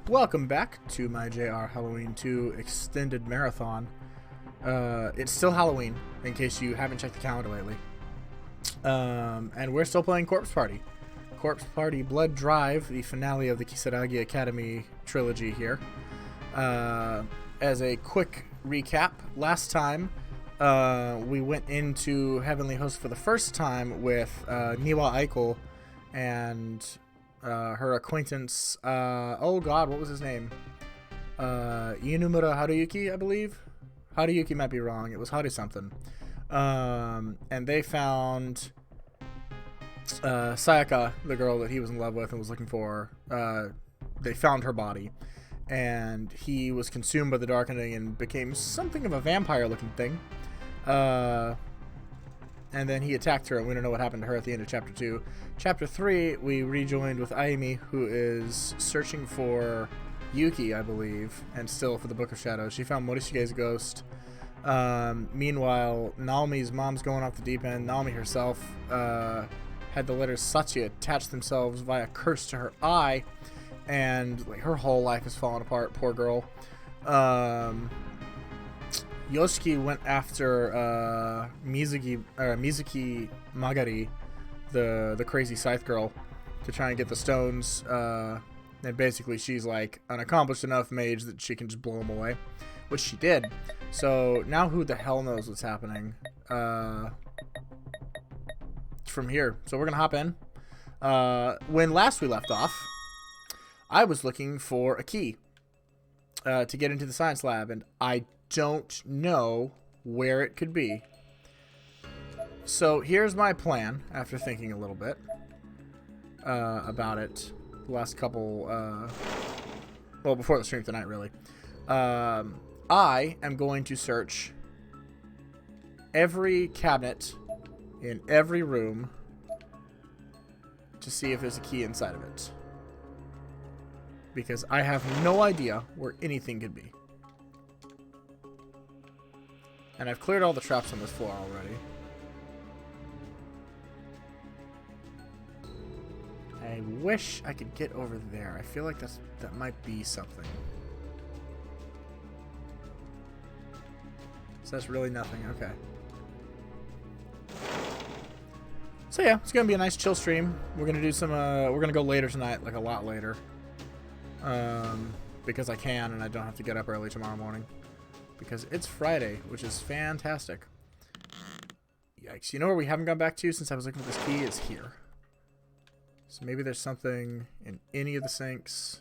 Welcome back to my Jrhalloween 2 extended marathon. It's still Halloween, in case you haven't checked the calendar lately. And we're still playing Corpse Party. Corpse Party Blood Drive, the finale of the Kisaragi Academy trilogy here. As a quick recap, last time we went into Heavenly Host for the first time with Niwa Eichel and her acquaintance, oh god, what was his name? Inumura Haruyuki, I believe? Haruyuki might be wrong, it was Haru something. And they found Sayaka, the girl that he was in love with and was looking for. They found her body, and he was consumed by the darkening and became something of a vampire-looking thing. And then he attacked her, and we don't know what happened to her at the end of Chapter 2. Chapter 3, we rejoined with Ayumi, who is searching for Yuki, I believe, and still for the Book of Shadows. She found Morisuge's ghost. Meanwhile, Naomi's mom's going off the deep end. Naomi herself had the letters Sachi attach themselves via curse to her eye, and like her whole life has fallen apart. Poor girl. Yoshiki went after Mizuki Magari, the crazy scythe girl, to try and get the stones. And basically she's like an accomplished enough mage that she can just blow them away, which she did. So now who the hell knows what's happening from here. So we're going to hop in. When last we left off, I was looking for a key to get into the science lab, and I don't know where it could be. So here's my plan after thinking a little bit about it the last couple well, before the stream tonight, really. I am going to search every cabinet in every room to see if there's a key inside of it, because I have no idea where anything could be. And I've cleared all the traps on this floor already. I wish I could get over there. I feel like that might be something. So that's really nothing. Okay. So yeah, it's gonna be a nice chill stream. We're gonna do some. We're gonna go later tonight, like a lot later. Because I can, and I don't have to get up early tomorrow morning. Because it's Friday, which is fantastic. Yikes. You know where we haven't gone back to since I was looking for this key? Is here. So maybe there's something in any of the sinks.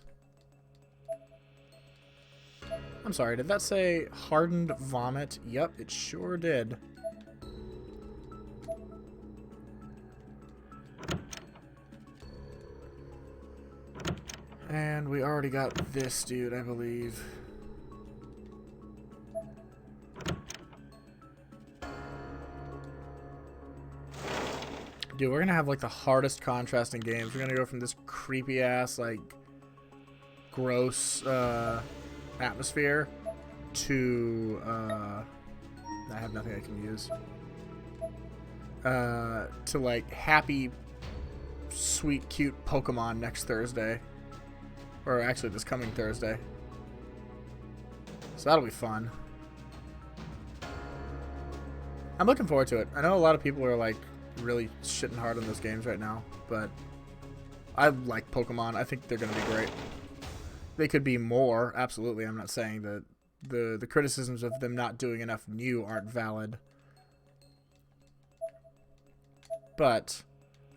I'm sorry, did that say hardened vomit? Yep, it sure did. And we already got this dude, I believe. Dude, we're gonna have like the hardest contrast in games. We're gonna go from this creepy ass, like, gross atmosphere to I have nothing I can use. To like happy, sweet, cute Pokemon next Thursday. Or actually this coming Thursday. So that'll be fun. I'm looking forward to it. I know a lot of people are like really shitting hard on those games right now, but I like Pokemon. I think they're going to be great. They could be more, absolutely. I'm not saying that the criticisms of them not doing enough new aren't valid, but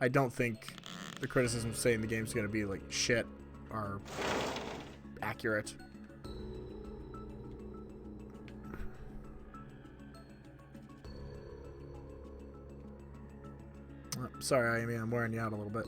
I don't think the criticisms saying the game's going to be like shit are accurate. Oh, sorry, Amy, I'm wearing you out a little bit.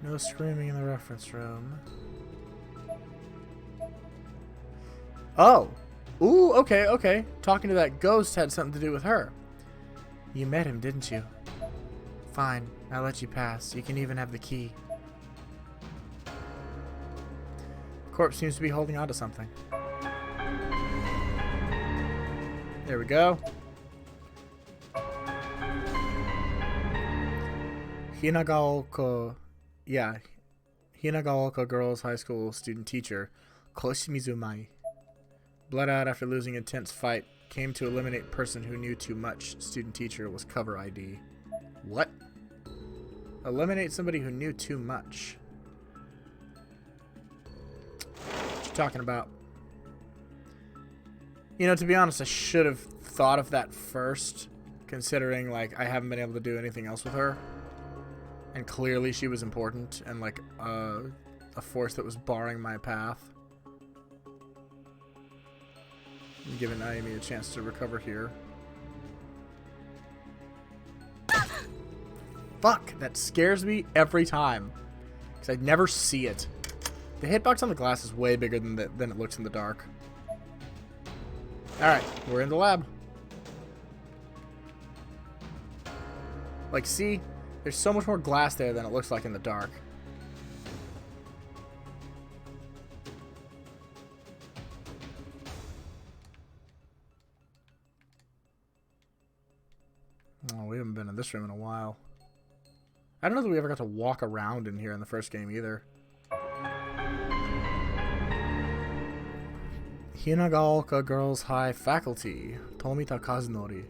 No screaming in the reference room. Oh! Ooh, okay, okay. Talking to that ghost had something to do with her. You met him, didn't you? Fine, I'll let you pass. You can even have the key. Corpse seems to be holding on to something. There we go. Hinagaoka, yeah, Hinagaoka Girls High School student teacher, Koshimizu Mai. Bled out after losing intense fight, came to eliminate person who knew too much. Student teacher was cover ID. What? Eliminate somebody who knew too much. What you talking about? You know, to be honest, I should have thought of that first, considering, like, I haven't been able to do anything else with her. And clearly she was important and, like, a force that was barring my path. I'm giving Naomi a chance to recover here. Fuck! That scares me every time. Because I never see it. The hitbox on the glass is way bigger than it looks in the dark. Alright, we're in the lab. Like, see? There's so much more glass there than it looks like in the dark. Oh, we haven't been in this room in a while. I don't know that we ever got to walk around in here in the first game either. Hinagaoka Girls High Faculty, Tomita Kazunori.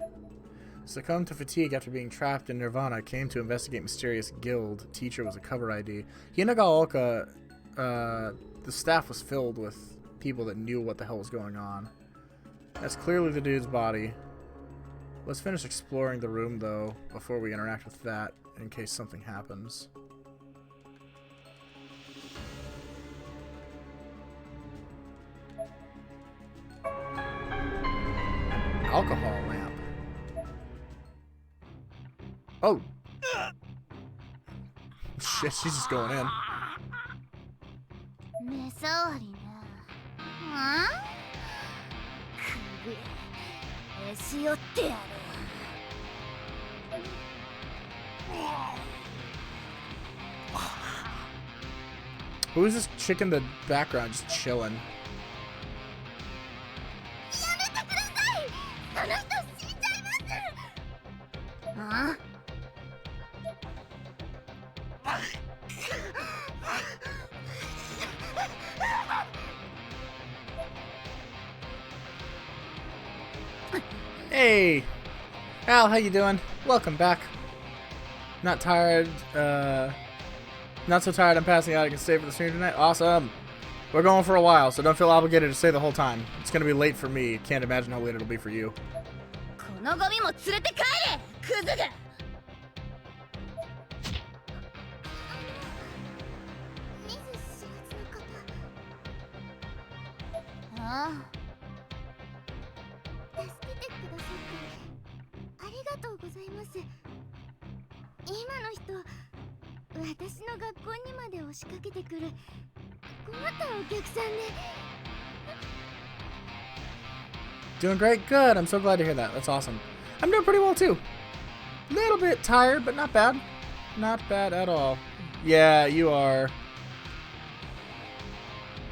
Succumbed to fatigue after being trapped in Nirvana, came to investigate mysterious guild. Teacher was a cover ID. Hinagaoka, the staff was filled with people that knew what the hell was going on. That's clearly the dude's body. Let's finish exploring the room, though, before we interact with that, in case something happens. Alcohol lamp. Oh! Shit, she's just going in. Who is this chick in the background just chilling? Hey! Al, how you doing? Welcome back. Not tired, not so tired I'm passing out. I can stay for the stream tonight. Awesome! We're going for a while, so don't feel obligated to stay the whole time. It's gonna be late for me. Can't imagine how late it'll be for you. Doing great? Good. I'm so glad to hear that. That's awesome. I'm doing pretty well too. A little bit tired, but not bad. Not bad at all. Yeah, you are.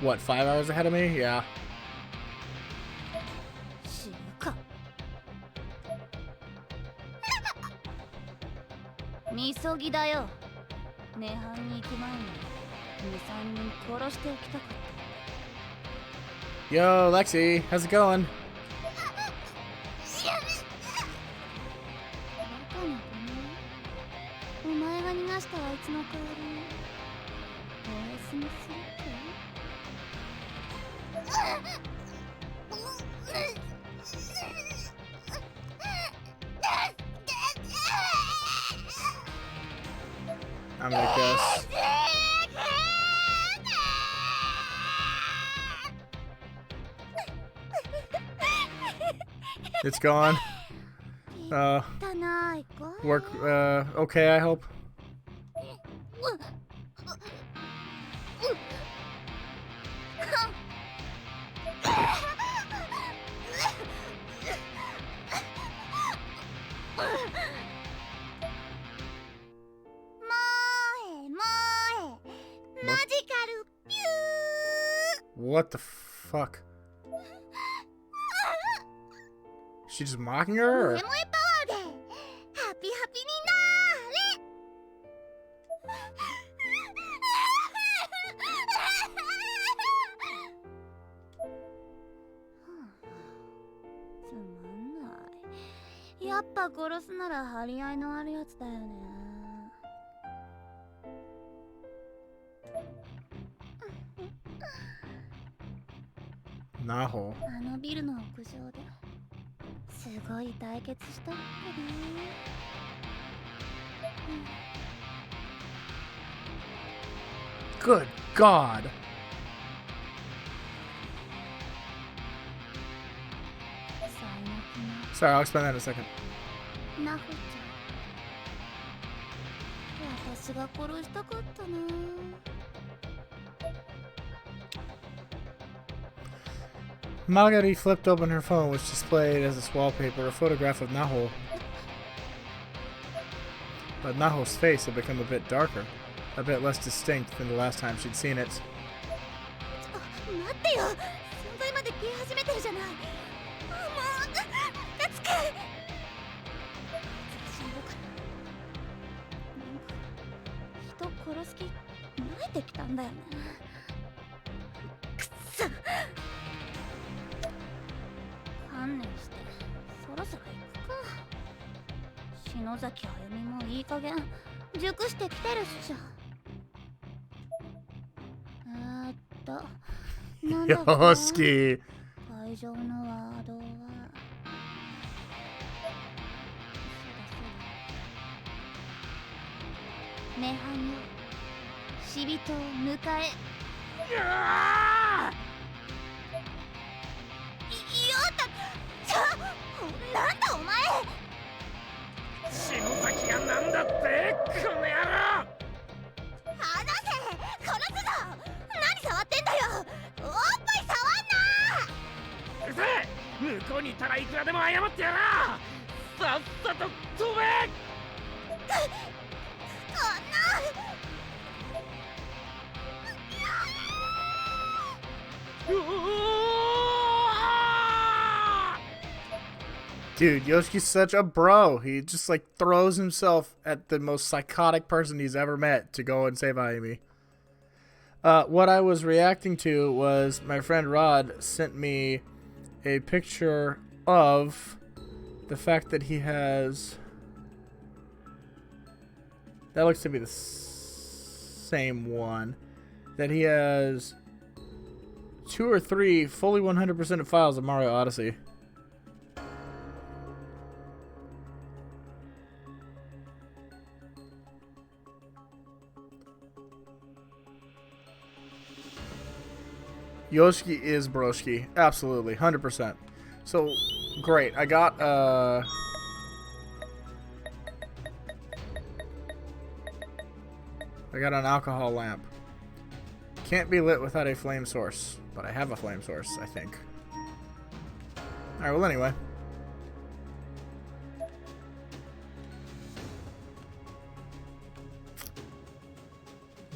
What, 5 hours ahead of me? Yeah. Yo, Lexi, how's it going? I'm gonna guess. It's gone. Work, okay, I hope. What the fuck? She just mocking her? Or? 眠いパワーでハピハピになれ。つまんない。やっぱ殺すなら張り合いのあるやつだよね。ナホ。あのビルの屋上ですごい対決したっけな。 Good God. Sorry, I'll explain that in a second. ナフちゃん、私が殺したかったな。Marguerite flipped open her phone, which displayed as its wallpaper a photograph of Naho. But Naho's face had become a bit darker, a bit less distinct than the last time she'd seen it. 待ってよ、存在まで消え始めてるじゃない。もう、つく。死んだから。なんか人殺す気慣れてきたんだよね。くっそ。観念してそろそろ行くか。篠崎あゆみもいい加減熟してきてるっしょ。なんだっけ。Yoshiki. 会場のワードは涅槃よ、死人を迎え。なんだお前。篠崎がなんだってこの野郎。離せ、殺すぞ。何触ってんだよ。おっぱい触んな。うるせえ、向こうにいたらいくらでも謝ってやら。さっさと飛べ。こんな。Dude, Yoshiki's such a bro. He just like throws himself at the most psychotic person he's ever met to go and save Ayumi. What I was reacting to was my friend Rod sent me a picture of the fact that he has... That looks to be the same one. That he has 2 or 3 fully 100% files of Mario Odyssey. Yoshiki is broski. Absolutely. 100%. So, great. I got an alcohol lamp. Can't be lit without a flame source. But I have a flame source, I think. Alright, well anyway.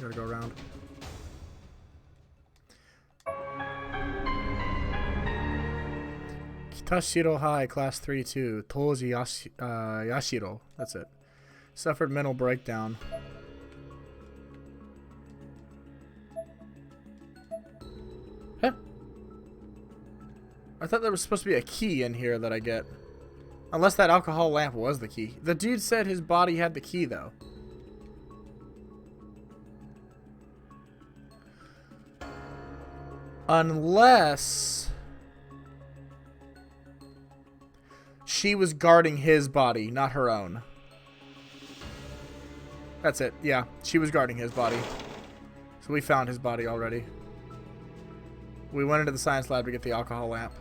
Gotta go around. Kitashiro High, Class 3-2. Toji Yashiro. That's it. Suffered mental breakdown. Huh? I thought there was supposed to be a key in here that I get. Unless that alcohol lamp was the key. The dude said his body had the key, though. Unless... she was guarding his body, not her own. That's it. Yeah, she was guarding his body. So we found his body already. We went into the science lab to get the alcohol lamp.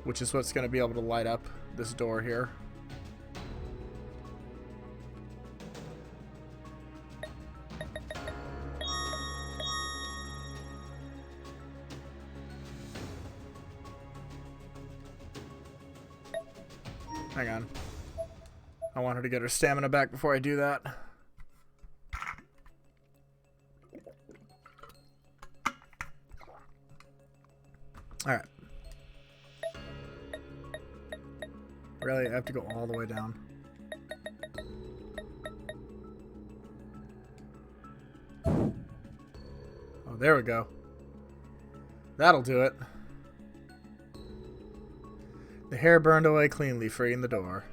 Which is what's going to be able to light up this door here. Hang on. I want her to get her stamina back before I do that. Alright. Really, I have to go all the way down. Oh, there we go. That'll do it. The hair burned away cleanly, freeing the door.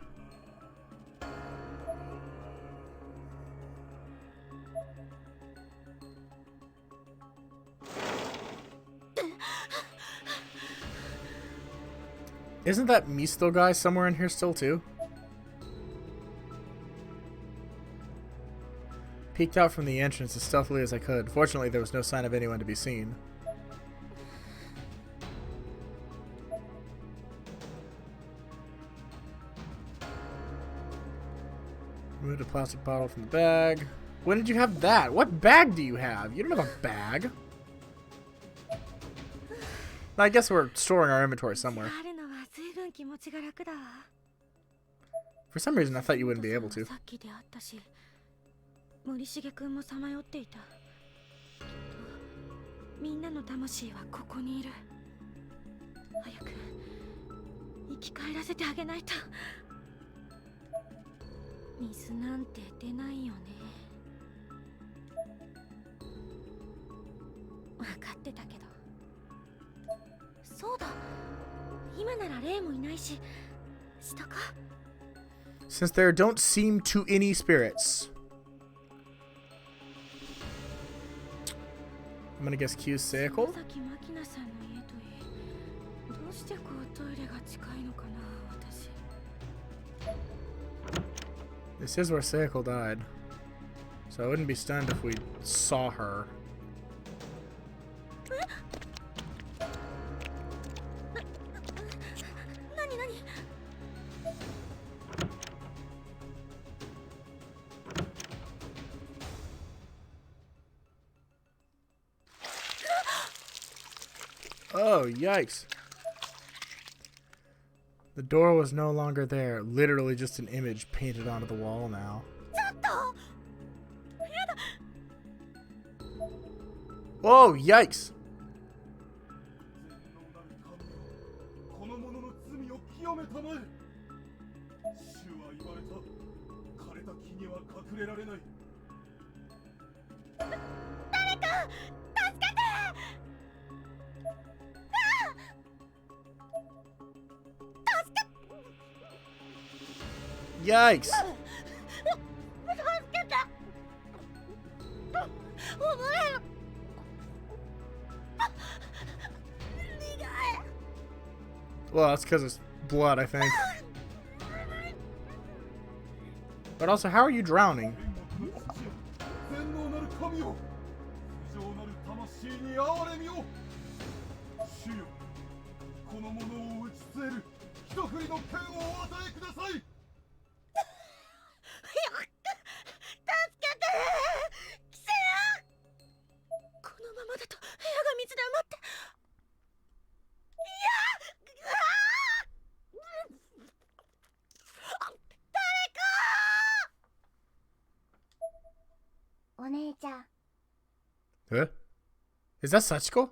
Isn't that Misto guy somewhere in here still, too? Peeked out from the entrance as stealthily as I could. Fortunately, there was no sign of anyone to be seen. Removed a plastic bottle from the bag. When did you have that? What bag do you have? You don't have a bag. I guess we're storing our inventory somewhere. For some reason, I thought you wouldn't be able to. 森重くんもさまよっていた。きっとみんなの魂はここにいる。早く生き返らせてあげないと。水なんて出ないよね。分かってたけど。そうだ。今なら霊もいないし、したか。Since there don't seem to any spirits. I'm gonna guess Q's Seiko? This is where Seiko died. So I wouldn't be stunned if we saw her. Oh, yikes. The door was no longer there. Literally just an image painted onto the wall now. Whoa, yikes. Yikes! Well, that's because it's blood, I think. But also, how are you drowning? Huh? Is that Sachiko?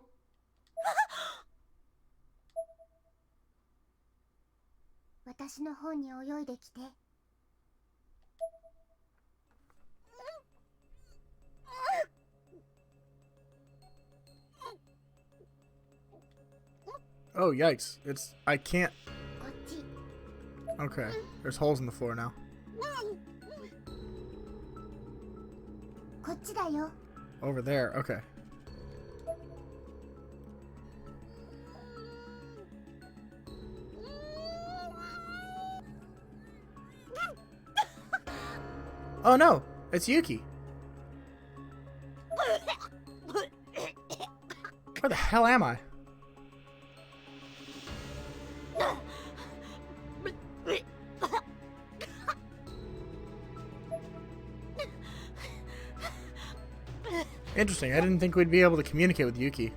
Oh, yikes. I can't. Okay, there's holes in the floor now. Over there, okay. Oh no, it's Yuki. Where the hell am I? Interesting, I didn't think we'd be able to communicate with Yuki.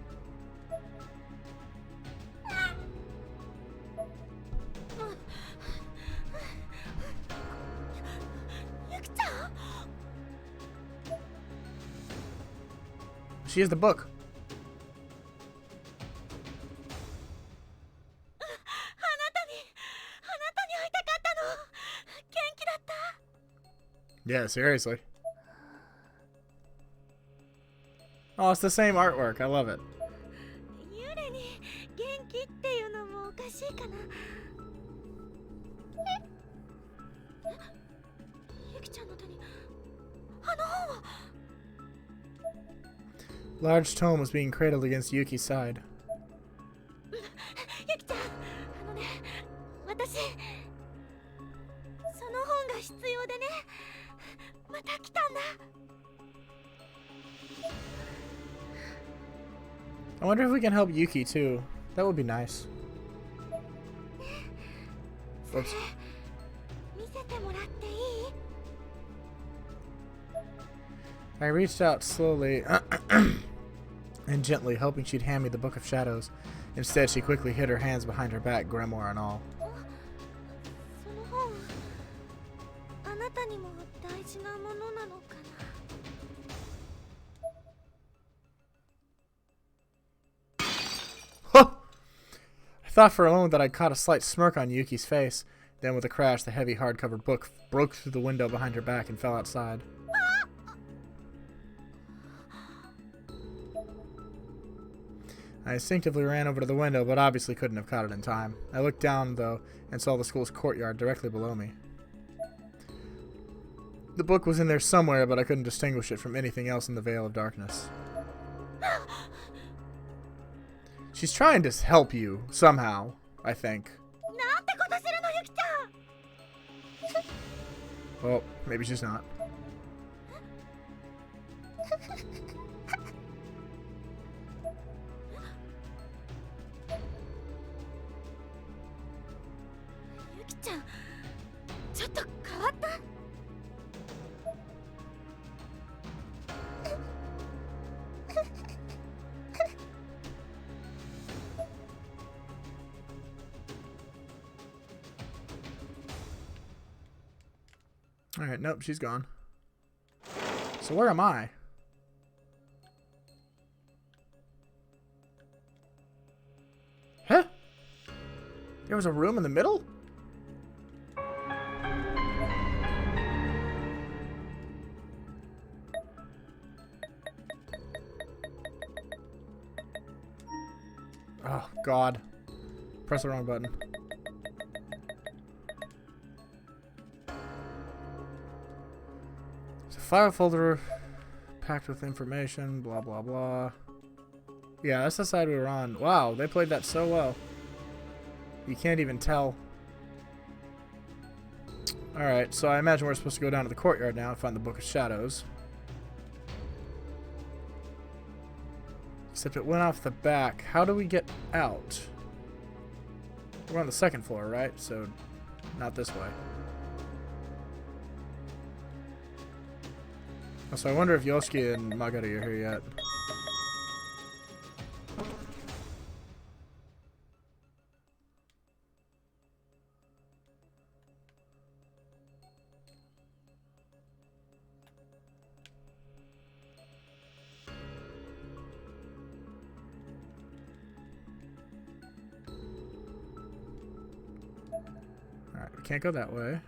She has the book. Yeah, seriously. Oh, it's the same artwork. I love it. 幽霊に元気っていうのもおかしいかな。ゆきちゃんの手にあの本は。 Large tome was being cradled against Yuki's side. ゆきちゃん、あのね、私その本が必要でね、また来たんだ。 I wonder if we can help Yuki too. That would be nice. Whoops. 見せてもらっていい？ I reached out slowly and gently, hoping she'd hand me the Book of Shadows. Instead, she quickly hid her hands behind her back, grimoire and all. その本、あなたにも大事なものなのかな。 I thought for a moment that I caught a slight smirk on Yuki's face. Then, with a crash, the heavy hard-covered book broke through the window behind her back and fell outside. I instinctively ran over to the window, but obviously couldn't have caught it in time. I looked down, though, and saw the school's courtyard directly below me. The book was in there somewhere, but I couldn't distinguish it from anything else in the veil of darkness. She's trying to help you, somehow, I think. なんてことするの、ゆきちゃん。 Well, maybe she's not. ゆきちゃん、ちょっと変わった。 Alright, nope, she's gone. So where am I? Huh? There was a room in the middle? Oh, God. Press the wrong button. File folder packed with information, blah blah blah. Yeah, that's the side we were on. Wow, they played that so well. You can't even tell. Alright, so I imagine we're supposed to go down to the courtyard now and find the Book of Shadows. Except it went off the back. How do we get out? We're on the second floor, right? So, not this way. So I wonder if Yosuke and Magari are here yet. Alright, we can't go that way.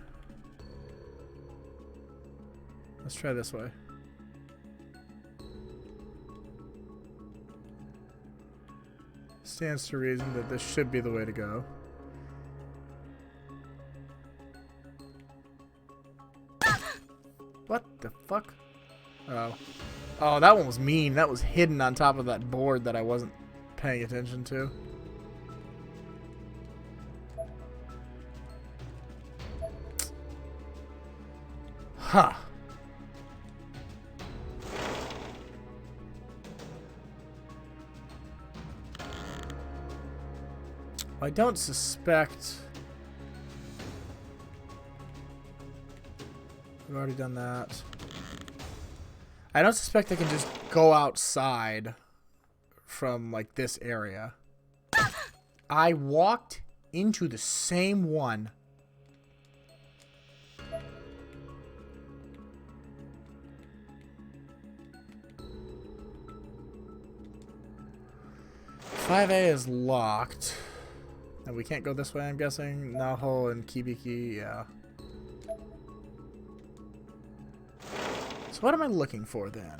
Let's try this way. Stands to reason that this should be the way to go. What the fuck? Oh. Oh, that one was mean. That was hidden on top of that board that I wasn't paying attention to. Huh. I don't suspect... We've already done that. I don't suspect I can just go outside from, like, this area. I walked into the same one. "5A is locked. And we can't go this way, I'm guessing. Naho and Kibiki, yeah. So what am I looking for then?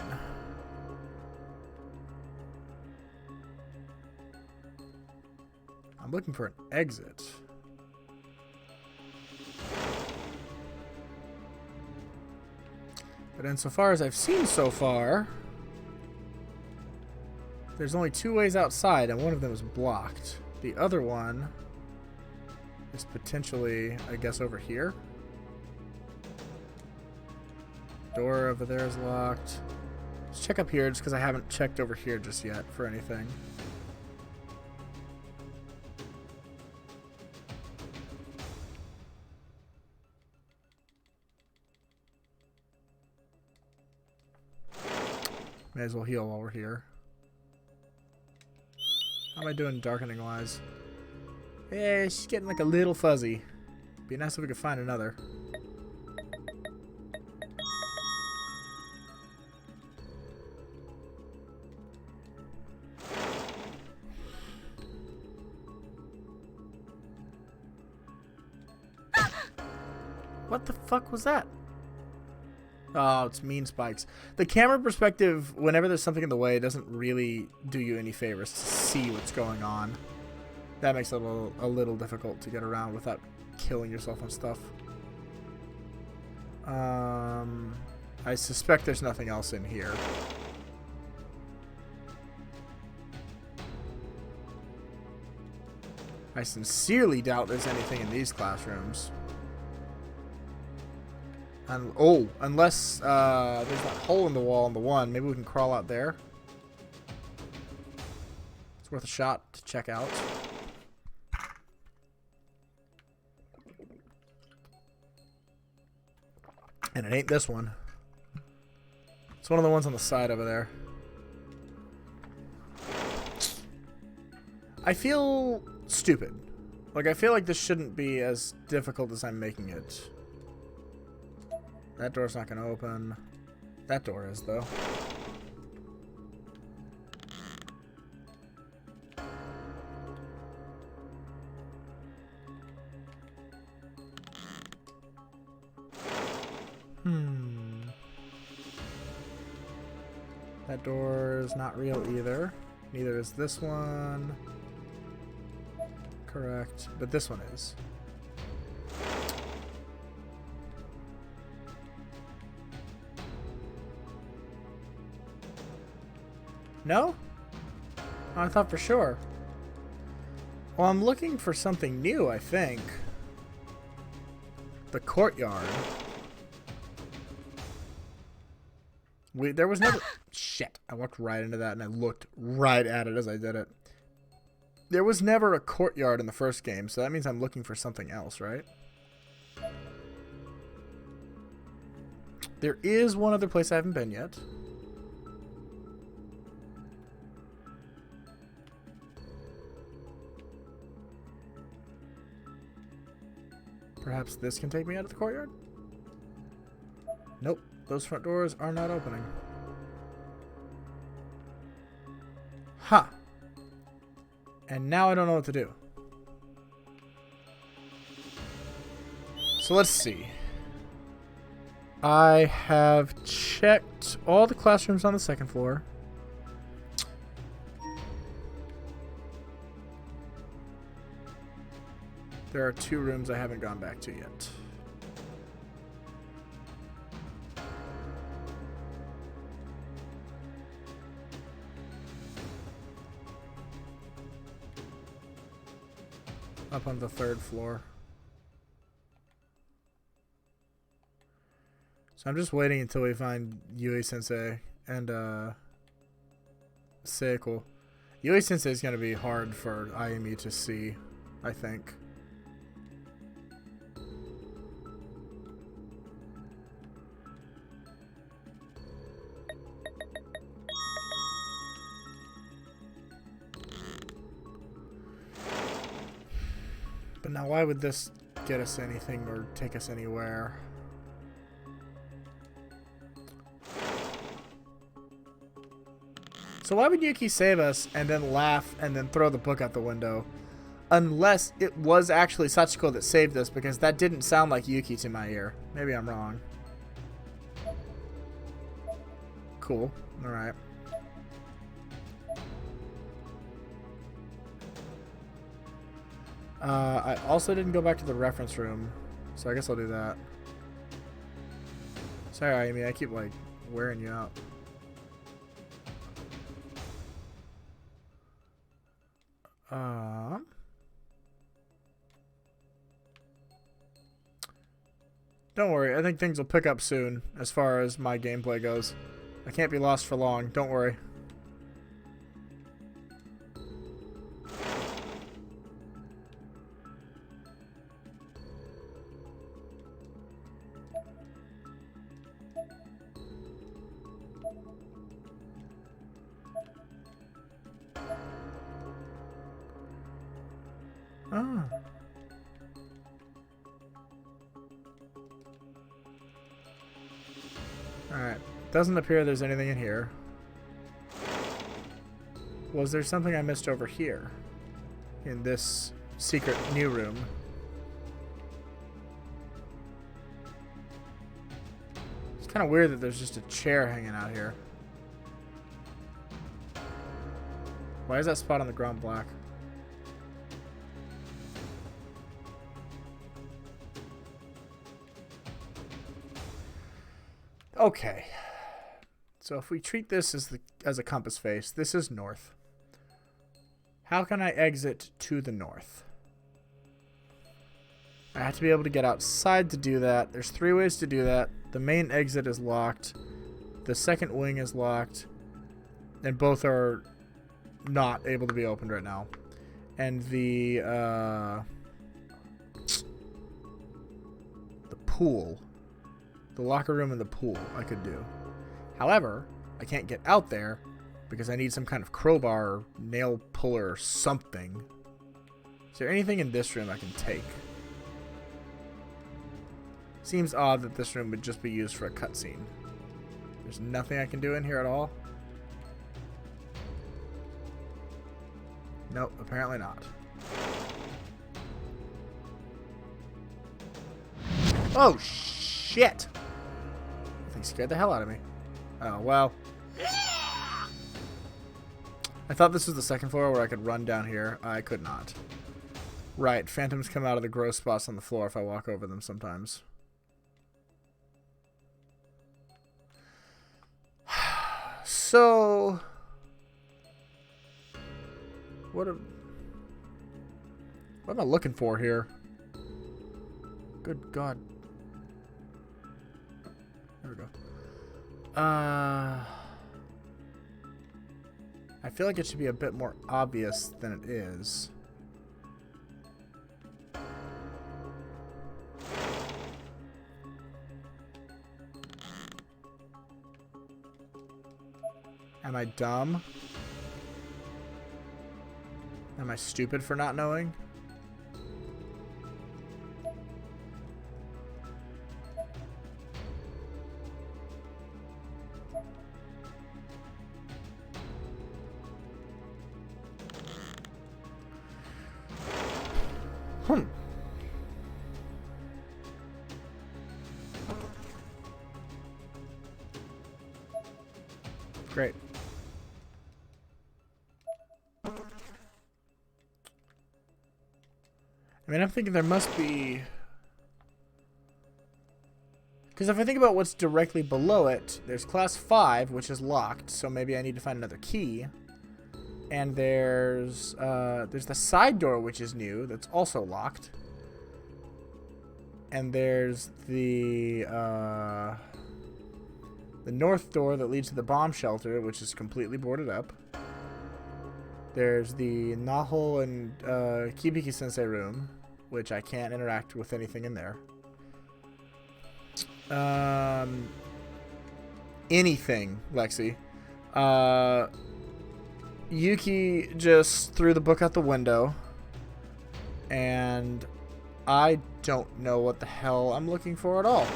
I'm looking for an exit. But insofar as I've seen so far, there's only 2 ways outside, and one of them is blocked. The other one is potentially, I guess, over here. Door over there is locked. Let's check up here, just because I haven't checked over here just yet for anything. May as well heal while we're here. How am I doing darkening wise? Yeah, she's getting like a little fuzzy. Be nice if we could find another. What the fuck was that? Oh, it's mean spikes. The camera perspective, whenever there's something in the way, doesn't really do you any favors to see what's going on. That makes it a little difficult to get around without killing yourself on stuff. I suspect there's nothing else in here. I sincerely doubt there's anything in these classrooms. And, oh, unless there's that hole in the wall on the one. Maybe we can crawl out there. It's worth a shot to check out. And it ain't this one. It's one of the ones on the side over there. I feel stupid. Like, I feel like this shouldn't be as difficult as I'm making it. That door's not going to open. That door is, though. That door is not real either. Neither is this one. Correct. But this one is. No? Oh, I thought for sure. Well, I'm looking for something new, I think. The courtyard. There was never... Shit. I walked right into that and I looked right at it as I did it. There was never a courtyard in the first game, so that means I'm looking for something else, right? There is one other place I haven't been yet. Perhaps this can take me out of the courtyard? Nope. Those front doors are not opening. Huh. And now I don't know what to do. So let's see. I have checked all the classrooms on the second floor. There are 2 rooms I haven't gone back to yet. Up on the 3rd floor. So I'm just waiting until we find Yui-sensei and Seiko. Yui-sensei is going to be hard for Ayumi to see, I think. But now why would this get us anything or take us anywhere? So why would Yuki save us and then laugh and then throw the book out the window? Unless it was actually Sachiko that saved us, because that didn't sound like Yuki to my ear. Maybe I'm wrong. cool. Alright. I also didn't go back to the reference room, so I guess I'll do that. Sorry, Amy, I keep, like, wearing you out. Don't worry, I think things will pick up soon as far as my gameplay goes. I can't be lost for long, don't worry. Ah. Alright. Doesn't appear there's anything in here. Was there something I missed over here? In this secret new room? It's kind of weird that there's just a chair hanging out here. Why is that spot on the ground black? Okay. So if we treat this as a compass face, this is north. How can I exit to the north? I have to be able to get outside to do that. There's 3 ways to do that. The main exit is locked. The second wing is locked. And both are not able to be opened right now. And the pool. The locker room and the pool I could do. However, I can't get out there because I need some kind of crowbar or nail puller or something. Is there anything in this room I can take? Seems odd that this room would just be used for a cutscene. There's nothing I can do in here at all? Nope, apparently not. Oh, shit! He scared the hell out of me. Oh, well. I thought this was the second floor where I could run down here. I could not. Right, phantoms come out of the gross spots on the floor if I walk over them sometimes. So... What am I looking for here? Good God. There we go. I feel like it should be a bit more obvious than it is. Am I dumb? Am I stupid for not knowing? Great. I mean, I'm thinking there must be... Because if I think about what's directly below it, there's class 5, which is locked, so maybe I need to find another key. And there's the side door, which is new, that's also locked. And there's the north door that leads to the bomb shelter, which is completely boarded up. There's the Nahol and Kibiki Sensei room, which I can't interact with anything in there. Anything, Lexi. Yuki just threw the book out the window, and I don't know what the hell I'm looking for at all.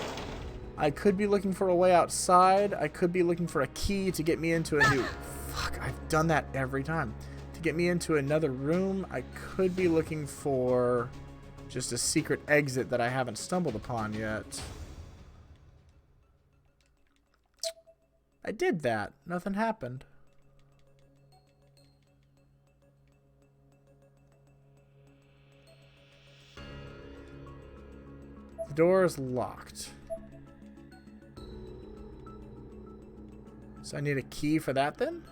I could be looking for a way outside. I could be looking for a key to get me into a new... Fuck, I've done that every time. To get me into another room, I could be looking for just a secret exit that I haven't stumbled upon yet. I did that. Nothing happened. The door is locked. So I need a key for that then?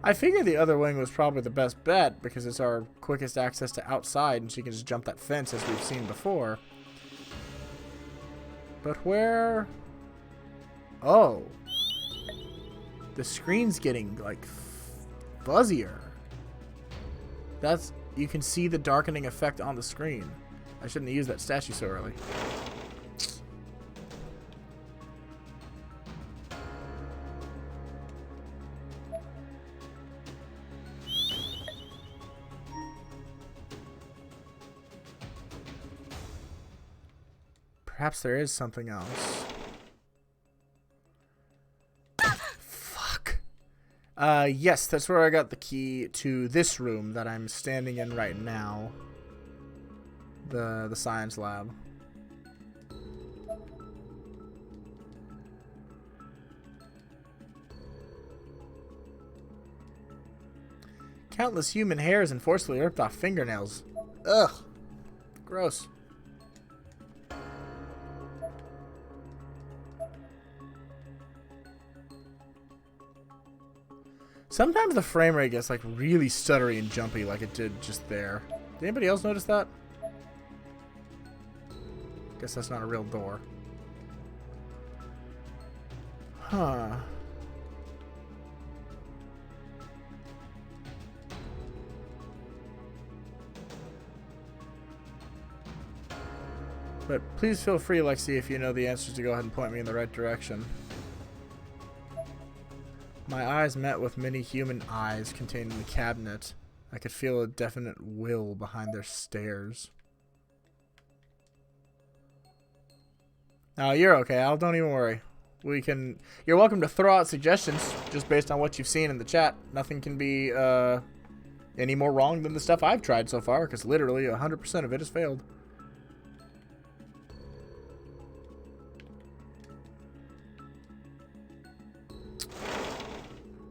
I figure the other wing was probably the best bet because it's our quickest access to outside and she can just jump that fence as we've seen before. But where... Oh. The screen's getting, like, fuzzier. That's... You can see the darkening effect on the screen. I shouldn't have used that statue so early. Perhaps there is something else. Fuck. Yes, that's where I got the key to this room that I'm standing in right now. The science lab. Countless human hairs and forcefully ripped off fingernails. Ugh. Gross. Sometimes the frame rate gets like really stuttery and jumpy like it did just there. Did anybody else notice that? Guess that's not a real door. Huh. But please feel free, Lexi, if you know the answers, to go ahead and point me in the right direction. My eyes met with many human eyes contained in the cabinet. I could feel a definite will behind their stares. No, you're okay, Al. Don't even worry. You're welcome to throw out suggestions just based on what you've seen in the chat. Nothing can be any more wrong than the stuff I've tried so far, because literally 100% of it has failed.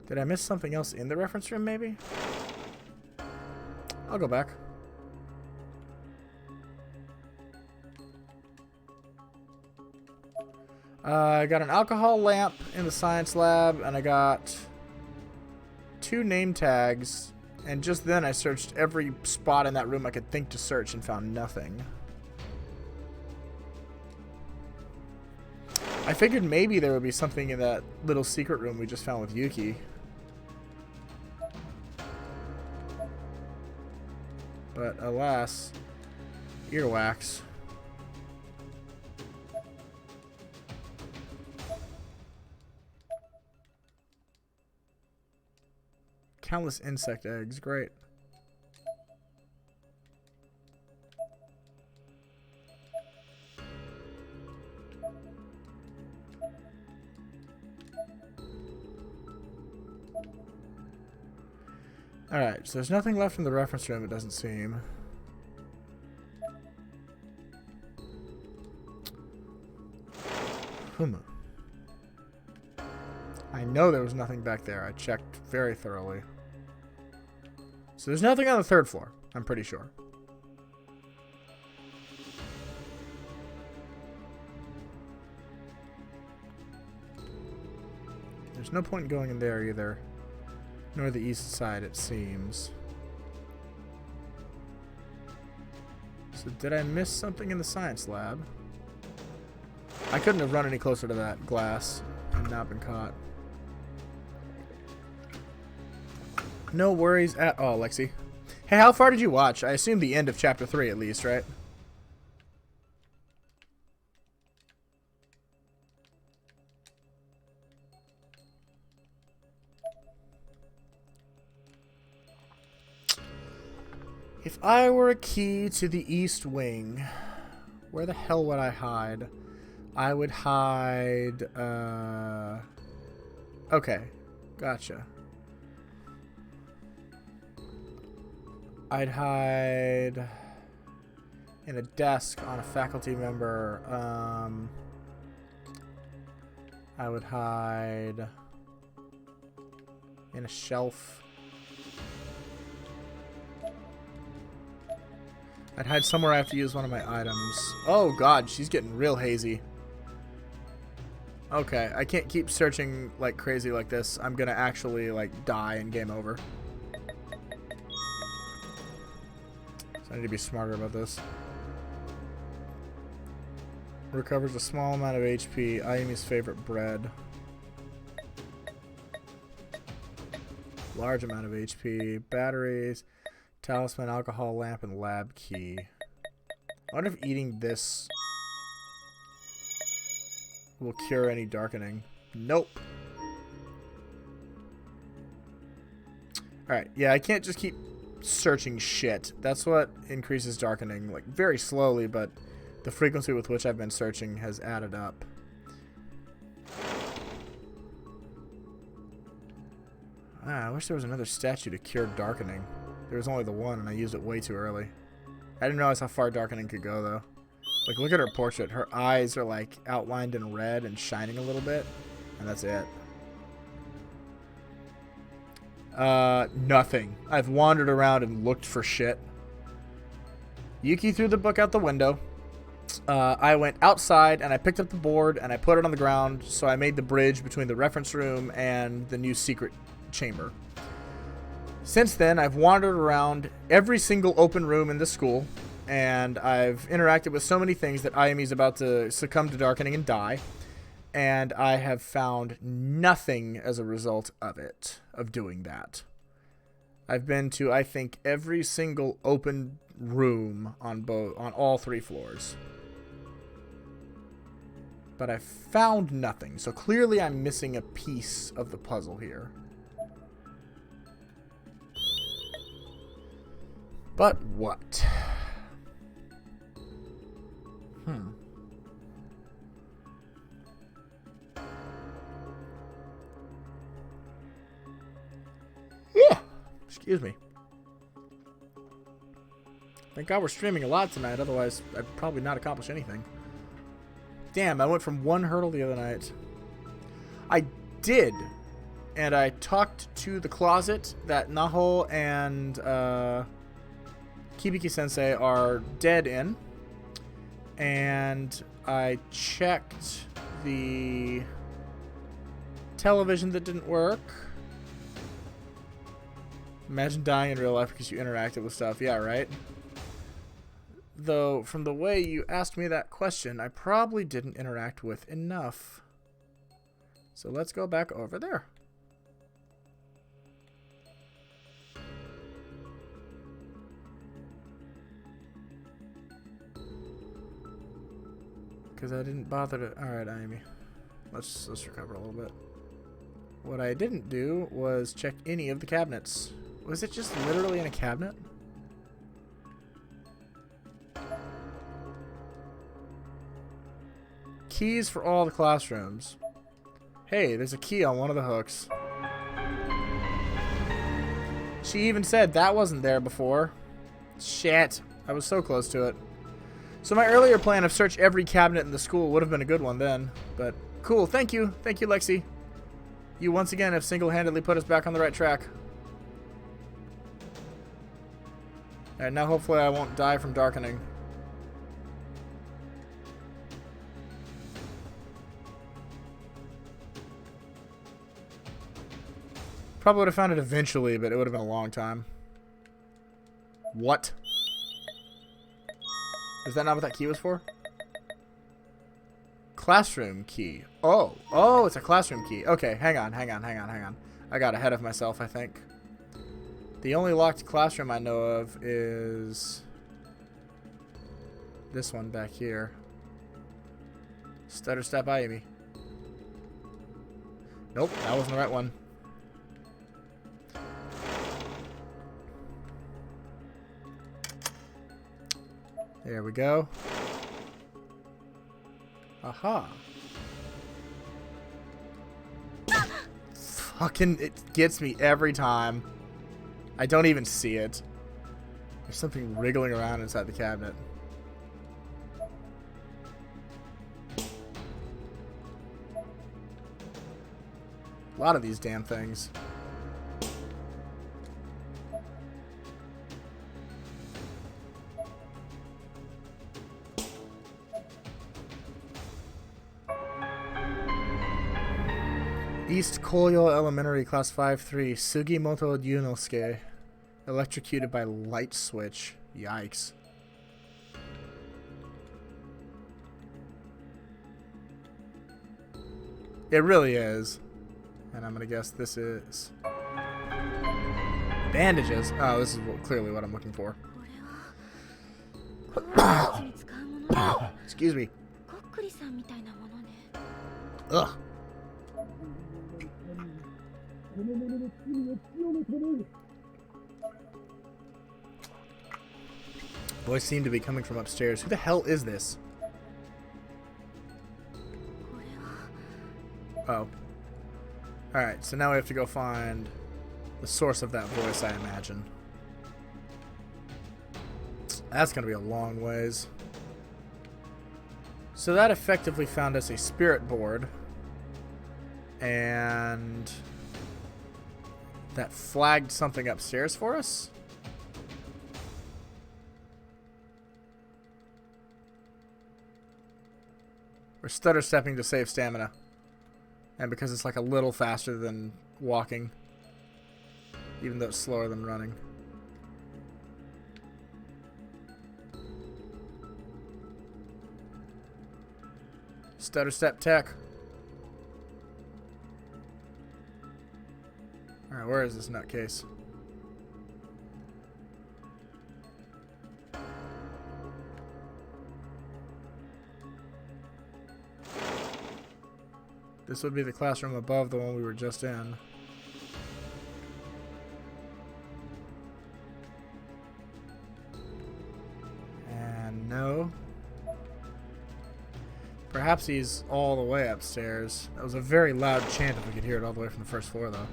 Did I miss something else in the reference room, maybe? I'll go back. I got an alcohol lamp in the science lab, and I got 2 name tags, and just then I searched every spot in that room I could think to search and found nothing. I figured maybe there would be something in that little secret room we just found with Yuki. But alas, earwax. Countless insect eggs, great. Alright, so there's nothing left in the reference room, it doesn't seem. I know there was nothing back there. I checked very thoroughly. So there's nothing on the 3rd floor, I'm pretty sure. There's no point in going in there either. Nor the east side, it seems. So did I miss something in the science lab? I couldn't have run any closer to that glass and not been caught. No worries at all, Lexi. Hey, how far did you watch? I assume the end of chapter 3 at least, right? If I were a key to the East Wing, where the hell would I hide? I would hide, okay, gotcha. I'd hide in a desk on a faculty member. I would hide in a shelf. I'd hide somewhere I have to use one of my items. Oh god, she's getting real hazy. Okay, I can't keep searching like crazy like this. I'm gonna actually like die and game over. So I need to be smarter about this. Recovers a small amount of HP. Ayumi's favorite bread. Large amount of HP. Batteries. Talisman, alcohol lamp, and lab key. I wonder if eating this will cure any darkening. Nope. Alright, yeah, I can't just keep searching shit. That's what increases darkening, like, very slowly, but the frequency with which I've been searching has added up. Ah, I wish there was another statue to cure darkening. There was only the one, and I used it way too early. I didn't realize how far darkening could go, though. Like, look at her portrait. Her eyes are, like, outlined in red and shining a little bit. And that's it. Nothing. I've wandered around and looked for shit. Yuki threw the book out the window. I went outside, and I picked up the board, and I put it on the ground, so I made the bridge between the reference room and the new secret chamber. Since then, I've wandered around every single open room in the school, and I've interacted with so many things that Ayumi's about to succumb to darkening and die, and I have found nothing as a result of it, of doing that. I've been to, I think, every single open room on all 3 floors. But I've found nothing, so clearly I'm missing a piece of the puzzle here. But what? Yeah. Excuse me. Thank God we're streaming a lot tonight, otherwise I'd probably not accomplish anything. Damn, I went from one hurdle the other night. I did. And I talked to the closet that Naho and Kibiki-sensei are dead in. And I checked the television that didn't work. Imagine dying in real life because you interacted with stuff. Yeah, right? Though, from the way you asked me that question, I probably didn't interact with enough. So let's go back over there. Because I didn't bother to... Alright, Ayumi. Let's recover a little bit. What I didn't do was check any of the cabinets. Was it just literally in a cabinet? Keys for all the classrooms. Hey, there's a key on one of the hooks. She even said that wasn't there before. Shit. I was so close to it. So my earlier plan of search every cabinet in the school would have been a good one then. But cool. Thank you. Thank you, Lexi. You once again have single-handedly put us back on the right track. And now hopefully I won't die from darkening. Probably would have found it eventually, but it would have been a long time. What? Is that not what that key was for? Classroom key. Oh. Oh, it's a classroom key. Okay, hang on. I got ahead of myself, I think. The only locked classroom I know of is this one back here. Stutter Step Ayumi. Nope, that wasn't the right one. There we go. Aha. Fucking, it gets me every time. I don't even see it. There's something wriggling around inside the cabinet. A lot of these damn things. East Koyo Elementary, Class 5-3, Sugimoto Yunosuke. Electrocuted by light switch. Yikes. It really is. And I'm gonna guess this is... bandages. Oh, this is clearly what I'm looking for. Excuse me. Ugh. Voice seemed to be coming from upstairs. Who the hell is this? Oh. Alright, so now we have to go find the source of that voice, I imagine. That's gonna be a long ways. So that effectively found us a spirit board. And that flagged something upstairs for us? We're stutter stepping to save stamina. And because it's like a little faster than walking. Even though it's slower than running. Stutter step tech. Alright, where is this nutcase? This would be the classroom above the one we were just in. And no. Perhaps he's all the way upstairs. That was a very loud chant if we could hear it all the way from the first floor, though.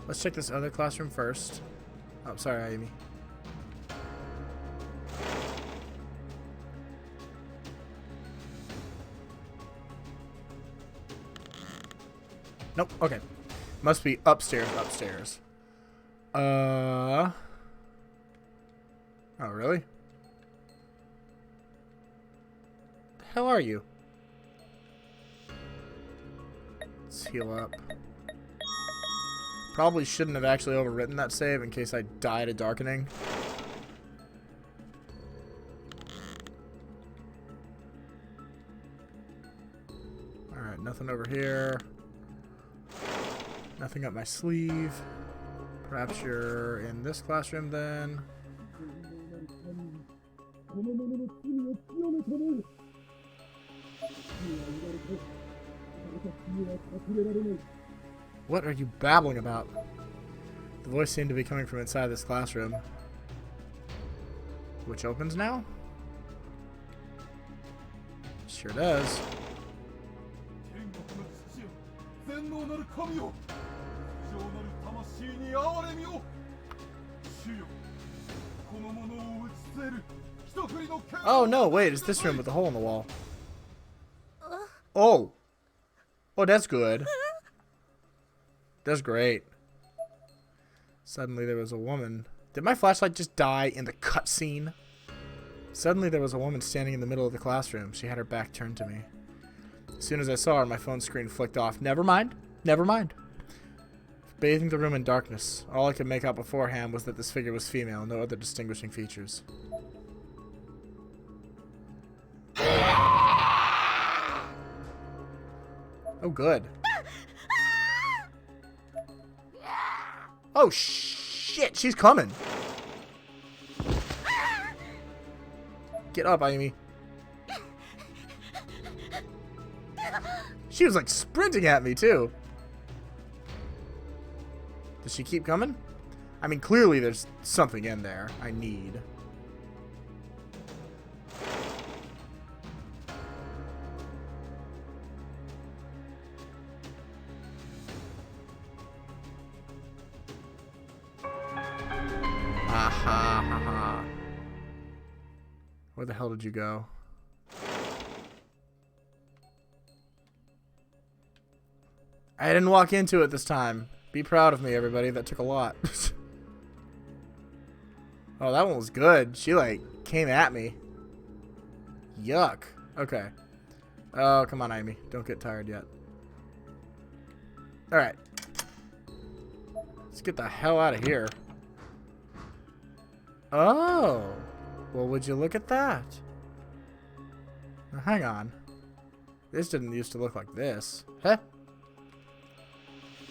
Let's check this other classroom first. Oh, sorry, Amy. Nope, okay. Must be upstairs. Oh, really? The hell are you? Let's heal up. Probably shouldn't have actually overwritten that save in case I died of darkening. Alright, nothing over here. Nothing up my sleeve. Perhaps you're in this classroom then. What are you babbling about? The voice seemed to be coming from inside this classroom. Which opens now? Sure does. Oh no, wait, it's this room with the hole in the wall. Oh! Oh, that's good. That's great. Suddenly there was a woman. Did my flashlight just die in the cutscene? Suddenly there was a woman standing in the middle of the classroom. She had her back turned to me. As soon as I saw her, my phone screen flicked off. Never mind. Never mind. Bathing the room in darkness. All I could make out beforehand was that this figure was female, no other distinguishing features. Oh, good. Oh, shit, she's coming. Get up, Amy. She was like sprinting at me, too. Does she keep coming? I mean, clearly there's something in there I need. Ha ha ha ha. Where the hell did you go? I didn't walk into it this time. Be proud of me, everybody. That took a lot. Oh, that one was good. She, like, came at me. Yuck. Okay. Oh, come on, Amy. Don't get tired yet. Alright. Let's get the hell out of here. Oh. Well, would you look at that? Now, hang on. This didn't used to look like this. Huh?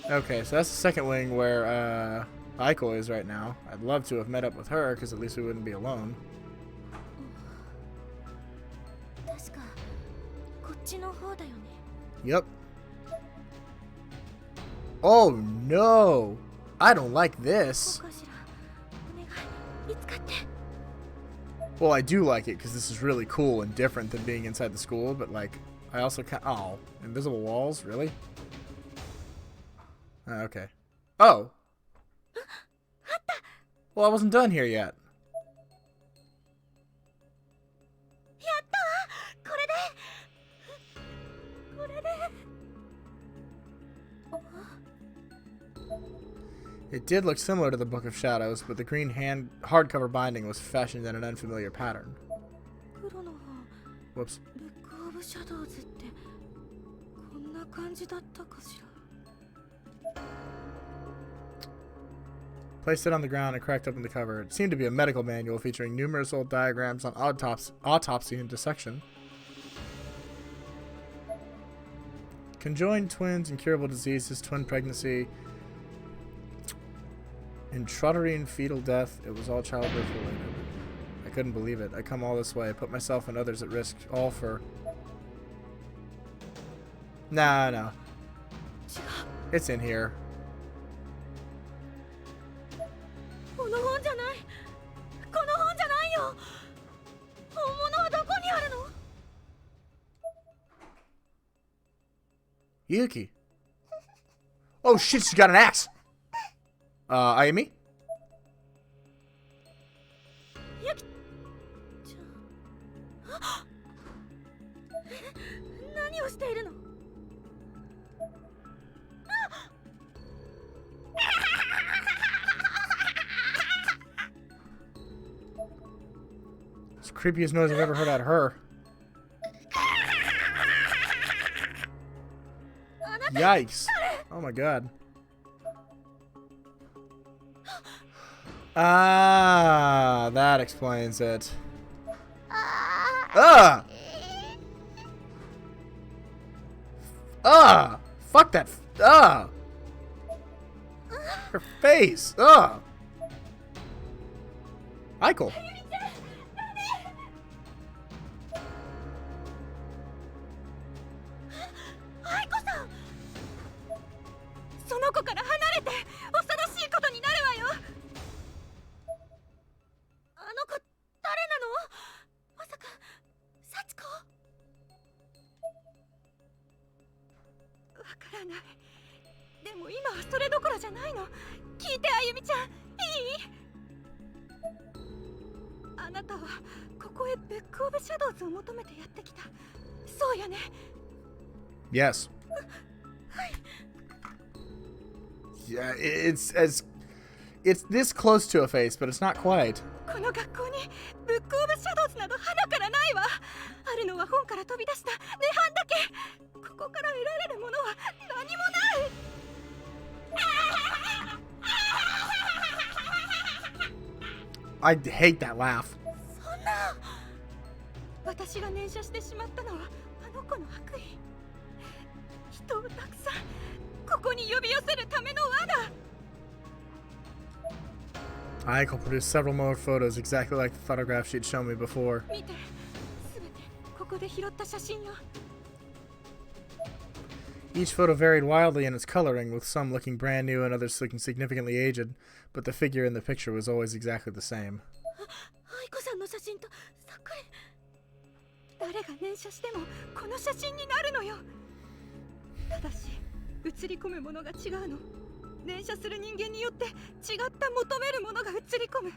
Okay, so that's the second wing where Aiko is right now. I'd love to have met up with her, because at least we wouldn't be alone. 確かこっちの方だよね。 Yep. Oh no! I don't like this. ここかしら。お願い、見つかって。 Well, I do like it because this is really cool and different than being inside the school, but like, I also can't. Oh, invisible walls? Really? Okay. Oh! Well, I wasn't done here yet. やったわ。これで。 It did look similar to the Book of Shadows, but the green hardcover binding was fashioned in an unfamiliar pattern. 黒の方、 Whoops. ブックオブシャドウズってこんな感じだったかしら。 Placed it on the ground and cracked open the cover. It seemed to be a medical manual featuring numerous old diagrams on autopsy and dissection. Conjoined twins, incurable diseases, twin pregnancy, intrauterine fetal death. It was all childbirth related. I couldn't believe it. I come all this way, put myself and others at risk, all for... Nah, no. It's in here. この本じゃない。この本じゃないよ。本物はどこにあるの？ Yuki. Oh shit, she's got an axe. Amy? ユキちゃん。あっ。何をしているの？ It's the creepiest noise I've ever heard out of her. Yikes. Oh my god. Ah, that explains it. Ah! Ah! Fuck that. Ah! Her face. Ah! Aiko. 愛子さん。その子から離れて恐ろしいことになるわよ。あの子誰なの？まさか幸子？わからない。でも今はそれどころじゃないの。聞いてあゆみちゃん、いい？あなたはここへブックオブシャドウズを求めてやってきた。そうよね。 Yes. Yeah, it's this close to a face, but it's not quite. この学校にブックオブシャドウズなど花からないわ。あるのは本から飛び出した涅槃だけ。ここから得られるものは何もない。 I hate that laugh. そんな。私が念写してしまったのはあの子の悪意。人をたくさんここに呼び寄せるための罠。 Aiko produced several more photos exactly like the photograph she'd shown me before. 見て、すべてここで拾った写真よ。 Each photo varied wildly in its coloring, with some looking brand new and others looking significantly aged, but the figure in the picture was always exactly the same. 愛子さんの写真とそっくり。誰が念写してもこの写真になるのよ。ただし映り込むものが違うの。念写する人間によって違った求めるものが映り込む。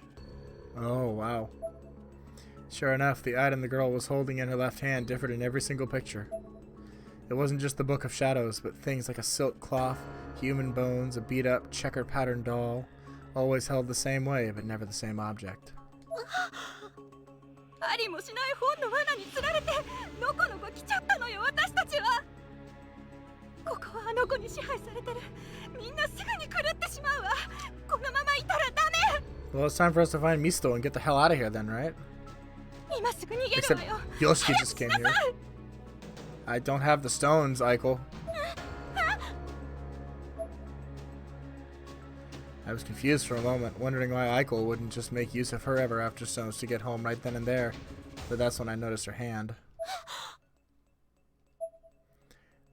Oh, wow. Sure enough, the item the girl was holding in her left hand differed in every single picture. It wasn't just the Book of Shadows, but things like a silk cloth, human bones, a beat-up, checker-patterned doll, always held the same way, but never the same object. ありもしない本の罠に釣られてのこのこ来ちゃったのよ私たちは。ここはあの子に支配されてる。みんなすぐに狂ってしまうわ。このままいたらダメ。 Well, it's time for us to find Misto and get the hell out of here then, right? 今すぐ逃げる Except わよ。 Yoshiki just came here. I don't have the stones, Eichel. I was confused for a moment, wondering why Eichel wouldn't just make use of her ever after stones to get home right then and there. But that's when I noticed her hand.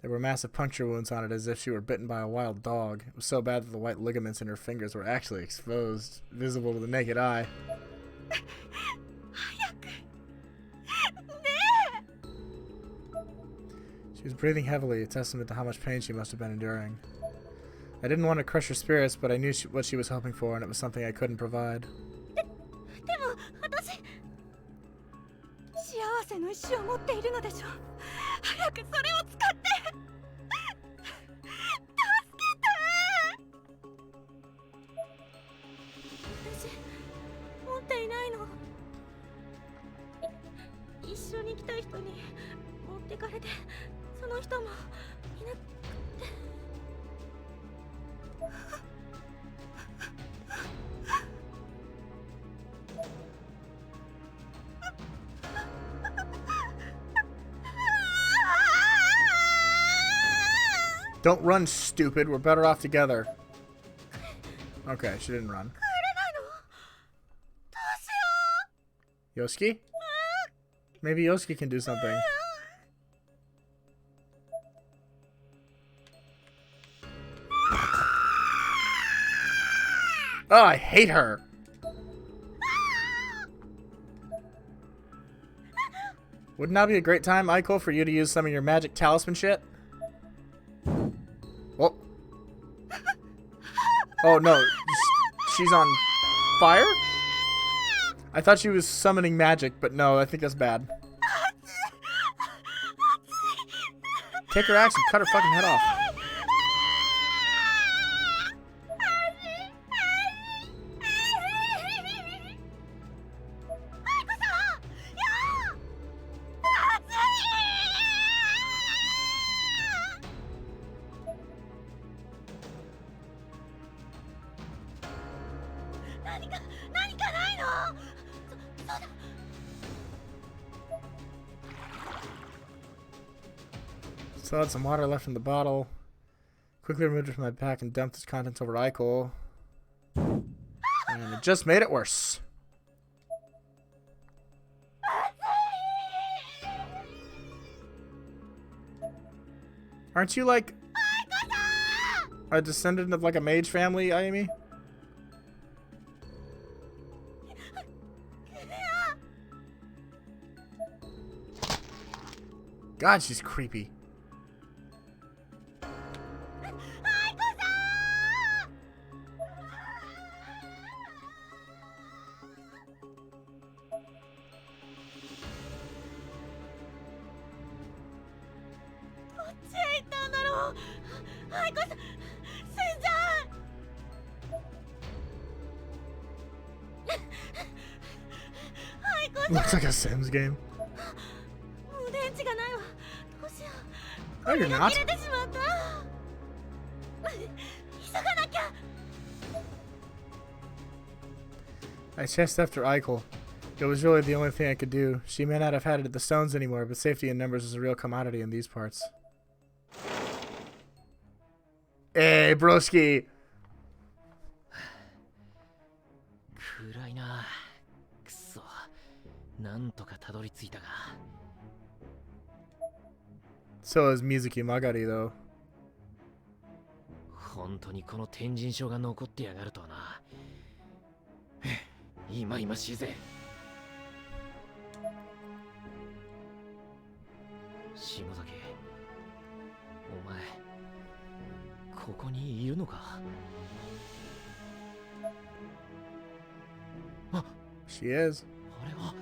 There were massive puncture wounds on it as if she were bitten by a wild dog. It was so bad that the white ligaments in her fingers were actually exposed, visible to the naked eye. She was breathing heavily, a testament to how much pain she must have been enduring. I didn't want to crush her spirits, but I knew what she was hoping for, and it was something I couldn't provide. でも私幸せの石を持っているのでしょ。早くそれを使って助けて。私持っていないの。一緒に来た人に持ってかれて、その人もいなくて。Don't run, stupid. We're better off together. Okay, she didn't run. Yosuke? Maybe Yosuke can do something. Oh, I hate her. Wouldn't that be a great time, Aiko, for you to use some of your magic talisman shit? Oh. Oh no, she's on fire? I thought she was summoning magic, but no, I think that's bad. Take her axe and cut her fucking head off. Still had some water left in the bottle. Quickly removed it from my pack and dumped its contents over to Eichel. And it just made it worse. Aren't you like a descendant of like a mage family, Ayumi? God, she's creepy. Looks like a Sims game. No, you're not. I chased after Eichel. It was really the only thing I could do. She may not have had it at the stones anymore, but safety in numbers is a real commodity in these parts. Hey, broski! 暗いな。くそ。なんとかたどり着いたが。So is Mizuki Magari, though. 本当にこの天神症が残ってやがるとはな。今々しいぜ。下崎、お前、ここにいるのか？She is. あれは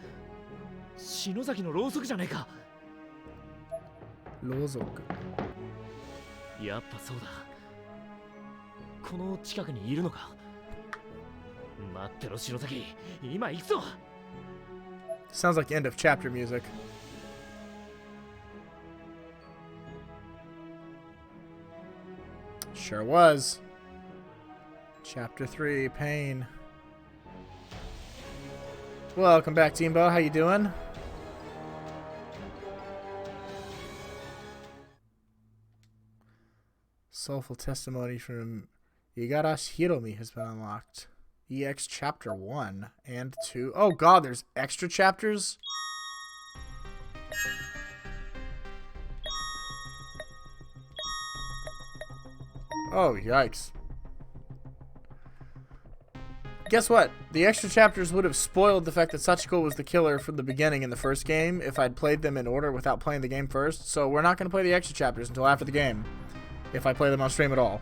篠崎のろうそくじゃねえか。ろうそく。やっぱそうだ。この近くにいるのか。待ってろ篠崎、今行くぞ。 Sounds like end of chapter music. Sure was. Chapter 3, Pain. Welcome back, Teambo. How you doing? Soulful testimony from Igarashi Hiromi has been unlocked. EX Chapter 1 and 2. Oh god, there's extra chapters? Oh, yikes. Guess what? The extra chapters would have spoiled the fact that Sachiko was the killer from the beginning in the first game if I'd played them in order without playing the game first, so we're not going to play the extra chapters until after the game, if I play them on stream at all.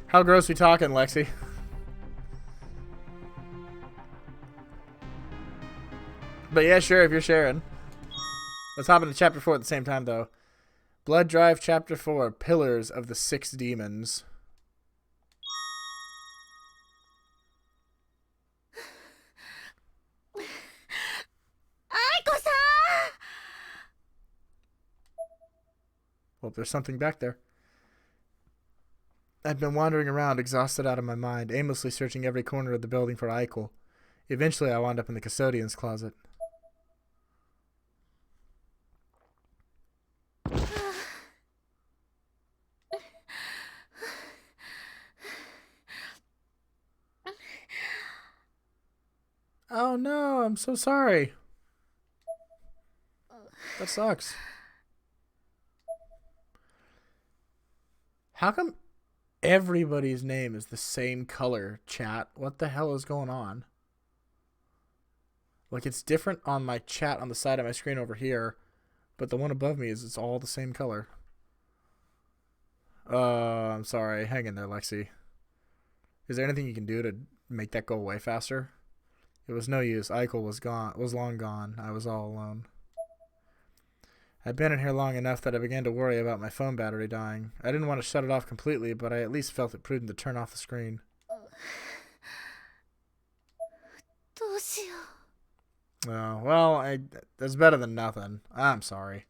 How gross we talking, Lexi? But yeah, sure, if you're sharing. Let's hop into Chapter 4 at the same time, though. Blood Drive Chapter 4, Pillars of the Six Demons. Well, there's something back there. I'd been wandering around, exhausted out of my mind, aimlessly searching every corner of the building for Eichel. Eventually, I wound up in the custodian's closet. Oh no, I'm so sorry. That sucks. How come everybody's name is the same color, chat? What the hell is going on? Like, it's different on my chat on the side of my screen over here, but the one above me is it's all the same color. I'm sorry. Hang in there, Lexi. Is there anything you can do to make that go away faster? It was no use. Eichel was long gone. I was all alone. I'd been in here long enough that I began to worry about my phone battery dying. I didn't want to shut it off completely, but I at least felt it prudent to turn off the screen. Oh, well, that's better than nothing. I'm sorry.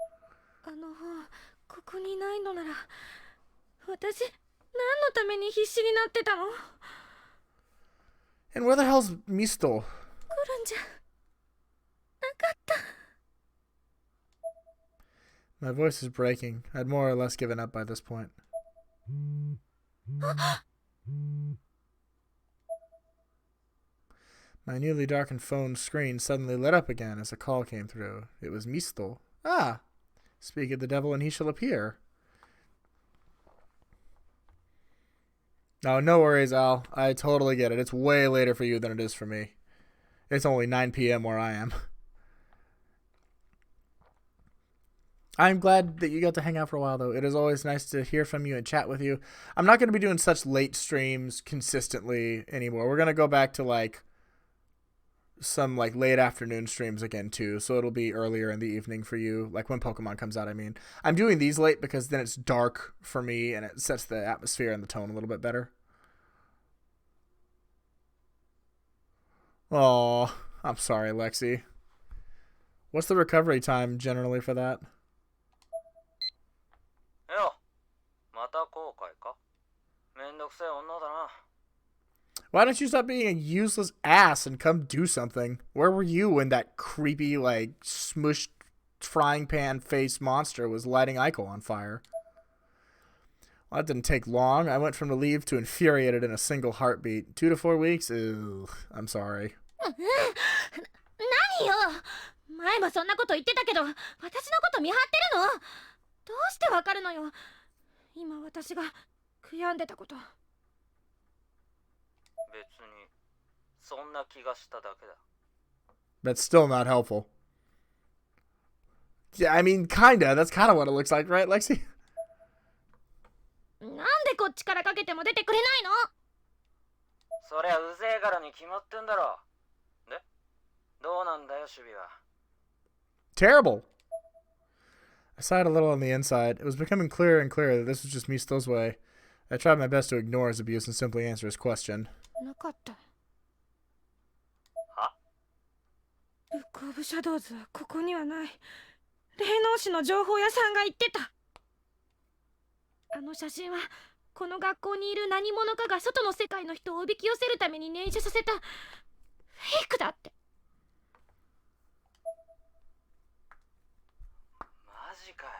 And where the hell's Misto? My voice is breaking. I'd more or less given up by this point. My newly darkened phone screen suddenly lit up again as a call came through. It was Misto. Ah! Speak of the devil and he shall appear. Oh, no worries, Al. I totally get it. It's way later for you than it is for me. It's only 9 p.m. where I am. I'm glad that you got to hang out for a while, though. It is always nice to hear from you and chat with you. I'm not going to be doing such late streams consistently anymore. We're going to go back to, like, some, like, late afternoon streams again, too. So it'll be earlier in the evening for you, like when Pokemon comes out, I mean. I'm doing these late because then it's dark for me and it sets the atmosphere and the tone a little bit better. Oh, I'm sorry, Lexi. What's the recovery time generally for that? Why don't you stop being a useless ass and come do something? Where were you when that creepy, like, smushed frying pan face monster was lighting Eichel on fire? Well, that didn't take long. I went from relieved to infuriated in a single heartbeat. 2 to 4 weeks? Ugh, I'm sorry. 何よ前もそんなこと言ってたけど私のこと見張ってるのどうしてわかるのよ今私が悔やんでたこと別にそんな気がしただけだ That's still not helpful. Yeah, I mean, kinda. That's kind of what it looks like, right, Lexi? なんでこっちからかけても出てくれないのそりゃうぜえからに決まってんだろでどうな守備は。 Terrible. I sighed a little on the inside. It was becoming clearer and clearer that this was just Misto's way. I tried my best to ignore his abuse and simply answer his question. なかった。は？ブックオブシャドウズはここにはない。霊能師の情報屋さんが言ってた。あの写真はこの学校にいる何者かが外の世界の人をおびき寄せるために念写させたフェイクだって。マジかよ。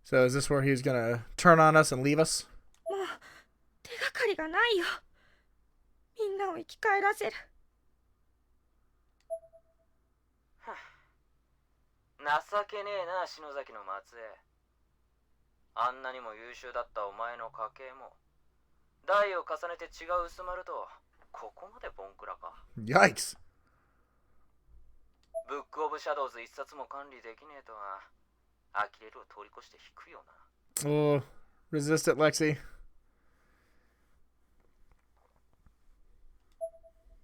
So is this where he's gonna turn on us and leave us? もう手がかりがないよ。みんなを生き返らせる。情けねえな、篠崎の末裔。あんなにも優秀だったお前の家系も代を重ねて血が薄まるとここまでボンクラか。 Yikes. ブックオブシャドウズ一冊も管理できねえとは呆れるを通り越して引くよな。 Oh, resist it, Lexi.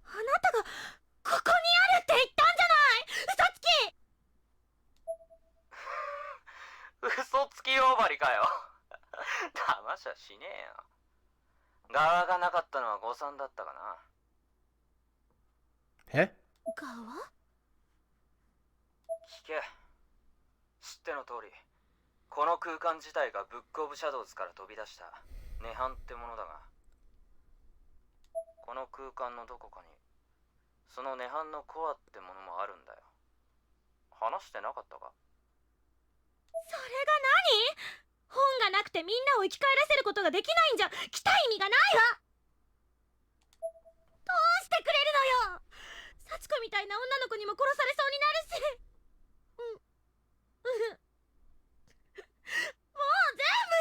あなたがここにあるって言ったんじゃない。嘘つき。嘘つき呼ばわりかよ。騙しゃしねえよ。側がなかったのは誤算だったかな。 Eh? 側？聞け。知っての通りこの空間自体がブックオブシャドウズから飛び出した涅槃ってものだが、この空間のどこかにその涅槃のコアってものもあるんだよ。話してなかったか？それが何？本がなくてみんなを生き返らせることができないんじゃ来た意味がないわ。どうしてくれるのよ。幸子みたいな女の子にも殺されそうになるし。もう全部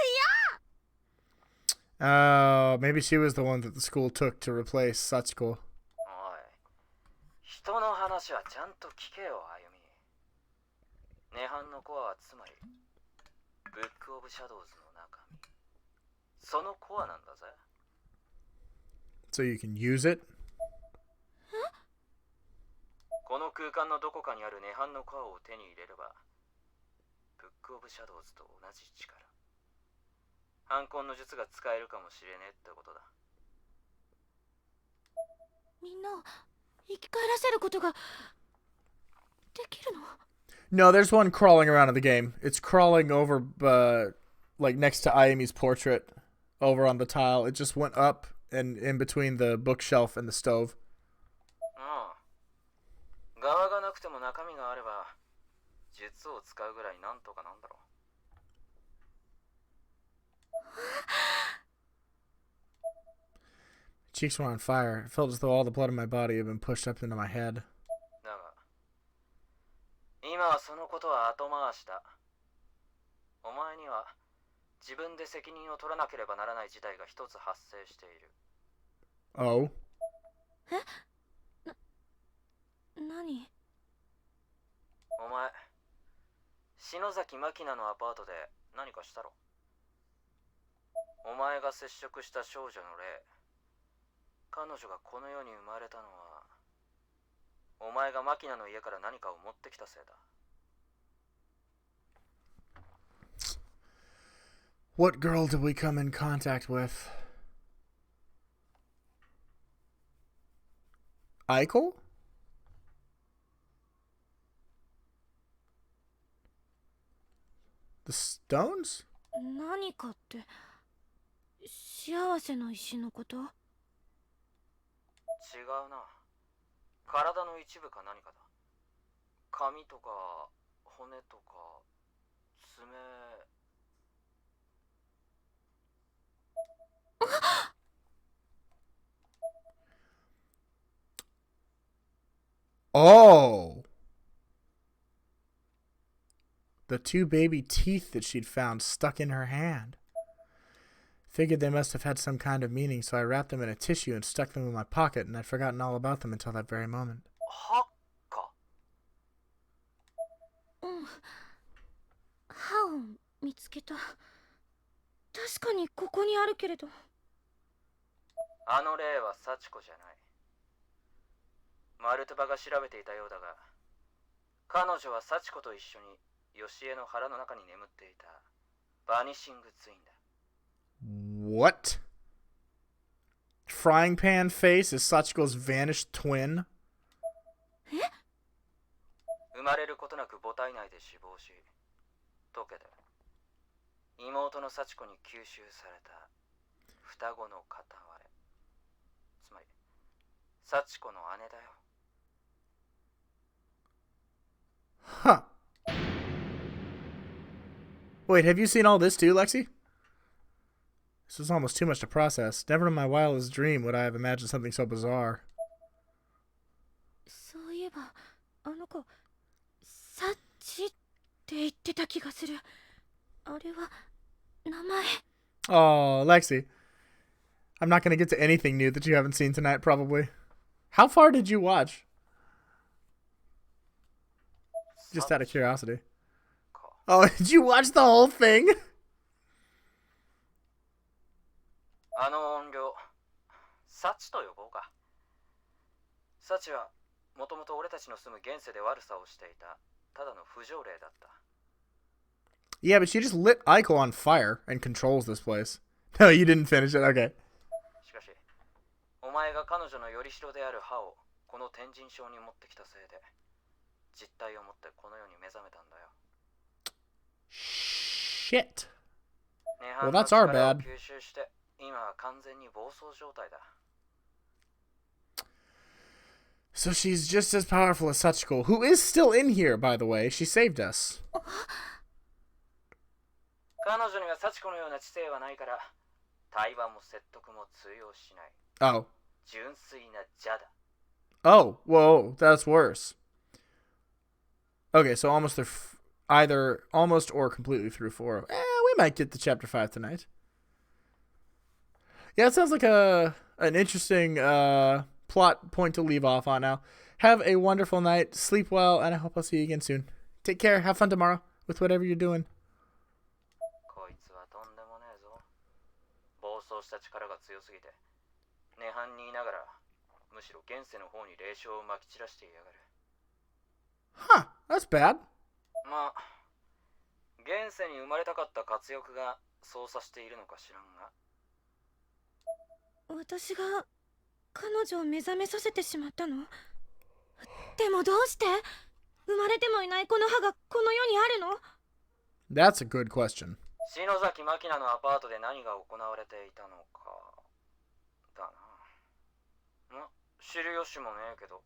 嫌。 Maybe she was the one that the school took to replace Sachiko. おい、人の話はちゃんと聞けよ、あゆみ。涅槃のコアはつまりブックオブシャドウズの中身、そのコアなんだぜ。 So you can use it? この空間のどこかにある涅槃のコアを手に入れればブックオブシャドウズと同じ力、反魂の術が使えるかもしれねえってことだ。みんなを生き返らせることができるの？ No, there's one crawling around in the game. It's crawling over, like next to Ayumi's portrait, over on the tile. It just went up and in between the bookshelf and the stove. うん。側がなくても中身があれば術を使うぐらいなんとかなんだろう。 Cheeks were on fire. It felt as though all the blood in my body had been pushed up into my head. だが今はそのことは後回しだ。お前には自分で責任を取らなければならない事態が一つ発生している。 Oh? 何？お前、篠崎真希菜のアパートで何かしたろ？お前が接触した少女の霊、彼女がこの世に生まれたのはお前がマキナの家から何かを持ってきたせいだ。 What girl did we come in contact with? Aiko? The stones? 何かって幸せの石のこと？違うな。体の一部か何かだ。髪とか骨とか爪。 Oh! The two baby teeth that she'd found stuck in her hand. Figured they must have had some kind of meaning, so I wrapped them in a tissue and stuck them in my pocket, and I'd forgotten all about them until that very moment. 歯か。うん。歯を見つけた。確かにここにあるけれど。あの霊は幸子じゃない。マルトバが調べていたようだが、彼女は幸子と一緒にヨシエの腹の中に眠っていたバニシングツインだ。What? Frying pan face is Sachiko's vanished twin? 生まれることなく母体内で死亡し、溶けて妹の幸子に吸収された双子の片割れ。つまり幸子の姉だよ。Huh. Wait, have you seen all this too, Lexi? This was almost too much to process. Never in my wildest dream would I have imagined something so bizarre. そういえばあの子サッチって言ってた気がする。あれは名前。 Oh, Lexi. I'm not going to get to anything new that you haven't seen tonight, probably. How far did you watch? Just out of curiosity. Oh, did you watch the whole thing? あの音量、サチと呼ぼうか。サチはもともと俺たちの住む現世で悪さをしていたただの不条例だった。Yeah, but she just lit Aiko on fire and controls this place. No, you didn't finish it. Okay. しかし、お前が彼女のよりしろである歯をこの天神症に持ってきたせいで、実体を持ってこの世に目覚めたんだよ。Shit. 涅 Well, 槃の that's our 力を bad. 吸収して今は完全に暴走状態だ。So she's just as powerful as Sachiko, who is still in here, by the way. She saved us. 彼女には幸子のような知性はないから、対話も説得も通用しない。Oh. 純粋な邪だ。Oh, whoa, that's worse. Okay, so almost through either almost or completely through 4. We might get to chapter 5 tonight. Yeah, it sounds like an interesting plot point to leave off on now. Have a wonderful night, sleep well, and I hope I'll see you again soon. Take care, have fun tomorrow with whatever you're doing. こいつはとんでもねえぞ。暴走した力が強すぎて、涅槃にいながら、むしろ現世の方に霊障をまき散らしていやがる。Huh, that's bad. まあ、現世に生まれたかった活躍が操作しているのか知らんが。私が彼女を目覚めさせてしまったの？でもどうして？生まれてもいないこの歯がこの世にあるの？ That's a good question. 篠崎真希菜のアパートで何が行われていたのかだな。ま、知る由もねえけど。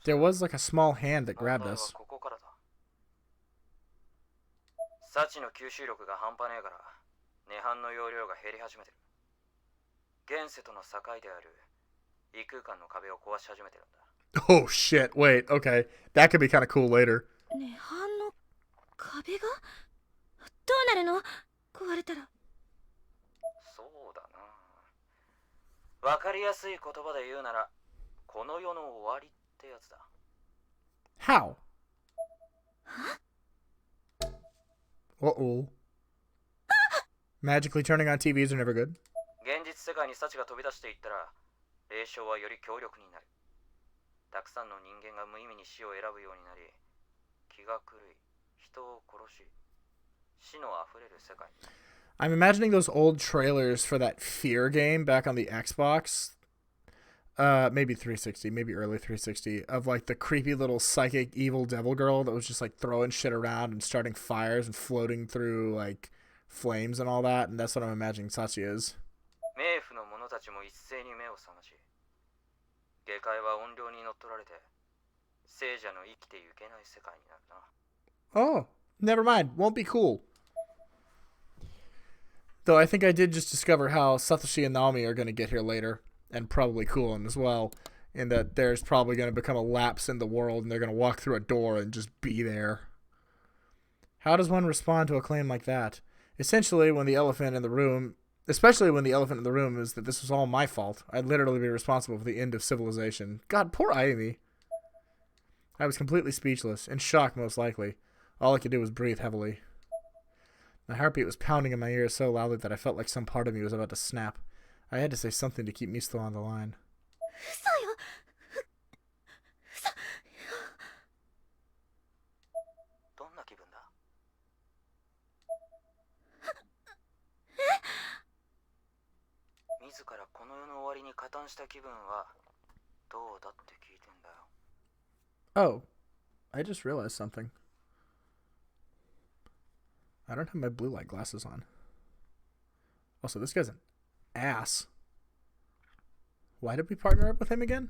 There was like a small hand that grabbed 問題は us. ここからだ。サチの吸収力が半端ねえから、涅槃の容量が減り始めてる。現世との境である異空間の壁を壊し始めてるんだ。Oh shit, wait, okay. That could be kind of cool later. 涅槃の壁がどうなるの？壊れたら。そうだな。わかりやすい言葉で言うなら、この世の終わりってやつだ。How? Uh-oh. Magically turning on TVs are never good. 現実世界にサチが飛び出していったら、霊障はより強力になる。たくさんの人間が無意味に死を選ぶようになり、気が狂い、人を殺し、死のあふれる世界。I'm imagining those old trailers for that Fear game back on the Xbox. Maybe 360, maybe early 360, of like the creepy little psychic evil devil girl that was just like throwing shit around and starting fires and floating through like flames and all that. And that's what I'm imagining Sachi is. 冥府の者たちも一斉に目を覚まし、下界は怨霊に乗っ取られて、聖者の生きてゆけない世界になるな。Oh, never mind. Won't be cool. Though I think I did just discover how Satoshi and Naomi are going to get here later. And probably Kulin as well. In that there's probably going to become a lapse in the world and they're going to walk through a door and just be there. How does one respond to a claim like that? Especially when the elephant in the room is that this was all my fault. I'd literally be responsible for the end of civilization. God, poor Ayumi. I was completely speechless, in shock most likely. All I could do was breathe heavily. My heartbeat was pounding in my ears so loudly that I felt like some part of me was about to snap. I had to say something to keep me still on the line. 嘘よ。した気分はどうだって聞いてんだよ。 Oh, I just realized something. I don't have my blue light glasses on. Also, this guy's an ass. Why did we partner up with him again?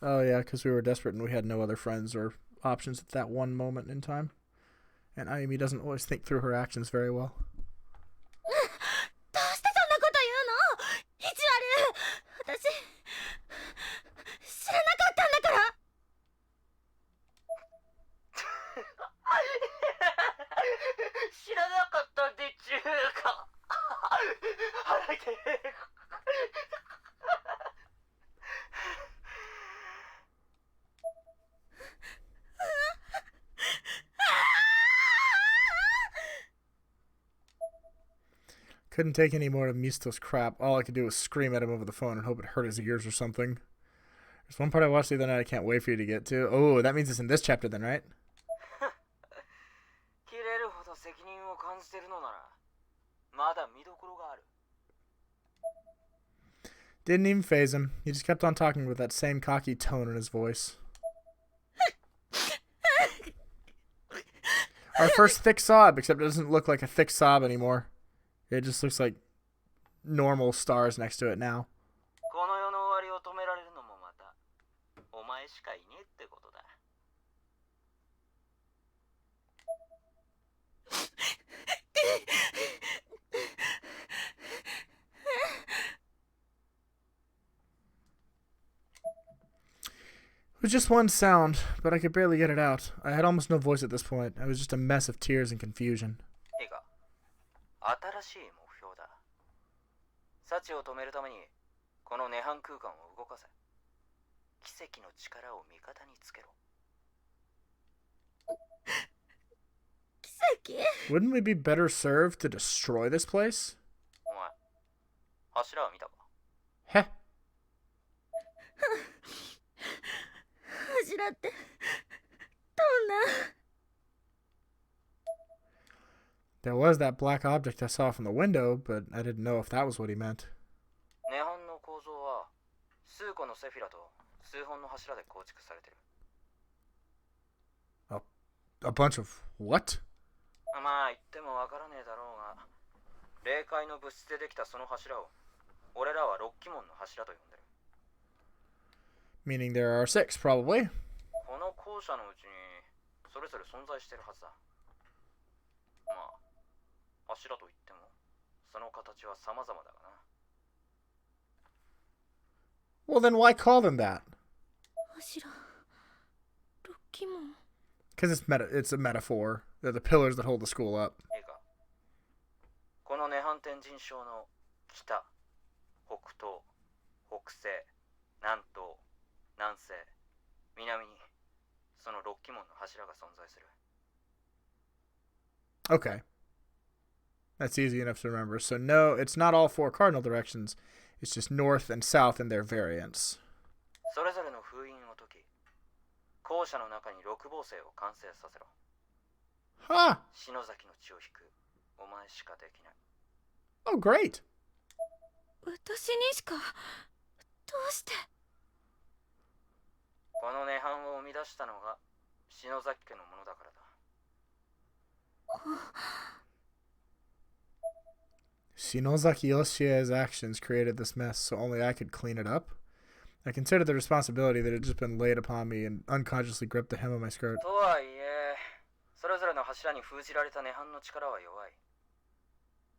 Oh, yeah, because we were desperate and we had no other friends or options at that one moment in time. And Ayumi doesn't always think through her actions very well. どうしてそんなこと言うの？意地悪。私知らなかったんだから。知らなかったってちゅうか腹痛い。Couldn't take any more of Misto's crap. All I could do was scream at him over the phone and hope it hurt his ears or something. There's one part I watched the other night I can't wait for you to get to. Oh, that means it's in this chapter then, right? 切れるほど責任を感じてるのならまだ見どころがある。 Didn't even phase him. He just kept on talking with that same cocky tone in his voice. Our first thick sob, except it doesn't look like a thick sob anymore. It just looks like normal stars next to it now. この世の終わりを止められるのもまたお前しかいねえってことだ。 It was just one sound, but I could barely get it out. I had almost no voice at this point. I was just a mess of tears and confusion. いいか、新しい目標だ。幸を止めるためにこの涅槃空間を動かせ。奇跡の力を味方につけろ。 奇跡？ Wouldn't we be better served to destroy this place? お前、柱を見たか？ Heh. 柱ってどんな？ There was that black object I saw from the window, but I didn't know if that was what he meant. 涅槃の構造は数個のセフィラと数本の柱で構築されてる。 A bunch of what? まあ言ってもわからねえだろうが、霊界の物質でできたその柱を俺らは6鬼門の柱と呼んでる。 Meaning there are 6, probably. この校舎のうちにそれぞれ存在してるはずだ。まあ柱といってもその形は様々だがな。 Well, then why call them that? 柱。六鬼門。 Because it's a metaphor. They're the pillars that hold the school up. いいか、この涅槃天神章の北、北東、北西、南東、南西、南にその6鬼門の柱が存在する。 Okay. That's easy enough to remember. So no, it's not all 4 cardinal directions. It's just north and south in their variants. それぞれの封印を解き、校舎の中に6芒星を完成させろ。 Ha! 篠崎の血を引くお前しかできない。 Oh, great. 私にしか。どうして？この涅槃を生み出したのが篠崎家のものだからだ。 Shinozaki Yoshie's actions created this mess, so only I could clean it up. I considered the responsibility that had just been laid upon me and unconsciously gripped the hem of my skirt. とはいえ、それぞれの柱に封じられた涅槃の力は弱い。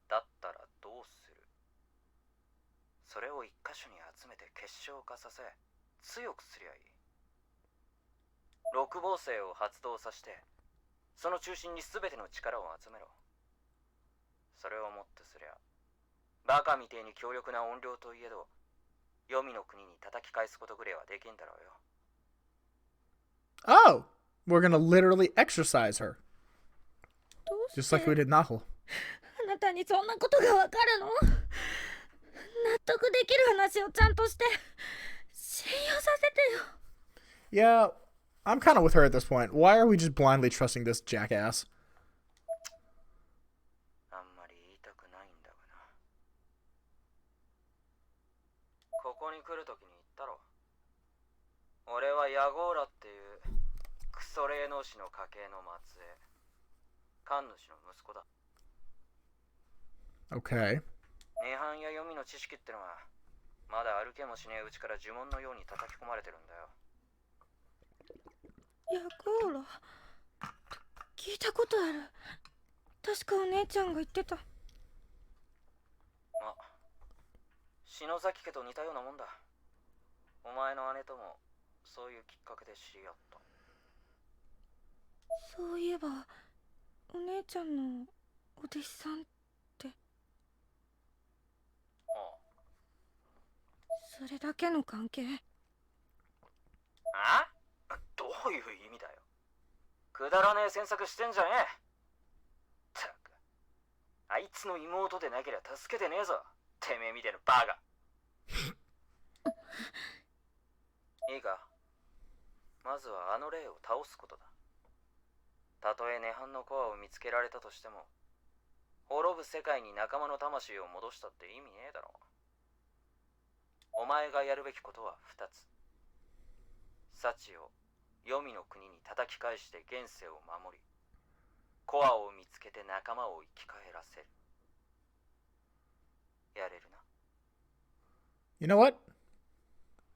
だったらどうする？それを一箇所に集めて結晶化させ、強くすりゃいい。6芒星を発動させて、その中心に全ての力を集めろ。それをもってすりゃ、バカみてえに強力な音量といえど、黄泉の国に叩き返すことぐらいはできんだろうよ。 Oh! We're gonna literally exercise her. どうして？ Just like we did Naho. あなたにそんなことがわかるの？納得できる話をちゃんとして信用させてよ。 Yeah, I'm kind of with her at this point. Why are we just blindly trusting this jackass? あんまり言いたくないんだがな。ここにヤゴーラっていうクソ霊能師の家系の末裔。神主の息子だ。Okay. 涅槃や読みの知識ってのはまだ歩けもしねえうちから呪文のように叩き込まれてるんだよ。ヤゴーラ聞いたことある。確かお姉ちゃんが言ってた。ま、篠崎家と似たようなもんだ。お前の姉ともそういうきっかけで知り合った。そういえばお姉ちゃんのお弟子さんって。あそれだけの関係？あ？どういう意味だよ。くだらねえ詮索してんじゃねえ。ったく、あいつの妹でなけりゃ助けてねえぞ、てめえみてえなバカ。いいか、まずはあの霊を倒すことだ。たとえ涅槃のコアを見つけられたとしても、滅ぶ世界に仲間の魂を戻したって意味ねえだろ。お前がやるべきことは2つ。幸を黄泉の国に叩き返して現世を守り、コアを見つけて仲間を生き返らせる。やれるな。 You know what?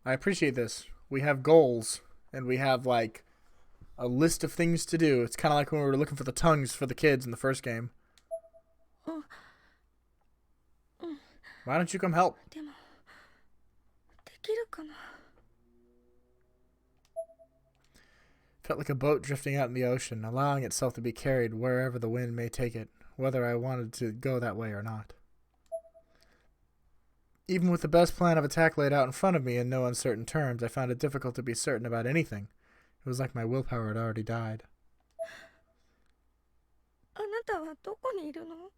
I appreciate this. We have goals, and we have, like, a list of things to do. It's kind of like when we were looking for the tongues for the kids in the first game. Why don't you come help? でもできるかな。Felt like a boat drifting out in the ocean, allowing itself to be carried wherever the wind may take it, whether I wanted to go that way or not. Even with the best plan of attack laid out in front of me in no uncertain terms, I found it difficult to be certain about anything. It was like my willpower had already died. あなたはどこにいるの？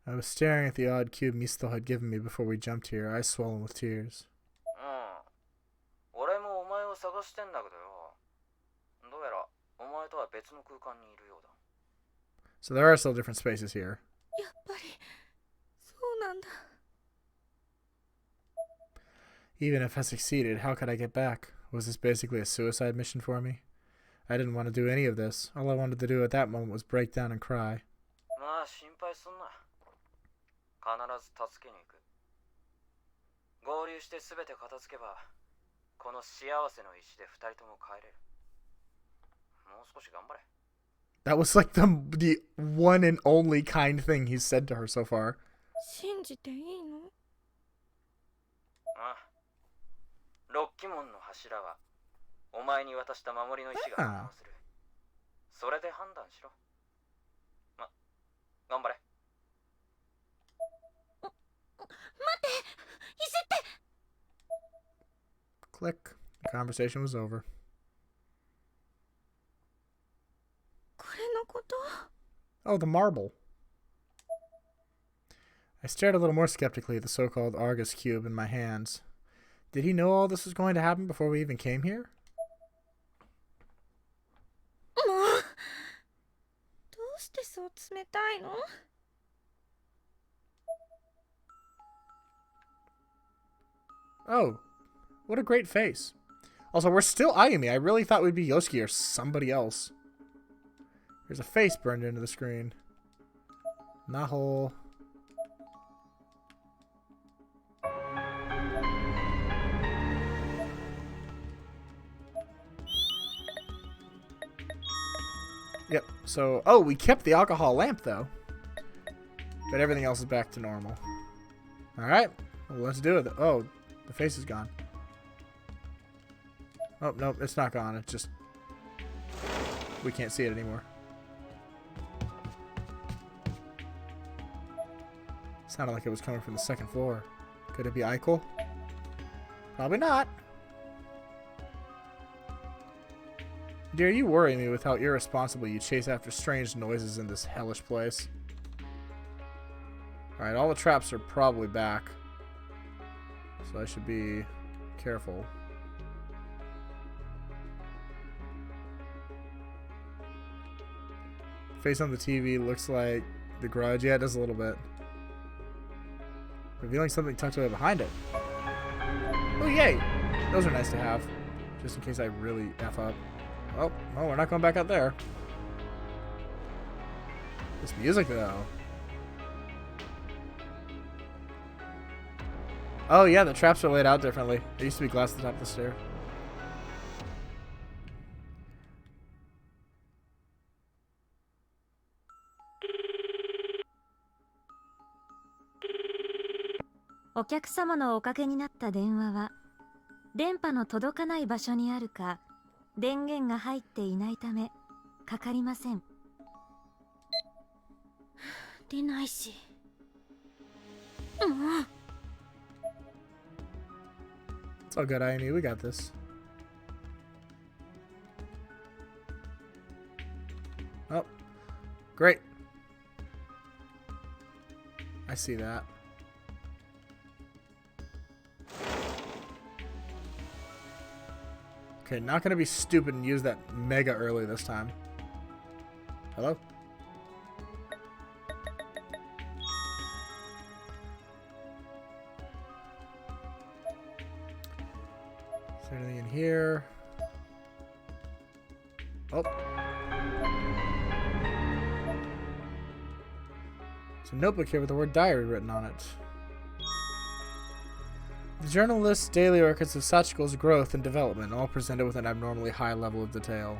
I was staring at the odd cube Misto had given me before we jumped here, eyes swollen with tears. 俺もお前を探してんだけどよ。どうやらお前とは別の空間にいるようだ。 So there are still different spaces here. やっぱりそうなんだ。 Even if I succeeded, how could I get back? Was this basically a suicide mission for me? I didn't want to do any of this. All I wanted to do at that moment was break down and cry. まあ心配すんな。必ず助けに行く。合流して全て片付けば、この幸せの石で二人とも帰れる。もう少し頑張れ。 That was like the one and only kind thing he's said to her so far. 信じていいの？ああ。六鬼門の柱は、お前に渡した守りの石が反応する。それで判断しろ。ま、頑張れ。 Click. The conversation was over. これのこと？ Oh, the marble. I stared a little more skeptically at the so-called Argus cube in my hands. Did he know all this was going to happen before we even came here? もうどうしてそう冷たいの？ Oh, what a great face. Also, we're still Ayumi. I really thought we'd be Yosuke or somebody else. There's a face burned into the screen. Naho. Yep, so... Oh, we kept the alcohol lamp, though. But everything else is back to normal. Alright, well, let's do it. Oh, the face is gone. Oh, nope, it's not gone. It's just... we can't see it anymore. Sounded like it was coming from the second floor. Could it be Eichel? Probably not. Dear, you worry me with how irresponsible you chase after strange noises in this hellish place. Alright, all the traps are probably back. So I should be careful. Face on the TV looks like The Grudge. Yeah, it does a little bit. Revealing something tucked away behind it. Oh, yay! Those are nice to have, just in case I really F up. Oh, well, we're not going back out there. This music, though. Oh, yeah, the traps are laid out differently. There used to be glass at the top of the stair.お客様のおかけになった電話は電波の届かない場所にあるか電源が入っていないためかかりません。出ないし。It's all good, Amy. We got this. Oh, great. I see that. Okay, not gonna be stupid and use that mega early this time. Hello? Is there anything in here? Oh. There's a notebook here with the word diary written on it. The journal lists daily records of Sachiko's growth and development, all presented with an abnormally high level of detail.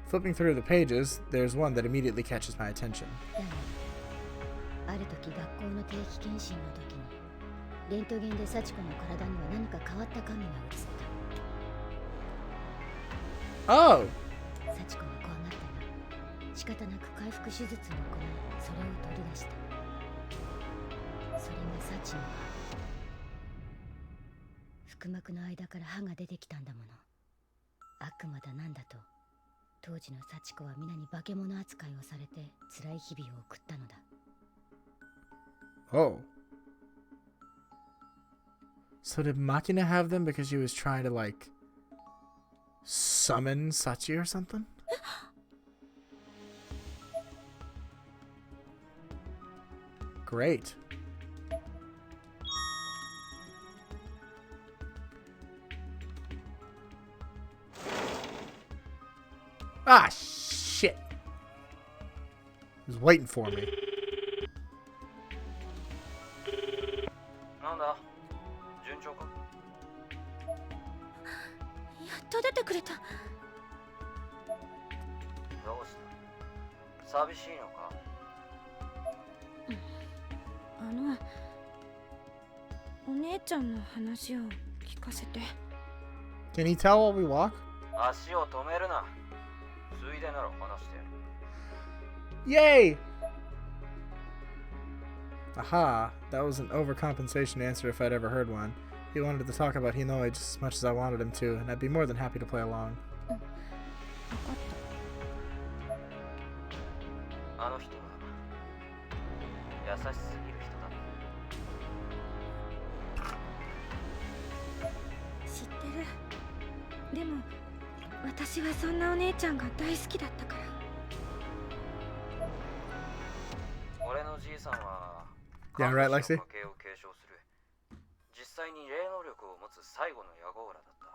Flipping through the pages, there's one that immediately catches my attention. ある時学校の定期検診の時にレントゲンで幸子の体には何か変わった影が映った。Oh! 幸子は怖がったが仕方なく回復手術を行いそれを取り出した。それが幸の歯。腹膜の間から歯が出てきたんだもの。悪魔だなんだと当時の幸子は皆に化け物扱いをされて辛い日々を送ったのだ。Oh. So did Makina have them because she was trying to, like, summon Sachi or something? Great. Ah, shit. He was waiting for me. なんだ順調か。やっと出てくれた。どうした寂しいのか。お姉ちゃんの話を聞かせて。 Can he tell while we walk? 足を止めるな。ついでなら話してやる。 Yay! Aha, that was an overcompensation answer if I'd ever heard one. He wanted to talk about Hinoi just as much as I wanted him to, and I'd be more than happy to play along. あの人は優しすぎる人だ。知ってる。でも私はそんなお姉ちゃんが大好きだったから。俺のじいさんは Yeah, right, Lexi? 家系を継承する実際に霊能力を持つ最後の野号らだった。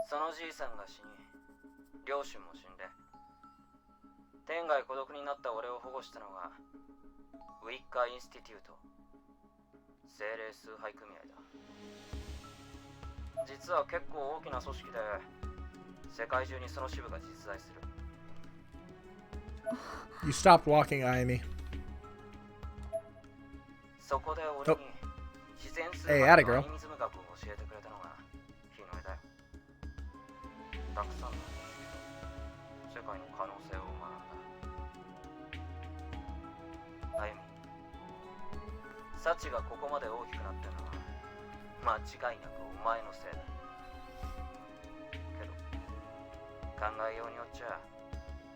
そのじいさんが死に両親も死んで天涯孤独になった俺を保護したのがウィッカーインスティテュート精霊崇拝組合だ。実は結構大きな組織で世界中にその支部が実在する。You stopped walking, Ayami. そこで俺に自然数学 Hey, と atta girl. アニミズム学を教えてくれたのが日の絵だよ。たくさんの知識と世界の可能性を学んだ。あゆみ、サチがここまで大きくなってるのは間違いなくお前のせいだ。けど考えようによっちゃ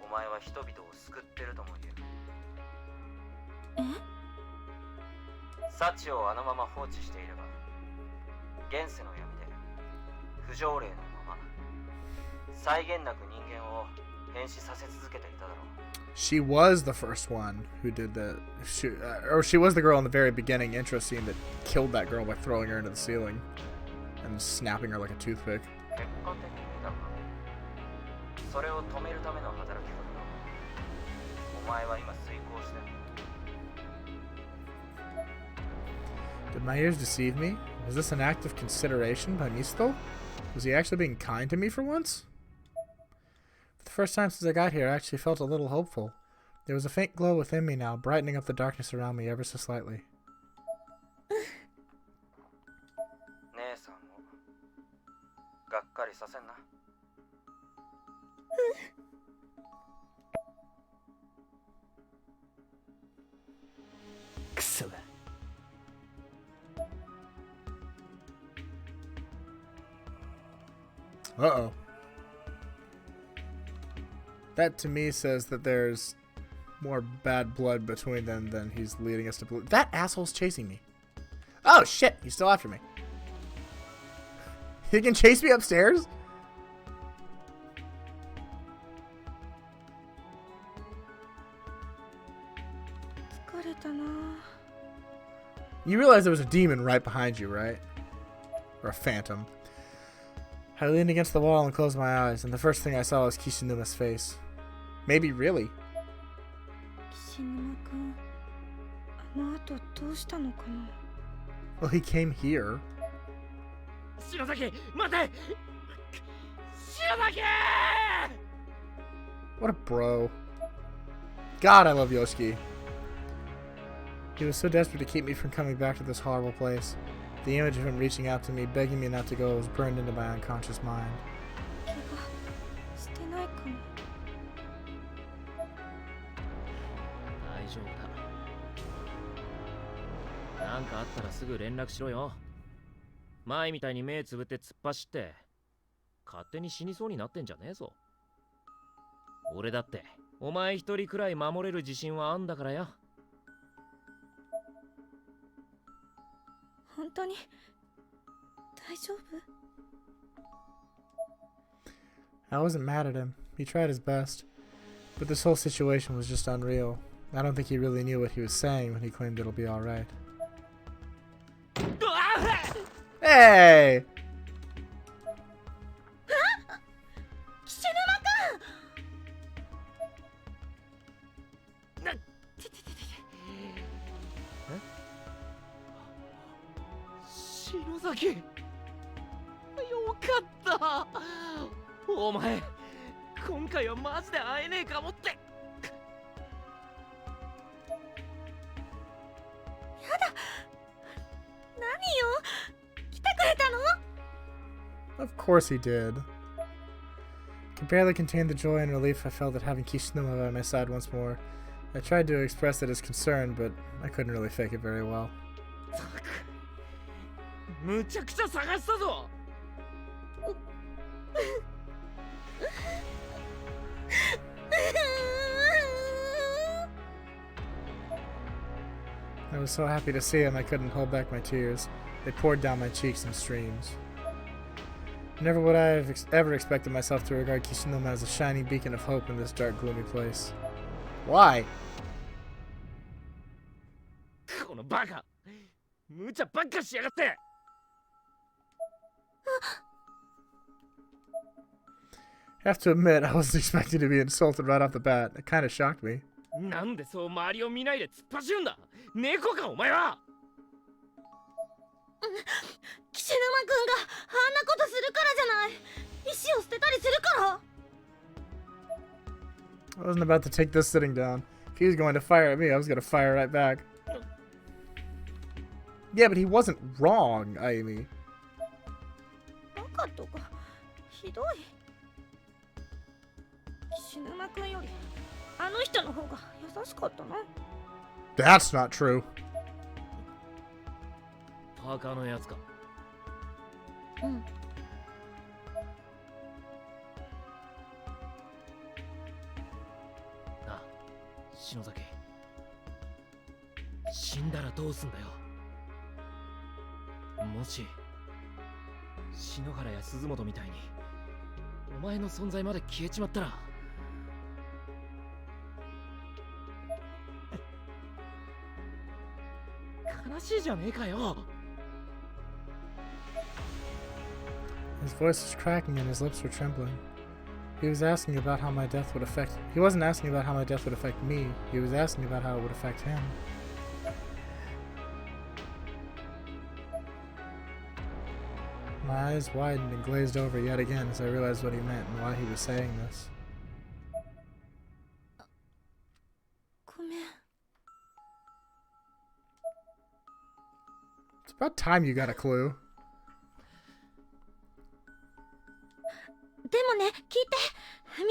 お前は人々を救ってるとも言える。サチをあのまま放置していれば現世の闇で不条例のまま際限なく人間を変死させ続けていただろう。 She was the first one who did that. Or she was the girl in the very beginning intro scene that killed that girl by throwing her into the ceiling and snapping her like a toothpick. 結果的にだが、それを止めるための働きかけだ。お前は今遂行してる。 Did my ears deceive me? Was this an act of consideration by Misto? Was he actually being kind to me for once? For the first time since I got here, I actually felt a little hopeful. There was a faint glow within me now, brightening up the darkness around me ever so slightly. 姉さんをがっかりさせんな。クソだ。Uh-oh. That to me says that there's more bad blood between them than he's leading us to believe. That asshole's chasing me. Oh shit, he's still after me. He can chase me upstairs? You realize there was a demon right behind you, right? Or a phantom. I leaned against the wall and closed my eyes, and the first thing I saw was Kishinuma's face. Maybe really. 岸沼君、あの後どうしたのかな。 Well, he came here. 篠崎、待て。篠崎。 What a bro. God, I love Yoshiki. He was so desperate to keep me from coming back to this horrible place. The image of him reaching out to me, begging me not to go, was burned into my unconscious mind. 怪我してないかな。大丈夫だ。なんかあったらすぐ連絡しろよ。前みたいに目つぶって突っ走って勝手に死にそうになってんじゃねえぞ。俺だってお前一人くらい守れる自信はあんだからや。本当に大丈夫？ I wasn't mad at him. He tried his best. But this whole situation was just unreal. I don't think he really knew what he was saying when he claimed it'll be alright. Hey! 岸沼君！篠崎、よかった。お前、今回はマジで会えねえかもって。やだ、何よ、来てくれたの？ Of course he did. I could barely contain the joy and relief I felt at having Kishinuma by my side once more. I tried to express it as concern, but I couldn't really fake it very well. むちゃくちゃ探したぞ。I was so happy to see him I couldn't hold back my tears. They poured down my cheeks in streams. Never would I have ever expected myself to regard Kishinuma as a shining beacon of hope in this dark, gloomy place. Why? このバカ、無茶ばっかしやがって。I have to admit, I wasn't expecting to be insulted right off the bat. It kind of shocked me. なんでそう周りを見ないで突っ走るんだ。猫かお前は。岸沼君があんなことするからじゃない。石を捨てたりするから。 I wasn't about to take this sitting down. If he was going to fire at me, I was going to fire right back. Yeah, but he wasn't wrong, Ayumi. バカとかひどい。岸沼君よりあの人の方が優しかったな。 That's not true. パーカーのやつか。うん。なあ、篠崎。死んだらどうすんだよ。もし篠原や鈴本みたいにお前の存在まで消えちまったらしいじゃねえかよ。 His voice was cracking and his lips were trembling. He was asking about how my death would affect... He wasn't asking about how my death would affect me. He was asking about how it would affect him. My eyes widened and glazed over yet again as I realized what he meant and why he was saying this. ごめん。 It's about time you got a clue. でもね、聞いて。みんな。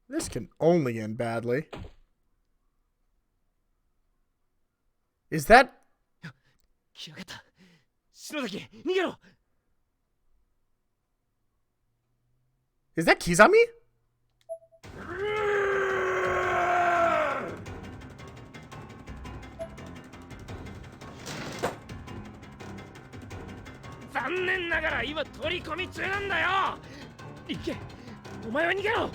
This can only end badly. Is that... 来やがった。篠崎、逃げろ。 Is that Kizami? 残念ながら今取り込み中なんだよ。行け。お前は逃げろ。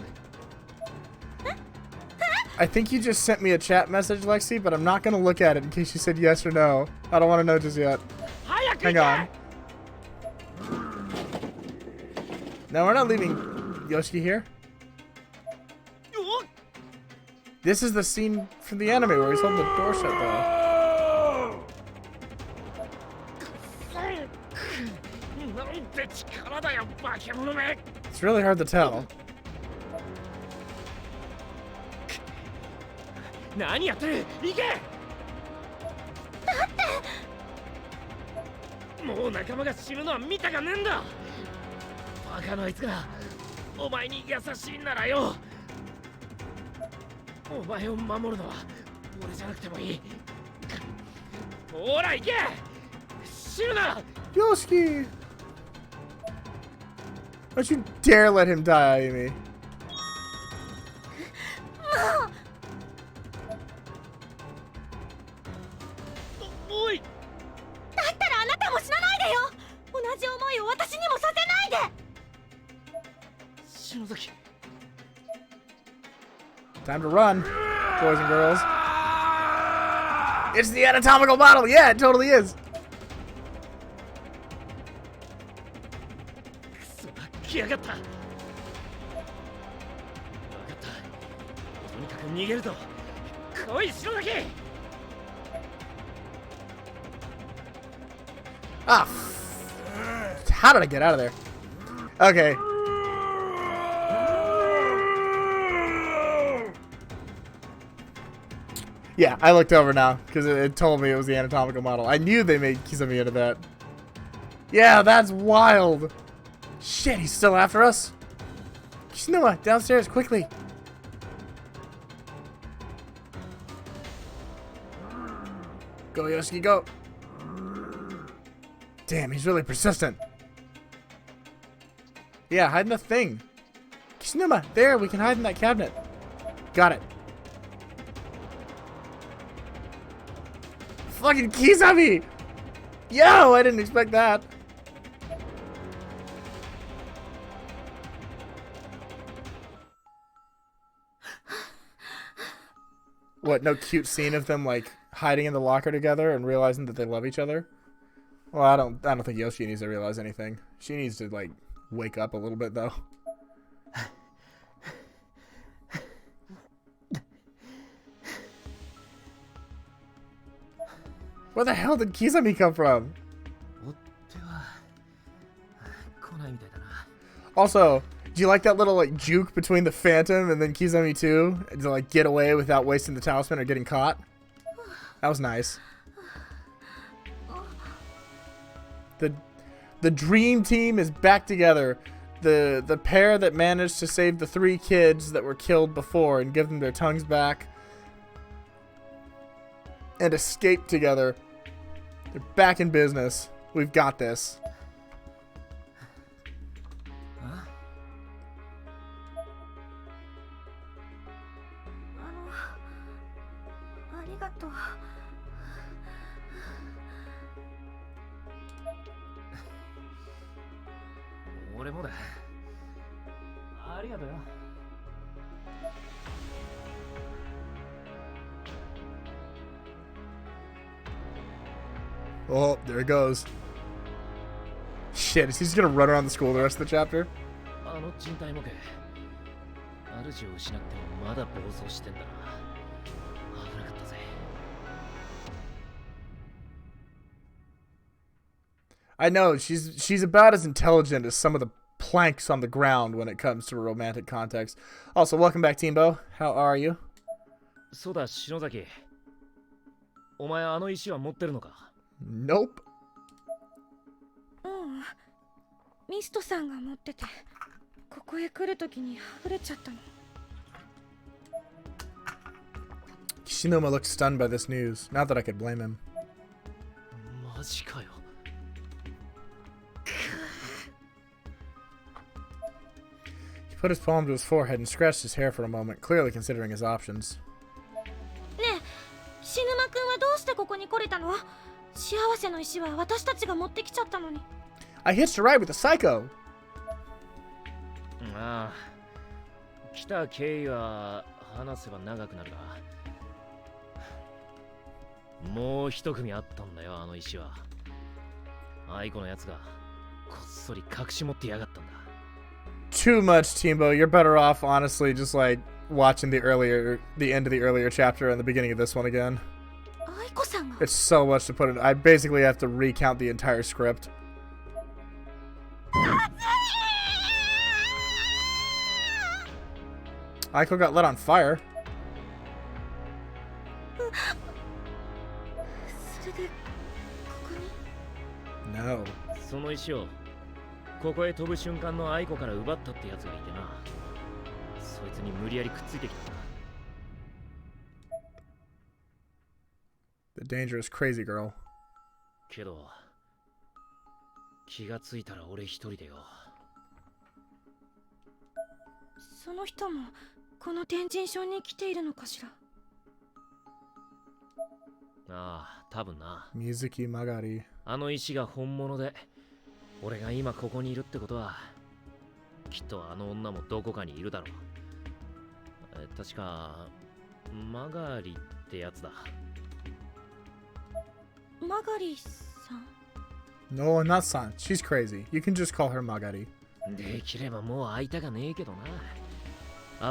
I think you just sent me a chat message, Lexi, but I'm not going to look at it in case you said yes or no. I don't want to know just yet. Hang on. No, we're not leaving Yoshiki here. This is the scene from the anime where he's holding the door shut, though. It's really hard to tell. 何やってる。行け。だってもう仲間が死ぬのは見たかねえんだ。バカなあいつがお前に優しいんならよ。お前を守るのは俺じゃなくてもいい。ほら行け。死ぬな。 Yoshiki! Don't you dare let him die, Amy. おい。だったらあなたも死なないでよ。同じ思いを私にもさせないで。篠崎。 Time to run, boys and girls. It's the anatomical model! Yeah, it totally is! くそ、来やがった。分かった。とにかく逃げるぞ。来い、篠崎。 Ah! How did I get out of there? Okay. Yeah, I looked over now because it told me it was the anatomical model. I knew they made Kizami into that. Yeah, that's wild. Shit, he's still after us. Kishinuma, downstairs, quickly. Go, Yoshiki, go. Damn, he's really persistent. Yeah, hide in the thing. Kishinuma, there, we can hide in that cabinet. Got it. Fucking Kizami! Yo, I didn't expect that. What, no cute scene of them like hiding in the locker together and realizing that they love each other? Well, I don't think Yoshi needs to realize anything. She needs to like wake up a little bit though. Where the hell did Kizami come from? Also, do you like that little like juke between the Phantom and then Kizami too? To like get away without wasting the talisman or getting caught? That was nice. The dream team is back together. The pair that managed to save the 3 kids that were killed before and give them their tongues back and escape together. They're back in business. We've got this. Huh? ありがとう。俺もだ。ありがとうよ。Oh, there he goes. Shit, is he just gonna run around the school the rest of the chapter? あの人体模型。主を失ってもまだ暴走してんだな。危なかったぜ。I know, she's about as intelligent as some of the planks on the ground when it comes to a romantic context. Also, welcome back, Teambo. How are you? そうだ、篠崎。お前あの石は持ってるのか？ Nope. ミストさんが持ってて、ここへ来るときにはぐれちゃったの。Kishinuma looked stunned by this news. Not that I could blame him. マジかよ。He put his palm to his forehead and scratched his hair for a moment, clearly considering his options. ねえ、菱沼くんはどうしてここに来れたの？幸せの石は私たちが持ってきちゃったのに。I hitched a ride with a psycho! ああ、来た経緯は話せば長くなるが、もう一組あったんだよ、あの石は。愛子のやつがこっそり隠し持ってやがったんだ。Too much, Teambo. You're better off, honestly, just like watching the end of the earlier chapter and the beginning of this one again. 愛子さんが。 It's so much to put in. I basically have to recount the entire script. Aiko got lit on fire. それでここに。 No. その石をここへ飛ぶ瞬間の愛子から奪ったってやつがいてな。そいつに無理やりくっついてきたんだ。 The dangerous crazy girl. けど気がついたら俺一人でよ。その人もこの天神症に来ているのかしら。ああ、多分な。 Mizuki Magari. あの石が本物で俺が今ここにいるってことは、きっとあの女もどこかにいるだろう。確かマガリってやつだ。マガリさん。 No, not San. She's crazy. You can just call her Magari. できればもう会いたがねえけどな。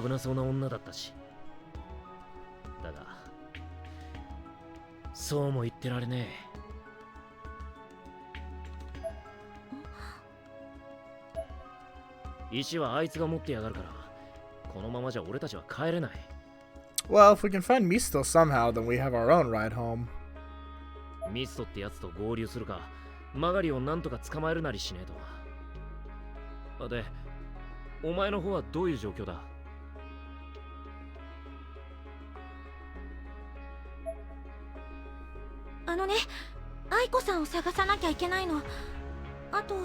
危なそうな女だったし。だがそうも言ってられねえ。石はあいつが持ってやがるから、このままじゃ俺たちは帰れない。 Well, if we can find Misto somehow, then we have our own ride home. ミストってやつと合流するか、マガリをなんとか捕まえるなりしねえと。で、お前の方はどういう状況だ？あのね、愛子さんを探さなきゃいけないの。あと。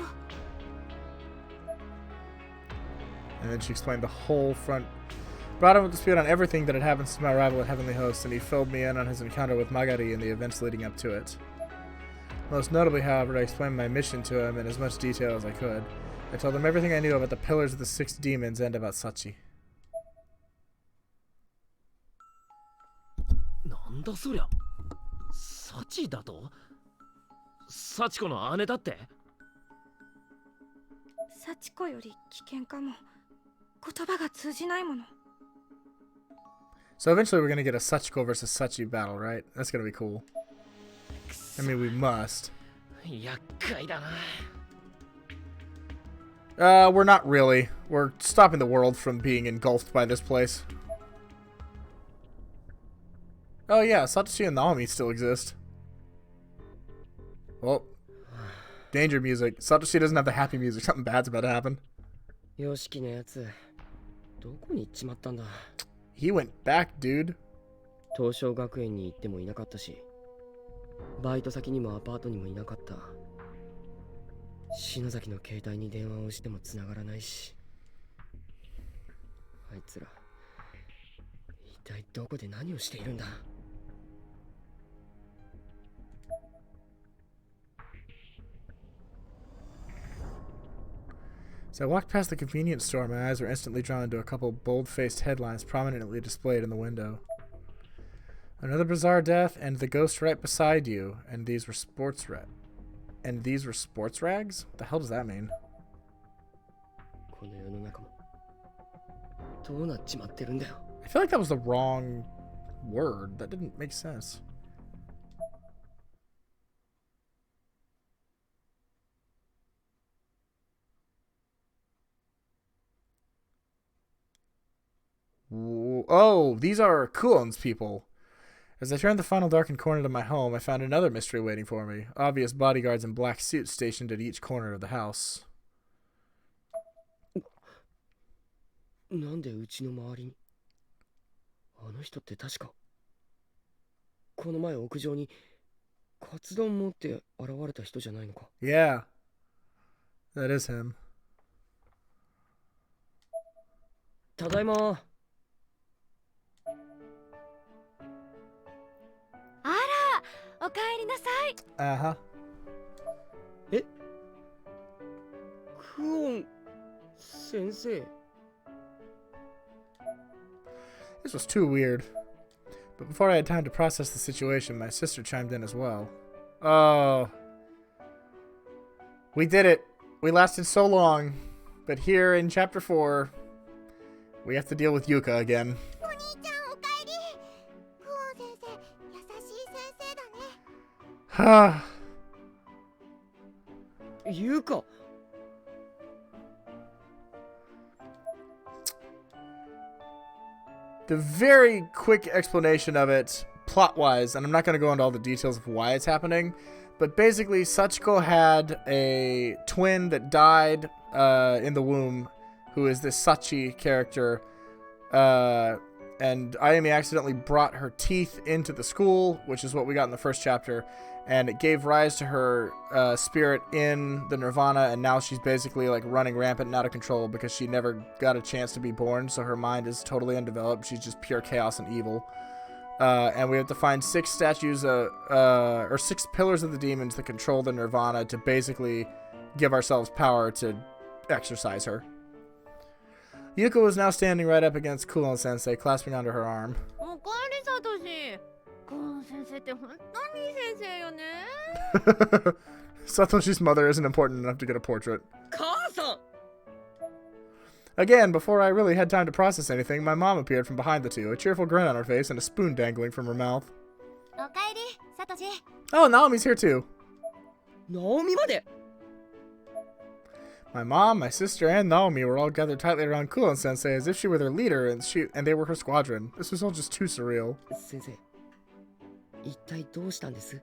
And then she explained the whole front. Brought him up to speed on everything that had happened since my arrival at Heavenly Host, and he filled me in on his encounter with Magari and the events leading up to it. Most notably, however, I explained my mission to him in as much detail as I could. I told him everything I knew about the Pillars of the Six Demons and about Sachi. なんだそりゃ。サチだと？サチコの姉だって？幸子より危険かも。言葉が通じないもの。 So eventually we're gonna get a Sachiko versus Sachi battle, right? That's gonna be cool. I mean, we must. 厄介だな。We're not really. We're stopping the world from being engulfed by this place. Oh yeah, Satoshi and Naomi still exist. Oh. Danger music. Satoshi doesn't have the happy music. Something bad's about to happen. よしきのやつ、どこに行っちまったんだ。 He went back, dude. 東証学園に行ってもいなかったし、バイト先にもアパートにもいなかった。篠崎の携帯に電話をしても繋がらないし、あいつら一体どこで何をしているんだ。As I walked past the convenience store, my eyes were instantly drawn to a couple bold-faced headlines prominently displayed in the window. Another bizarre death, and the ghost right beside you. And these were sports rags? What the hell does that mean? この世の中もどうなっちまってるんだよ。 I feel like that was the wrong word. That didn't make sense. Oh, these are Kuon's people. As I turned the final darkened corner to my home, I found another mystery waiting for me. Obvious bodyguards in black suits stationed at each corner of the house. なんでうちの周りにあの人って確かこの前屋上にカツ丼持って現れた人じゃないのか。 Yeah, that is him. ただいま。あら、おかえりなさい。Uh-huh. え、クオン先生。 This was too weird. But before I had time to process the situation, my sister chimed in as well. Oh. We did it. We lasted so long. But here in Chapter 4, we have to deal with Yuka again. お兄ちゃん、おかえり。クオン先生、優しい先生だね。Ha. ゆうか。 The very quick explanation of it, plot-wise, and I'm not going to go into all the details of why it's happening, but basically Sachiko had a twin that died in the womb, who is this Sachi character, and Ayumi accidentally brought her teeth into the school, which is what we got in the first chapter, and it gave rise to her spirit in the Nirvana, and now she's basically like running rampant and out of control because she never got a chance to be born, so her mind is totally undeveloped. She's just pure chaos and evil. And we have to find 6 statues, or 6 pillars of the demons that control the Nirvana to basically give ourselves power to exorcise her. Yuka was now standing right up against Kulon-sensei, clasping onto her arm. おかえり、サトシ。クオン先生って本当にいい先生よね。Satoshi's mother isn't important enough to get a portrait. 母さん。 Again, before I really had time to process anything, my mom appeared from behind the two, a cheerful grin on her face and a spoon dangling from her mouth. おかえり、サトシ。 Oh, Naomi's here too. ナオミまで。 My mom, my sister, and Naomi were all gathered tightly around Kulon-sensei as if she were their leader and they were her squadron. This was all just too surreal. 先生、一体どうしたんです？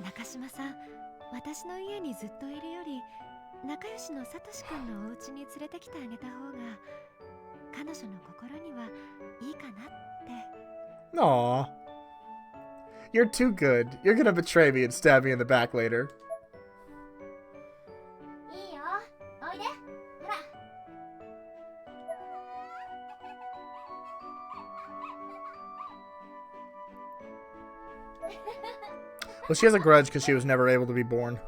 中島さん、私の家にずっといるより仲良しのサトシ君のお家に連れてきてあげた方が彼女の心にはいいかなって。 Aww. You're too good. You're gonna betray me and stab me in the back later. いいよ、おいで。ほら。 Well, she has a grudge because she was never able to be born.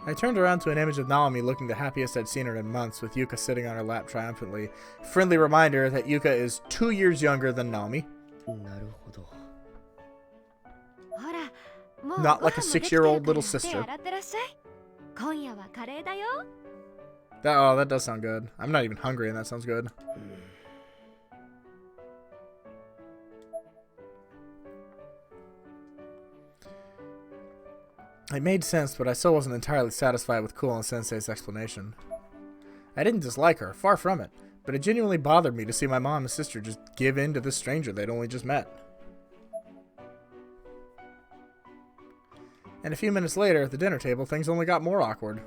I turned around to an image of Naomi looking the happiest I'd seen her in months, with Yuka sitting on her lap triumphantly. Friendly reminder that Yuka is 2 years younger than Naomi. なるほど。ほら、もう Not like a ご飯もできて 6-year-old るから little sister. 手洗ってらっしゃい。今夜はカレーだよ。 Oh, that does sound good. I'm not even hungry and that sounds good. It made sense, but I still wasn't entirely satisfied with Kulon-sensei's explanation. I didn't dislike her, far from it, but it genuinely bothered me to see my mom and sister just give in to this stranger they'd only just met. And a few minutes later, at the dinner table, things only got more awkward.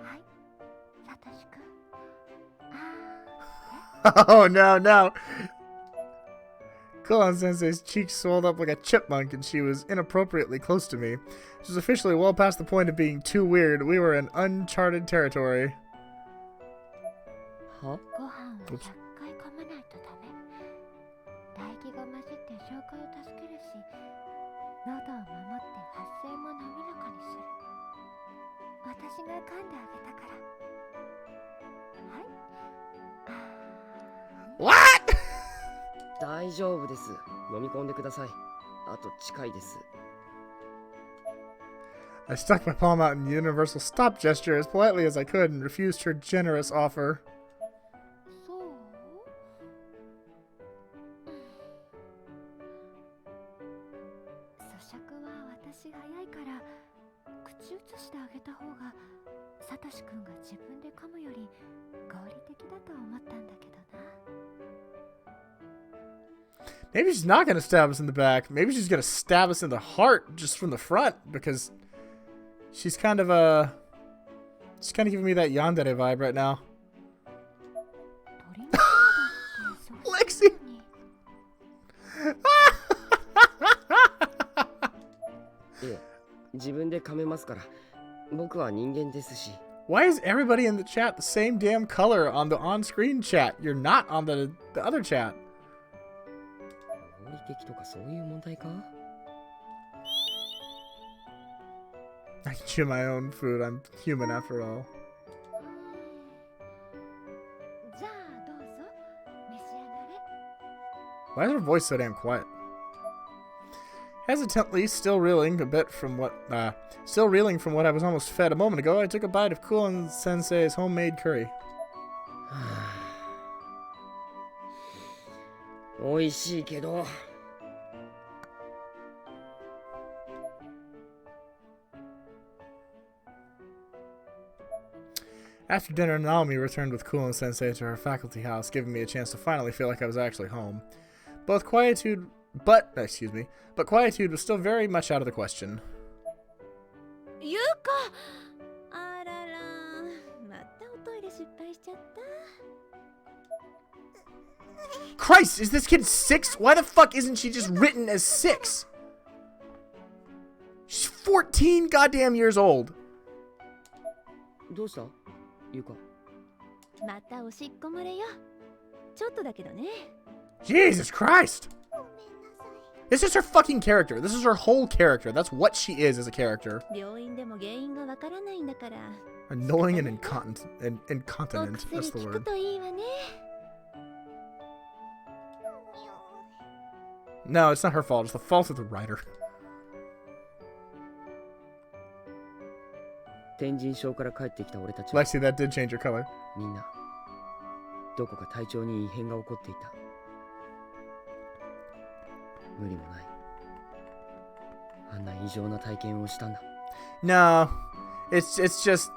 はい、サトシ君。Oh, no, no! Kulon-sensei's cheeks swelled up like a chipmunk and she was inappropriately close to me. She was officially well past the point of being too weird. We were in uncharted territory. は？ご飯を100回噛まないとダメ。唾液が混じっって消化を助けるし、喉を守って発声も滑らかにする。私が噛んであげたから。はい。What? 大丈夫です。飲み込んでください。あと近いです。I stuck my palm out in the universal stop gesture as politely as I could and refused her generous offer. そう？咀嚼は私早いから口移してあげた方がサトシ君が自分で噛むより合理的だと思ったんだけどな。Maybe she's not going to stab us in the back. Maybe she's going to stab us in the heart just from the front because she's kind of she's kind of giving me that yandere vibe right now. 鳥の声だってそう Lexi! いえ、自分で噛めますから。僕は人間ですし。Why is everybody in the chat the same damn color on the on-screen chat? You're not on the other chat. 合理的とかそういう問題か？ I can chew my own food. I'm human after all. じゃあどうぞ召し上がれ。 Why is her voice so damn quiet? Hesitantly, still reeling from what I was almost fed a moment ago, I took a bite of Kulin Sensei's homemade curry. 美味しいけど。After dinner, Naomi returned with Kulin Sensei to her faculty house, giving me a chance to finally feel like I was actually home. But quietude was still very much out of the question. ゆうか、あらら、またおトイレ失敗しちゃった。 Christ, is this kid 6? Why the fuck isn't she just written as 6? She's 14 goddamn years old. どうした？ゆうか。またおしっこ漏れよ。ちょっとだけどね。 Jesus Christ. This is her fucking character. This is her whole character. That's what she is as a character. 病院でも原因がわからないんだから。 Annoying and incontinent. お薬 That's the 効 word. くといいわね。 No, it's not her fault. It's the fault of the writer. 天神症から帰ってきた俺たちは Lexi, that did change your color. みんなどこか体調に異変が起こっていた。無理もない。あんな異常な体験をしたんだ。 No, it's just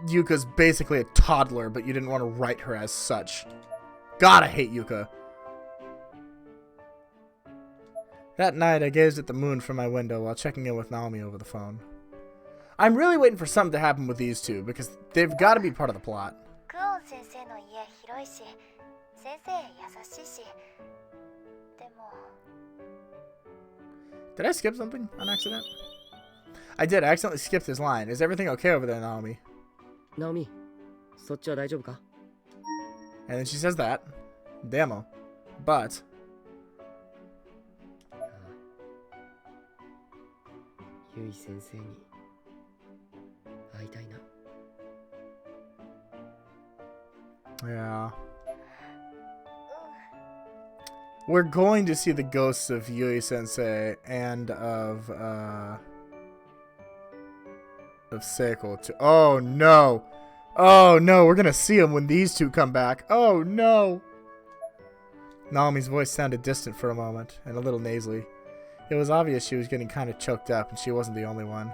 Yuka's basically a toddler, but you didn't want to write her as such. God, I hate Yuka. That night, I gazed at the moon from my window while checking in with Naomi over the phone. I'm really waiting for something to happen with these two, because they've got to be part of the plot. クオン先生の家広いし、先生優しいし。でも Did I skip something on accident? I did. I accidentally skipped his line. Is everything okay over there, Naomi? ナオミ、そっちは大丈夫か？ And then she says that. Demo. But ゆい先生に会いたいな。 yeah. We're going to see the ghosts of Yui Sensei and of Seiko too. Oh no. Oh no, we're gonna see them when these two come back. Oh no. Naomi's voice sounded distant for a moment and a little nasally. It was obvious she was getting kind of choked up, and she wasn't the only one.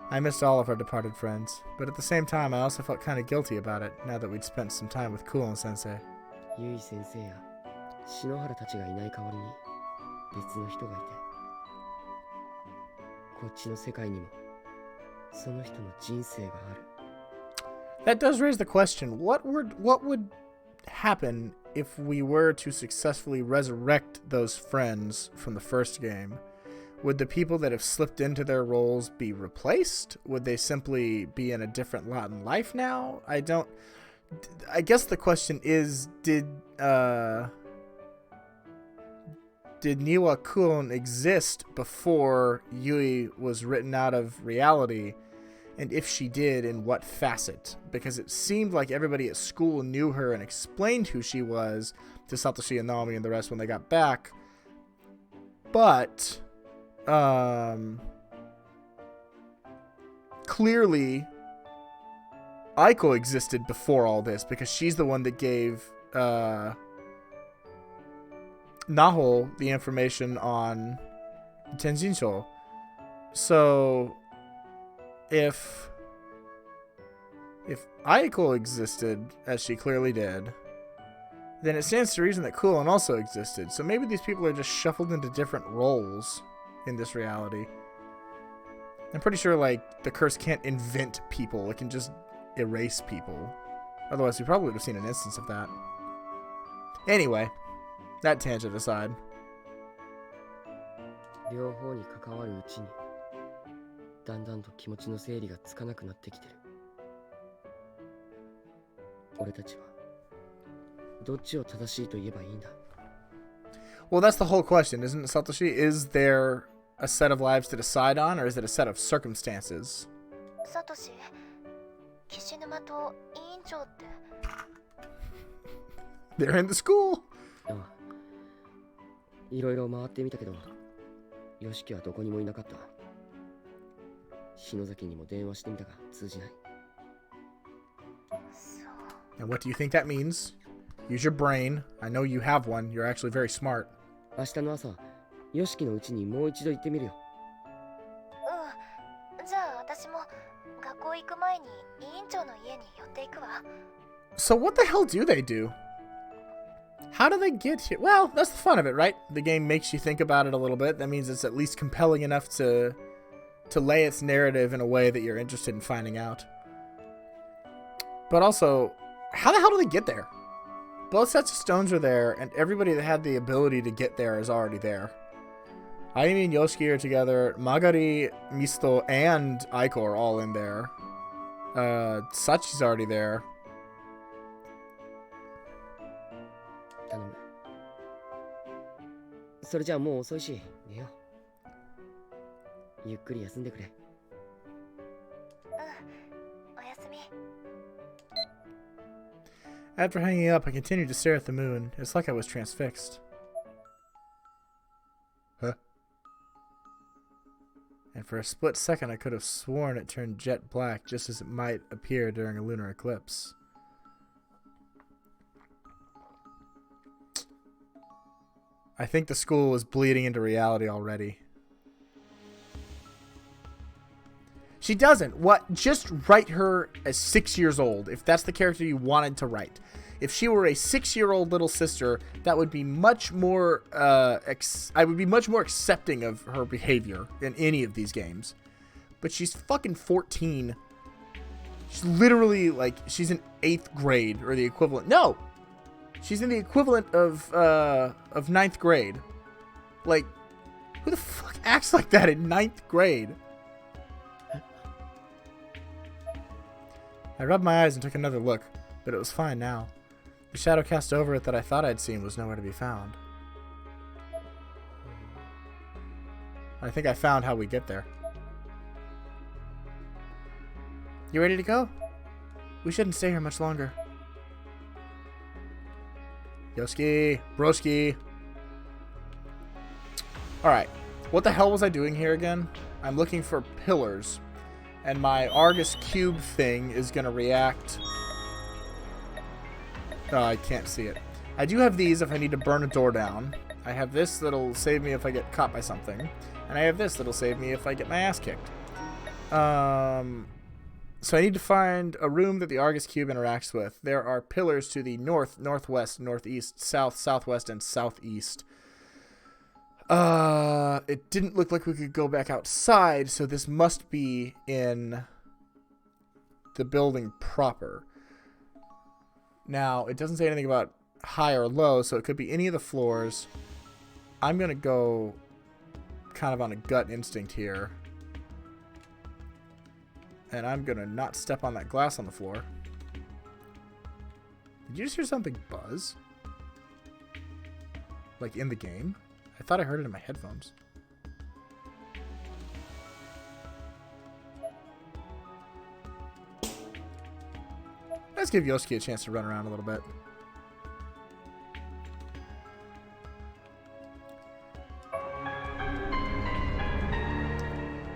I missed all of our departed friends, but at the same time I also felt kind of guilty about it now that we'd spent some time with Kulon Sensei. ゆい先生や篠原たちがいない代わりに別の人がいて、こっちの世界にもその人の人生がある。 That does raise the question, what would happen if we were to successfully resurrect those friends from the first game? Would the people that have slipped into their roles be replaced? Would they simply be in a different lot in life now? I guess the question is, did Niwa Kun exist before Yui was written out of reality? And if she did, in what facet? Because it seemed like everybody at school knew her and explained who she was to Satoshi and Naomi and the rest when they got back. But, clearly, Aiko existed before all this because she's the one that gave Naho the information on Tenjinsho. So if Aiko existed, as she clearly did, then it stands to reason that Kulon also existed. So maybe these people are just shuffled into different roles in this reality. I'm pretty sure, like, the curse can't invent people. It can just erase people. Otherwise, we probably would have seen an instance of that. Anyway, that tangent aside. 両方に関わるうちにだんだんと気持ちの整理がつかなくなってきてる。俺たちはどっちを正しいと言えばいいんだ。 Well, that's the whole question, isn't it, Satoshi? Is there a set of lives to decide on, or is it a set of circumstances? サトシ、岸沼と委員長って。 They're in the school. ああ、いろいろ回ってみたけど、ヨシキはどこにもいなかった。篠崎にも電話してみたが通じない。 And what do you think that means? Use your brain. I know you have one. You're actually very smart. 明日の朝、ヨシキのうちにもう一度行ってみるよ。うん。じゃあ私も学校行く前に委員長の家に寄っていくわ。 So what the hell do they do? How do they get here? Well, that's the fun of it, right? The game makes you think about it a little bit. That means it's at least compelling enough to lay its narrative in a way that you're interested in finding out. But also, how the hell do they get there? Both sets of stones are there, and everybody that had the ability to get there is already there. Ayumi and Yoshiki are together. Magari, Misto, and Aiko are all in there. Sachi's already there. 頼む。それじゃあもう遅いし、寝よう。ゆっくり休んでくれ。おやすみ。 After hanging up, I continued to stare at the moon. It's like I was transfixed. Huh? And for a split second, I could have sworn it turned jet black, just as it might appear during a lunar eclipse. I think the school was bleeding into reality already. She doesn't. What? Just write her as 6 years old, if that's the character you wanted to write. If she were a 6-year-old little sister, that would be much more, I would be much more accepting of her behavior in any of these games. But she's fucking 14. She's literally, like, she's in 8th grade, or the equivalent. No! She's in the equivalent of 9th grade. Like, who the fuck acts like that in 9th grade? I rubbed my eyes and took another look, but it was fine now. The shadow cast over it that I thought I'd seen was nowhere to be found. I think I found how we get there. You ready to go? We shouldn't stay here much longer. Yoski, broski. Alright, what the hell was I doing here again? I'm looking for pillars. And my Argus cube thing is going to react. Oh, I can't see it. I do have these if I need to burn a door down. I have this that'll save me if I get caught by something. And I have this that'll save me if I get my ass kicked. So I need to find a room that the Argus cube interacts with. There are pillars to the north, northwest, northeast, south, southwest, and southeast. It didn't look like we could go back outside, so this must be in the building proper. Now, it doesn't say anything about high or low, so it could be any of the floors. I'm going to go kind of on a gut instinct here. And I'm going to not step on that glass on the floor. Did you just hear something buzz? Like in the game? I thought I heard it in my headphones. Let's give Yosuke a chance to run around a little bit.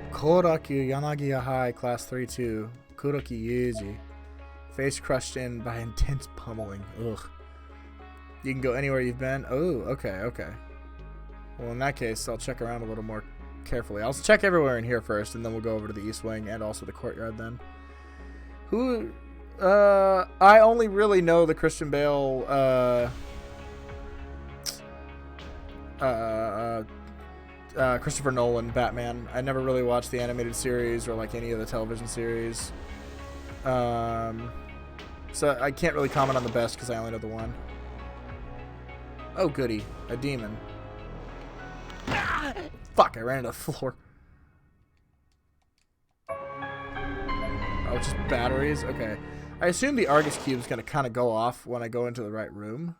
Koraku Yanagiya High, Class 3-2. Kuroki Yuji. Face crushed in by intense pummeling. Ugh. You can go anywhere you've been. Oh, okay, okay. Well, in that case, I'll check around a little more carefully. I'll check everywhere in here first, and then we'll go over to the East Wing and also the courtyard then. Who... I only really know the Christian Bale, Christopher Nolan Batman. I never really watched the animated series or like any of the television series. So I can't really comment on the best because I only know the one. Oh, goody. A demon. Fuck, I ran into the floor. Oh, just batteries? Okay. I assume the Argus Cube is going to kind of go off when I go into the right room.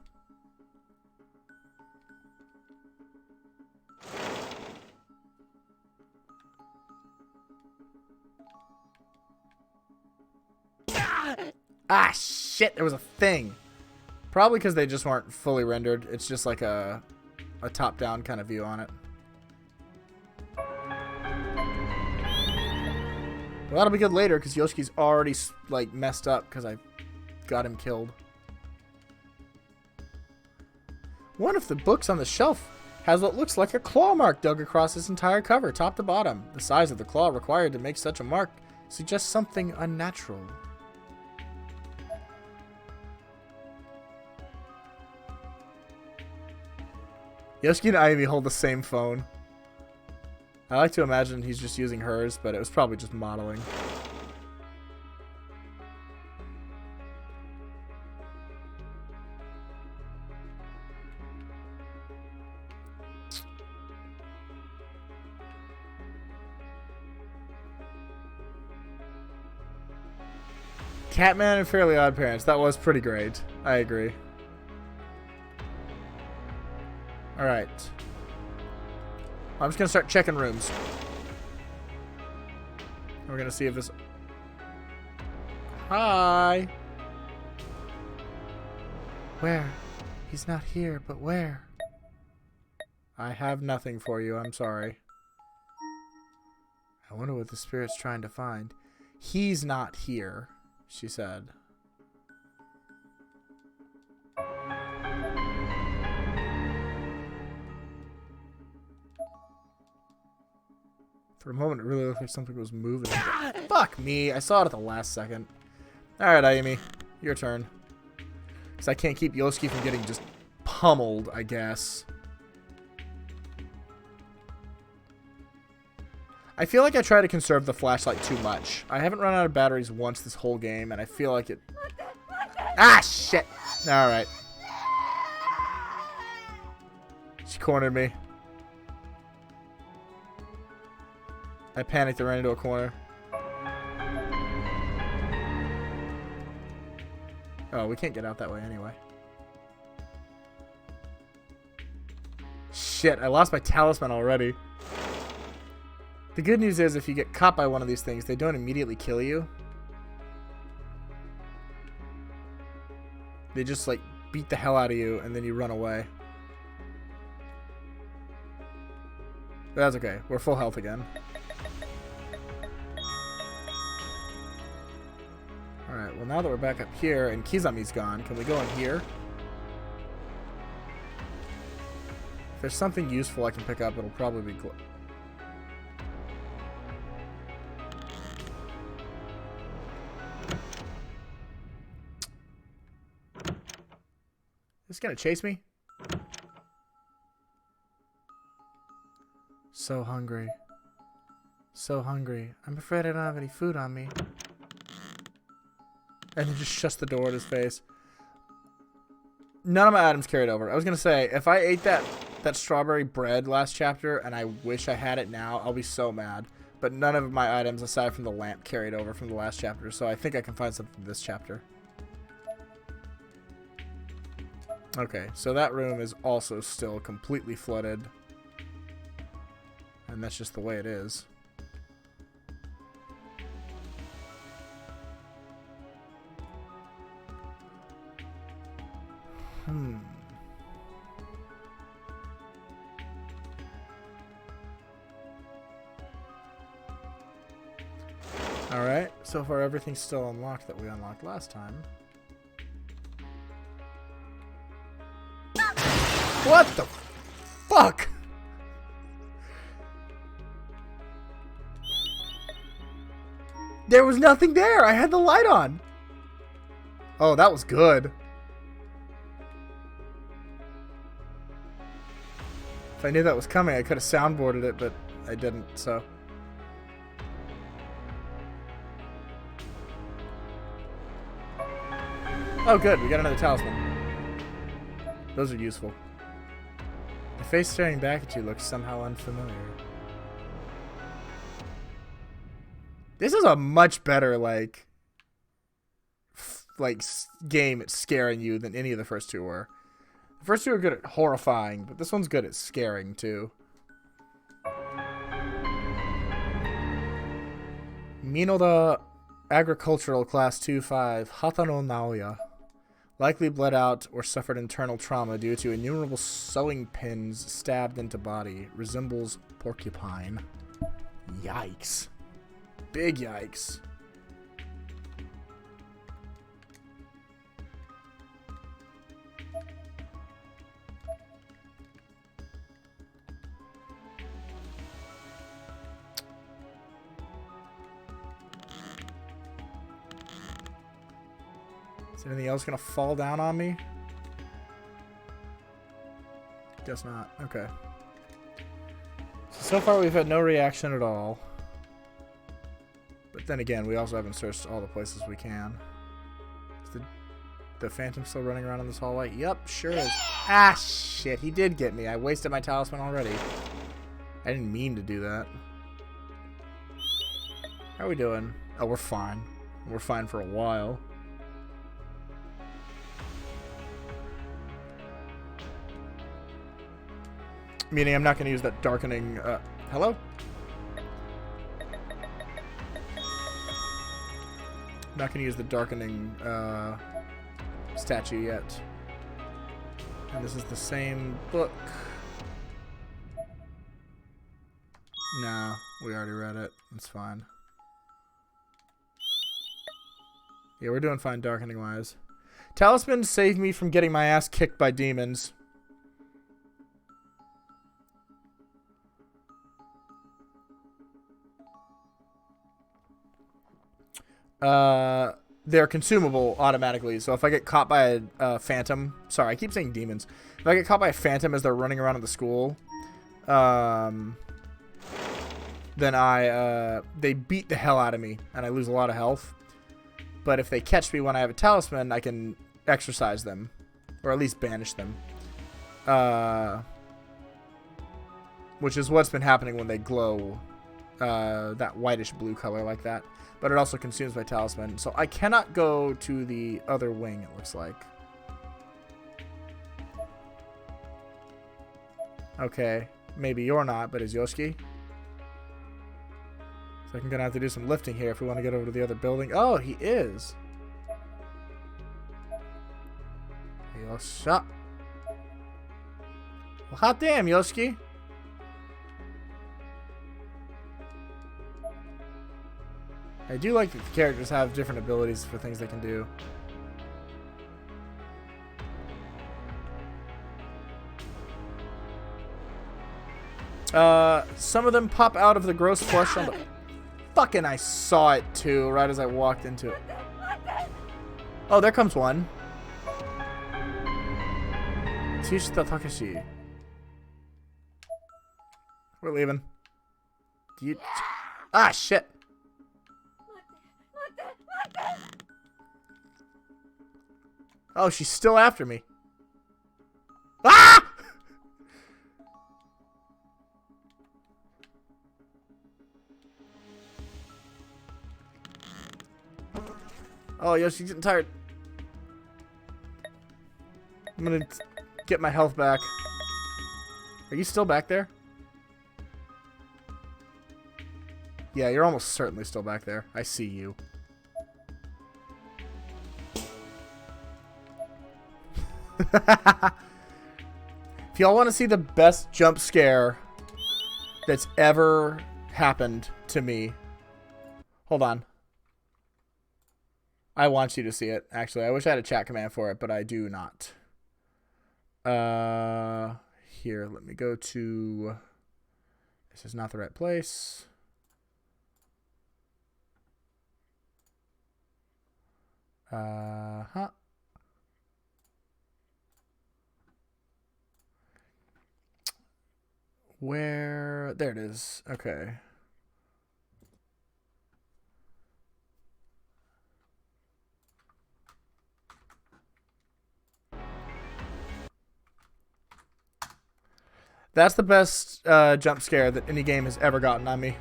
Ah, shit, there was a thing. Probably because they just weren't fully rendered. It's just like a top-down kind of view on it. Well, that'll be good later because Yoshi's already like messed up because I got him killed. One of the books on the shelf has what looks like a claw mark dug across its entire cover, top to bottom. The size of the claw required to make such a mark suggests something unnatural. Yosuke and Ayumi hold the same phone. I like to imagine he's just using hers, but it was probably just modeling. Catman and Fairly Odd Parents. That was pretty great. I agree. Alright. I'm just going to start checking rooms. We're going to see if this... Hi! Where? He's not here, but where? I have nothing for you. I'm sorry. I wonder what the spirit's trying to find. He's not here, she said. For a moment, it really looked like something was moving. Fuck me. I saw it at the last second. Alright, Ayumi. Your turn. Because I can't keep Yosuke from getting just pummeled, I guess. I feel like I try to conserve the flashlight too much. I haven't run out of batteries once this whole game, and I feel like it... Ah, shit! Alright. She cornered me. I panicked and ran into a corner. Oh, we can't get out that way anyway. Shit, I lost my talisman already. The good news is if you get caught by one of these things, they don't immediately kill you. They just, like, beat the hell out of you, and then you run away. But that's okay. We're full health again. Alright, well now that we're back up here and Kizami's gone, can we go in here? If there's something useful I can pick up, it'll probably be... Is this gonna chase me? So hungry. So hungry. I'm afraid I don't have any food on me. And he just shuts the door in his face. None of my items carried over. I was going to say, if I ate that strawberry bread last chapter and I wish I had it now, I'll be so mad. But none of my items, aside from the lamp, carried over from the last chapter. So I think I can find something this chapter. Okay, so that room is also still completely flooded. and that's just the way it is. Alright, so far everything's still unlocked that we unlocked last time. What the fuck? There was nothing there! I had the light on! Oh, that was good. If I knew that was coming, I could have soundboarded it, but I didn't, so... Oh, good. We got another talisman. Those are useful. The face staring back at you looks somehow unfamiliar. This is a much better, like game at scaring you than any of the first two were. The first two are good at horrifying, but this one's good at scaring, too. Minoda Agricultural Class 2-5 Hatano Naoya. Likely bled out or suffered internal trauma due to innumerable sewing pins stabbed into body. Resembles porcupine. Yikes. Big yikes. Is anything else gonna fall down on me? Guess not. Okay. So far we've had no reaction at all. But then again, we also haven't searched all the places we can. Is the Phantom still running around in this hallway? Yep, sure is. Ah, shit. He did get me. I wasted my talisman already. I didn't mean to do that. How are we doing? Oh, we're fine. We're fine for a while. Meaning I'm not going to use that darkening... hello? I'm not going to use the darkening statue yet. And this is the same book. No, we already read it. It's fine. Yeah, we're doing fine darkening-wise. Talisman saved me from getting my ass kicked by demons. They're consumable automatically. So if I get caught by a phantom, sorry, I keep saying demons. If I get caught by a phantom as they're running around in the school, then they beat the hell out of me and I lose a lot of health. But if they catch me when I have a talisman, I can exorcise them, or at least banish them. Which is what's been happening when they glow, that whitish blue color like that. But it also consumes my talisman. So I cannot go to the other wing, it looks like. Okay. Maybe you're not, but is Yoshiki? So I'm going to have to do some lifting here if we want to get over to the other building. Oh, he is. Yosha. Well, hot damn, Yoshiki. I do like that the characters have different abilities for things they can do. Some of them pop out of the gross flesh on the... Fucking I saw it too, right as I walked into it. Oh, there comes one. Tishita Takeshi. We're leaving. Do you... Ah, shit. Oh, she's still after me. Ah! Oh, yeah, she's getting tired. I'm gonna get my health back. Are you still back there? Yeah, you're almost certainly still back there. I see you. If y'all want to see the best jump scare that's ever happened to me, hold on. I want you to see it, actually. I wish I had a chat command for it, but I do not. Here, let me go to... This is not the right place. Huh. Where? There it is. Okay. That's the best jump scare that any game has ever gotten on me.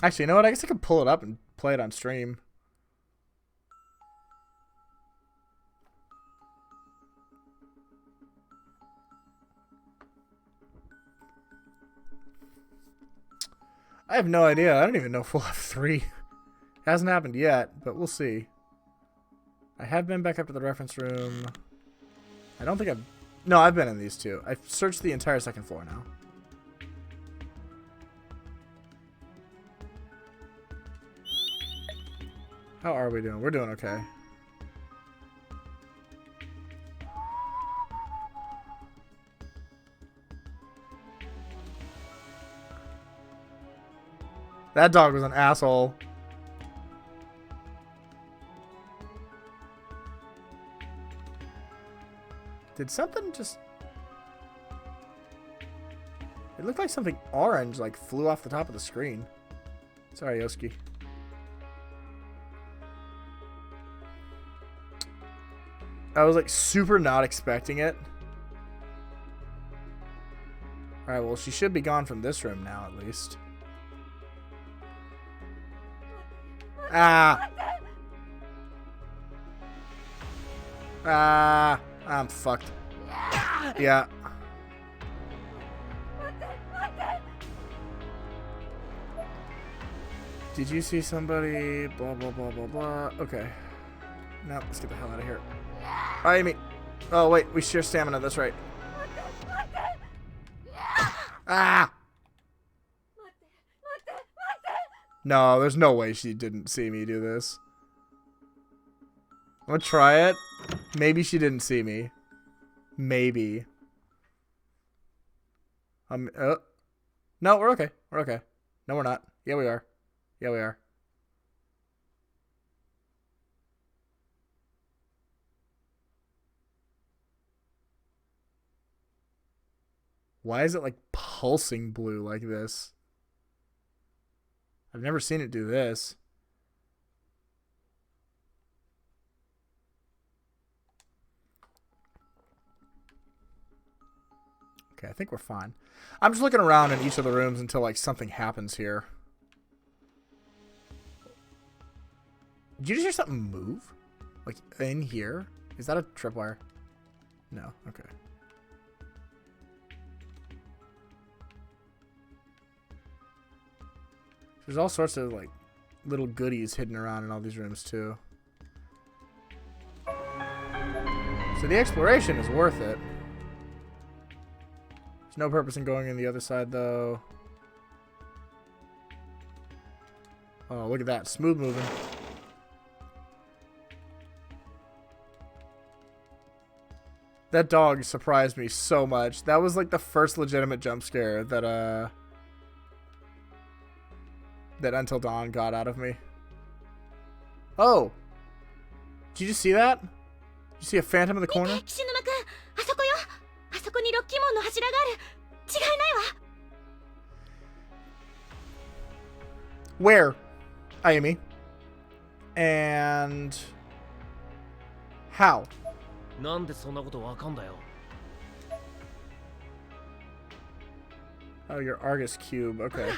Actually, you know what? I guess I could pull it up and play it on stream. I have no idea. I don't even know if we'll have 3. Hasn't happened yet, but we'll see. I have been back up to the reference room. I don't think I've... No, I've been in these 2. I've searched the entire 2nd floor now. How are we doing? We're doing okay. That dog was an asshole. Did something just... It looked like something orange like flew off the top of the screen. Sorry, Yoski. I was like super not expecting it. Alright, well she should be gone from this room now at least. Ah! Ah! I'm fucked. Yeah. Did you see somebody? Blah, blah, blah, blah, blah. Okay. Now, let's get the hell out of here. Hi, Amy. Oh, wait. We share stamina. That's right. Ah! No, there's no way she didn't see me do this. I'm gonna try it. Maybe she didn't see me. Maybe. No, we're okay. We're okay. No, we're not. Yeah, we are. Yeah, we are. Why is it like pulsing blue like this? I've never seen it do this. Okay, I think we're fine. I'm just looking around in each of the rooms until like something happens here. Did you just hear something move? Like in here? Is that a tripwire? No. Okay. There's all sorts of like little goodies hidden around in all these rooms too. So the exploration is worth it. There's no purpose in going in the other side though. Oh, look at that. Smooth moving. That dog surprised me so much. That was like the first legitimate jump scare that Until Dawn got out of me. Oh! Did you just see that? Did you see a phantom in the corner? Where? Ayumi. And... how? なんでそんなことわかんだよ。 Oh, your Argus cube. Okay.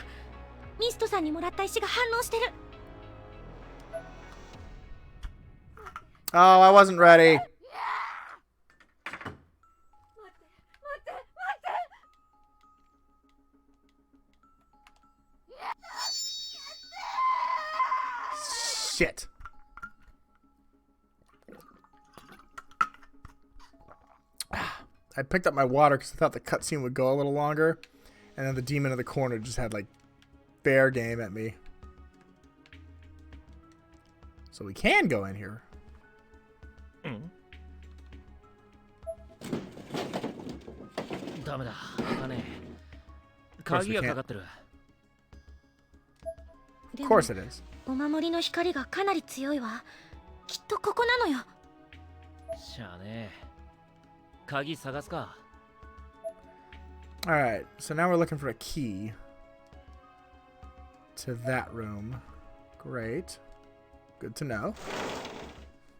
ミストさんにもらった石が反応してる。 Oh, I wasn't ready. Shit. I picked up my water because I thought the cutscene would go a little longer. And then the demon in the corner just had, like, fair game at me. So we can go in here. ダメだ。開かねえ。鍵がかかってる。Of course it is. お守りの光がかなり強いわ。きっとここなのよ。しゃあねえ。鍵探すか。Alright, so now we're looking for a key to that room. Great. Good to know.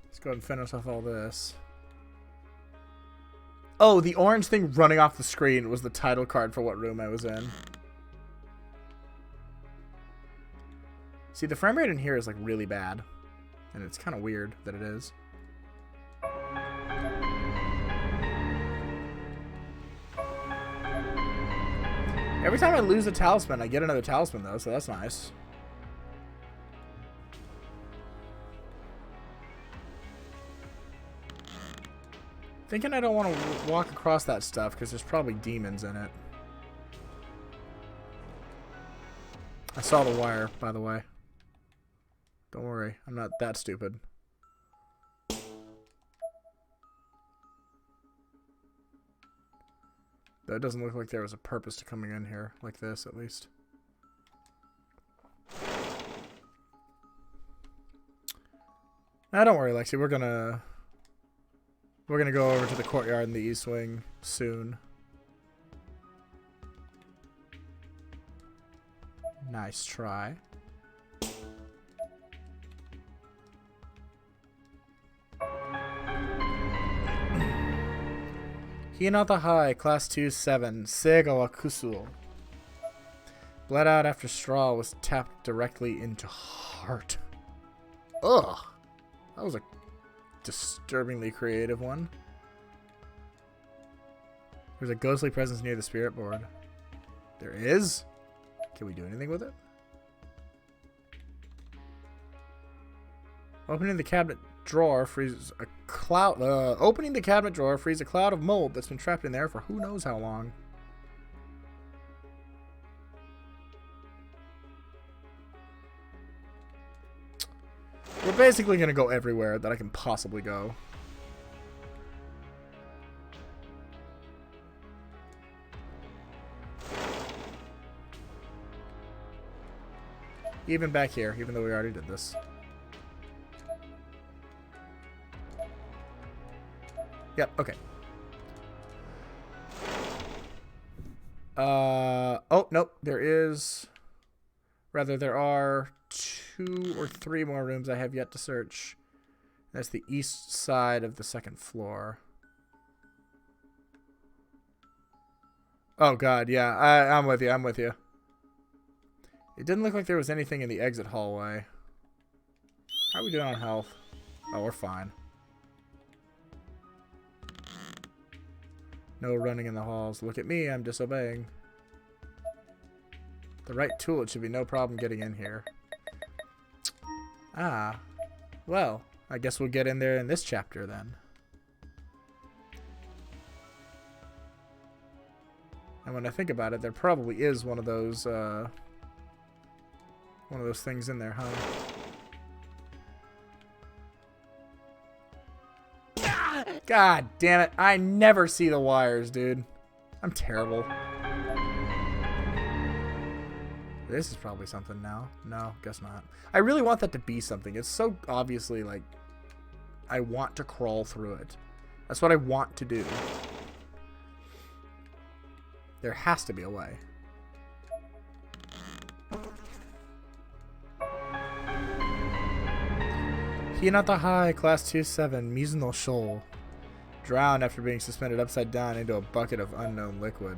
Let's go ahead and finish off all this. Oh, the orange thing running off the screen was the title card for what room I was in. See, the frame rate in here is like really bad. And it's kind of weird that it is. Every time I lose a talisman, I get another talisman though, so that's nice. Thinking I don't want to walk across that stuff because there's probably demons in it. I saw the wire, by the way. Don't worry, I'm not that stupid. Though it doesn't look like there was a purpose to coming in here, like this at least. Now don't worry, Lexi, we're gonna go over to the courtyard in the East Wing soon. Nice try. Hinata High, Class 2-7, Seigawa Kusuo. Bled out after straw was tapped directly into heart. Ugh. That was a disturbingly creative one. There's a ghostly presence near the spirit board. There is? Can we do anything with it? Opening the cabinet drawer frees a cloud. Opening the cabinet drawer frees a cloud of mold that's been trapped in there for who knows how long. We're basically gonna go everywhere that I can possibly go. Even back here, even though we already did this. Yep, okay. Oh, nope, there is... Rather, there are 2 or 3 more rooms I have yet to search. That's the east side of the 2nd floor. Oh god, yeah, I'm with you, I'm with you. It didn't look like there was anything in the exit hallway. How are we doing on health? Oh, we're fine. No running in the halls. Look at me, I'm disobeying. The right tool, it should be no problem getting in here. Ah. Well, I guess we'll get in there in this chapter then. And when I think about it, there probably is one of those things in there, huh? God damn it. I never see the wires, dude. I'm terrible. This is probably something now. No, guess not. I really want that to be something. It's so obviously, like, I want to crawl through it. That's what I want to do. There has to be a way. Hinata High, Class 2-7, Mizuno Shoal. Drowned after being suspended upside down into a bucket of unknown liquid.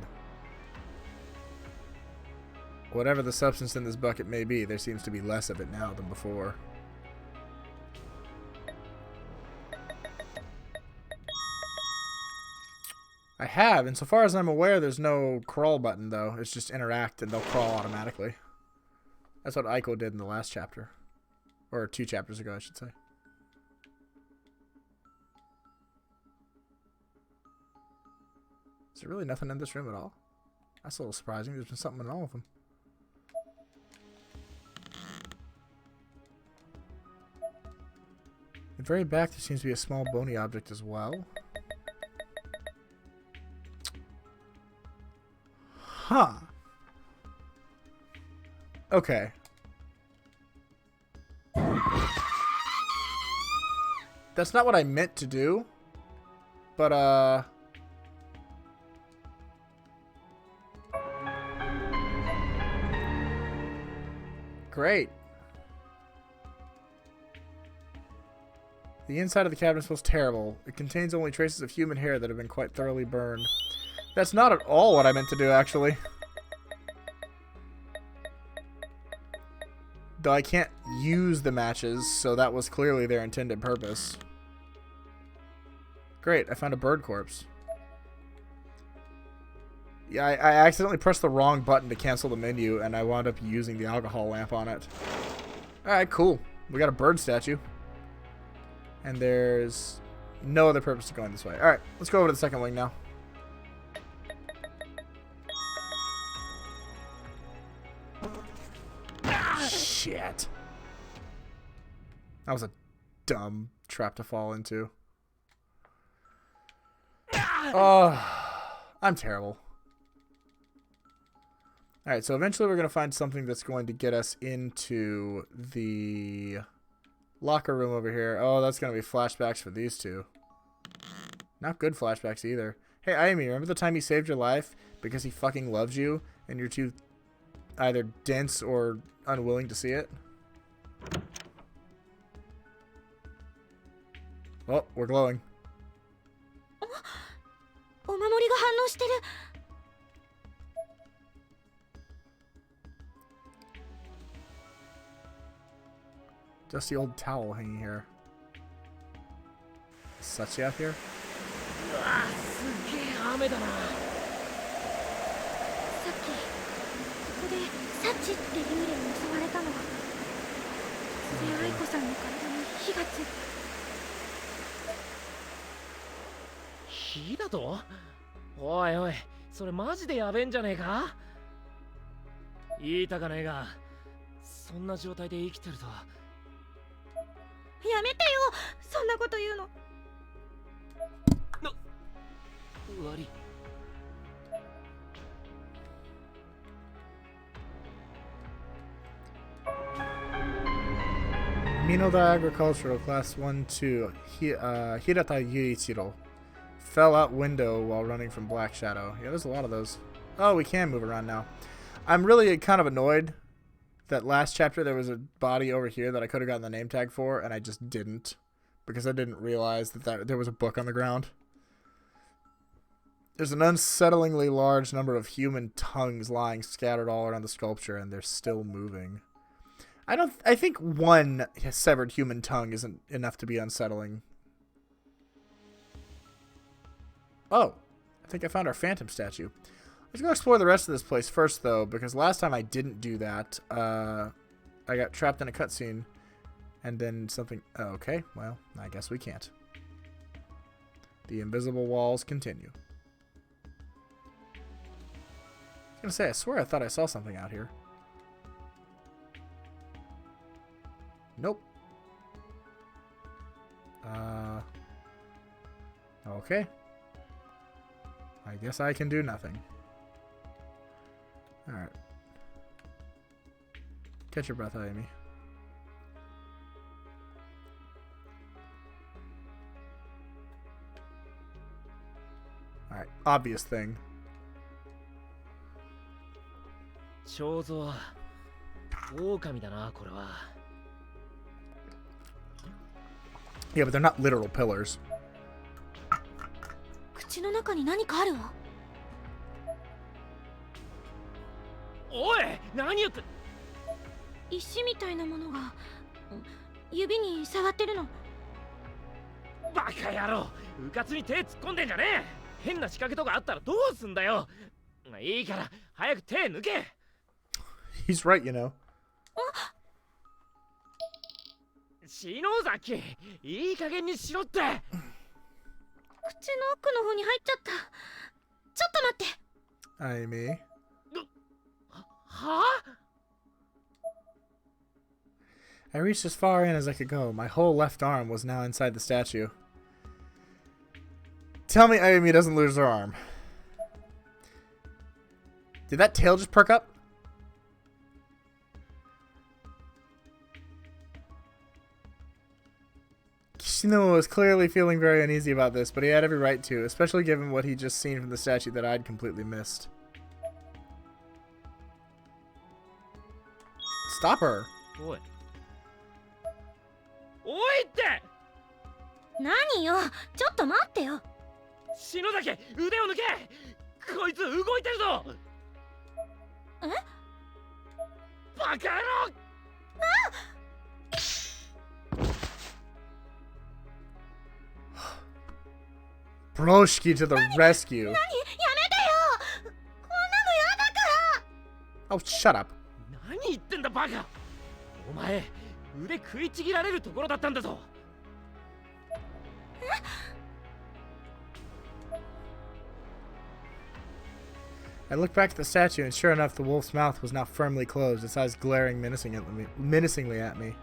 Whatever the substance in this bucket may be, there seems to be less of it now than before. I have, and so far as I'm aware, there's no crawl button, though. It's just interact, and they'll crawl automatically. That's what Aiko did in the last chapter. Or 2 chapters ago, I should say. Is there really nothing in this room at all? That's a little surprising. There's been something in all of them. At the very back, there seems to be a small bony object as well. Huh. Okay. That's not what I meant to do. But, great. The inside of the cabinet smells terrible. It contains only traces of human hair that have been quite thoroughly burned. That's not at all what I meant to do, actually. Though I can't use the matches, so that was clearly their intended purpose. Great, I found a bird corpse. Yeah, I accidentally pressed the wrong button to cancel the menu, and I wound up using the alcohol lamp on it. Alright, cool. We got a bird statue. And there's no other purpose to going this way. Alright, let's go over to the second wing now. Shit. That was a dumb trap to fall into. Oh, I'm terrible. Alright, so eventually we're going to find something that's going to get us into the locker room over here. Oh, that's going to be flashbacks for these two. Not good flashbacks either. Hey, Amy, remember the time he saved your life because he fucking loves you and you're too either dense or unwilling to see it? Oh, we're glowing. お守りが反応してる。 Dusty old towel hanging here. Such out here? うわすげえ雨だな。さっきここでサチって幽霊に襲われたの。突然愛子さんの体に火がついて。火だと？おいおい、それマジでやべえんじゃねえか？言いたかねえが、そんな状態で生きてるとは。やめてよ、そんなこと言うの。悪い。Minoda Agricultural Class 1-2 Hirata Yuichiro fell out window while running from Black Shadow. Yeah, there's a lot of those. Oh, we can move around now. I'm really kind of annoyed that last chapter there was a body over here that I could have gotten the name tag for, and I just didn't. Because I didn't realize that there was a book on the ground. There's an unsettlingly large number of human tongues lying scattered all around the sculpture, and they're still moving. I think one severed human tongue isn't enough to be unsettling. Oh, I think I found our phantom statue. Let's go explore the rest of this place first, though, because last time I didn't do that. I got trapped in a cutscene, and then something... Oh, okay, well, I guess we can't. The invisible walls continue. I was gonna say, I swear I thought I saw something out here. Nope. Okay. I guess I can do nothing. Alright. Catch your breath, Amy. Alright, obvious thing. 彫像、狼だな、これは。 Yeah, but they're not literal pillars. 口の中に何かあるわ。おい、何言って。石みたいなものが指に触ってるの。バカ野郎、うかつに手突っ込んでんじゃねえ。変な仕掛けとかあったらどうすんだよ。いいから早く手抜け。 He's right, you know. 篠崎、いい加減にしろって。口の奥の方に入っちゃった。ちょっと待って。Amy. はあ I reached as far in as I could go. My whole left arm was now inside the statue. Tell me Amy doesn't lose her arm. Did that tail just perk up? Kishinuma was clearly feeling very uneasy about this, but he had every right to, especially given what he'd just seen from the statue that I'd completely missed. Stop her. おい。おいって。何よ、ちょっと待ってよ。篠崎、腕を抜け。こいつ動いてるぞ。え？バカ野郎。Broshki to the rescue. 何？やめてよ。こんなのやだから。Oh, shut up. 何言ってんだバカ。お前、腕食いちぎられるところだったんだぞ。I looked back at the statue, and sure enough, the wolf's mouth was now firmly closed, its eyes glaring menacingly at me.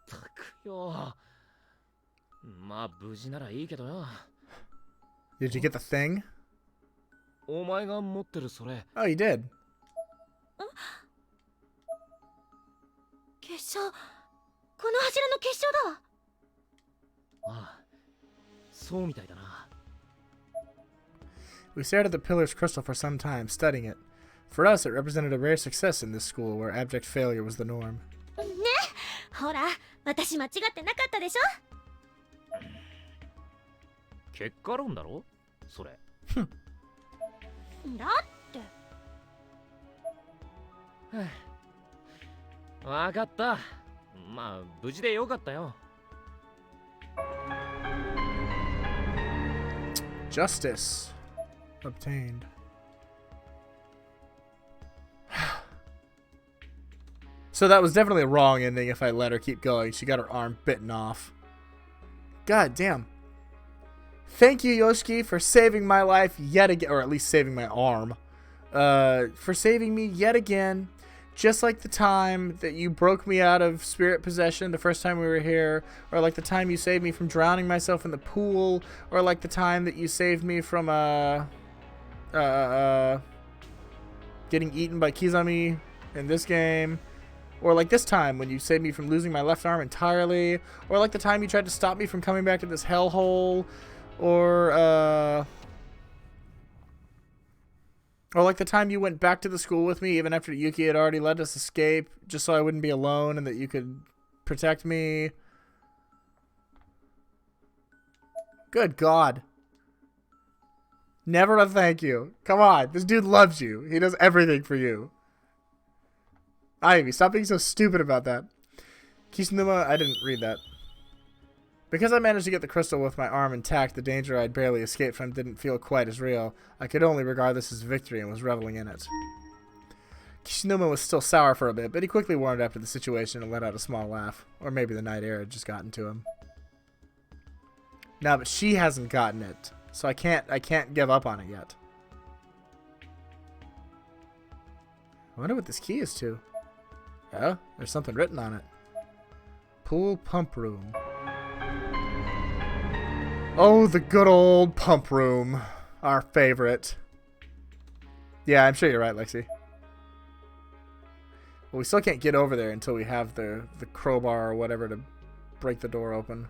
たくよ。まあ無事ならいいけどよ。Did you get the thing? お前が持ってるそれ。Oh, you did. 結晶。この柱の結晶だわ。ああ、そうみたいだな。We stared at the pillar's crystal for some time, studying it. For us, it represented a rare success in this school, where abject failure was the norm. ね、ほら、私間違ってなかったでしょ。結果論だろそれ。だって。わかった。まあ無事でよかったよ。Justice obtained. So that was definitely a wrong ending if I let her keep going. She got her arm bitten off. God damn. Thank you, Yoshiki, for saving my life yet again, or at least saving my arm. For saving me yet again. Just like the time that you broke me out of spirit possession the first time we were here, or like the time you saved me from drowning myself in the pool, or like the time that you saved me from getting eaten by Kizami in this game, or like this time when you saved me from losing my left arm entirely, or like the time you tried to stop me from coming back to this hellhole, or like the time you went back to the school with me even after Yuki had already let us escape, just so I wouldn't be alone and that you could protect me. Good God. Never a thank you. Come on, this dude loves you. He does everything for you. Ivy, stop being so stupid about that. Kishinuma, I didn't read that. Because I managed to get the crystal with my arm intact, the danger I'd barely escaped from didn't feel quite as real. I could only regard this as victory and was reveling in it. Kishinuma was still sour for a bit, but he quickly warmed up to the situation and let out a small laugh. Or maybe the night air had just gotten to him. No, but she hasn't gotten it, so I can't give up on it yet. I wonder what this key is to. Oh, there's something written on it. Pool pump room. Oh, the good old pump room. Our favorite. Yeah, I'm sure you're right, Lexi. Well, we still can't get over there until we have the crowbar or whatever to break the door open.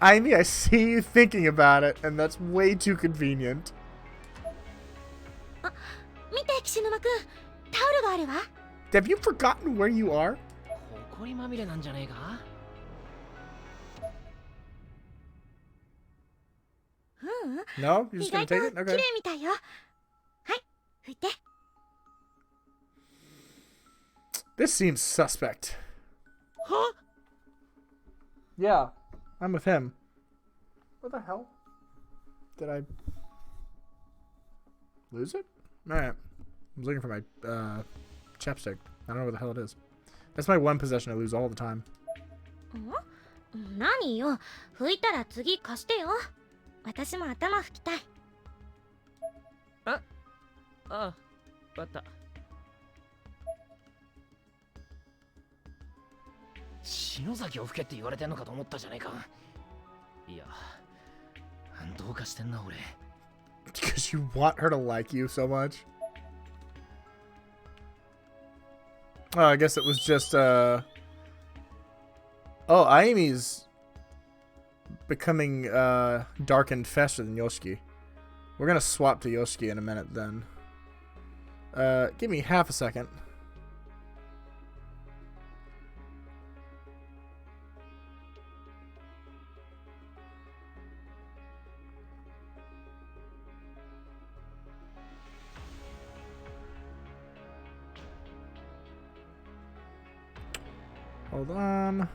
I mean, I see you thinking about it, and that's way too convenient. 見て、岸沼くん。タオルがあるわ。Have you forgotten where you are? 埃まみれなんじゃねえか? No? You're just 意外 gonna と take it? 綺 Okay. 麗みたいよ。はい、拭いて。 This seems suspect. は Yeah, I'm with him. What the hell? Did I lose it? Alright. I was looking for my chapstick. I don't know where the hell it is. That's my one possession I lose all the time. 何よ、拭いたら次貸してよ。私も頭拭きたい。ああ、わかった。篠崎を吹けって言われてんのかと思ったじゃねえか。いや、どうかしてんな俺。Because you want her to like you so much? Oh, I guess it was just, Oh, Ayumi's becoming, dark and faster than Yoshiki. We're gonna swap to Yoshiki in a minute, then. Give me half a second. Hold on.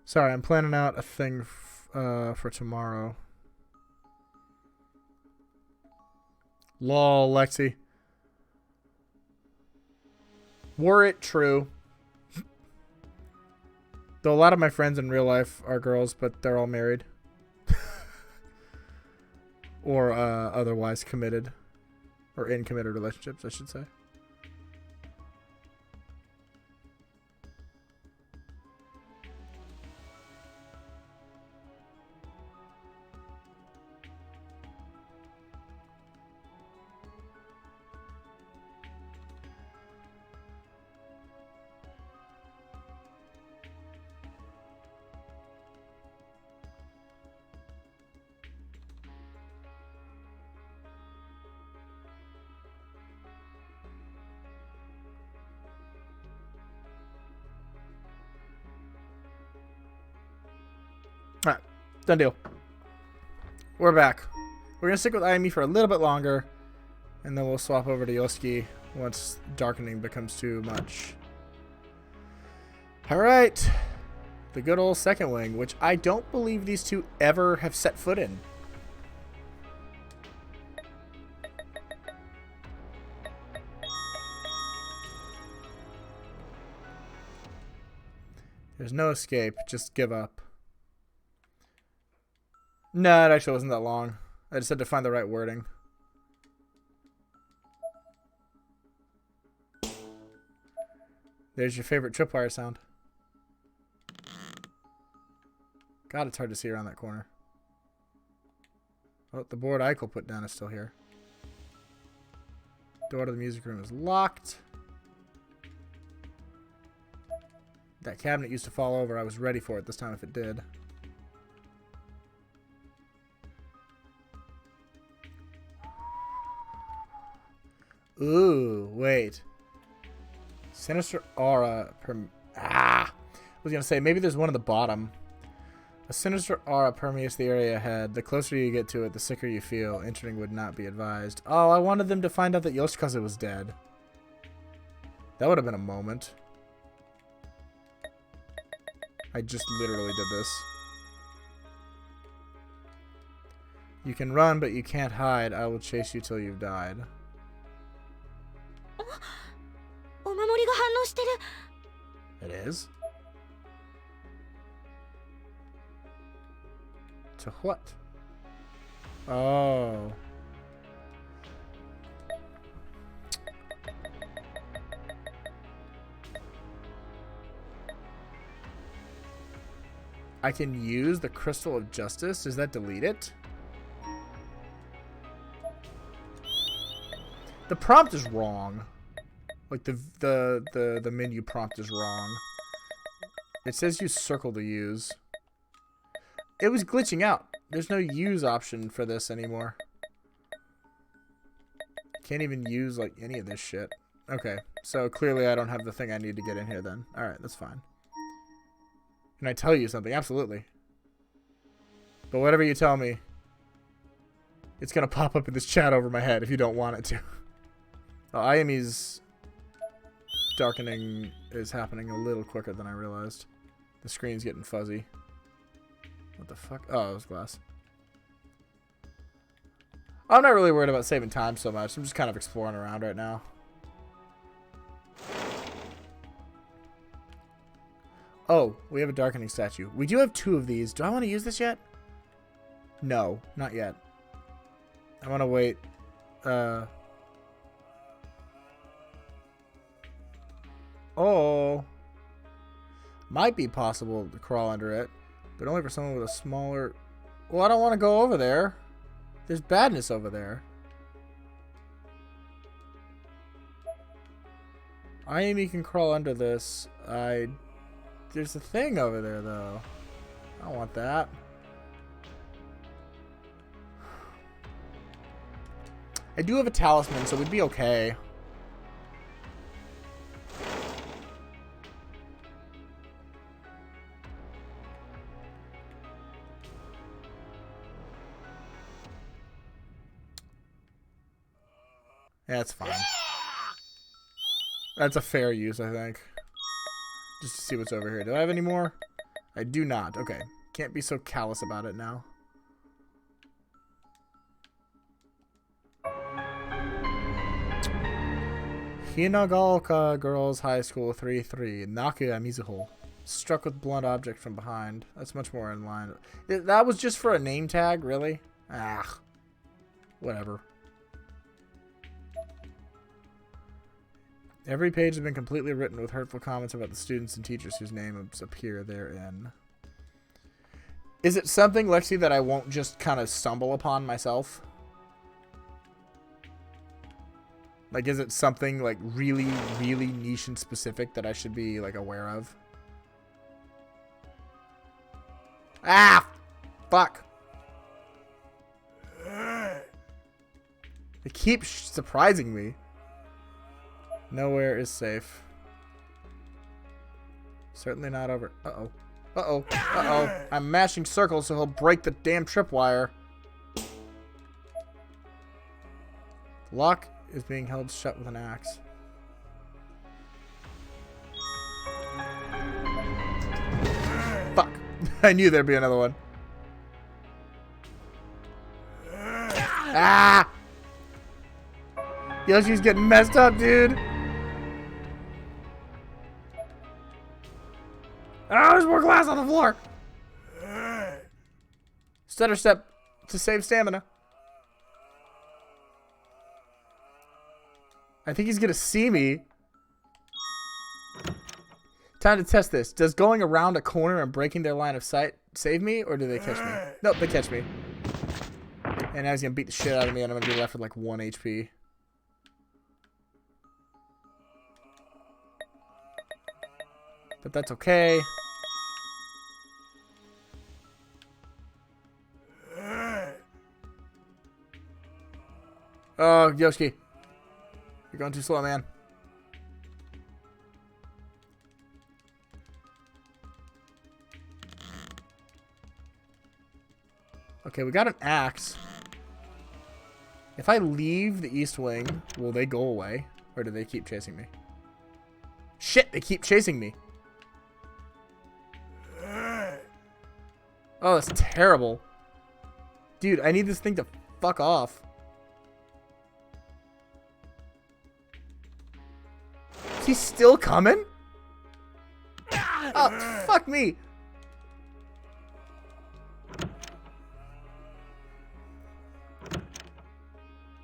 Sorry, I'm planning out a thing for tomorrow. Lol, Lexi. Were it true. Though a lot of my friends in real life are girls, but they're all married. Or otherwise committed. Or in committed relationships, I should say. Alright, done deal. We're back. We're gonna stick with Ayumi for a little bit longer, and then we'll swap over to Yosuke once darkening becomes too much. Alright. The good old second wing, which I don't believe these two ever have set foot in. There's no escape, just give up. No, it actually wasn't that long. I just had to find the right wording. There's your favorite tripwire sound. God, it's hard to see around that corner. Oh, the board Eichel put down is still here. Door to the music room is locked. That cabinet used to fall over. I was ready for it this time if it did. Ooh, wait. Sinister aura. I was going to say, maybe there's one at the bottom. A sinister aura permeates the area ahead. The closer you get to it, the sicker you feel. Entering would not be advised. Oh, I wanted them to find out that Yoshikaze was dead. That would have been a moment. I just literally did this. You can run, but you can't hide. I will chase you till you've died. お守りが反応してる。 It is? To what? Oh. I can use the Crystal of Justice? Does that delete it? The prompt is wrong. Like the menu prompt is wrong. It says use circle to use. It was glitching out. There's no use option for this anymore. Can't even use, like, any of this shit. Okay, so clearly I don't have the thing I need to get in here then. Alright, that's fine. Can I tell you something? Absolutely. But whatever you tell me, it's going to pop up in this chat over my head if you don't want it to. Oh, IME's darkening is happening a little quicker than I realized. The screen's getting fuzzy. What the fuck? Oh, it was glass. I'm not really worried about saving time so much. I'm just kind of exploring around right now. Oh, we have a darkening statue. We do have 2 of these. Do I want to use this yet? No, not yet. I want to wait. Oh. Might be possible to crawl under it, but only for someone with a smaller... Well, I don't want to go over there. There's badness over there. IME can crawl under this. There's a thing over there, though. I don't want that. I do have a talisman, so we'd be okay. Yeah, that's fine. That's a fair use, I think. Just to see what's over here. Do I have any more? I do not. Okay. Can't be so callous about it now. Hinagaoka Girls High School 3-3. Nakuya Mizuho. Struck with blunt object from behind. That's much more in line. That was just for a name tag, really? Ah. Whatever. Every page has been completely written with hurtful comments about the students and teachers whose names appear therein. Is it something, Lexi, that I won't just kind of stumble upon myself? Like, is it something, like, really, really niche and specific that I should be, like, aware of? Ah! Fuck! They keep surprising me. Nowhere is safe. Certainly not over. Uh-oh. Uh-oh. Uh-oh. I'm mashing circles so he'll break the damn tripwire. Lock is being held shut with an axe. Fuck. I knew there'd be another one. Ah! Yoshi's getting messed up, dude. Oh, there's more glass on the floor. Stutter step to save stamina. I think he's gonna see me. Time to test this. Does going around a corner and breaking their line of sight save me, or do they catch me? Nope, they catch me. And now he's gonna beat the shit out of me, and I'm gonna be left with like 1 HP. But that's okay. Oh, Yoshi. You're going too slow, man. Okay, we got an axe. If I leave the east wing, will they go away? Or do they keep chasing me? Shit, they keep chasing me. Oh, that's terrible. Dude, I need this thing to fuck off. Is he still coming? Oh, fuck me.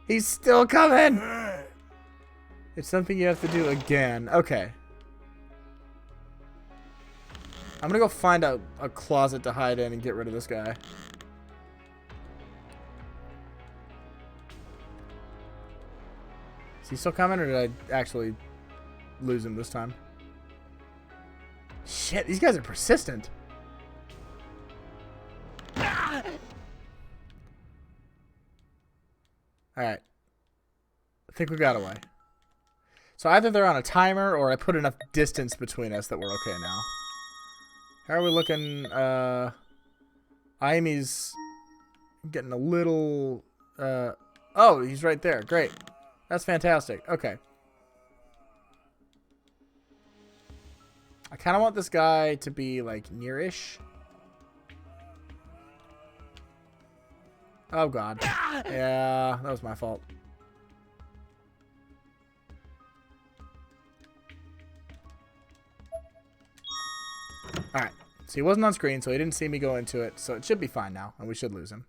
He's still coming. It's something you have to do again. Okay. I'm gonna go find a closet to hide in and get rid of this guy. Is he still coming, or did I actually lose him this time? Shit. Shit, these guys are persistent. Alright. I think we got away. So either they're on a timer or I put enough distance between us that we're okay now. How are we looking? Ayami's getting a little... oh, he's right there. Great. That's fantastic. Okay. I kind of want this guy to be, like, near-ish. Oh, God. Yeah, that was my fault. Alright. So he wasn't on screen, so he didn't see me go into it. So it should be fine now, and we should lose him.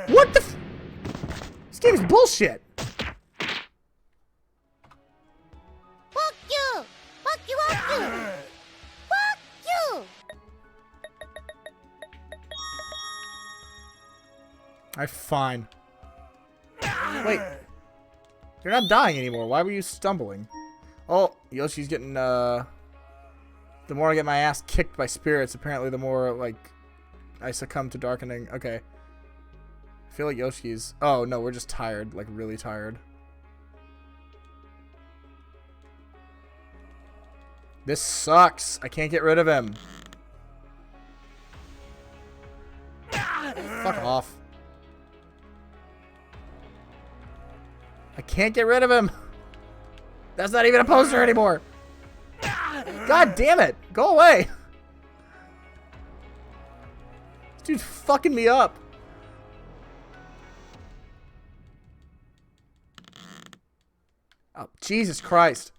What the f... This game is bullshit! Fuck you! Fuck you, fuck you! Fuck you! Alright, fine. Wait. You're not dying anymore. Why were you stumbling? Oh, Yoshi's getting, the more I get my ass kicked by spirits, apparently the more, like, I succumb to darkening. Okay. I feel like Yoshi's... Oh, no, we're just tired. Like, really tired. This sucks. I can't get rid of him. Fuck off. I can't get rid of him. That's not even a poster anymore. God damn it. Go away. This dude's fucking me up. Oh, Jesus Christ.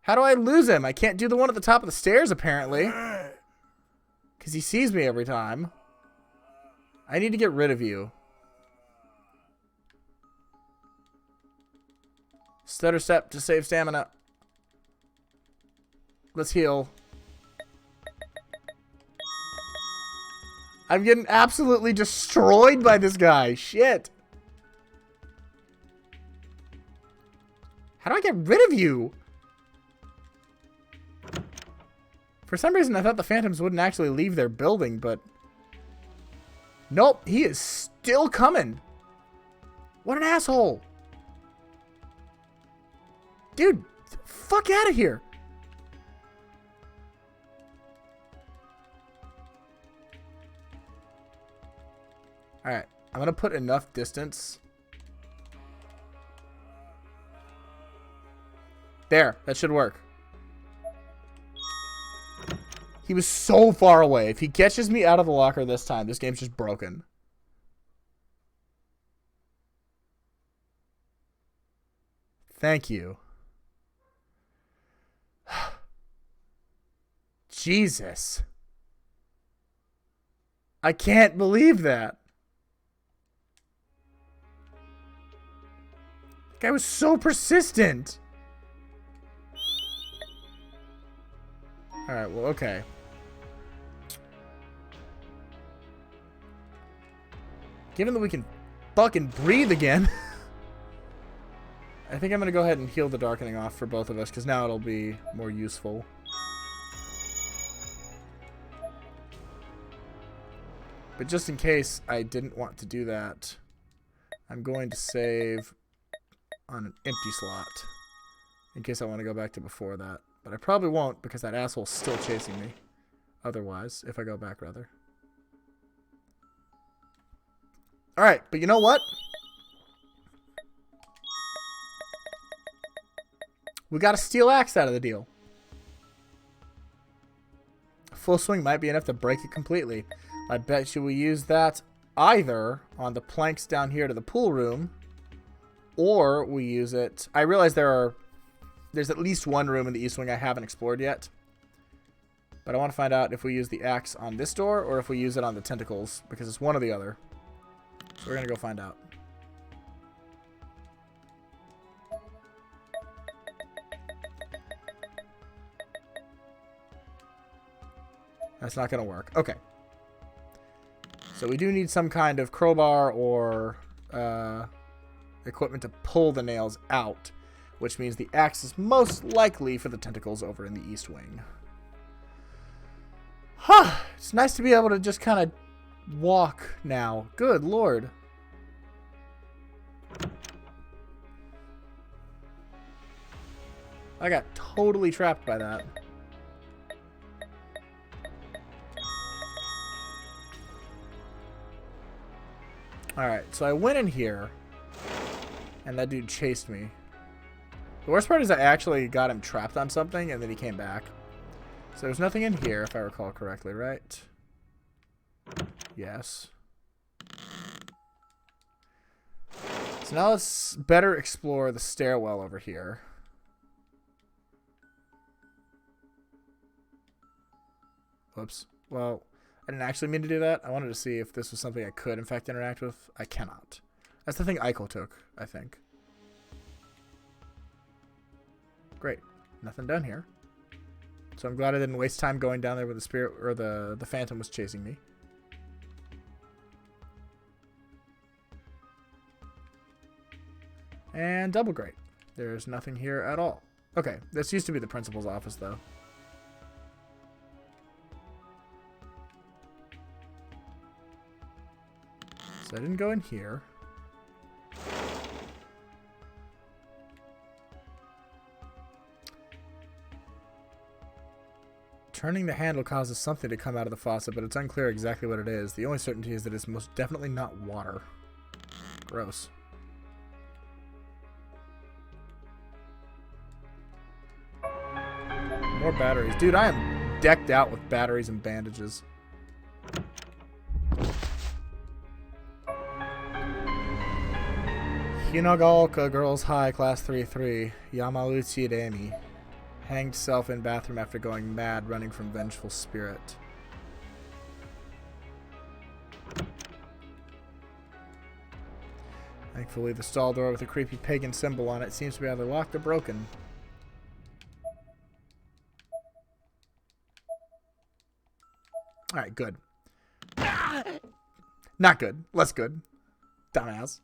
How do I lose him? I can't do the one at the top of the stairs, apparently. Because he sees me every time. I need to get rid of you. Stutter step to save stamina. Let's heal. I'm getting absolutely destroyed by this guy. Shit. How do I get rid of you? For some reason, I thought the phantoms wouldn't actually leave their building, but... Nope, he is still coming. What an asshole. Dude, fuck out of here. Alright, I'm gonna put enough distance. There, that should work. He was so far away. If he catches me out of the locker this time, this game's just broken. Thank you. Jesus. I can't believe that. That guy was so persistent. Alright, well, okay. Given that we can fucking breathe again, I think I'm going to go ahead and heal the darkening off for both of us, because now it'll be more useful. But just in case I didn't want to do that, I'm going to save on an empty slot, in case I want to go back to before that. But I probably won't, because that asshole's still chasing me. Otherwise, if I go back, rather. Alright, but you know what? We got a steel axe out of the deal. A full swing might be enough to break it completely. I bet you we use that either on the planks down here to the pool room, or we use it... I realize there's at least one room in the East Wing I haven't explored yet. But I want to find out if we use the axe on this door or if we use it on the tentacles, because it's one or the other. So we're going to go find out. That's not going to work. Okay. So we do need some kind of crowbar or equipment to pull the nails out. which means the axe is most likely for the tentacles over in the east wing. Huh. It's nice to be able to just kind of walk now. Good lord. I got totally trapped by that. Alright, so I went in here, and that dude chased me. The worst part is I actually got him trapped on something, and then he came back. So there's nothing in here, if I recall correctly, right? Yes. So now let's better explore the stairwell over here. Whoops. Well, I didn't actually mean to do that. I wanted to see if this was something I could, in fact, interact with. I cannot. That's the thing Eiko took, I think. Great. Nothing done here. So I'm glad I didn't waste time going down there where the spirit or the phantom was chasing me. And double great. There's nothing here at all. Okay, this used to be the principal's office, though. So I didn't go in here. Turning the handle causes something to come out of the faucet, but it's unclear exactly what it is. The only certainty is that it's most definitely not water. Gross. More batteries. Dude, I am decked out with batteries and bandages. Hinagaoka Girls High Class 3-3. Yamauchi Remi. Hanged self in bathroom after going mad running from vengeful spirit. Thankfully, the stall door with a creepy pagan symbol on it seems to be either locked or broken. Alright, good. Not good. Less good. Dumbass.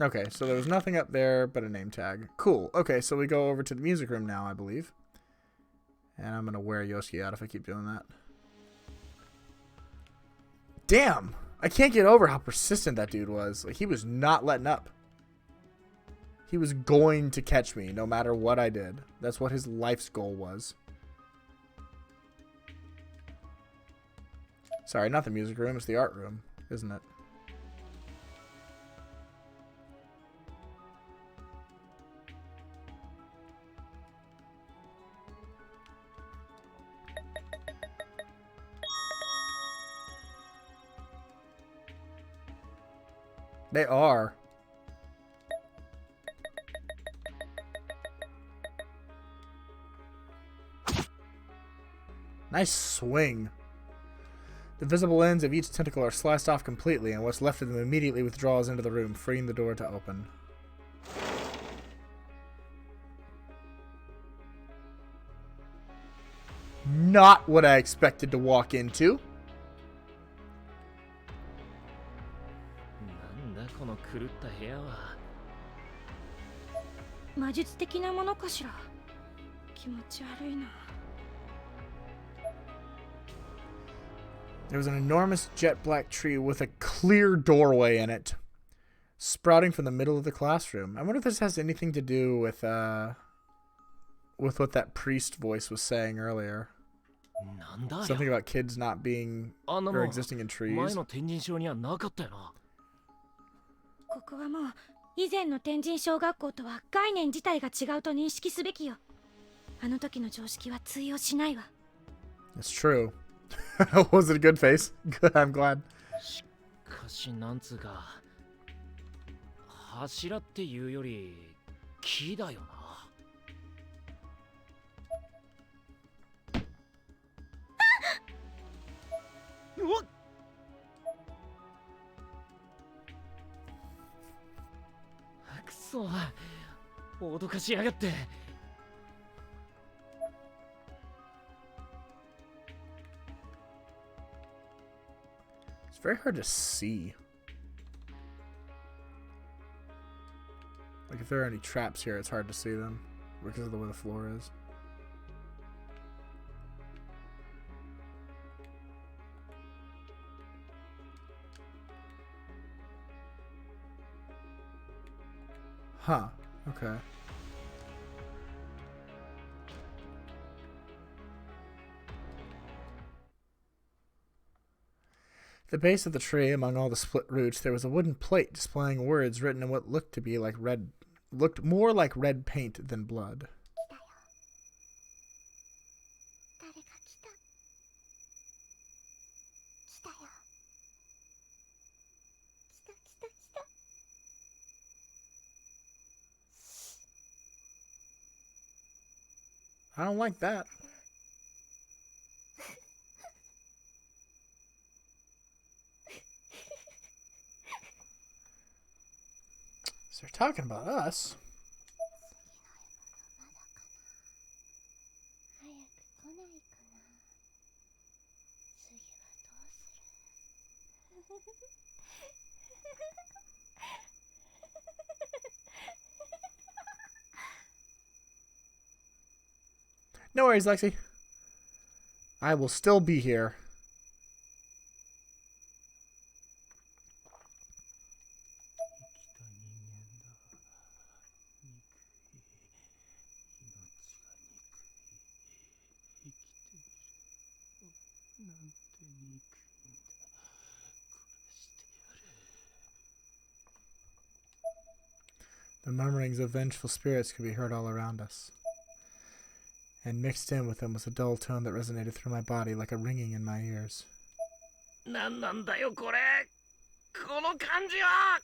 Okay, so there was nothing up there but a name tag. Cool. Okay, so we go over to the music room now, I believe. And I'm going to wear Yoshi out if I keep doing that. Damn! I can't get over how persistent that dude was. Like, he was not letting up. He was going to catch me no matter what I did. That's what his life's goal was. Sorry, not the music room. It's the art room, isn't it? They are. Nice swing. The visible ends of each tentacle are sliced off completely, and what's left of them immediately withdraws into the room, freeing the door to open. Not what I expected to walk into. なんだこの狂った部屋は。魔術的なものかしら。気持ち悪いな。 There was an enormous jet black tree with a clear doorway in it, sprouting from the middle of the classroom. I wonder if this has anything to do with what that priest voice was saying earlier. Something about kids not being or existing in trees. 前の天神症にはなかったよな。ここはもう以前の天神小学校とは概念自体が違うと認識すべきよ。あの時の常識は通用しないわ。 It's true. Was it a good face? Good, I'm glad. しかしなんつうか柱っていうより木だよな。うわっくそ脅かしやがって。 It's very hard to see. if there are any traps here, it's hard to see them because of the way the floor is. Huh. Okay. At the base of the tree, among all the split roots, there was a wooden plate displaying words written in what looked more like red paint than blood. 誰か来た。来たよ。来た来た来た。 I don't like that. So they're talking about us. 早く来ないかな。次はどうする？ No worries, Lexi. I will still be here. The murmurings of vengeful spirits could be heard all around us. And mixed in with them was a dull tone that resonated through my body like a ringing in my ears. なんなんだよこれ。この感じは。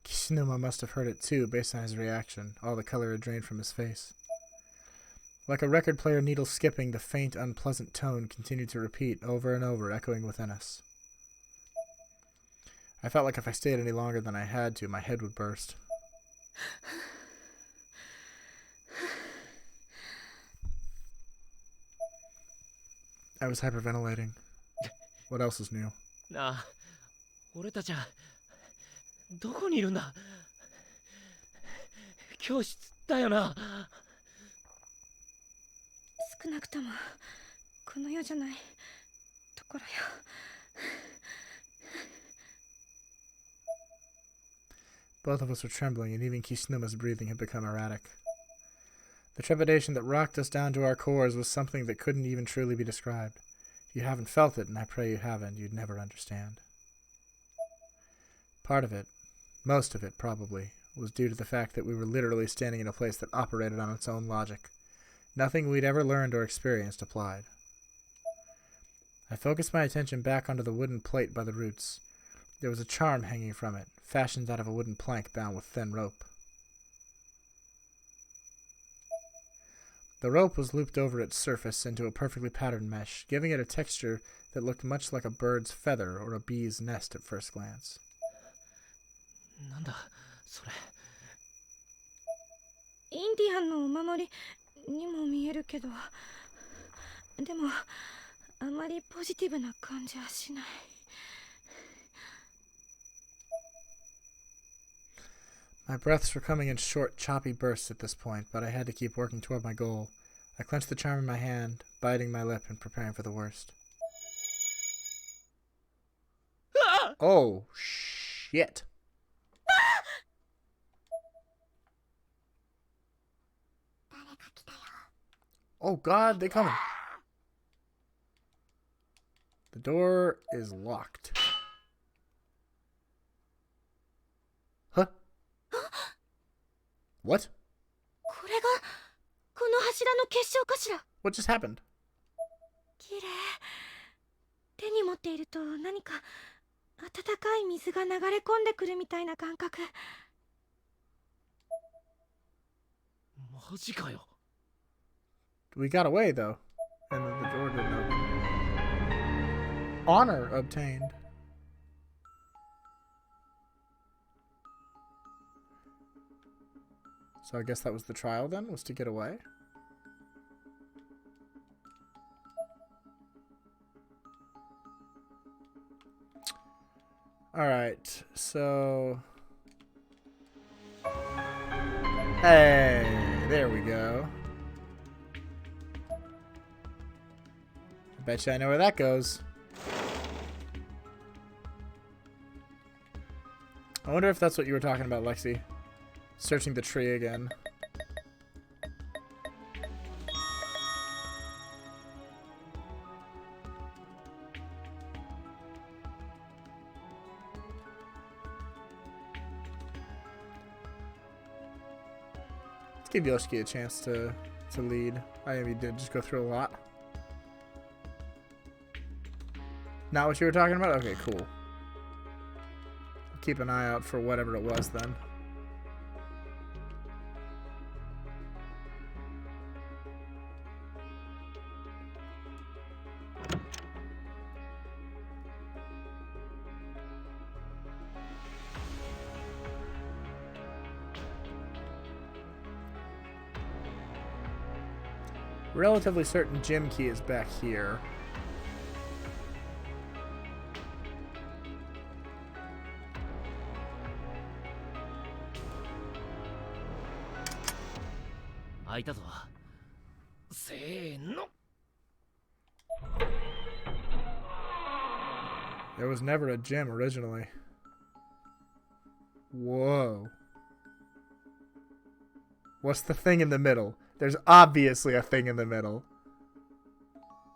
Kishinuma must have heard it too, based on his reaction. All the color had drained from his face. Like a record player needle skipping, the faint, unpleasant tone continued to repeat over and over, echoing within us. I felt like if I stayed any longer than I had to, my head would burst. I was hyperventilating. What else is new? なあ、俺たちはどこにいるんだ？教室だよな。少なくともこの世じゃないところよ。 Both of us were trembling, and even Kishinuma's breathing had become erratic. The trepidation that rocked us down to our cores was something that couldn't even truly be described. If you haven't felt it, and I pray you haven't, you'd never understand. Part of it, most of it probably, was due to the fact that we were literally standing in a place that operated on its own logic. Nothing we'd ever learned or experienced applied. I focused my attention back onto the wooden plate by the roots. There was a charm hanging from it, fashioned out of a wooden plank bound with thin rope. The rope was looped over its surface into a perfectly patterned mesh, giving it a texture that looked much like a bird's feather or a bee's nest at first glance. なんだそれ。インディアンのお守りにも見えるけど、でもあまりポジティブな感じはしない。 My breaths were coming in short, choppy bursts at this point, but I had to keep working toward my goal. I clenched the charm in my hand, biting my lip and preparing for the worst. Oh, shit. Oh god, they coming. The door is locked. Huh? What? これがこの柱の結晶かしら。 What just happened? 綺麗。手に持っていると何か温かい水が流れ込んでくるみたいな感覚。 マジかよ。 We got away, though. And then the door didn't open. Honor obtained. So I guess that was the trial then, was to get away? Alright, so... Hey, there we go. I bet you I know where that goes. I wonder if that's what you were talking about, Lexi. Searching the tree again. Let's give Yoshiki a chance to lead. I maybe did just go through a lot. Not what you were talking about? Okay, cool. I'll keep an eye out for whatever it was then. Relatively certain gym key is back here. There was never a gym originally. Whoa. What's the thing in the middle? There's obviously a thing in the middle.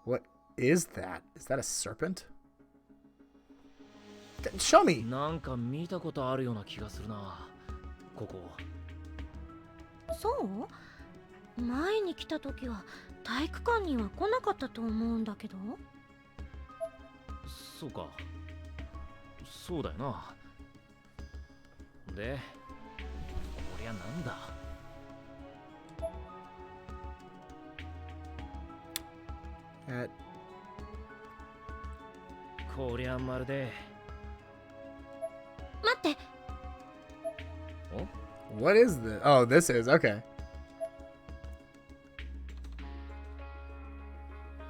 What is that? Is that a serpent? Show me! なんか見たことあるような気がするな。ここ。そう前に来た時は体育館には来なかったと思うんだけど。そうか。そうだよな。で、こりゃなんだ。こりゃまるで。待って。What is this? Oh, this is okay.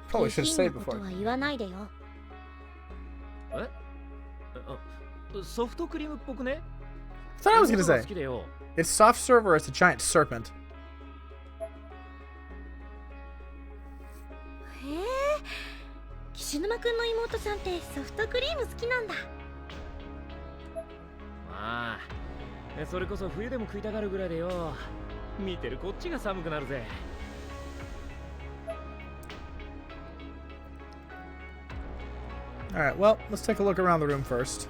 Probably should have saved before. 言わないでよ。え？ソフトクリームっぽくね？ That's what I was gonna say. It's soft serve or it's a giant serpent. へえ。岸沼くんの妹さんってソフトクリーム好きなんだ。まあ、それこそ冬でも食いたがるぐらいでよ。見てるこっちが寒くなるぜ。Alright, well, let's take a look around the room first.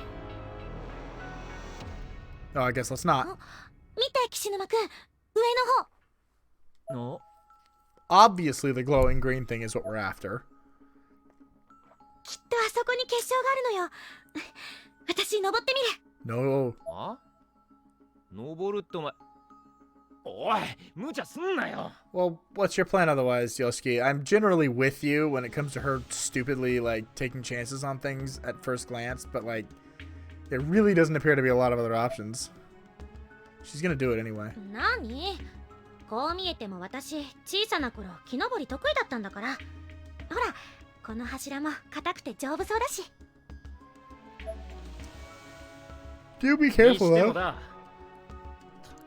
Oh, I guess let's not. 見て、岸沼くん。上の方。Obviously, the glowing green thing is what we're after. きっとあそこに結晶があるのよ。私、登ってみる。No. あ？登るってお前。おい、無茶すんなよ。 Well, what's your plan otherwise, Yoshiki? I'm generally with you when it comes to her stupidly, like, taking chances on things at first glance, but, like, there really doesn't appear to be a lot of other options. She's gonna do it anyway. 何？こう見えても私、小さな頃、木登り得意だったんだから。ほら、この柱も硬くて丈夫そうだし。Do be careful, にしても though. だ。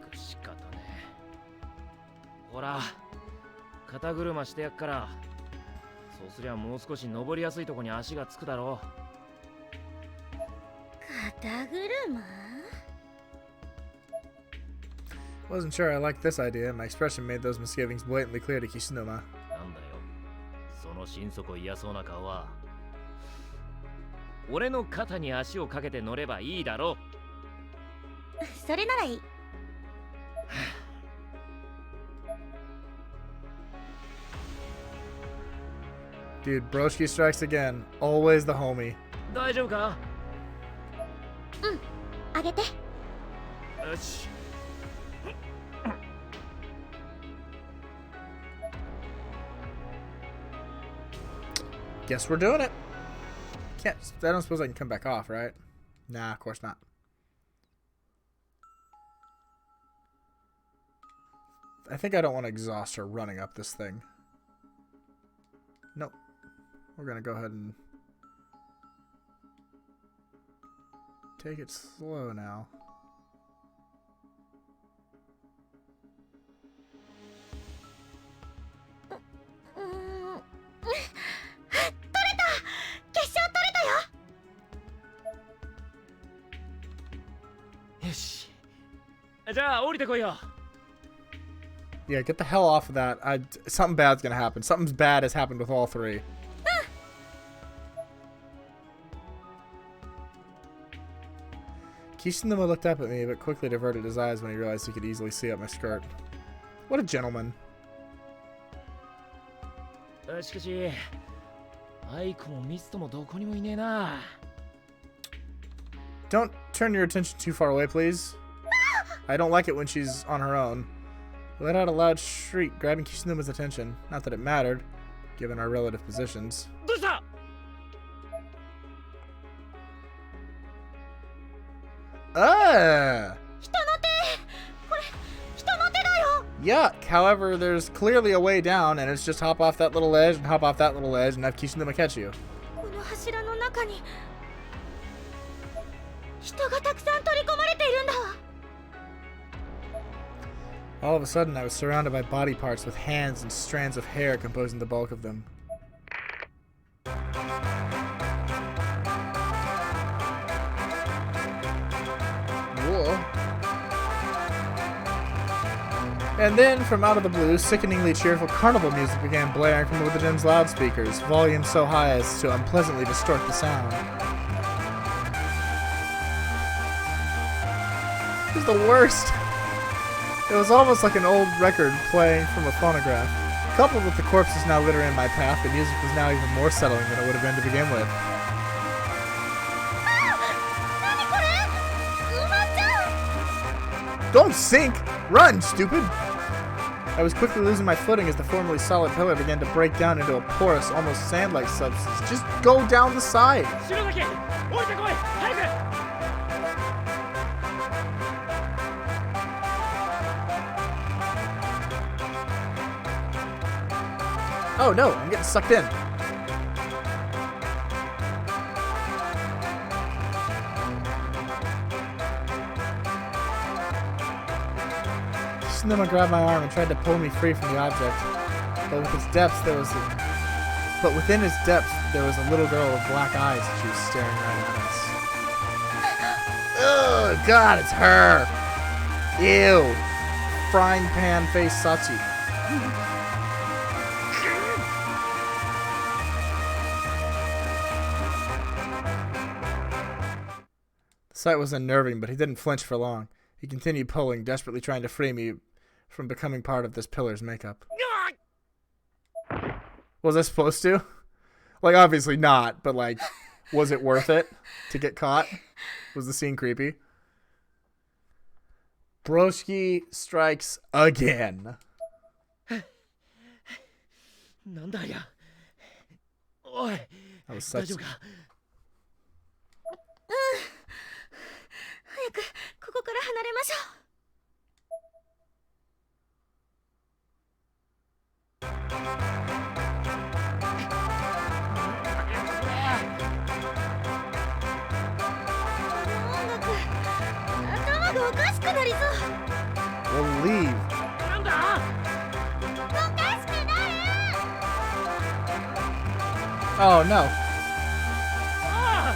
たく仕方ね。ほら、肩車してやっから。そうすりゃもう少し登りやすいとこに足がつくだろう。肩車？ Wasn't sure I liked this idea. My expression made those misgivings blatantly clear to Kishinuma. なんだよ。その心底嫌そうな顔は。俺の肩に足をかけて乗ればいいだろう。それならいい。Dude, Broski strikes again. Always the homie. 大丈夫か？うん、あげて。よし。Guess we're doing it. Can't. I don't suppose I can come back off, right? Nah, of course not. I think I don't want to exhaust her running up this thing. Nope. We're gonna go ahead and take it slow now. じゃあ降りてこいよ。 Yeah, get the hell off of that. Something bad's gonna happen. Something bad has happened with all three. Kishinuma looked up at me, but quickly diverted his eyes when he realized he could easily see up my skirt. What a gentleman. しかし、アイコもミストもどこにもいねえな。 Don't turn your attention too far away, please. I don't like it when she's on her own. We let out a loud shriek, grabbing Kishinuma's attention. Not that it mattered, given our relative positions. どうした？ Yuck. However, there's clearly a way down, and it's just hop off that little ledge and hop off that little ledge and have Kishinuma catch you. この柱の中に人がたくさん取り込まれているんだわ。 All of a sudden, I was surrounded by body parts with hands and strands of hair composing the bulk of them. Whoa. And then, from out of the blue, sickeningly cheerful carnival music began blaring from the gym's loudspeakers, volume so high as to unpleasantly distort the sound. This is the worst. It was almost like an old record playing from a phonograph. Coupled with the corpses now littering my path, the music was now even more settling than it would have been to begin with. Don't sink! Run, stupid! I was quickly losing my footing as the formerly solid pillar began to break down into a porous, almost sand-like substance. Just go down the side! 篠崎、降りてこい、早く！ Oh no, I'm getting sucked in. Kishinuma grabbed my arm and tried to pull me free from the object. But with its depths, within its depths, there was a little girl with black eyes and she was staring right at us. Oh god, it's her! Ew! Frying pan face Sachi. The sight was unnerving, but he didn't flinch for long. He continued pulling, desperately trying to free me from becoming part of this pillar's makeup. Was I supposed to? Like, obviously not, but like, was it worth it to get caught? Was the scene creepy? Broski strikes again. なんだや。おい、 That was 大 such... 丈夫か？ 早くここから離れましょう。 We'll leave. なんだ？ Oh no. ああ！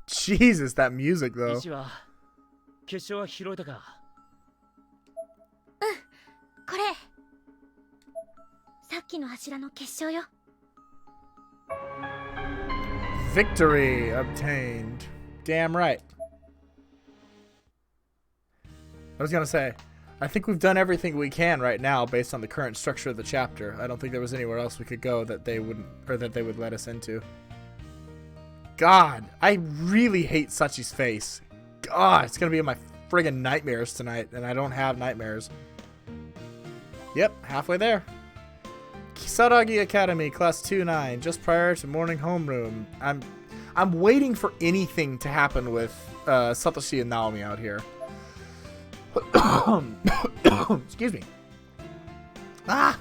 Jesus, that music though. 石は決勝は拾えたか？ これさっきの柱の結晶よ。 Victory obtained. Damn right. I was gonna say, I think we've done everything we can right now based on the current structure of the chapter. I don't think there was anywhere else we could go that they wouldn't, or that they would let us into. God, I really hate Sachi's face. God, it's gonna be in my friggin' nightmares tonight, and I don't have nightmares. Yep, halfway there. Kisaragi Academy, Class 2-9, just prior to morning homeroom. I'm waiting for anything to happen with Satoshi and Naomi out here. Excuse me. Ah!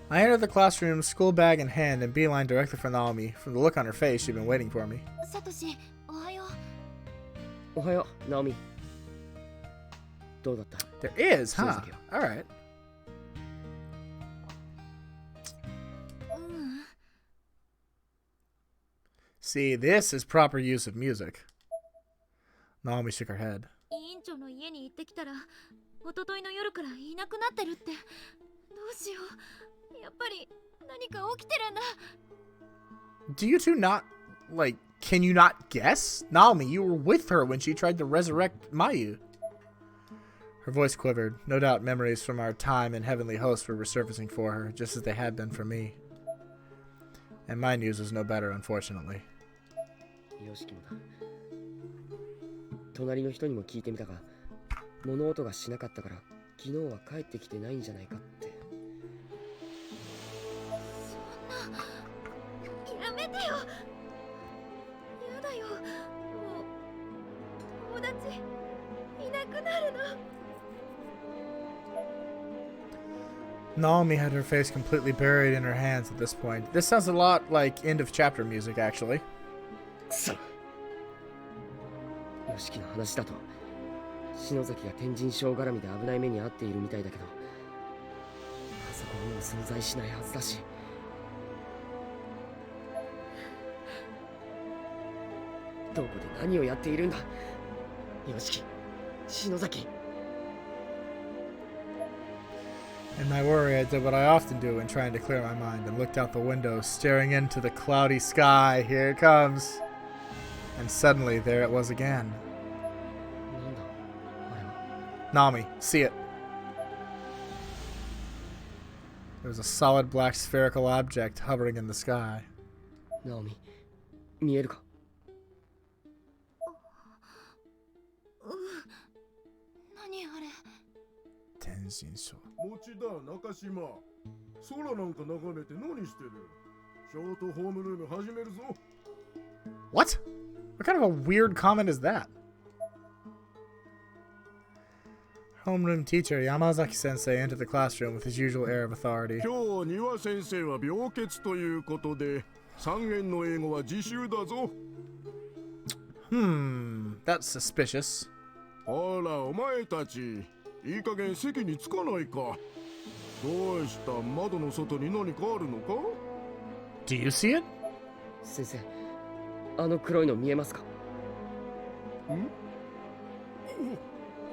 I entered the classroom, school bag in hand, and beeline directly for Naomi. From the look on her face, she'd been waiting for me. サトシ、おはよう。おはよう、ナオミ。どうだった？ There is, huh? Suzuki. Alright. See, this is proper use of music. Naomi shook her head. 委員長の家に行ってきたら一昨日の夜からいなくなってるって。どうしよう。やっぱり何か起きてるんだ。 Do you two not, like, can you not guess? Naomi, you were with her when she tried to resurrect Mayu. Her voice quivered. No doubt memories from our time in Heavenly Host were resurfacing for her, just as they had been for me. And my news was no better, unfortunately. よしきもだ。隣の人にも聞いてみたが、物音がしなかったから昨日は帰ってきてないんじゃないかって。そんな、やめてよ。やだよ。もう友達いなくなるの。 Naomi had her face completely buried in her hands at this point. This sounds a lot like end of chapter music, actually. くそ。よしきの話だと篠崎が天神症絡みで危ない目に遭っているみたいだけど、あそこはもう存在しないはずだし。どこで何をやっているんだ。よしき、篠崎。 In my worry, I did what I often do when trying to clear my mind and looked out the window, staring into the cloudy sky. Here it comes. And suddenly, there it was again. なんだあれは。 Nami, see it. There was a solid black spherical object hovering in the sky. ナオミ、見えるか。何あれ。 Tenshinso. 持田中島、空なんか眺めて何してる？ショートホームルーム始めるぞ。 What? What kind of a weird comment is that? Homeroom teacher Yamazaki sensei entered the classroom with his usual air of authority. 今日庭先生は病欠ということで、3限の英語は自習だぞ。That's suspicious. あら、お前たち、いい加減席に着かないか。どうした？窓の外に何かあるのか？ Do you see it? 先生、あの黒いの見えますか。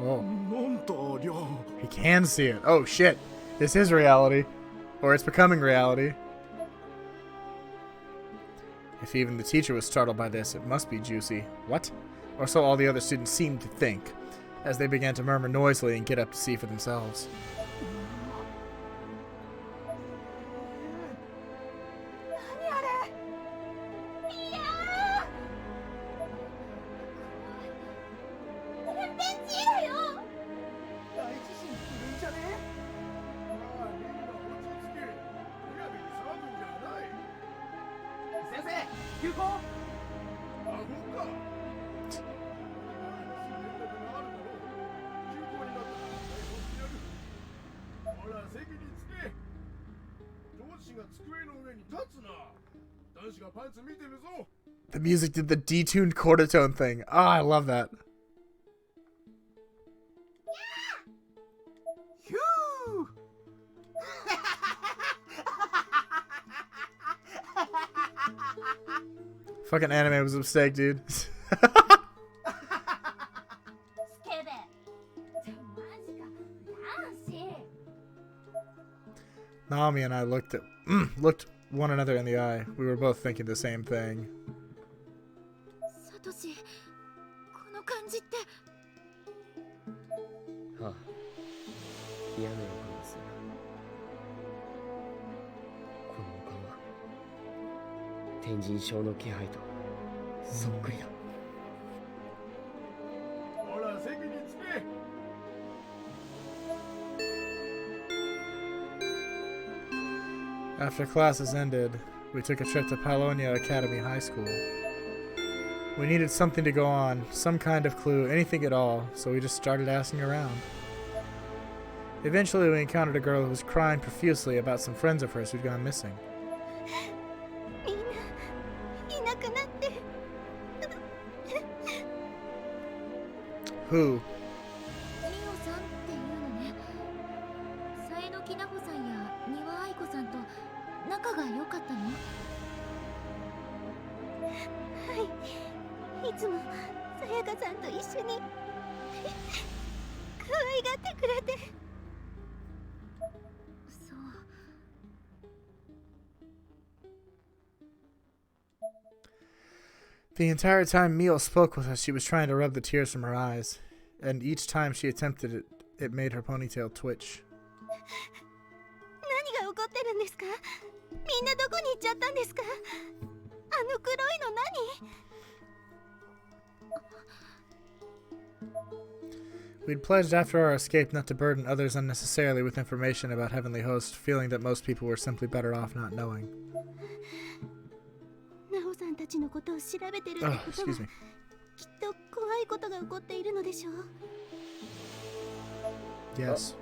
Oh, なんだありゃ。 he can see it. Oh shit. This is reality. Or it's becoming reality. If even the teacher was startled by this, it must be juicy. What? Or so all the other students seemed to think, as they began to murmur noisily and get up to see for themselves. 何あれ。いやー。天変地異だよ。大地震来るんじゃね？ああ、みんな落ち着け。むやみに騒ぐんじゃない。先生、休校。アホか。ほら、席に着け。上司が机の上に立つな。男子がパンツ見てるぞ。 The music did the detuned quarter-tone thing. Oh, I love that. ヒュー。 Fucking anime was a mistake, dude. スケベ。マジか。男子。 Naomi and I looked one another in the eye. We were both thinking the same thing. サトシ、この感じって。はあ、嫌な予感がする。この予感は天神症の気配とそっくりだ。ほら、席に着け。 After classes ended, we took a trip to Palonia Academy High School. We needed something to go on, some kind of clue, anything at all, so we just started asking around. Eventually, we encountered a girl who was crying profusely about some friends of hers who'd gone missing. みんないなくなって。 Who? リオさんっていうのね。佐江のきなほさんや三輪愛子さんと仲が良かったの？いつもさやかさんと一緒に可愛がってくれて。そう。 The entire time Mio spoke with us, she was trying to rub the tears from her eyes, and each time she attempted it, it made her ponytail twitch. 何が起こってるんですか？みんなどこに行っちゃったんですか？あの黒いの何？ We'd pledged after our escape not to burden others unnecessarily with information about Heavenly Host, feeling that most people were simply better off not knowing. ナオさんたちのことを調べてるってことは、きっ excuse me. と怖いことが起こっているのでしょう。 Yes.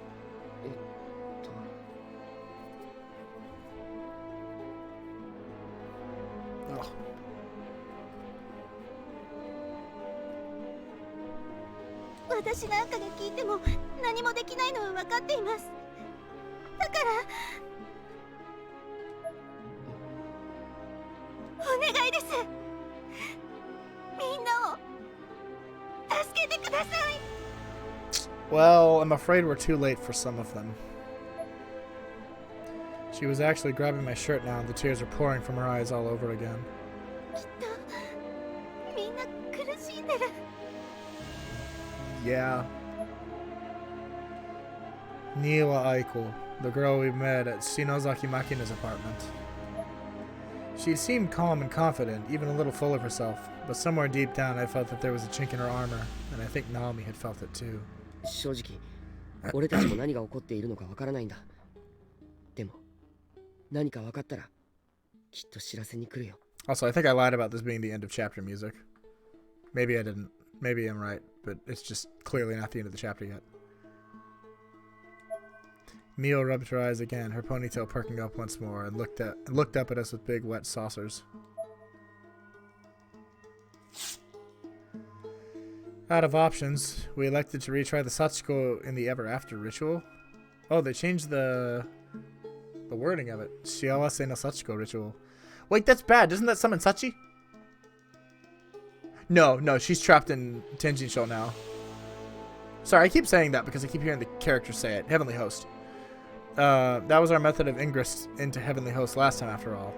私なんかが聞いても何もできないのは分かっています。だからお願いです。みんなを助けてください。 Well, I'm afraid we're too late for some of them. She was actually grabbing my shirt now, and the tears are pouring from her eyes all over again. きっとみんな苦しんでる。 Yeah. Niwa Aiko, the girl we met at Shinozaki Makina's apartment. She seemed calm and confident, even a little full of herself, but somewhere deep down I felt that there was a chink in her armor, and I think Naomi had felt it too. 正直俺たちも何が起こっているのかわからないんだ。でも何か分かったらきっと知らせに来るよ。 Also, I think I lied about this being the end of chapter music. Maybe I didn't. Maybe I'm right, but it's just clearly not the end of the chapter yet. Mio rubbed her eyes again, her ponytail perking up once more, and looked up at us with big wet saucers. Out of options, we elected to retry the Sachiko in the Ever After ritual. Oh, they changed the wording of it. Shiawase no Sachiko ritual. Wait, that's bad. Doesn't that summon Sachi? No, she's trapped in Tenjinsho now. Sorry, I keep saying that because I keep hearing the character say it. Heavenly Host. That was our method of ingress into Heavenly Host last time, after all.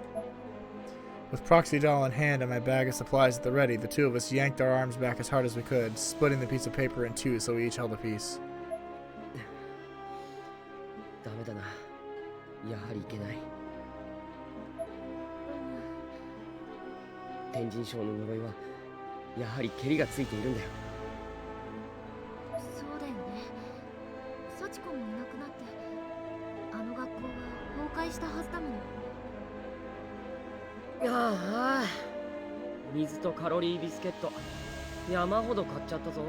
With Proxy Doll in hand and my bag of supplies at the ready, the two of us yanked our arms back as hard as we could, splitting the piece of paper in two so we each held a piece. ダメだな。やはりいけない。天神賞の呪いはやはり蹴りがついているんだよ。そうだよね。幸子もいなくなって、あの学校は崩壊したはずだもの。ああ、水とカロリービスケット山ほど買っちゃったぞ。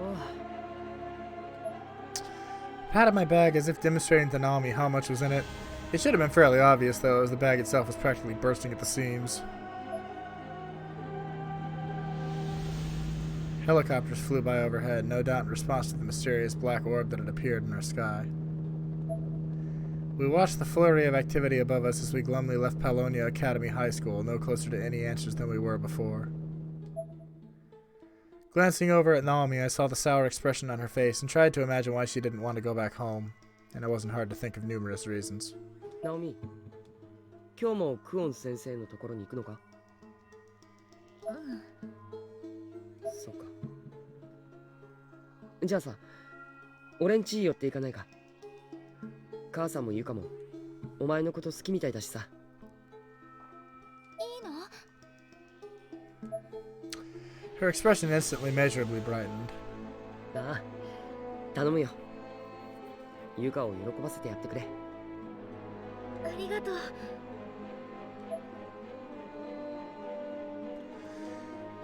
Patted my bag as if demonstrating to Naomi how much was in it. It should have been fairly obvious, though, as the bag itself was practically bursting at the seams. Helicopters flew by overhead, no doubt in response to the mysterious black orb that had appeared in our sky. We watched the flurry of activity above us as we glumly left Palonia Academy High School, no closer to any answers than we were before. Glancing over at Naomi, I saw the sour expression on her face and tried to imagine why she didn't want to go back home, and it wasn't hard to think of numerous reasons. ナオミ、今日もクオン先生のところに行くのか？うん。そうか。じゃあさ、俺ん家寄っていかないか？母さんもゆかもお前のこと好きみたいだしさ。いいの？ Her expression instantly measurably brightened. ああ、頼むよ。ゆかを喜ばせてやってくれ。ありがとう。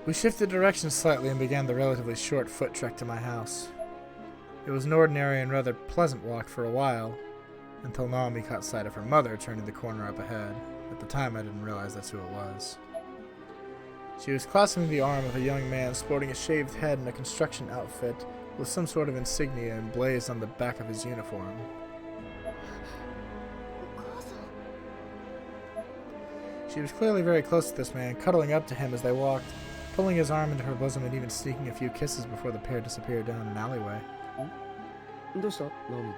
We shifted directions slightly and began the relatively short foot trek to my house. It was an ordinary and rather pleasant walk for a while, until Naomi caught sight of her mother turning the corner up ahead. At the time, I didn't realize that's who it was. She was clasping the arm of a young man sporting a shaved head and a construction outfit with some sort of insignia emblazed on the back of his uniform. お母さん。 She was clearly very close to this man, cuddling up to him as they walked, pulling his arm into her bosom and even sneaking a few kisses before the pair disappeared down an alleyway. どうしたナオミ？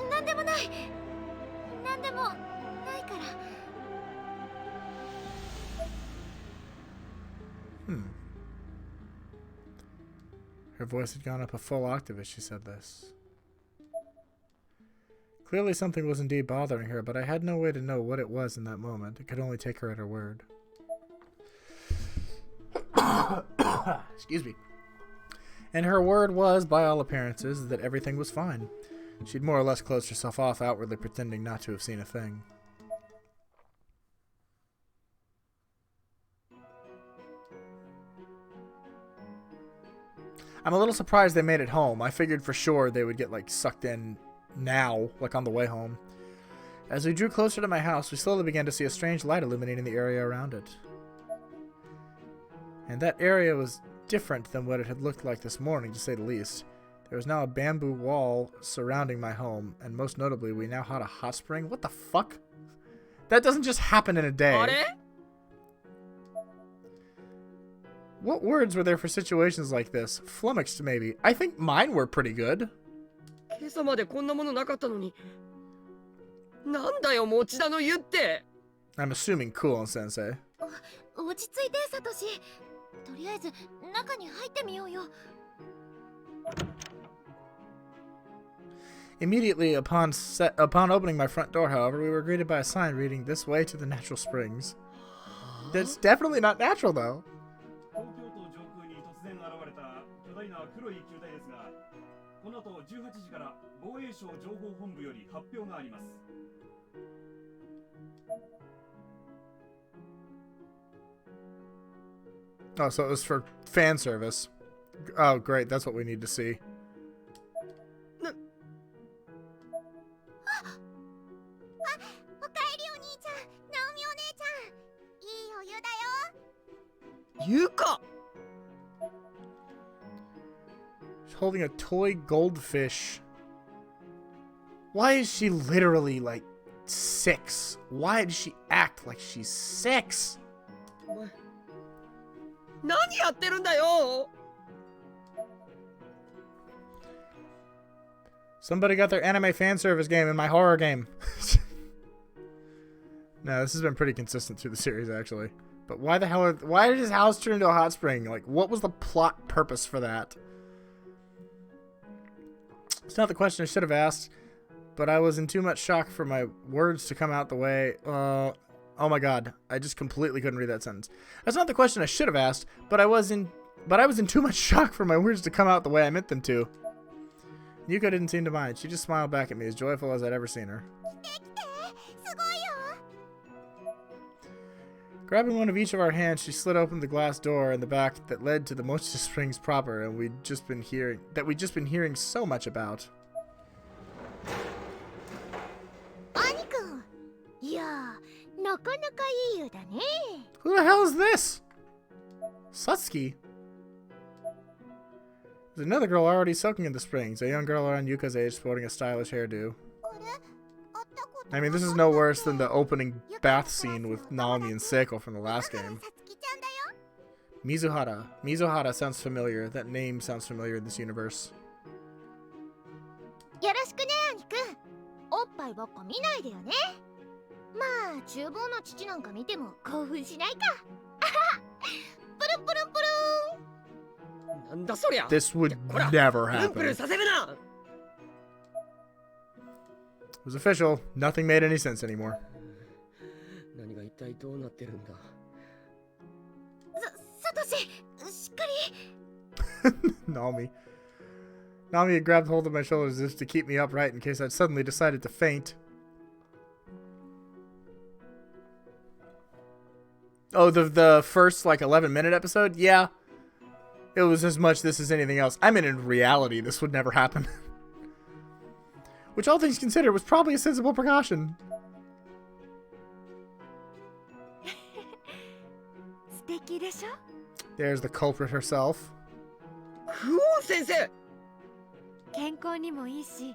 なんでもない。なんでもないから。Her voice had gone up a full octave as she said this. Clearly something was indeed bothering her, but I had no way to know what it was in that moment. I could only take her at her word. Excuse me. And her word was, by all appearances, that everything was fine. She'd more or less closed herself off, outwardly pretending not to have seen a thing. I'm a little surprised they made it home. I figured for sure they would get, like, sucked in now, like on the way home. As we drew closer to my house, we slowly began to see a strange light illuminating the area around it. And that area was different than what it had looked like this morning, to say the least. There was now a bamboo wall surrounding my home, and most notably, we now had a hot spring. What the fuck? That doesn't just happen in a day. What words were there for situations like this? Flummoxed, maybe. I think mine were pretty good. 今朝までこんなものなかったのに。なんだよ、持田の湯って。I'm assuming cool, Sensei. 落ち着いて、サトシ。とりあえず中に入ってみようよ。Immediately upon opening my front door, however, we were greeted by a sign reading, "This way to the natural springs." That's definitely not natural, though. 東京都上空に突然現れた巨大な黒い球体ですが、この後18時から防衛省情報本部より発表があります。Oh, so it was for fan service. Oh, great. That's what we need to see. おかえりお兄ちゃん、ナオミお姉ちゃん。いいお湯だよ。湯か。She's holding a toy goldfish. Why is she literally like 6? Why does she act like she's 6? お前何やってるんだよ。 Somebody got their anime fan service game in my horror game. No, this has been pretty consistent through the series, actually. But why the hell why did his house turn into a hot spring? Like, what was the plot purpose for that? It's not the question I should have asked, but I was in too much shock for my words to come out the way. Oh my god, I just completely couldn't read that sentence. That's not the question I should have asked, but I was in too much shock for my words to come out the way I meant them to. Yuko didn't seem to mind. She just smiled back at me, as joyful as I'd ever seen her. Grabbing one of each of our hands, she slid open the glass door in the back that led to the Mochi Springs proper, and we'd just been hearing so much about. 兄くん、いや、なかなかいい湯だね。 Who the hell is this? Satsuki? There's another girl already soaking in the springs, a young girl around Yuka's age sporting a stylish hairdo. I mean, this is no worse than the opening bath scene with Naomi and Seiko from the last game. Mizuhara. Mizuhara sounds familiar. That name sounds familiar in this universe. よろしくね、兄くん。おっぱいばっか見ないでよね。まあ、厨房の父なんか見ても興奮しないか。プルンプルンプルン。 なんだそりゃ。 This would never プルンプル happen. ンさせるな。 It was official. Nothing made any sense anymore. 何が一体どうなってるんだ。サトシ、しっかり。Naomi. Naomi had grabbed hold of my shoulders as if to keep me upright in case I'd suddenly decided to faint. Oh, the first, like, 11-minute episode? Yeah. It was as much this as anything else. I mean, in reality, this would never happen. Which, all things considered, was probably a sensible precaution. 素敵でしょ? There's the culprit herself. クオン先生。健康にもいいし、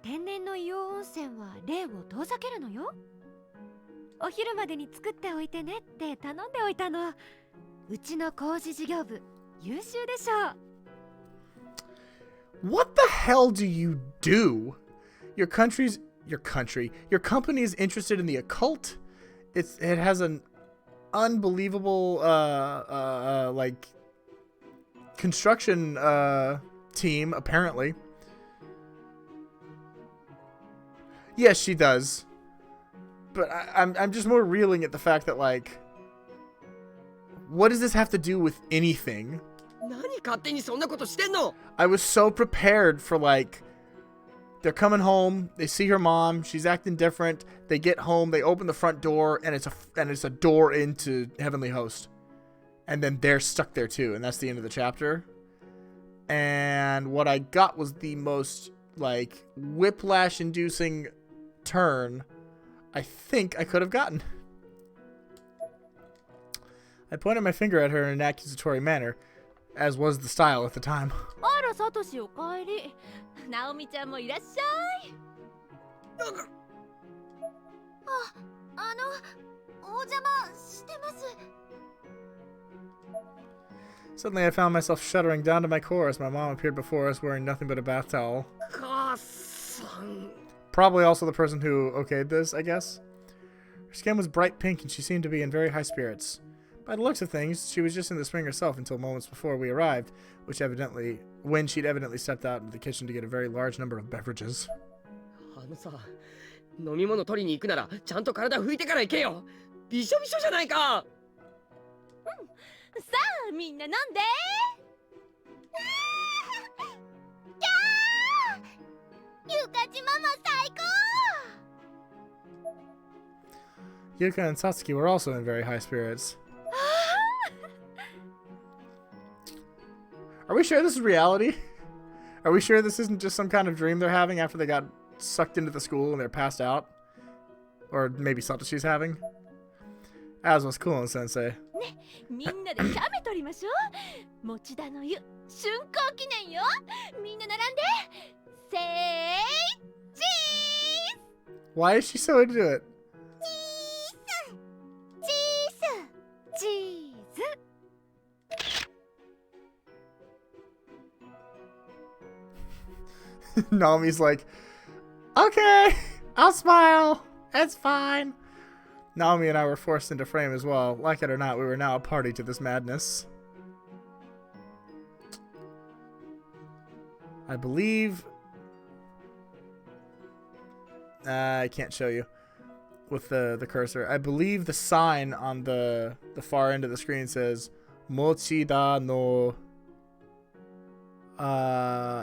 天然の硫黄温泉は霊を遠ざけるのよ。お昼までに作っておいてねって頼んでおいたの。うちの工事事業部優秀でしょう。 What the hell do you do? Your company is interested in the occult? It has an unbelievable like construction team apparently. Yes, she does. But I'm just more reeling at the fact that, like, what does this have to do with anything? 何勝手にそんなことしてんの？ I was so prepared for, like, they're coming home, they see her mom, she's acting different, they get home, they open the front door, and it's a door into Heavenly Host. And then they're stuck there too, and that's the end of the chapter. And what I got was the most, like, whiplash-inducing turn I think I could have gotten. I pointed my finger at her in an accusatory manner, as was the style at the time. あら、サトシおかえり。ナオミちゃんもいらっしゃい。お邪魔してます。 Suddenly I found myself shuddering down to my core as my mom appeared before us wearing nothing but a bath towel. 母さん。 Probably also the person who okayed this, I guess. Her skin was bright pink and she seemed to be in very high spirits. By the looks of things, she was just in the swing herself until moments before we arrived, when she'd evidently stepped out into the kitchen to get a very large number of beverages. あのさ、飲み物取りに行くならちゃんと体拭いてから行けよ。びしょびしょじゃないか。さあ、みんな飲んで。ゆかちママ最高。 Yuka and Satsuki were also in very high spirits. Are we sure this is reality? Are we sure this isn't just some kind of dream they're having after they got sucked into the school and they're passed out? Or maybe Satoshi's having? As was cool and sensei. みんなでキャメ取りましょう。持田の湯、竣工記念よ。みんな並んで。せーチーズ。 Why is she so into it? チーズ。 Naomi's like, okay, I'll smile. It's fine. Naomi and I were forced into frame as well. Like it or not, we were now a party to this madness. I believe... I can't show you with the cursor. I believe the sign on the far end of the screen says Mochida no...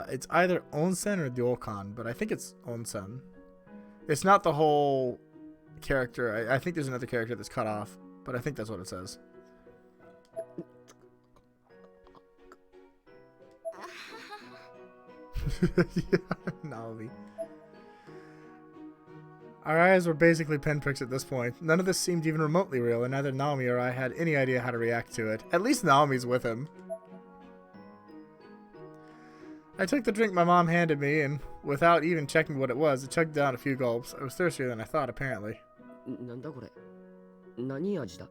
it's either onsen or ryokan, but I think it's onsen. It's not the whole character. I think there's another character that's cut off, but I think that's what it says. Yeah, Naomi. Our eyes were basically pinpricks at this point. None of this seemed even remotely real, and neither Naomi or I had any idea how to react to it. At least Naomi's with him. I took the drink my mom handed me, and without even checking what it was, I chugged down a few gulps. I was thirstier than I thought, apparently. なんだこれ？何味だ？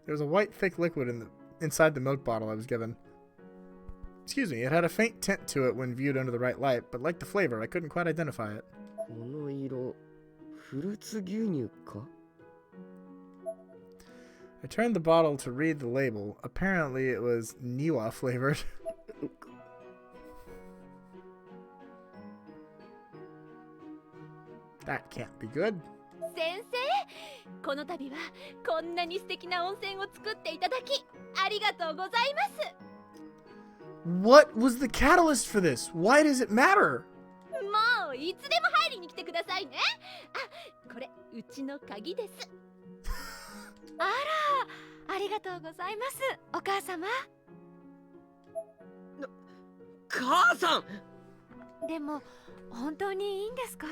There was a white, thick liquid inside the milk bottle I was given. Excuse me, it had a faint tint to it when viewed under the right light, but like the flavor, I couldn't quite identify it. この色、フルーツ牛乳か？ I turned the bottle to read the label. Apparently, it was Niwa flavored. That can't be good. 先生、この度はこんなに素敵な温泉を作っていただきありがとうございます。 What was the catalyst for this? Why does it matter? もういつでも入りに来てくださいね。あ、これうちの鍵です。あら、ありがとうございます、お母様。母さん！でも、本当にいいんですか？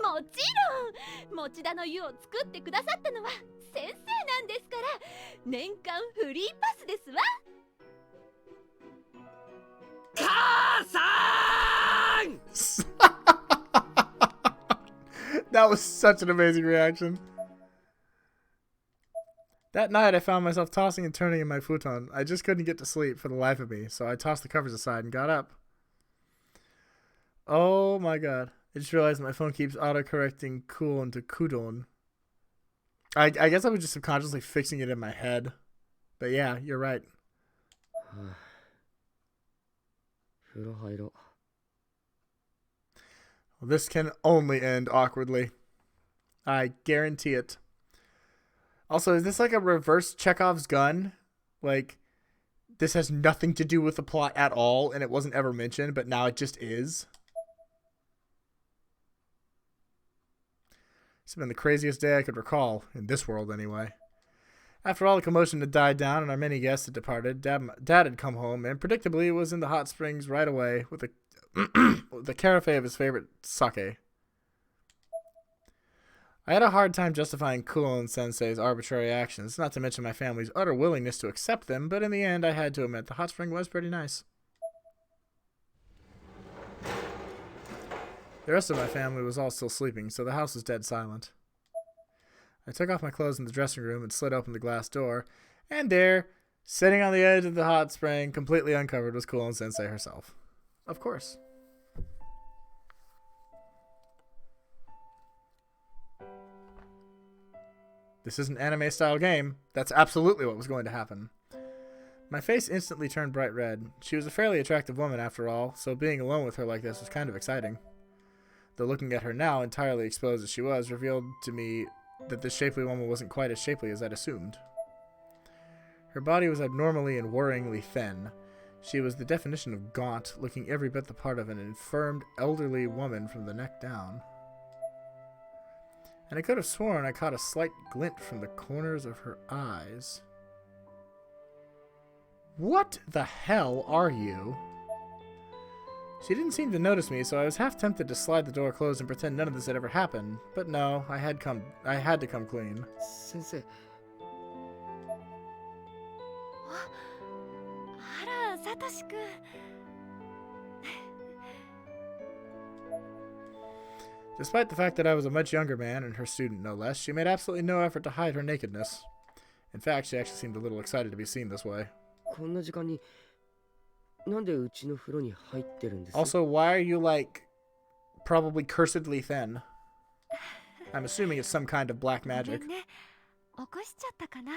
もちろん、持田の湯を作ってくださったのは先生なんですから、年間フリーパスですわ。母さん That was such an amazing reaction. That night, I found myself tossing and turning in my futon. I just couldn't get to sleep for the life of me, so I tossed the covers aside and got up. Oh my god. I just realized my phone keeps auto-correcting cool into kudon. I guess I was just subconsciously fixing it in my head. But yeah, you're right. 風呂入ろう。 Well, this can only end awkwardly. I guarantee it. Also, is this like a reverse Chekhov's gun? Like, this has nothing to do with the plot at all, and it wasn't ever mentioned, but now it just is? It's been the craziest day I could recall, in this world anyway. After all the commotion had died down and our many guests had departed, Dad had come home, and predictably was in the hot springs right away with the carafe of his favorite sake. I had a hard time justifying Kulon Sensei's arbitrary actions, not to mention my family's utter willingness to accept them, but in the end I had to admit the hot spring was pretty nice. The rest of my family was all still sleeping, so the house was dead silent. I took off my clothes in the dressing room and slid open the glass door, and there, sitting on the edge of the hot spring, completely uncovered, was Kulon Sensei herself. Of course. This is an anime-style game. That's absolutely what was going to happen. My face instantly turned bright red. She was a fairly attractive woman, after all, so being alone with her like this was kind of exciting. Though looking at her now, entirely exposed as she was, revealed to me that this shapely woman wasn't quite as shapely as I'd assumed. Her body was abnormally and worryingly thin. She was the definition of gaunt, looking every bit the part of an infirmed, elderly woman from the neck down. And I could have sworn I caught a slight glint from the corners of her eyes. What the hell are you? She didn't seem to notice me, so I was half tempted to slide the door closed and pretend none of this had ever happened. But no, I had to come clean. 先生、あら、サトシくん。Despite the fact that I was a much younger man, and her student no less, she made absolutely no effort to hide her nakedness. In fact, she actually seemed a little excited to be seen this way. こんな時間になんでうちの風呂に入ってるんです？ Also, why are you, like, probably cursedly thin? I'm assuming it's some kind of black ごめ magic. んね。起こしちゃったかな。い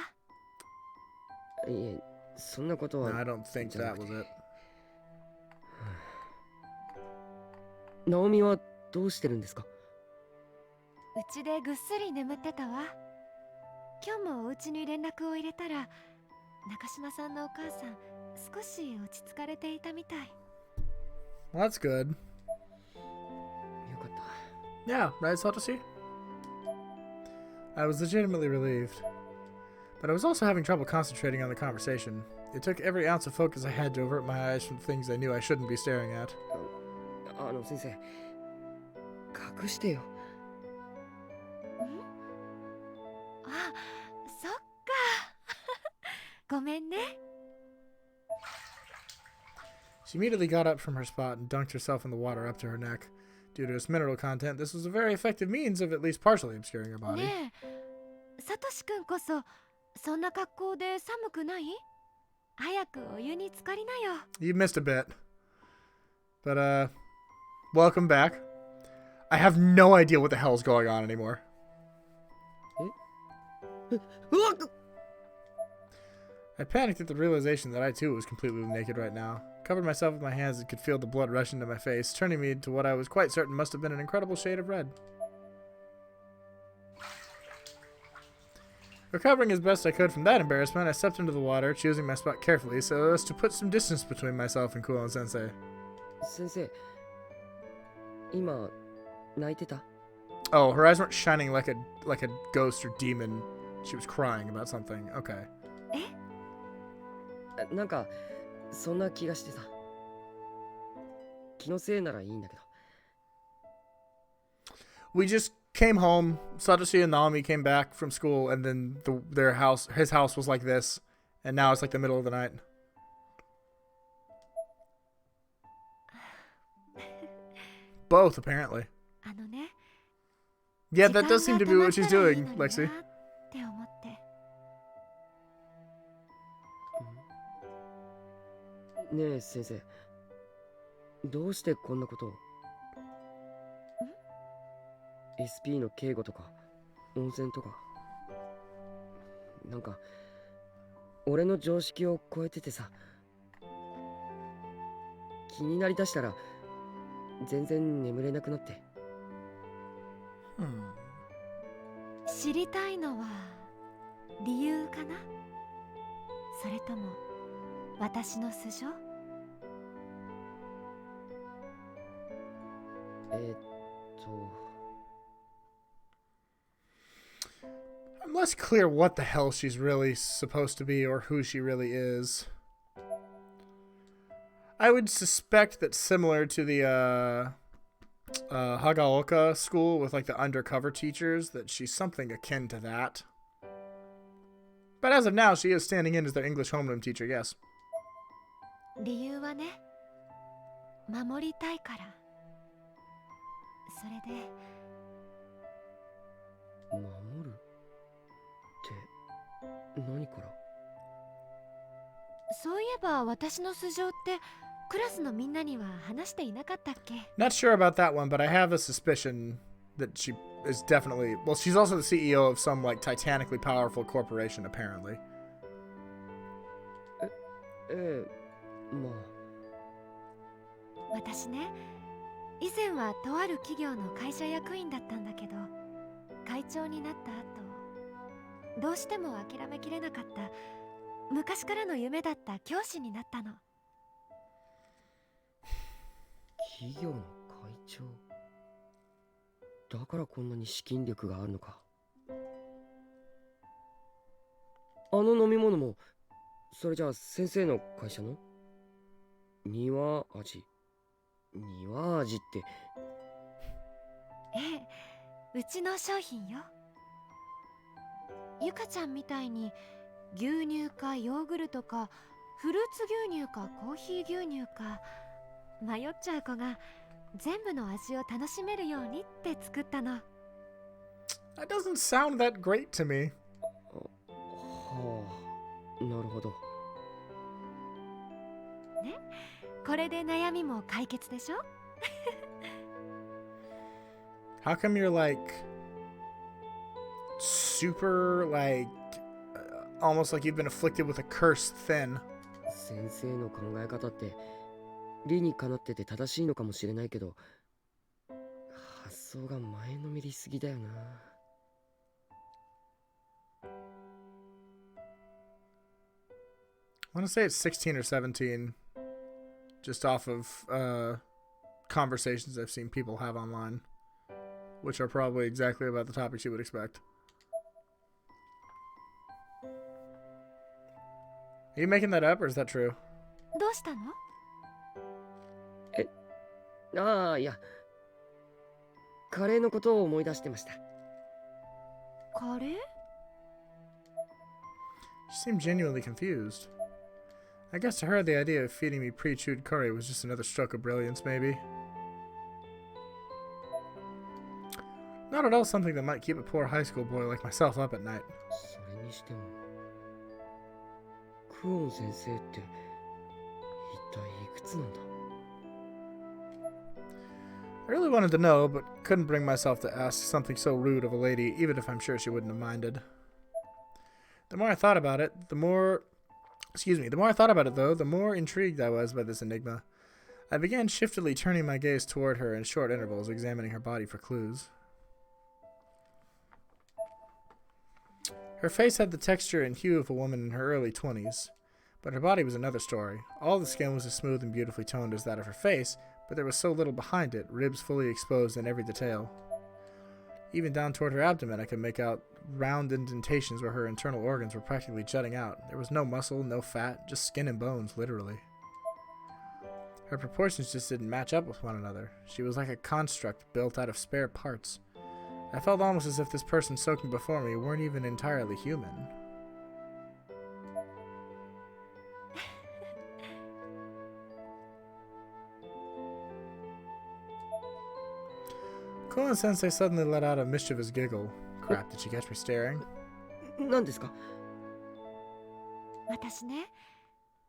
え、そんなことは。 No, I don't think that was it. ナオミはどうしてるんですか？うちでぐっすり眠ってたわ。今日もお家に連絡を入れたら、中島さんのお母さん、少し落ち着かれていたみたい。Well, that's good. よかった。 Yeah, right, Satoshi? I was legitimately relieved. But I was also having trouble concentrating on the conversation. It took every ounce of focus I had to avert my eyes from things I knew I shouldn't be staring at. 先生、隠してよ。あ、そっか。ごめんね。She immediately got up from her spot and dunked herself in the water up to her neck. Due to its mineral content, this was a very effective means of at least partially obscuring her body. ねえ、サトシくんこそそんな格好で寒くない？早くお湯に浸かりなよ。 You missed a bit. But, welcome back. I have no idea what the hell is going on anymore. うわっ！ I panicked at the realization that I too was completely naked right now. Covered myself with my hands and could feel the blood rush into my face, turning me to what I was quite certain must have been an incredible shade of red. Recovering as best I could from that embarrassment, I stepped into the water, choosing my spot carefully so as to put some distance between myself and Kulon Sensei. 先生、今泣いてた？ Oh, her eyes weren't shining like a ghost or demon. She was crying about something. Okay. なんかそんな気がしてさ。気のせいならいいんだけど。 We just came home. Satoshi and Naomi came back from school, and then his house was like this, and now it's like the middle of the night. Both, apparently. あのね、Yeah, that does seem to be what she's doing, Lexi. って思って。ねえ先生、どうしてこんなことを？ SP の警護とか温泉とか、なんか俺の常識を超えててさ、気になりだしたら全然眠れなくなって。知りたいのは理由かな？それとも私の素性？I'm less clear what the hell she's really supposed to be or who she really is. I would suspect that similar to the Hagaoka school with like the undercover teachers, that she's something akin to that. But as of now, she is standing in as their English homeroom teacher, yes. 理由はね、守りたいから。それで守るって何から？そういえば私の素性ってクラスのみんなには話していなかったっけ？ Not sure about that one, but I have a suspicion that she is definitely... Well, she's also the CEO of some, like, titanically powerful corporation, apparently. まあ。私ね、以前はとある企業の会社役員だったんだけど、会長になった後、どうしても諦めきれなかった昔からの夢だった教師になったの。企業の会長だからこんなに資金力があるのか。あの飲み物もそれじゃあ先生の会社の庭味って？ええ、うちの商品よ。ゆかちゃんみたいに牛乳かヨーグルトかフルーツ牛乳かコーヒー牛乳か迷っちゃう子が全部の味を楽しめるようにって作ったの。 That doesn't sound that great to me. はあ、なるほど。ね、これで悩みも解決でしょ？ How come you're like super like almost like you've been afflicted with a curse thin? 先生の考え方って理にかなってて正しいのかもしれないけど、発想が前のめりすぎだよな。I want to say it's 16 or 17, just off of conversations I've seen people have online, which are probably exactly about the topics you would expect. Are you making that up, or is that true? どうしたの？ああ、いや、カレーのことを思い出してました。カレー？ She seemed genuinely confused. I guess to her, the idea of feeding me pre-chewed curry was just another stroke of brilliance, maybe. Not at all something that might keep a poor high school boy like myself up at night. それにしても、クオン先生って一体いくつなんだ？ I really wanted to know, but couldn't bring myself to ask something so rude of a lady, even if I'm sure she wouldn't have minded. The more I thought about it, the more I thought about it, though, the more intrigued I was by this enigma. I began shiftily turning my gaze toward her in short intervals, examining her body for clues. Her face had the texture and hue of a woman in her early 20s, but her body was another story. All the skin was as smooth and beautifully toned as that of her face, but there was so little behind it, ribs fully exposed in every detail. Even down toward her abdomen, I could make out round indentations where her internal organs were practically jutting out. There was no muscle, no fat, just skin and bones, literally. Her proportions just didn't match up with one another. She was like a construct built out of spare parts. I felt almost as if this person soaking before me weren't even entirely human. Koan-sensei suddenly let out a mischievous giggle. Crap, did she catch me staring? 何ですか？私ね、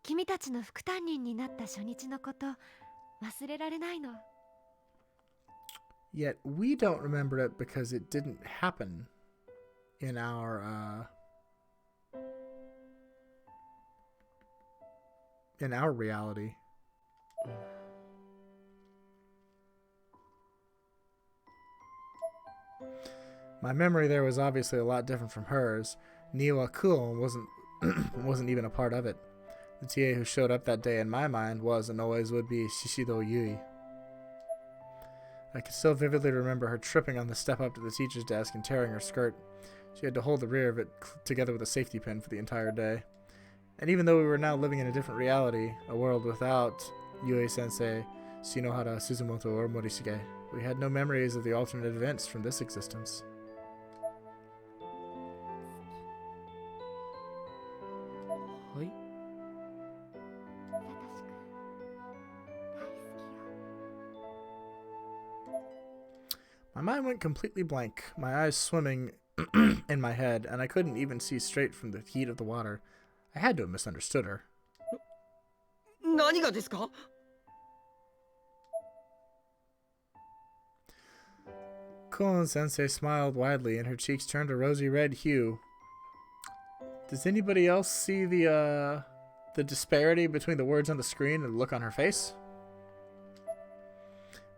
君たちの副担任になった初日のこと忘れられないの。 Yet we don't remember it because it didn't happen in our reality. My memory there was obviously a lot different from hers. Niwa Kuon wasn't even a part of it. The TA who showed up that day in my mind was and always would be Shishido Yui. I can still vividly remember her tripping on the step up to the teacher's desk and tearing her skirt. She had to hold the rear of it together with a safety pin for the entire day. And even though we were now living in a different reality, a world without Yui-sensei, Shinohara, Suzumoto, or Morishige, we had no memories of the alternate events from this existence. はい。My mind went completely blank, my eyes swimming in my head, and I couldn't even see straight from the heat of the water. I had to have misunderstood her. 何がですか？ Koan-sensei smiled widely, and her cheeks turned a rosy red hue. Does anybody else see the disparity between the words on the screen and the look on her face?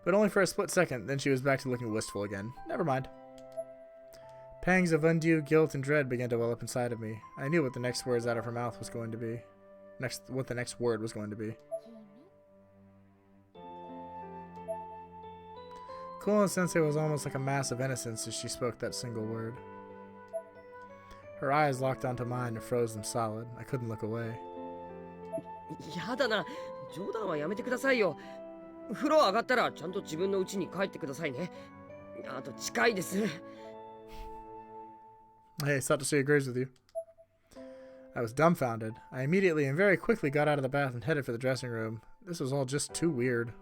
But only for a split second, then she was back to looking wistful again. Never mind. Pangs of undue guilt and dread began to well up inside of me. I knew what the next words out of her mouth was going to be. What the next word was going to be. Koan-sensei was almost like a mass of innocence as she spoke that single word. Her eyes locked onto mine and froze them solid. I couldn't look away. やだな。冗談はやめてくださいよ。風呂上がったらちゃんと自分の家に帰ってくださいね。あと近いです。 Hey, Satoshi agrees with you. I was dumbfounded. I immediately and very quickly got out of the bath and headed for the dressing room. This was all just too weird.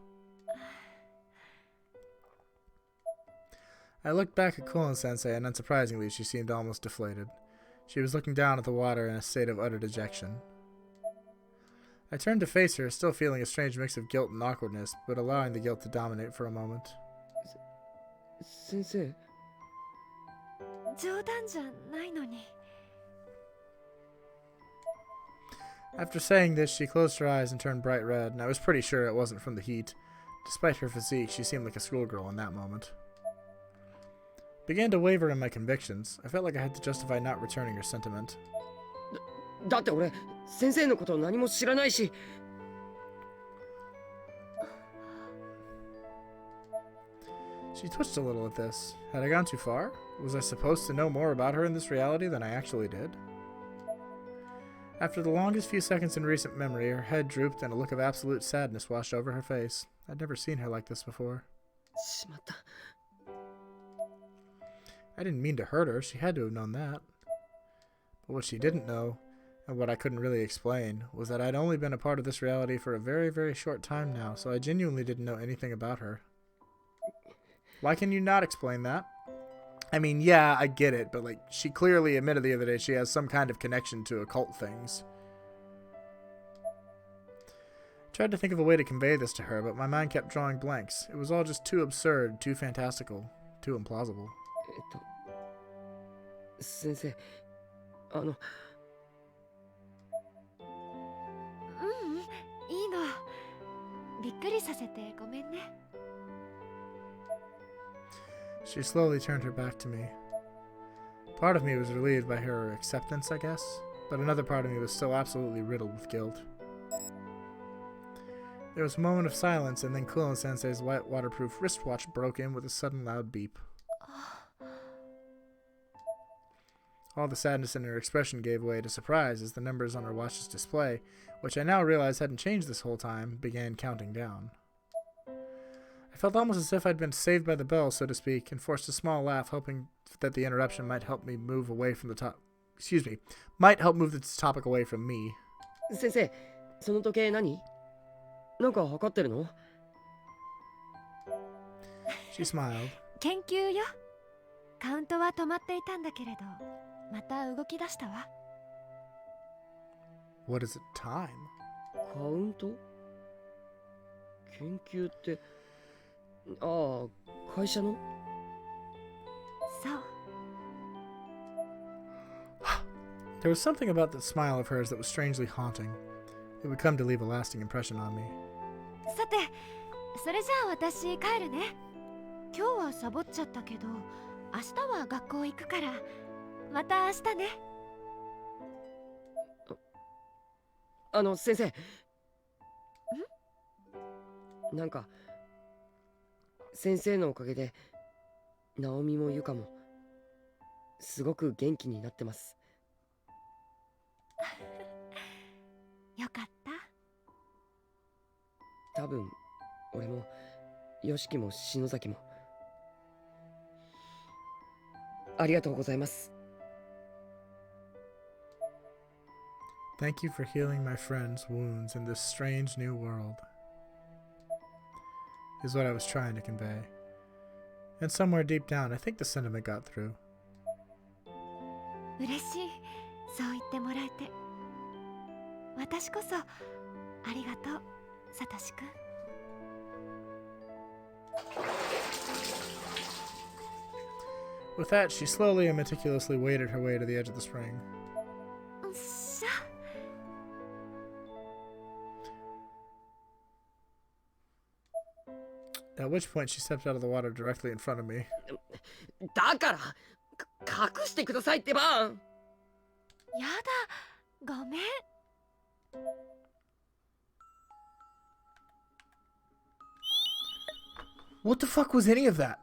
I looked back at Koan-sensei, and unsurprisingly, she seemed almost deflated. She was looking down at the water in a state of utter dejection. I turned to face her, still feeling a strange mix of guilt and awkwardness, but allowing the guilt to dominate for a moment. 先生。冗談じゃないのに。 After saying this, she closed her eyes and turned bright red, and I was pretty sure it wasn't from the heat. Despite her physique, she seemed like a schoolgirl in that moment. Began to waver in my convictions. I felt like I had to justify not returning her sentiment. だって俺先生のこと何も知らないし。 She twitched a little at this. Had I gone too far? Was I supposed to know more about her in this reality than I actually did? After the longest few seconds in recent memory, her head drooped and a look of absolute sadness washed over her face. I'd never seen her like this before. しまった。 I didn't mean to hurt her. She had to have known that. But what she didn't know, and what I couldn't really explain, was that I'd only been a part of this reality for a very, very short time now, so I genuinely didn't know anything about her. Why can you not explain that? I mean, yeah, I get it, but like, she clearly admitted the other day she has some kind of connection to occult things. I tried to think of a way to convey this to her, but my mind kept drawing blanks. It was all just too absurd, too fantastical, too implausible. 先生、いいの。びっくりさせてごめんね。 She slowly turned her back to me. Part of me was relieved by her acceptance, I guess, but another part of me was still absolutely riddled with guilt. There was a moment of silence, and then Kuon-sensei's white waterproof wristwatch broke in with a sudden loud beep. All the sadness in her expression gave way to surprise as the numbers on her watch's display, which I now realized hadn't changed this whole time, began counting down. I felt almost as if I'd been saved by the bell, so to speak, and forced a small laugh, hoping that the interruption might help me move away from the might help move this topic away from me. 先生、その時計何？なんか測ってるの？ She smiled. 研究よ。カウントは止まっていたんだけれど、また動き出したわ。What is it time? カウント？研究って、ああ、会社の？そう。There was something about that smile of hers that was strangely haunting. It would come to leave a lasting impression on me. さて、それじゃあ私帰るね。今日はサボっちゃったけど、明日は学校行くから、また明日ね。先生。なんか、先生のおかげで、ナオミもユカも、すごく元気になってます。よかった。多分、俺も、ヨシキも篠崎も、ありがとうございます。Thank you for healing my friend's wounds in this strange new world, is what I was trying to convey. And somewhere deep down, I think the sentiment got through. 嬉しい。そう言ってもらえて。私こそ、ありがとう、サトシくん。With that, she slowly and meticulously waded her way to the edge of the spring. うっしゃ。At which point she stepped out of the water directly in front of me. だから、隠してくださいってば。やだ、ごめん。What the fuck was any of that?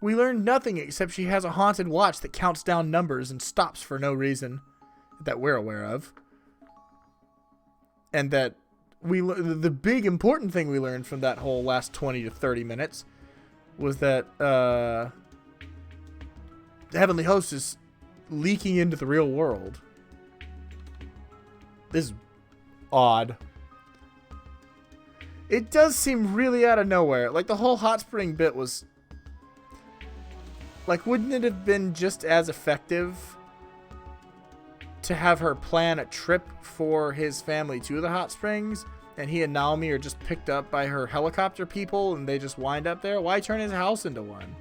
We learned nothing except she has a haunted watch that counts down numbers and stops for no reason that we're aware of. And that the big important thing we learned from that whole last 20 to 30 minutes was that the Heavenly Host is leaking into the real world. This is odd. It does seem really out of nowhere. Like, the whole hot spring bit was... Like, wouldn't it have been just as effective to have her plan a trip for his family to the hot springs, and he and Naomi are just picked up by her helicopter people and they just wind up there? Why turn his house into one?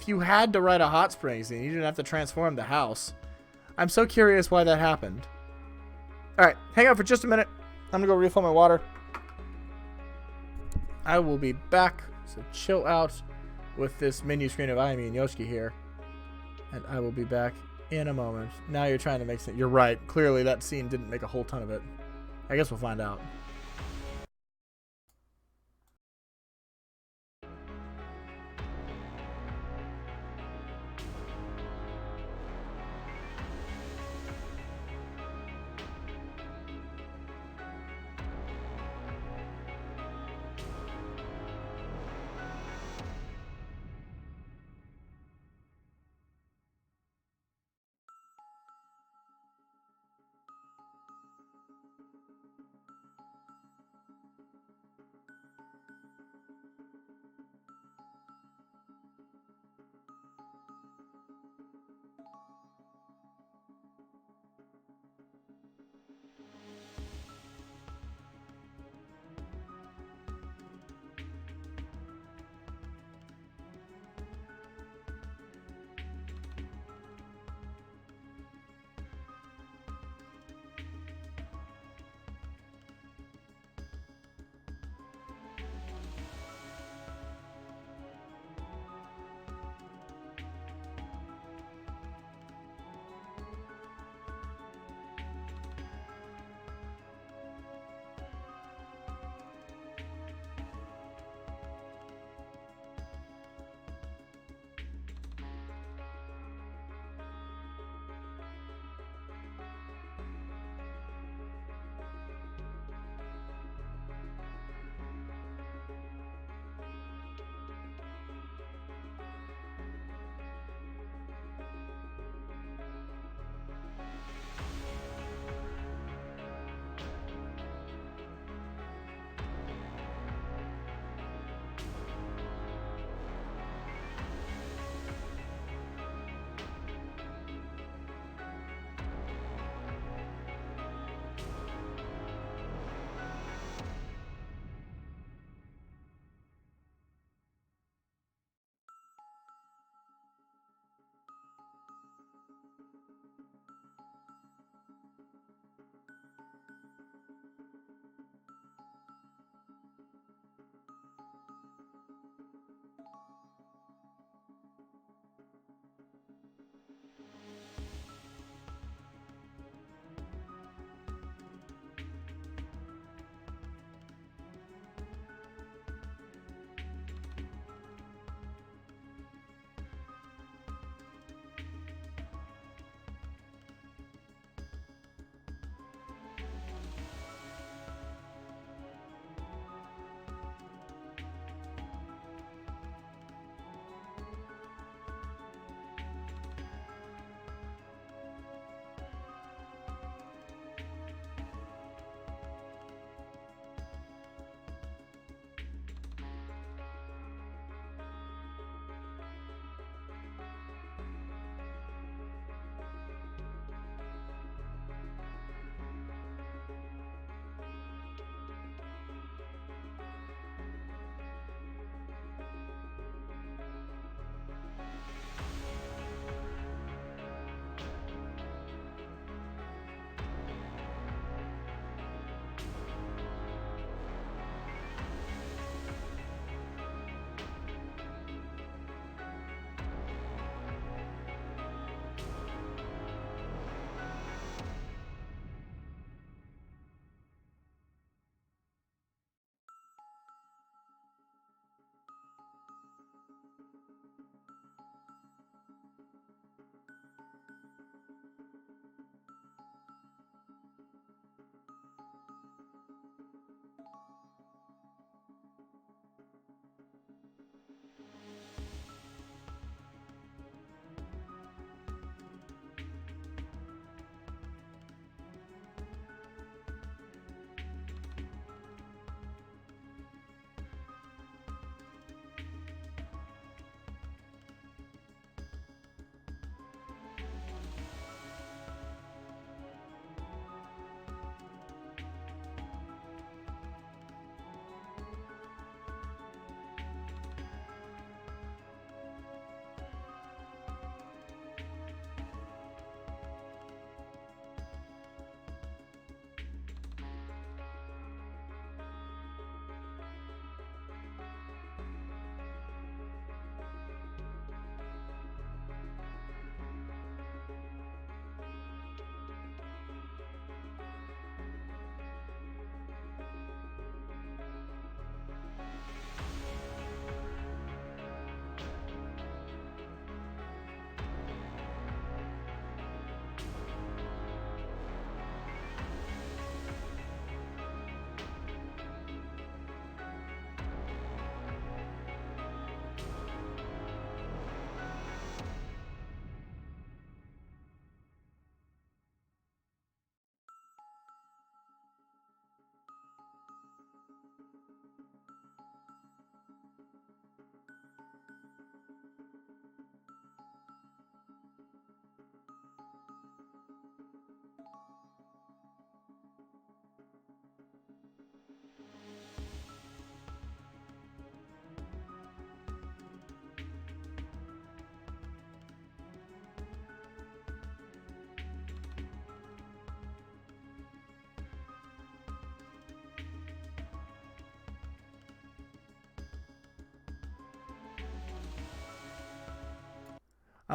If you had to write a hot springs scene, you didn't have to transform the house. I'm so curious why that happened. Alright, hang out for just a minute. I'm gonna go refill my water. I will be back, so chill out with this menu screen of Ayumi and Yoshiki here. And I will be back in a moment. Now you're trying to make sense. You're right. Clearly that scene didn't make a whole ton of it. I guess we'll find out.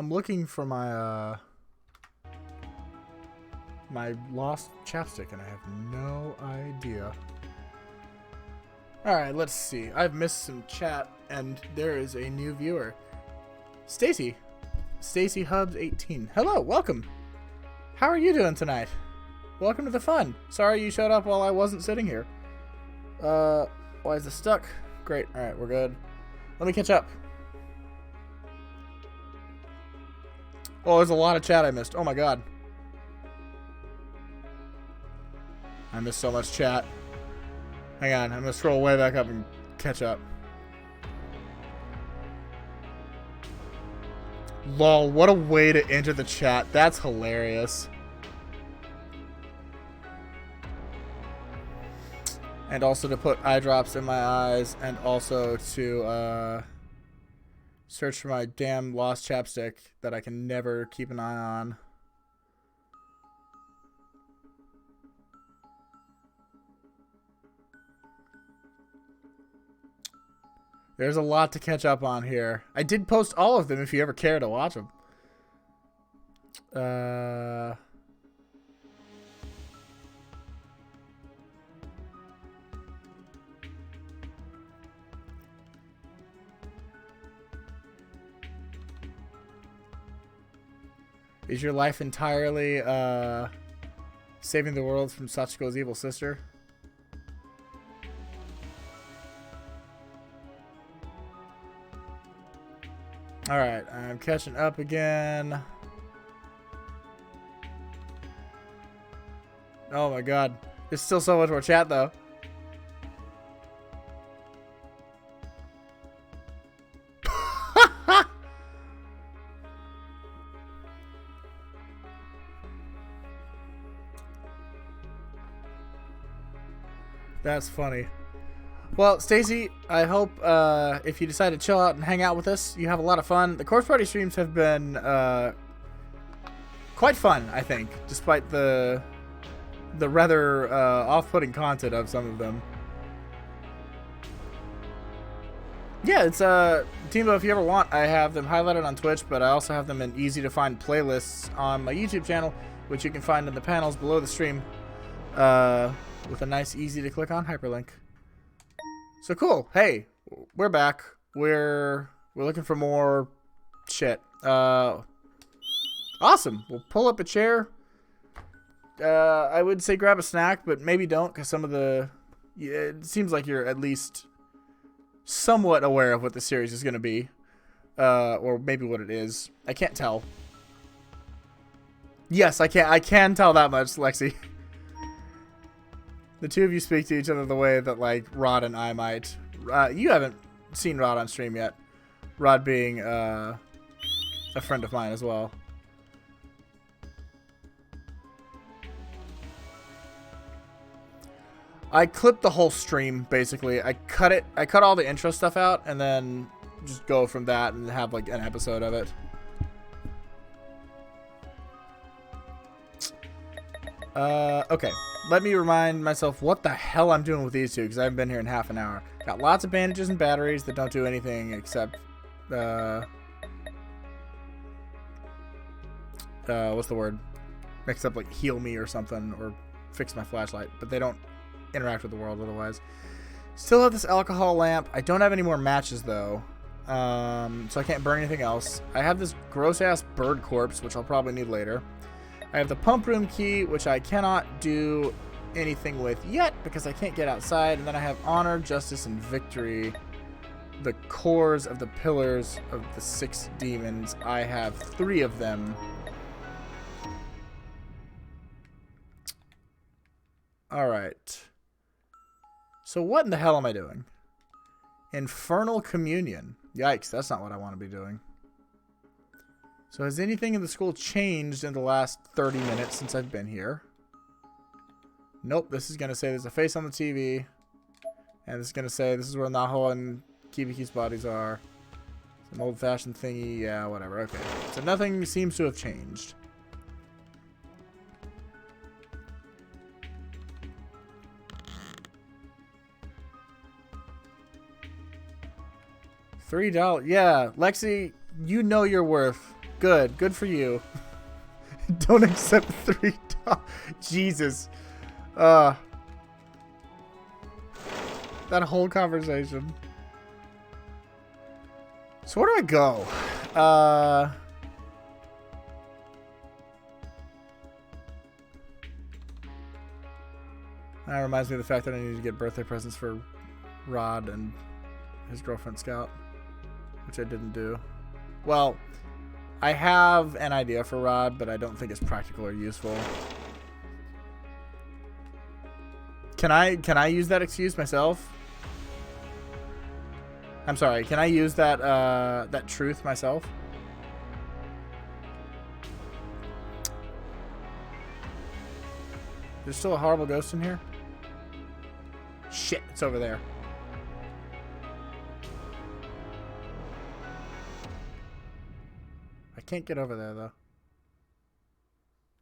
I'm looking for my my lost chapstick, and I have no idea. All right, let's see. I've missed some chat, and there is a new viewer, Stacy Hubs 18. Hello, welcome. How are you doing tonight? Welcome to the fun. Sorry you showed up while I wasn't sitting here. Why is this stuck? Great. All right, we're good. Let me catch up. Oh, there's a lot of chat I missed. Oh my god. I missed so much chat. Hang on, I'm gonna scroll way back up and catch up. Lol, what a way to enter the chat. That's hilarious. And also to put eye drops in my eyes, and also to search for my damn lost chapstick that I can never keep an eye on. There's a lot to catch up on here. I did post all of them if you ever care to watch them. Is your life entirely saving the world from Sachiko's evil sister? Alright, I'm catching up again. Oh my god. There's still so much more chat though. That's funny. Well, Stacy, I hope if you decide to chill out and hang out with us, you have a lot of fun. The Corpse Party streams have been quite fun, I think, despite the rather off-putting content of some of them. Yeah, it's Teambo, if you ever want, I have them highlighted on Twitch, but I also have them in easy-to-find playlists on my YouTube channel, which you can find in the panels below the stream, with a nice, easy-to-click-on hyperlink. So cool. Hey, we're back. We're looking for more shit. Awesome. We'll pull up a chair. I would say grab a snack, but maybe don't, because some of the... it seems like you're at least somewhat aware of what the series is going to be. Or maybe what it is. I can't tell. Yes, I can tell that much, Lexi. The two of you speak to each other the way that, like, Rod and I might. You haven't seen Rod on stream yet. Rod being a friend of mine as well. I clipped the whole stream, basically. I cut all the intro stuff out, and then just go from that and have, like, an episode of it. Okay. Let me remind myself what the hell I'm doing with these two, because I haven't been here in half an hour. Got lots of bandages and batteries that don't do anything except, what's the word? Except, like, heal me or something, or fix my flashlight, but they don't interact with the world otherwise. Still have this alcohol lamp. I don't have any more matches, though, so I can't burn anything else. I have this gross-ass bird corpse, which I'll probably need later. I have the pump room key, which I cannot do anything with yet because I can't get outside. And then I have honor, justice, and victory. The cores of the pillars of the 6 demons. I have 3 of them. Alright. So what in the hell am I doing? Infernal Communion. Yikes, that's not what I want to be doing. So has anything in the school changed in the last 30 minutes since I've been here? Nope, this is going to say there's a face on the TV. And this is going to say this is where Naho and Kibiki's bodies are. It's an old-fashioned thingy. Yeah, whatever. Okay. So nothing seems to have changed. $3. Yeah, Lexi, you know your worth. Good. Good for you. Don't accept $3. Jesus. That whole conversation. So where do I go? That reminds me of the fact that I need to get birthday presents for Rod and his girlfriend Scout, which I didn't do. Well, I have an idea for Rod, but I don't think it's practical or useful. Can I use that excuse myself? I'm sorry. Can I use that that truth myself? There's still a horrible ghost in here? Shit, it's over there. I can't get over there, though.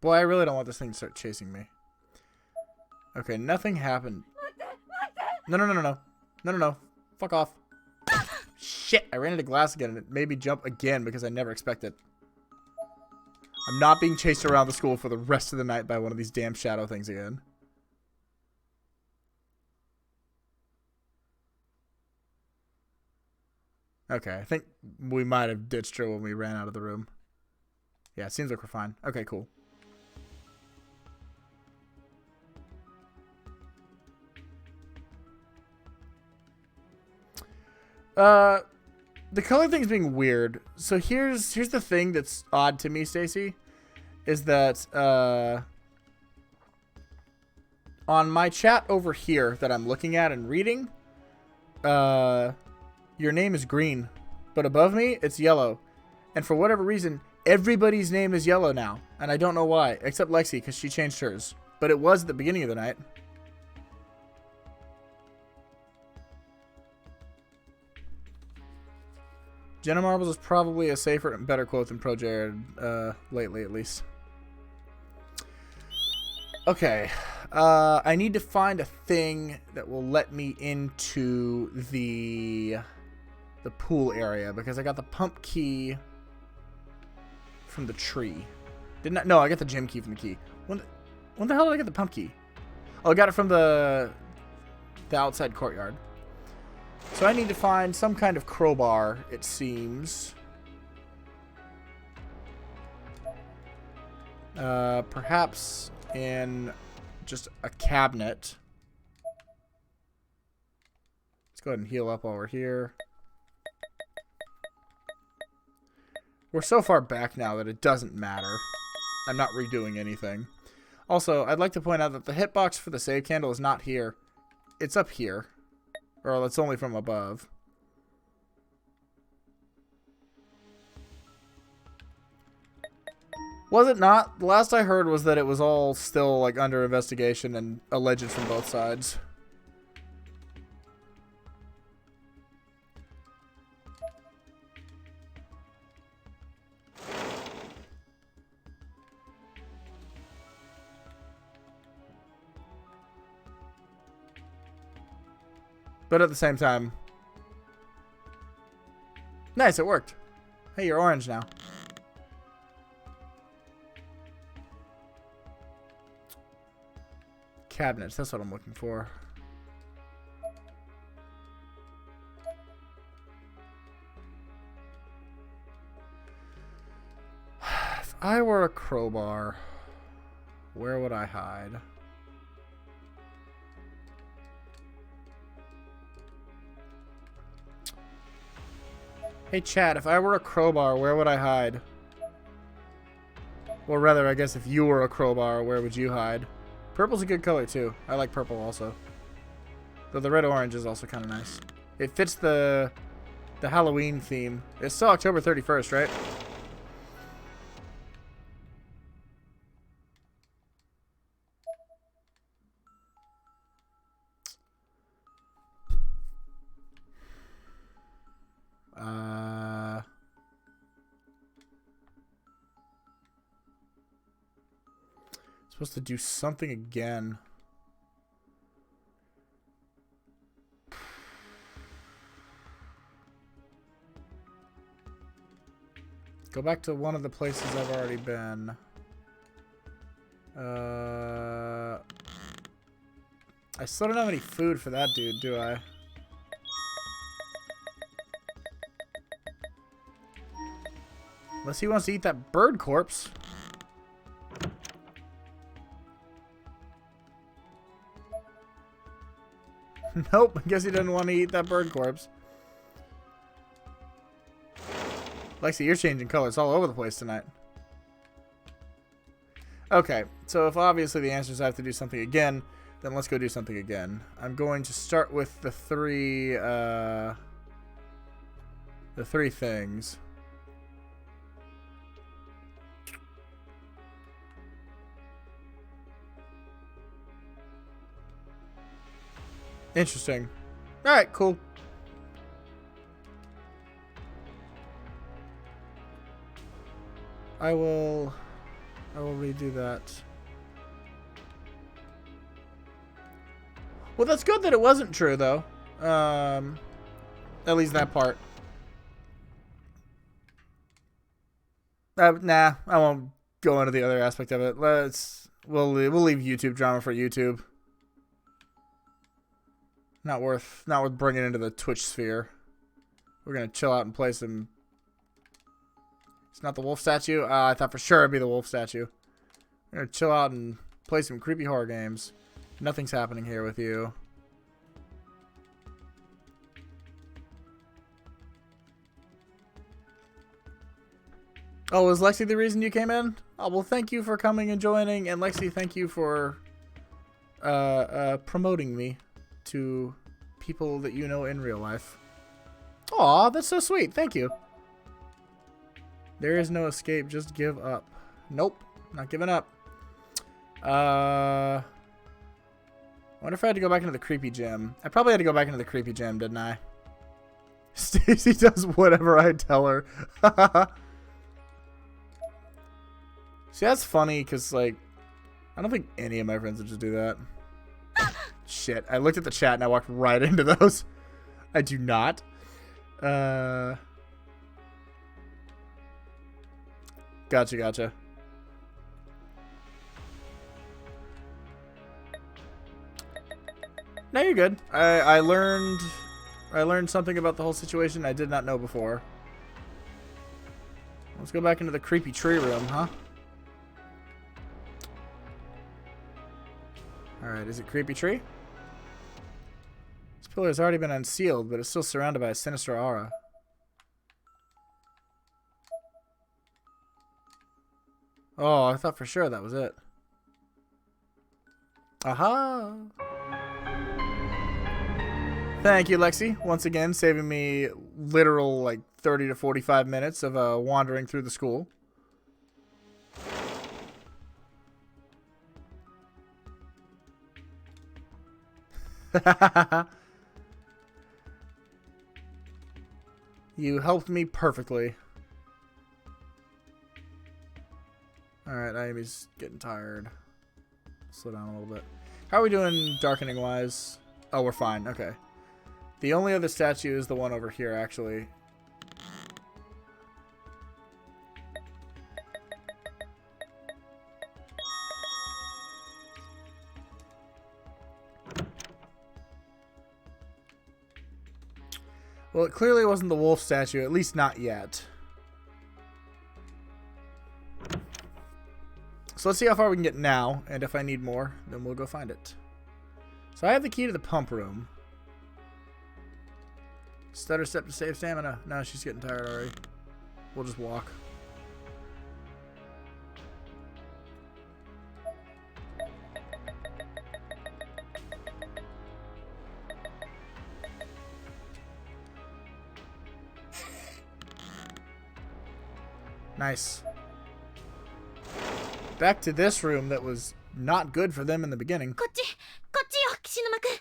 Boy, I really don't want this thing to start chasing me. Okay, nothing happened. No, no, no, no, no. No, no, no. Fuck off. Shit, I ran into glass again, and it made me jump again because I never expected. I'm not being chased around the school for the rest of the night by one of these damn shadow things again. Okay, I think we might have ditched her when we ran out of the room. Yeah, it seems like we're fine. Okay, cool. The color thing's being weird. So here's the thing that's odd to me, Stacy, is that on my chat over here that I'm looking at and reading, your name is green, but above me it's yellow, and for whatever reason everybody's name is yellow now, and I don't know why, except Lexi because she changed hers, but it was at the beginning of the night. Jenna Marbles is probably a safer and better quote than Pro Jared, lately at least. Okay, I need to find a thing that will let me into the pool area because I got the pump key from the tree. Didn't I? No, I got the gym key from the key. When the hell did I get the pump key? Oh, I got it from the outside courtyard. So I need to find some kind of crowbar, it seems. Perhaps in just a cabinet. Let's go ahead and heal up while we're here. We're so far back now that it doesn't matter. I'm not redoing anything. Also, I'd like to point out that the hitbox for the save candle is not here. It's up here. Or it's only from above. Was it not? The last I heard was that it was all still like under investigation and alleged from both sides. But at the same time... Nice, it worked. Hey, you're orange now. Cabinets, that's what I'm looking for. If I were a crowbar, where would I hide? Hey chat, if I were a crowbar, where would I hide? Or rather, I guess if you were a crowbar, where would you hide? Purple's a good color too. I like purple also. Though the red-orange is also kind of nice. It fits the Halloween theme. It's still October 31st, right? Supposed to do something again. Go back to one of the places I've already been. I still don't have any food for that dude, do I? Unless he wants to eat that bird corpse. Nope, I guess he doesn't want to eat that bird corpse. Lexi, you're changing colors all over the place tonight. Okay, so if obviously the answer is I have to do something again, then let's go do something again. I'm going to start with the three things. Interesting. Alright, cool. I will redo that. Well, that's good that it wasn't true, though. At least that part. Nah, I won't go into the other aspect of it. We'll leave YouTube drama for YouTube. Not worth bringing into the Twitch sphere. We're gonna chill out and play some. It's not the wolf statue. I thought for sure it'd be the wolf statue. We're gonna chill out and play some creepy horror games. Nothing's happening here with you. Oh, was Lexi the reason you came in? Oh, well, thank you for coming and joining. And Lexi, thank you for promoting me to people that you know in real life. Aw, that's so sweet. Thank you. There is no escape. Just give up. Nope. Not giving up. I wonder if I had to go back into the creepy gym. I probably had to go back into the creepy gym, didn't I? Stacy does whatever I tell her. See, that's funny because, like, I don't think any of my friends would just do that. Shit. I looked at the chat and I walked right into those. I do not. Gotcha. No, you're good. I learned something about the whole situation I did not know before. Let's go back into the creepy tree room, huh? Alright, is it creepy tree? This pillar has already been unsealed, but it's still surrounded by a sinister aura. Oh, I thought for sure that was it. Aha! Thank you, Lexi. Once again, saving me literal, like, 30 to 45 minutes of wandering through the school. You helped me perfectly. Alright, Amy's getting tired. Slow down a little bit. How are we doing darkening wise? Oh, we're fine. Okay. The only other statue is the one over here, actually. Well, it clearly wasn't the wolf statue, at least not yet. So let's see how far we can get now, and if I need more, then we'll go find it. So I have the key to the pump room. Stutter step to save stamina. No, she's getting tired already. We'll just walk. Nice. Back to this room that was not good for them in the beginning. こっちよ岸沼くん。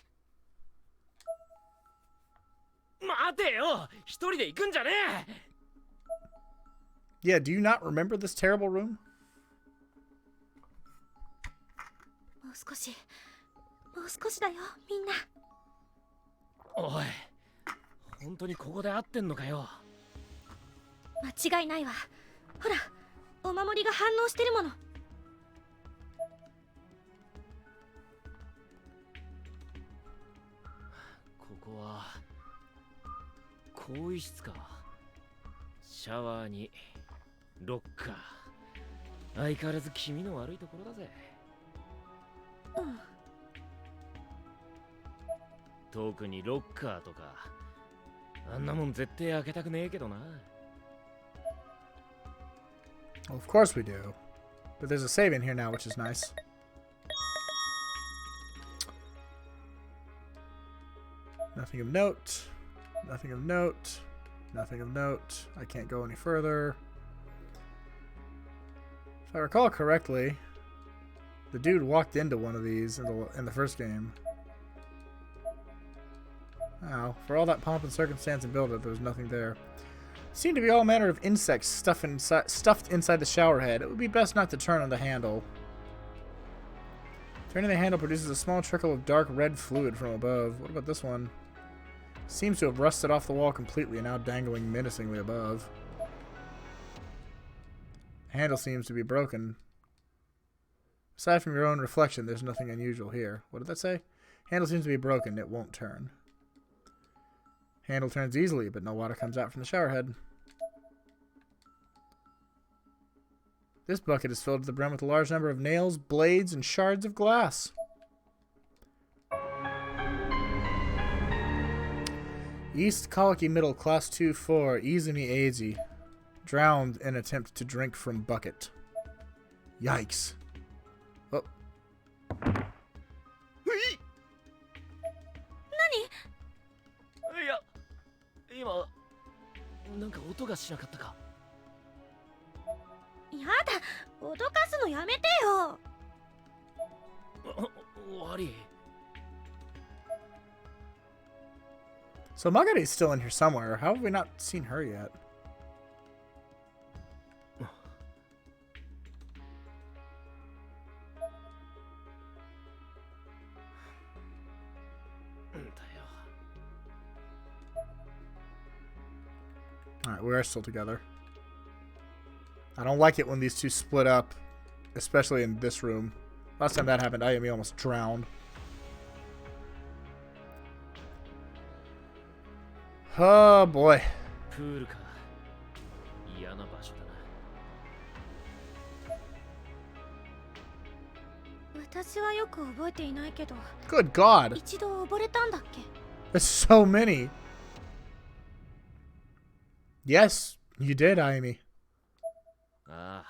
待てよ、一人で行くんじゃねえ。Yeah, do you not remember this terrible room? もう少しだよみんな。おい、本当にここで合ってんのかよ。間違いないわ。ほら、お守りが反応してるもの。ここは更衣室か。シャワーにロッカー。相変わらず気味の悪いところだぜ。うん。特にロッカーとかあんなもん絶対開けたくねえけどな。 Well, of course we do. But there's a save in here now, which is nice. Nothing of note. Nothing of note. Nothing of note. I can't go any further. If I recall correctly, the dude walked into one of these in the first game. Wow, for all that pomp and circumstance and build-up, there was nothing there. Seemed to be all manner of insects stuffed inside the shower head. It would be best not to turn on the handle. Turning the handle produces a small trickle of dark red fluid from above. What about this one? Seems to have rusted off the wall completely and now dangling menacingly above. The handle seems to be broken. Aside from your own reflection, there's nothing unusual here. What did that say? Handle seems to be broken. It won't turn. Handle turns easily, but no water comes out from the shower head. This bucket is filled to the brim with a large number of nails, blades, and shards of glass. East Colicky Middle, Class 2-4, Izumi Eizi. Drowned in attempt to drink from bucket. Yikes. Oh. いや、今なんか音がしなかったか。やだ、脅かすのやめてよ。悪い。 So Magare's still in here somewhere. How have we not seen her yet? Alright, we are still together. I don't like it when these two split up, especially in this room. Last time that happened, Ayumi almost drowned. Oh boy. プールか。嫌な場所だな。私はよく覚えていないけど。 Good God. 一度溺れたんだっけ？ There's so many. Yes, you did, Ayumi. あ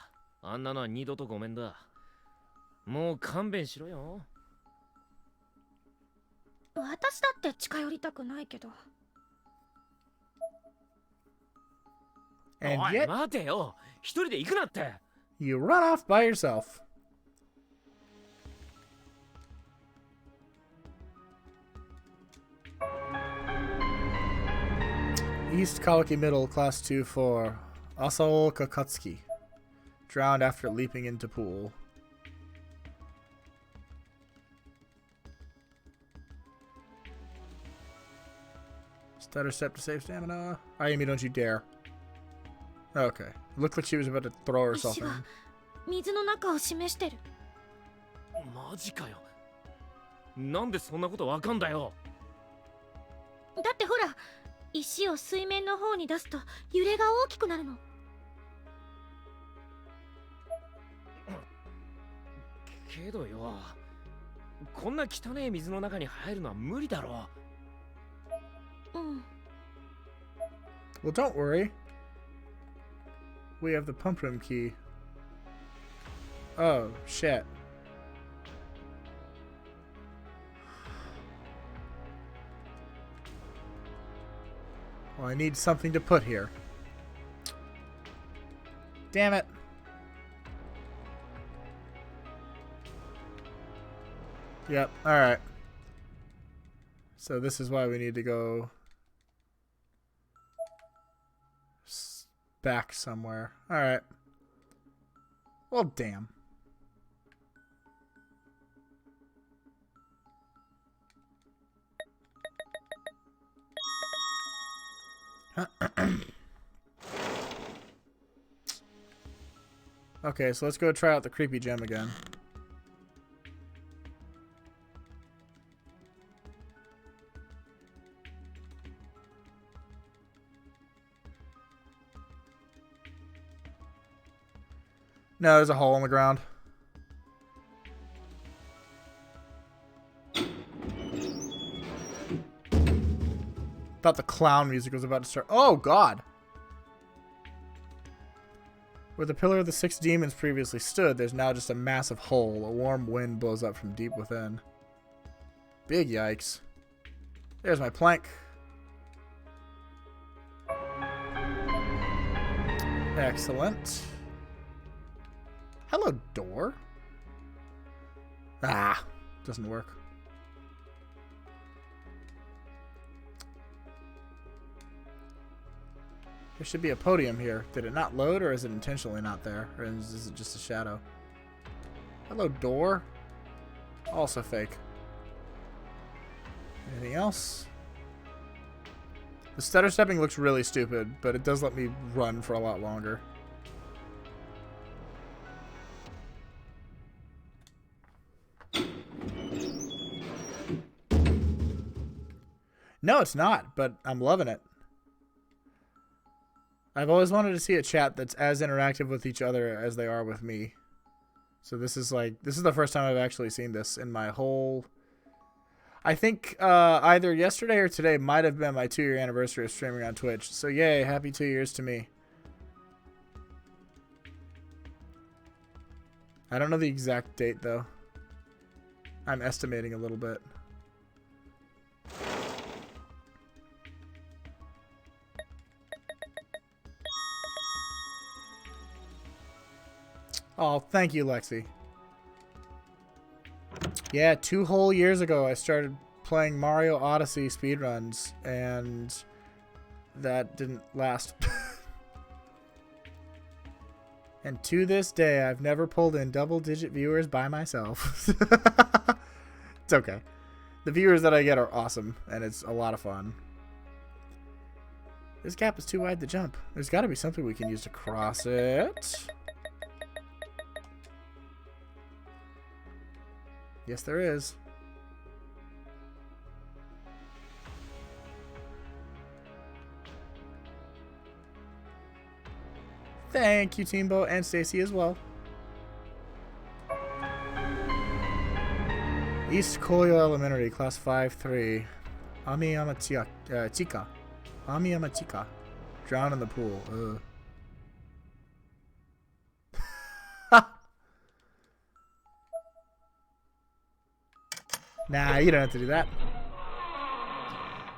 あ、あんなのは二度とごめんだ。もう勘弁しろよ。私だって近寄りたくないけど。 And おい、 yet, 待てよ。一人で行くなって。 you run off by yourself. East Kawaki Middle, Class 2-4. Asaoka Katsuki. Drowned after leaping into pool. Stutter step to save stamina. Ayumi, don't you dare. Okay. Looked like she was about to throw herself 石 in. は水の中を示してる。マジかよ。なんでそんなことわかんだよ。だってほら、石を水面の方に出すと揺れが大きくなるの。けどよ、こんな汚い水の中に入るのは無理だろう。うん。 Well, don't worry. We have the pump room key. Oh, shit. Well, I need something to put here. Damn it. Yep, alright. So this is why we need to go back somewhere. Alright. Well, damn. Okay, so let's go try out the creepy gem again. No, there's a hole in the ground. Thought the clown music was about to start. Oh, God. Where the pillar of the 6 demons previously stood, there's now just a massive hole. A warm wind blows up from deep within. Big yikes. There's my plank. Excellent. Hello, door. Ah, doesn't work. There should be a podium here. Did it not load, or is it intentionally not there? Or is it just a shadow? Hello, door. Also fake. Anything else? The stutter stepping looks really stupid, but it does let me run for a lot longer. No, it's not, but I'm loving it. I've always wanted to see a chat that's as interactive with each other as they are with me. So this is the first time I've actually seen this in my whole... I think either yesterday or today might have been my 2-year anniversary of streaming on Twitch. So yay, happy 2 years to me. I don't know the exact date though. I'm estimating a little bit. Oh, thank you, Lexi. Yeah, 2 whole years ago I started playing Mario Odyssey speedruns, and that didn't last. And to this day, I've never pulled in double-digit viewers by myself. It's okay. The viewers that I get are awesome, and it's a lot of fun. This gap is too wide to jump. There's got to be something we can use to cross it. Yes, there is. Thank you, Teambo, and Stacy as well. East Koyo Elementary, Class 5-3. Amiyama Chika. Amiyama Chika. Drown in the pool. Ugh. Nah, you don't have to do that.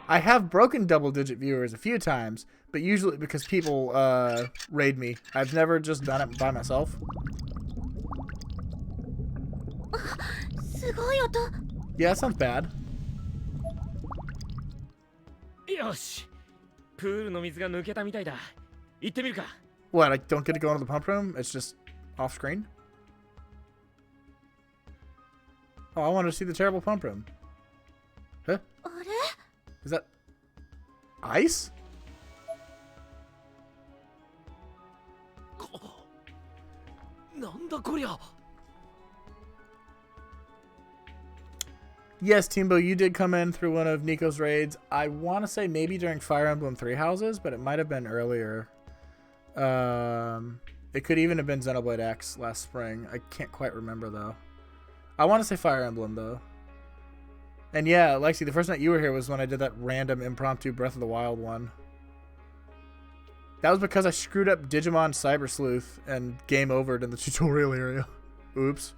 I have broken double-digit viewers a few times, but usually because people raid me. I've never just done it by myself. Yeah, that sounds bad. よし、プールの水が抜けたみたいだ。行ってみるか。What, I don't get to go into the pump room? It's just off screen? Oh, I wanted to see the terrible pump room. Huh? Is that ice? Yes, Timbo, you did come in through one of Nico's raids. I want to say maybe during Fire Emblem 3 Houses, but it might have been earlier. It could even have been Xenoblade X last spring. I can't quite remember, though. I want to say Fire Emblem, though. And yeah, Lexi, the first night you were here was when I did that random impromptu Breath of the Wild one. That was because I screwed up Digimon Cyber Sleuth and game overed in the tutorial area. Oops.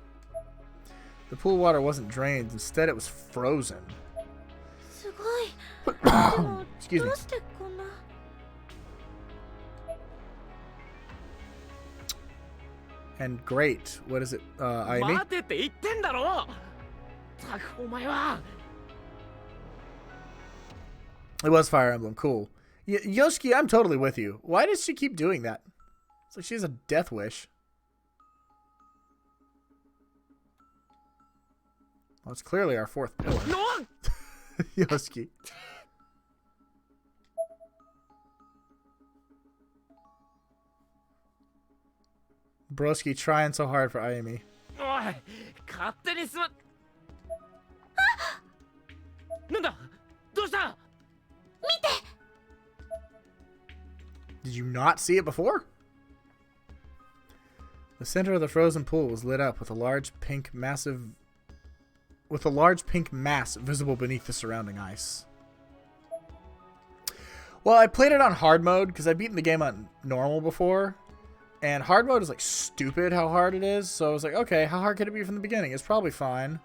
The pool water wasn't drained. Instead, it was frozen. Excuse me. And great. What is it? Aimi? It was Fire Emblem. Cool. Yoshiki, I'm totally with you. Why does she keep doing that? It's like she has a death wish. Well, it's clearly our 4th pillar. Yoshiki. Broski trying so hard for Ayumi. おい勝手にすまなんだどうした Did you not see it before? The center of the frozen pool was lit up with a large pink mass visible beneath the surrounding ice. Well, I played it on hard mode because I'd beaten the game on normal before, and hard mode is like stupid how hard it is. So I was like, okay, how hard could it be from the beginning? It's probably fine.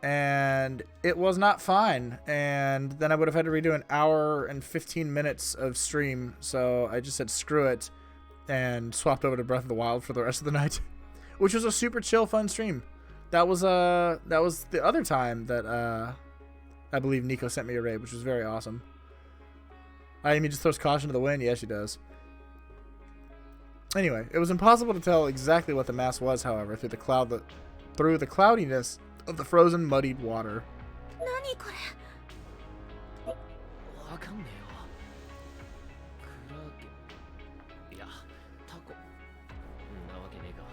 And it was not fine, and then I would have had to redo an hour and 15 minutes of stream, so I just said screw it and swapped over to Breath of the Wild for the rest of the night, which was a super chill fun stream. That was the other time that I believe Nico sent me a raid, which was very awesome. Ayumi just throws caution to the wind. Yeah, she does. Anyway, it was impossible to tell exactly what the mass was, however, through the cloudiness of the frozen, muddied water. 何これわかんねえよクラゲいやタコなわけねえか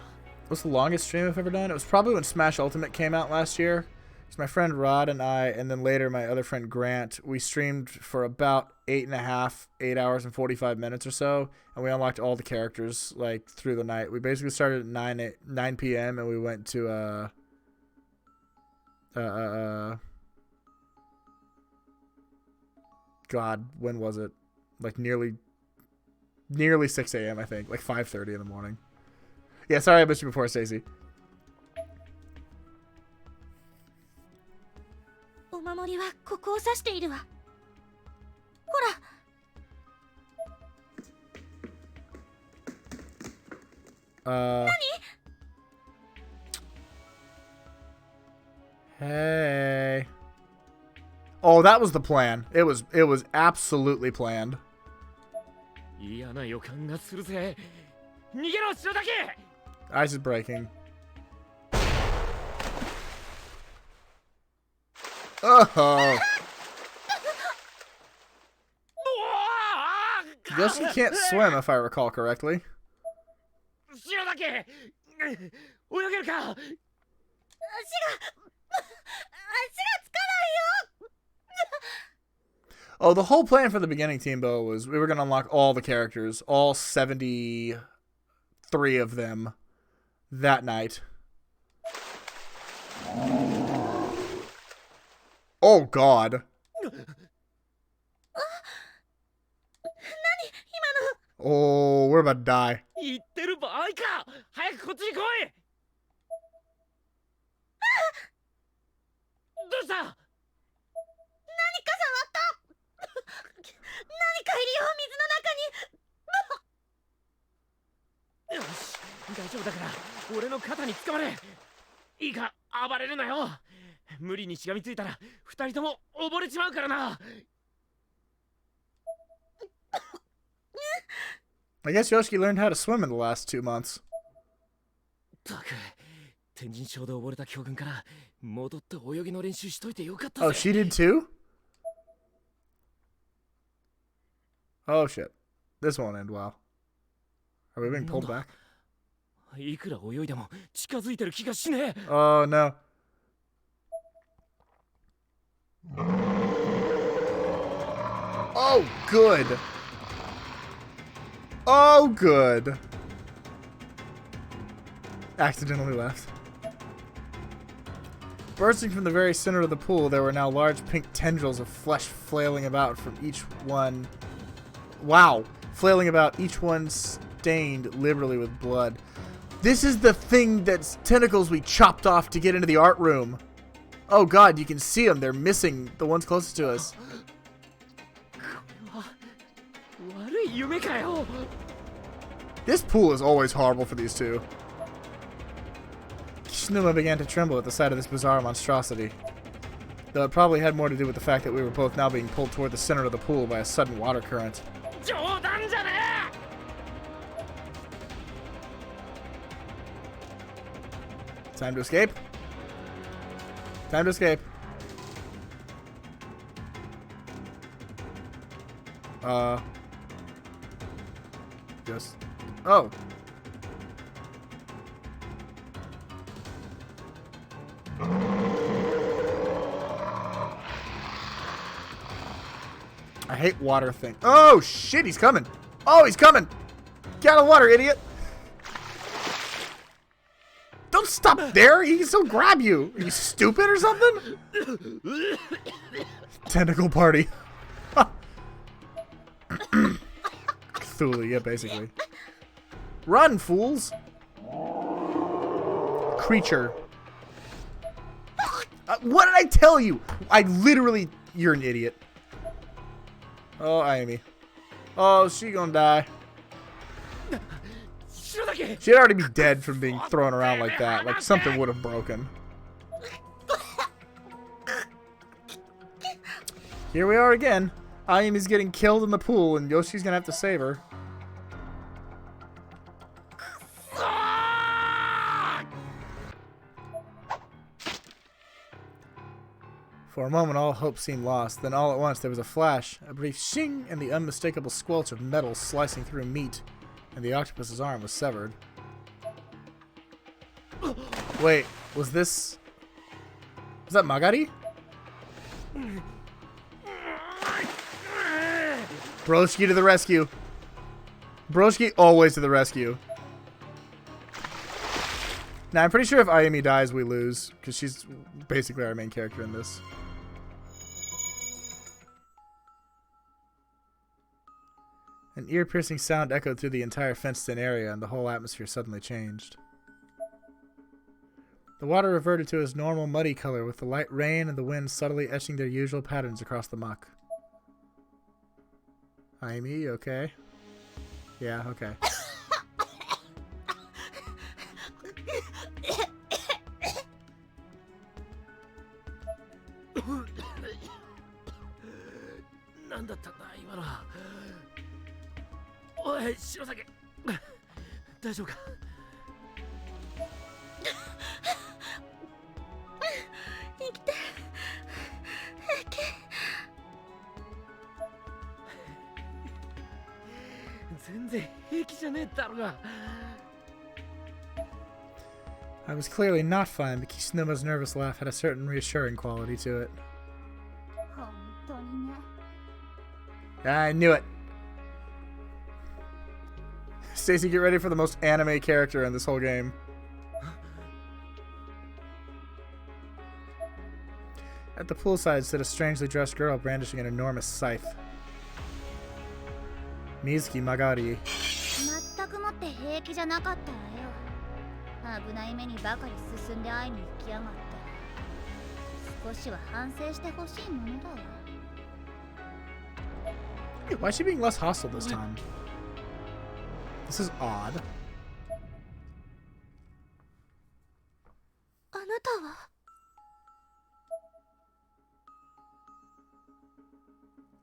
What's the longest stream I've ever done? It was probably when Smash Ultimate came out last year. It's my friend Rod and I, and then later my other friend Grant. We streamed for about 8 hours and 45 minutes or so, and we unlocked all the characters like through the night. We basically started at 9 p.m. and we went to God, when was it? Like nearly 6 a.m. I think, like 5:30 in the morning. Yeah, sorry I missed you before, Stacy. お守りはここを指しているわほら Hey. Oh, that was the plan. It was absolutely planned. 嫌な予感がするぜ逃げろ白滝 Ice is breaking. Oh. Guess he can't swim if I recall correctly. 白滝泳げるか Oh, the whole plan for the beginning, Teambo, was we were going to unlock all the characters, all 73 of them, that night. Oh, God. Oh, we're about to die. 言ってる場合か早くこっちに来いどうした何か触った何かいるよ水の中によし大丈夫だから俺の肩につかまれいいか暴れるなよ無理にしがみついたら二人とも溺れちまうからな I guess Yoshiki learned how to swim in the last 2 months. たく天神症で溺れた教訓から戻って泳ぎの練習しといてよかったぜ Oh, she did too? Oh, shit. This won't end well. Are we being pulled back? いくら泳いでも近づいてる気がしねえ Oh, no. Oh, good. Oh, good. Accidentally left. Bursting from the very center of the pool, there were now large pink tendrils of flesh flailing about from each one. Wow. Flailing about, each one stained liberally with blood. This is the thing that's tentacles we chopped off to get into the art room. Oh god, you can see them. They're missing the ones closest to us. This pool is always horrible for these two. Kishinuma began to tremble at the sight of this bizarre monstrosity. Though it probably had more to do with the fact that we were both now being pulled toward the center of the pool by a sudden water current. Time to escape. Time to escape. Just... Oh. I hate water thing. Oh shit, he's coming. Oh, he's coming. Get out of the water, idiot. Don't stop there. He can still grab you. Are you stupid or something? Tentacle party. Cthulhu, yeah, basically. Run, fools. Creature. What did I tell you? I literally... You're an idiot. Oh, Amy. Oh, she gonna die. She'd already be dead from being thrown around like that. Like something would have broken. Here we are again. Ayumi's getting killed in the pool and Yoshi's gonna have to save her. For a moment, all hope seemed lost. Then all at once, there was a flash, a brief shing, and the unmistakable squelch of metal slicing through meat, and the octopus's arm was severed. Wait, was this... Was that Magari? Broski to the rescue. Broski always to the rescue. Now, I'm pretty sure if Ayumi dies, we lose, because she's basically our main character in this. An ear-piercing sound echoed through the entire fenced-in area, and the whole atmosphere suddenly changed. The water reverted to its normal muddy color, with the light rain and the wind subtly etching their usual patterns across the muck. Ayumi, you okay? Yeah, okay. I was clearly not fine, but Kishinuma's nervous laugh had a certain reassuring quality to it. I knew it. Stacy, get ready for the most anime character in this whole game. At the poolside stood a strangely dressed girl brandishing an enormous scythe. Mizuki Magari. 全くもって平気じゃなかったわよ。危ない目にばかり進んで会いに行きやがって。少しは反省してほしいものだわ。Why is she being less hostile this time? This is odd. あなたは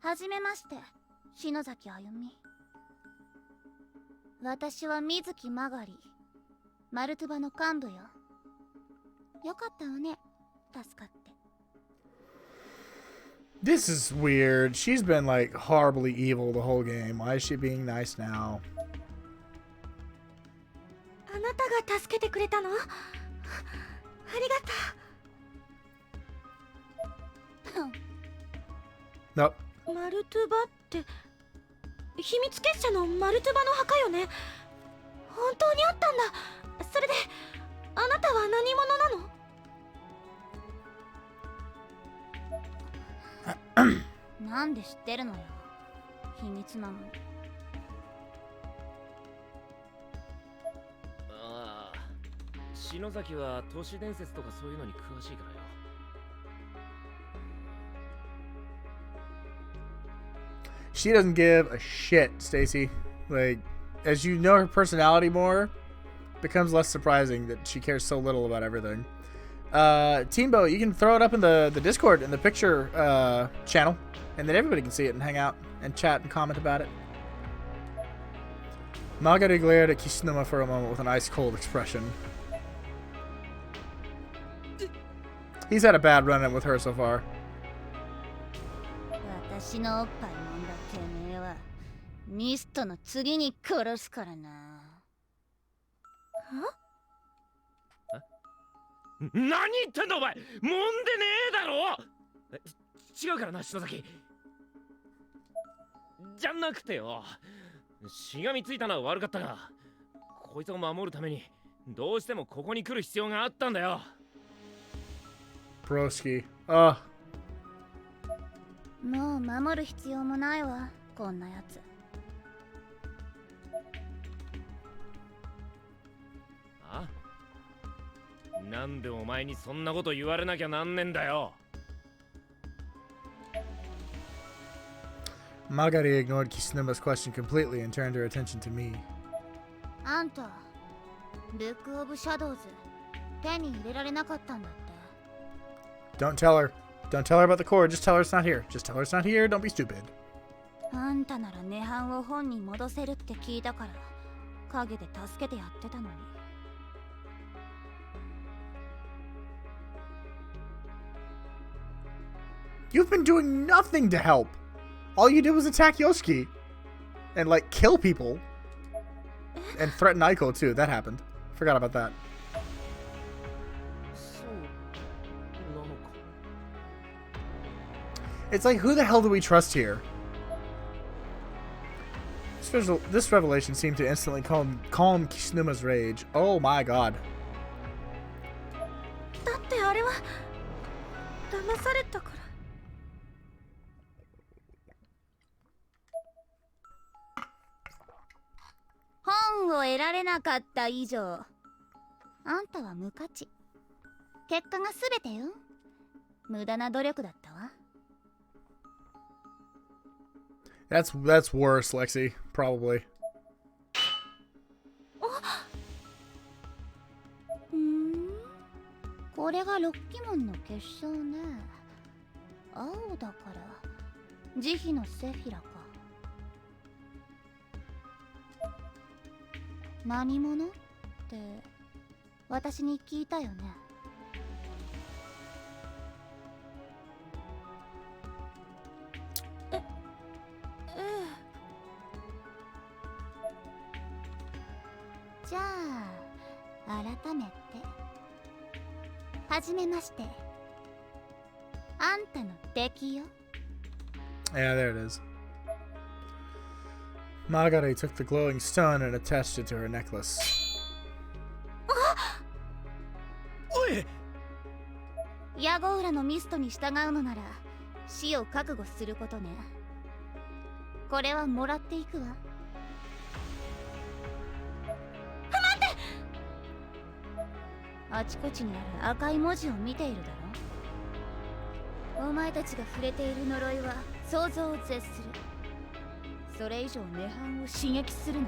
はじめまして、篠崎あゆみ。私は水木まがり、マルトゥバの幹部よ。よかったわね、助かって。This is weird. She's been like horribly evil the whole game. Why is she being nice now? あなたが助けてくれたの？ありがとう。Nope. マルトゥバって秘密結社のマルトゥバの墓よね。本当にあったんだ。それであなたは何者なの？なんで知ってるのよ。秘密なのに。ああ、篠崎は都市伝説とかそういうのに詳しいからよ。She doesn't give a shit, Stacy. Like, as you know her personality more, it becomes less surprising that she cares so little about everything. Teambo, you can throw it up in the Discord, in the picture channel, and then everybody can see it and hang out and chat and comment about it. Magari glared at Kishinuma for a moment with an ice-cold expression. He's had a bad run-in with her so far. 私のおっぱい飲んだてめえはミストの次に殺すからな。何言ってんだお前、揉んでねえだろ。違うからな、篠崎。じゃなくてよ。しがみついたのは悪かったが、こいつを守るためにどうしてもここに来る必要があったんだよ。Broski. もう守る必要もないわ、こんなやつ。あ？なんでお前にそんなこと言われなきゃなんねんだよ。Magari ignored Kishinuma's question completely and turned her attention to me. あんた、ブックオブシャドウズ手に入れられなかったんだって。 Don't tell her. Don't tell her about the cord. Just tell her it's not here. Just tell her it's not here. Don't be stupid. あんたなら涅槃を本に戻せるって聞いたから陰で助けてやってたのに。You've been doing nothing to help. All you did was attack Yoshiki. And, like, kill people. And threaten Aiko, too. That happened. Forgot about that. そうなのか。 It's like, who the hell do we trust here? This revelation seemed to instantly calm Kishinuma's rage. Oh my god. だってあれは騙されたから。本を得られなかった以上、あんたは無価値。結果が全てよ。無駄な努力だったわ。That's worse, Lexi. Probably. これがロッキモンの結晶ね。青だから慈悲のセフィラか。何者って私に聞いたよね。じゃあ改めてはじめまして。あんたの敵よ。 Yeah, there it is. Magari took the glowing stone and attached it to her necklace. おい！ヤゴウラのミストに従うのなら死を覚悟することね。これはもらっていくわ。あちこちにある赤い文字を見ているだろ。お前たちが触れている呪いは想像を絶する。それ以上涅槃を刺激するの。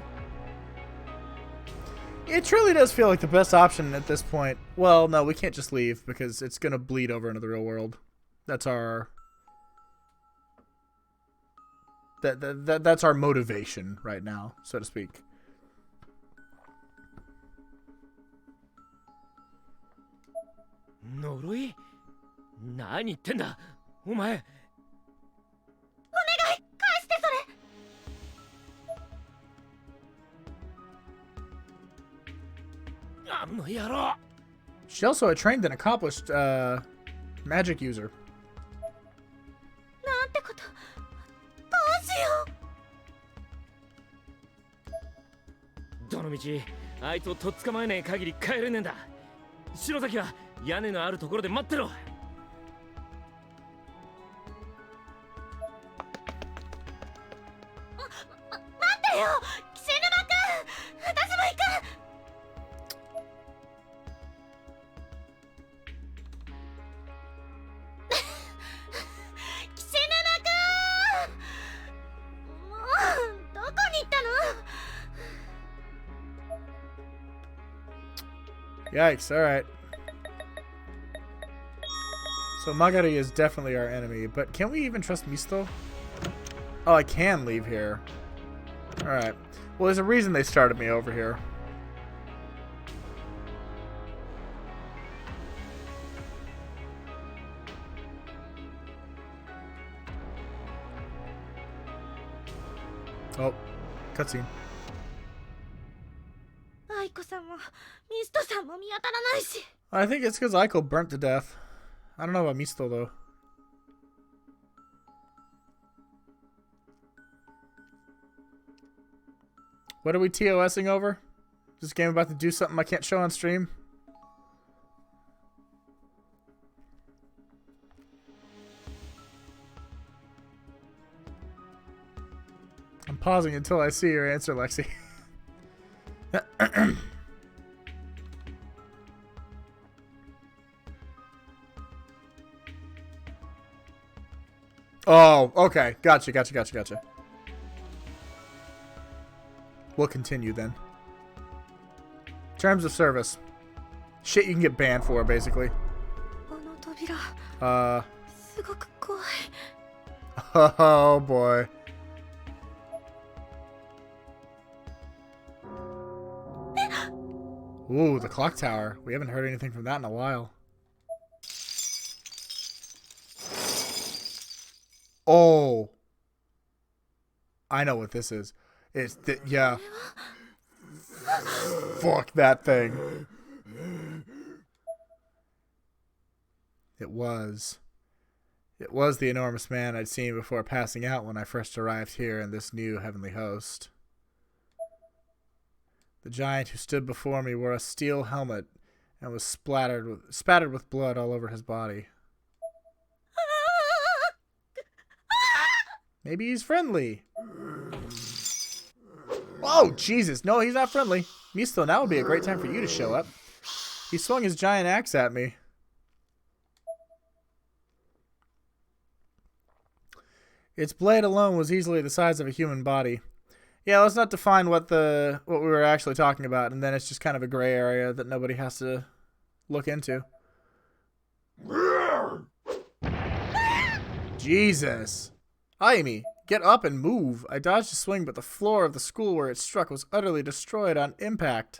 It truly does feel like the best option at this point. Well, no, we can't just leave because it's gonna bleed over into the real world. That's our that's our motivation right now, so to speak. 呪い？何言ってんだお前。お願い返してそれ。あの野郎。 She's also a trained and accomplished magic user. なんてこと。どうしよう。どの道あいつをとっ捕まえねえ限り帰れねえんだ。篠崎は屋根のあるところで待ってろ。待ってよ、岸沼くん。私も行く。岸沼くん。もうどこに行ったの。 Yikes, alright. So Magari is definitely our enemy, but can we even trust Misto? Oh, I can leave here. Alright. Well, there's a reason they started me over here. Oh, cutscene. 愛子さんもミストさんも見当たらないし。 I think it's because Aiko burnt to death. I don't know about Misto, though. What are we TOSing over? This game about to do something I can't show on stream? I'm pausing until I see your answer, Lexi. Oh, okay. Gotcha. We'll continue then. Terms of service. Shit you can get banned for, basically. あの扉 Uh, すごく怖い oh boy. Ooh, the clock tower. We haven't heard anything from that in a while. Oh. I know what this is. It's yeah. Fuck that thing. It was the enormous man I'd seen before passing out when I first arrived here in this new heavenly host. The giant who stood before me wore a steel helmet and was spattered with blood all over his body. Maybe he's friendly. Oh, Jesus. No, he's not friendly. Misto, now would be a great time for you to show up. He swung his giant axe at me. Its blade alone was easily the size of a human body. Yeah, let's not define what we were actually talking about, and then it's just kind of a gray area that nobody has to look into. Jesus. Aimi, get up and move. I dodged a swing, but the floor of the school where it struck was utterly destroyed on impact.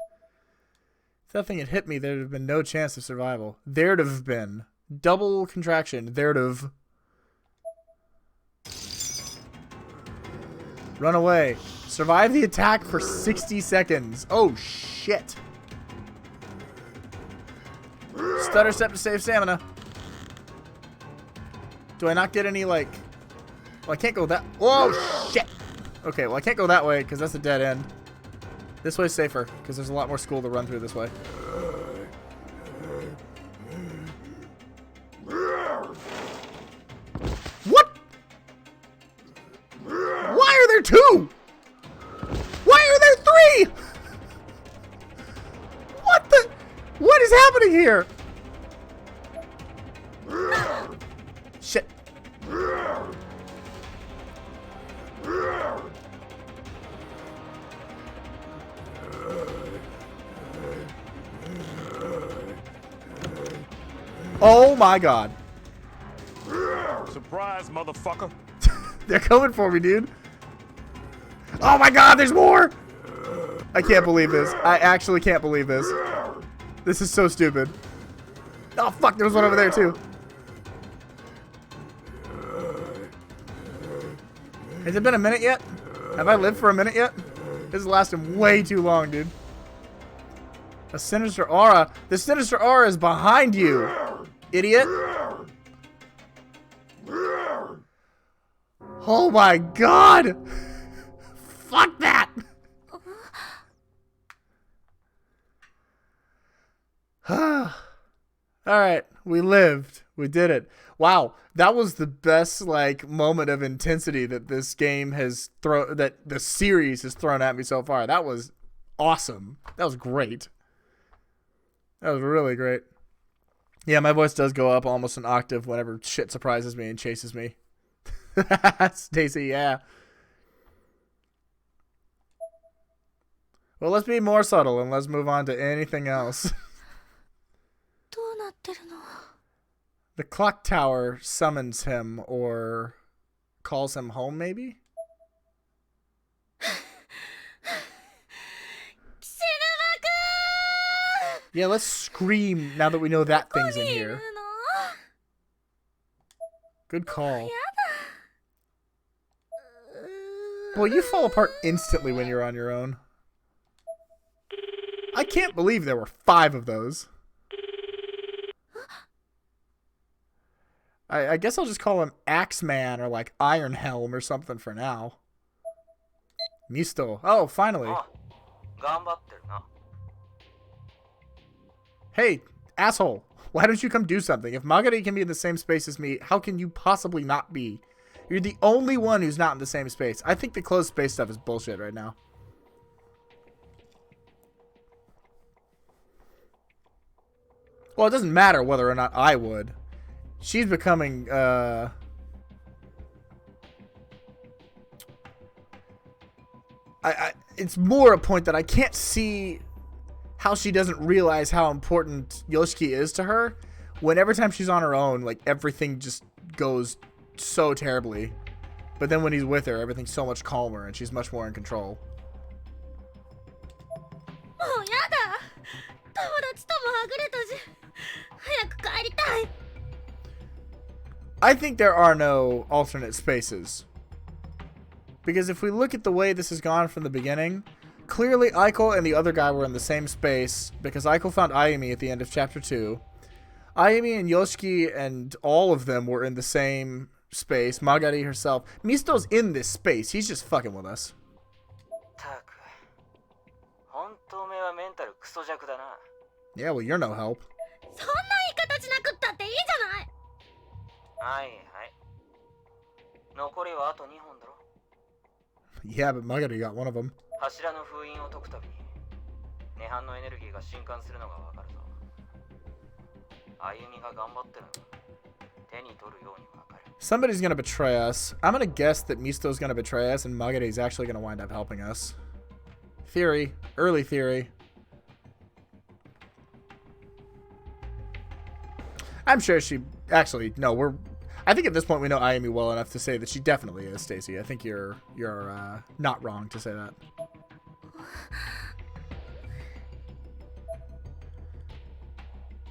If that thing had hit me, there'd have been no chance of survival. There'd have been. Double contraction. There'd have. Run away. Survive the attack for 60 seconds. Oh, shit. Stutter step to save stamina. Do I not get any, like... Well, I can't go that... Oh, shit! Okay, well, I can't go that way, because that's a dead end. This way's safer, because there's a lot more school to run through this way. What? Why are there two? Why are there three? What the... What is happening here? Shit. Oh my god. Surprise, motherfucker. They're coming for me, dude. Oh my god, there's more! I can't believe this. I actually can't believe this. This is so stupid. Oh fuck, there was one over there too. Has it been a minute yet? Have I lived for a minute yet? This is lasting way too long, dude. A sinister aura. The sinister aura is behind you, idiot. Oh my god! Fuck that! Alright, we lived. We did it. Wow, that was the best like moment of intensity that this game has thrown, that the series has thrown at me so far. That was awesome. That was great. That was really great. Yeah, my voice does go up almost an octave whenever shit surprises me and chases me. Stacy, yeah. Well, let's be more subtle and let's move on to anything else. どうなってるの The clock tower summons him or calls him home, maybe? Yeah, let's scream now that we know that thing's in here. Good call. Boy, you fall apart instantly when you're on your own. I can't believe there were 5 of those. I guess I'll just call him Axeman or like Iron Helm or something for now. Misto. Oh, finally. あ、頑張ってるな。 Hey, asshole. Why don't you come do something? If Magari can be in the same space as me, how can you possibly not be? You're the only one who's not in the same space. I think the closed space stuff is bullshit right now. Well, it doesn't matter whether or not I would. She's becoming, it's more a point that I can't see how she doesn't realize how important Yoshiki is to her when every time she's on her own, like, everything just goes so terribly. But then when he's with her, everything's so much calmer and she's much more in control. もうやだ。友達ともはぐれたし、早く帰りたい。 I think there are no alternate spaces. Because if we look at the way this has gone from the beginning, clearly Aiko and the other guy were in the same space because Aiko found Ayumi at the end of chapter 2. Ayumi and Yoshiki and all of them were in the same space. Magari herself. Misto's in this space. He's just fucking with us. たく、本当めはメンタルクソ弱だな。 Yeah, well, you're no help. そんな言い方しなくったっていいじゃない。はいはい。残りはあと2本だろ。 Yeah, but Magari got one of them. 柱の封印を解くたびに、涅槃のエネルギーが震撼するのがわかるぞ。歩みが頑張ってるのが手に取るようにわかる。 Somebody's gonna betray us. I'm gonna guess that Misto's gonna betray us and Magari's actually gonna wind up helping us. Theory. Early theory. I'm sure she... Actually, no, we're... I think at this point we know Ayumi well enough to say that she definitely is, Stacy. I think you're not wrong to say that.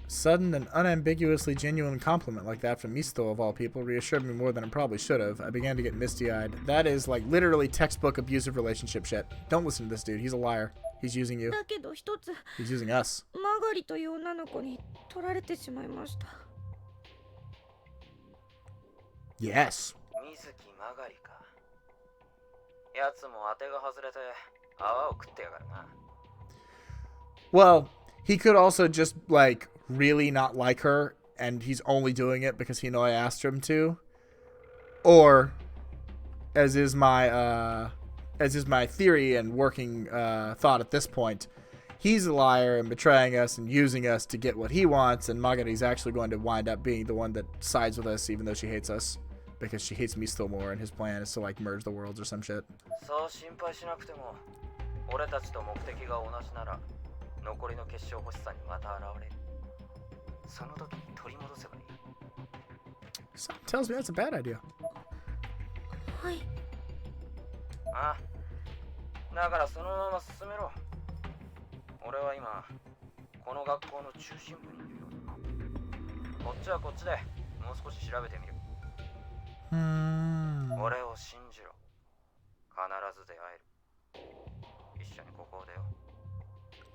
Sudden and unambiguously genuine compliment like that from Misto of all people reassured me more than I probably should have. I began to get misty-eyed. That is like literally textbook abusive relationship shit. Don't listen to this dude. He's a liar. He's using you. だけど一つ、 He's using us. マガリという女の子に取られてしまいました。 Yes. 水木曲がりか。やつも当てが外れて泡を食ってやがるな。 Well, he could also just like really not like her and he's only doing it because he know I asked him to. Or as is my theory and working thought at this point, he's a liar and betraying us and using us to get what he wants, and Magari's actually going to wind up being the one that sides with us even though she hates us because she hates me still more, and his plan is to like merge the worlds or some shit. そう心配しなくても、俺たちと目的が同じなら、残りの結晶欲しさにまた現れる。その時に取り戻せばいい。 Something tells me that's a bad idea. はい。ああ、だからそのまま進めろ。俺は今、この学校の中心部にいるようだ。こっちはこっちでもう少し調べてみる。俺を信じろ。必ず出会える。一緒にここを出よ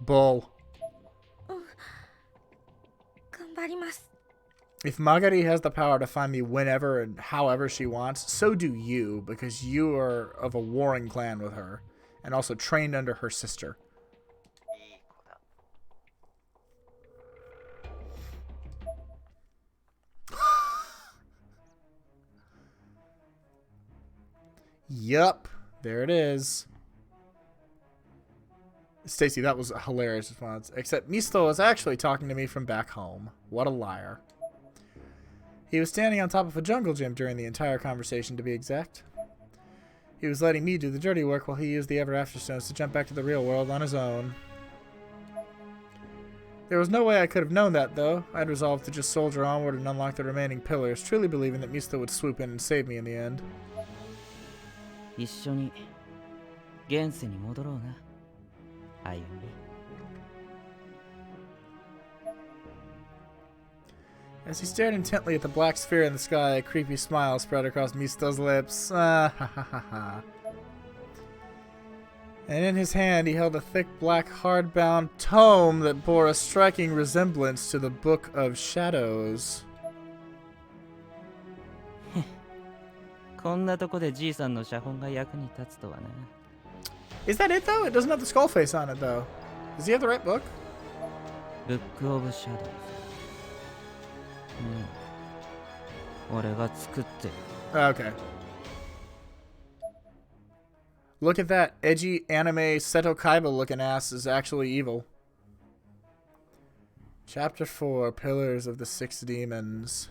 う。 Bull. 頑張ります。 If Magari has the power to find me whenever and however she wants, so do you, because you are of a warring clan with her, and also trained under her sister. いい子だ。 Yup, there it is. Stacy, that was a hilarious response. Except Misto was actually talking to me from back home. What a liar. He was standing on top of a jungle gym during the entire conversation, to be exact. He was letting me do the dirty work while he used the Ever After Stones to jump back to the real world on his own. There was no way I could have known that, though. I'd resolved to just soldier onward and unlock the remaining pillars, truly believing that Misto would swoop in and save me in the end. 一緒に現世に戻ろうな、歩み。 As he stared intently at the black sphere in the sky, a creepy smile spread across Misto's lips. Ah, ha, ha, ha, ha. And in his hand he held a thick black hardbound tome that bore a striking resemblance to the Book of Shadows. こんなとこでじいさんの写本が役に立つとはな。Is that it though? It doesn't have the skull face on it though. Does he have the right book? Book of Shadows. 俺が作ってる。 Okay. Look at that edgy anime Seto Kaiba looking ass is actually evil. Chapter 4, Pillars of the Six Demons.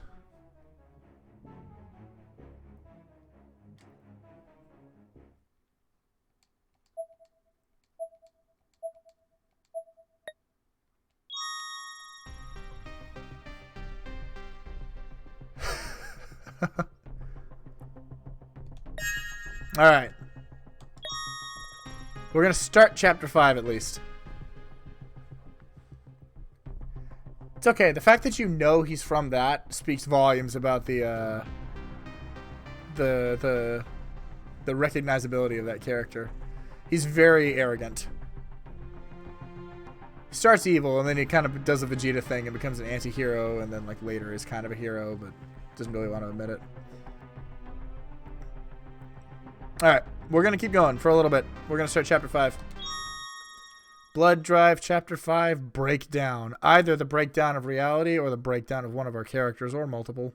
All right. We're going to start chapter 5 at least. It's okay. The fact that you know he's from that speaks volumes about the recognizability of that character. He's very arrogant. He starts evil and then he kind of does a Vegeta thing and becomes an anti-hero, and then like later is kind of a hero but doesn't really want to admit it. Alright, we're going to keep going for a little bit. We're going to start chapter 5. Blood Drive, chapter 5, Breakdown. Either the breakdown of reality or the breakdown of one of our characters, or multiple.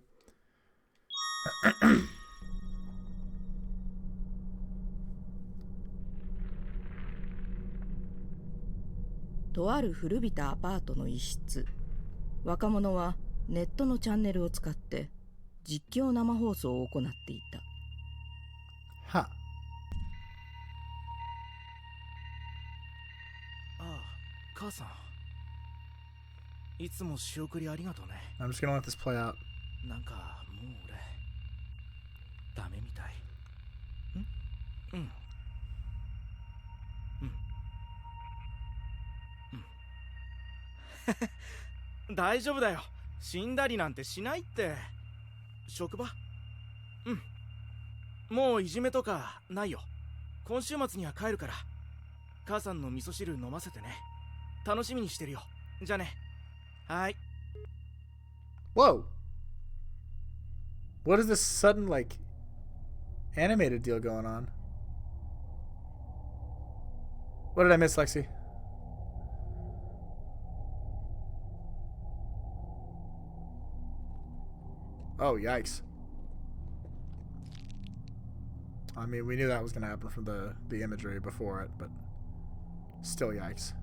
とある古びたアパートの一室。若者はネットのチャンネルを使って実況生放送を行っていた。は。ああ、母さん。いつも仕送りありがとうね。I'm just gonna let this play out. なんかもう俺ダメみたい。うん。大丈夫だよ。死んだりなんてしないって。職場？うん。もういじめとかないよ。今週末には帰るから。母さんの味噌汁飲ませてね。楽しみにしてるよ。じゃあね。はい。Whoa. What is this sudden, like, animated deal going on? What did I miss, Lexi? Oh, yikes. I mean, we knew that was going to happen from the imagery before it, but still yikes.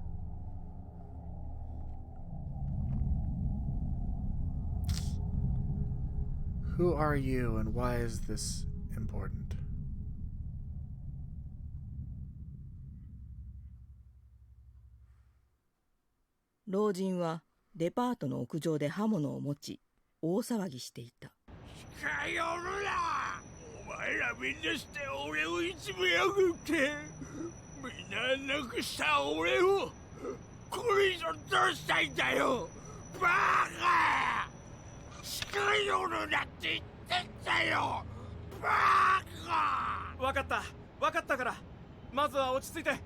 Who are you and why is this important? 老人はデパートの屋上で刃物を持ち大騒ぎしていた。近寄るな！お前らみんなして俺をいじめやがって。みんななくした俺をこれ以上どうしたいんだよ。バカ！近寄るなって言ってんだよ。バカ！わかったから。まずは落ち着いて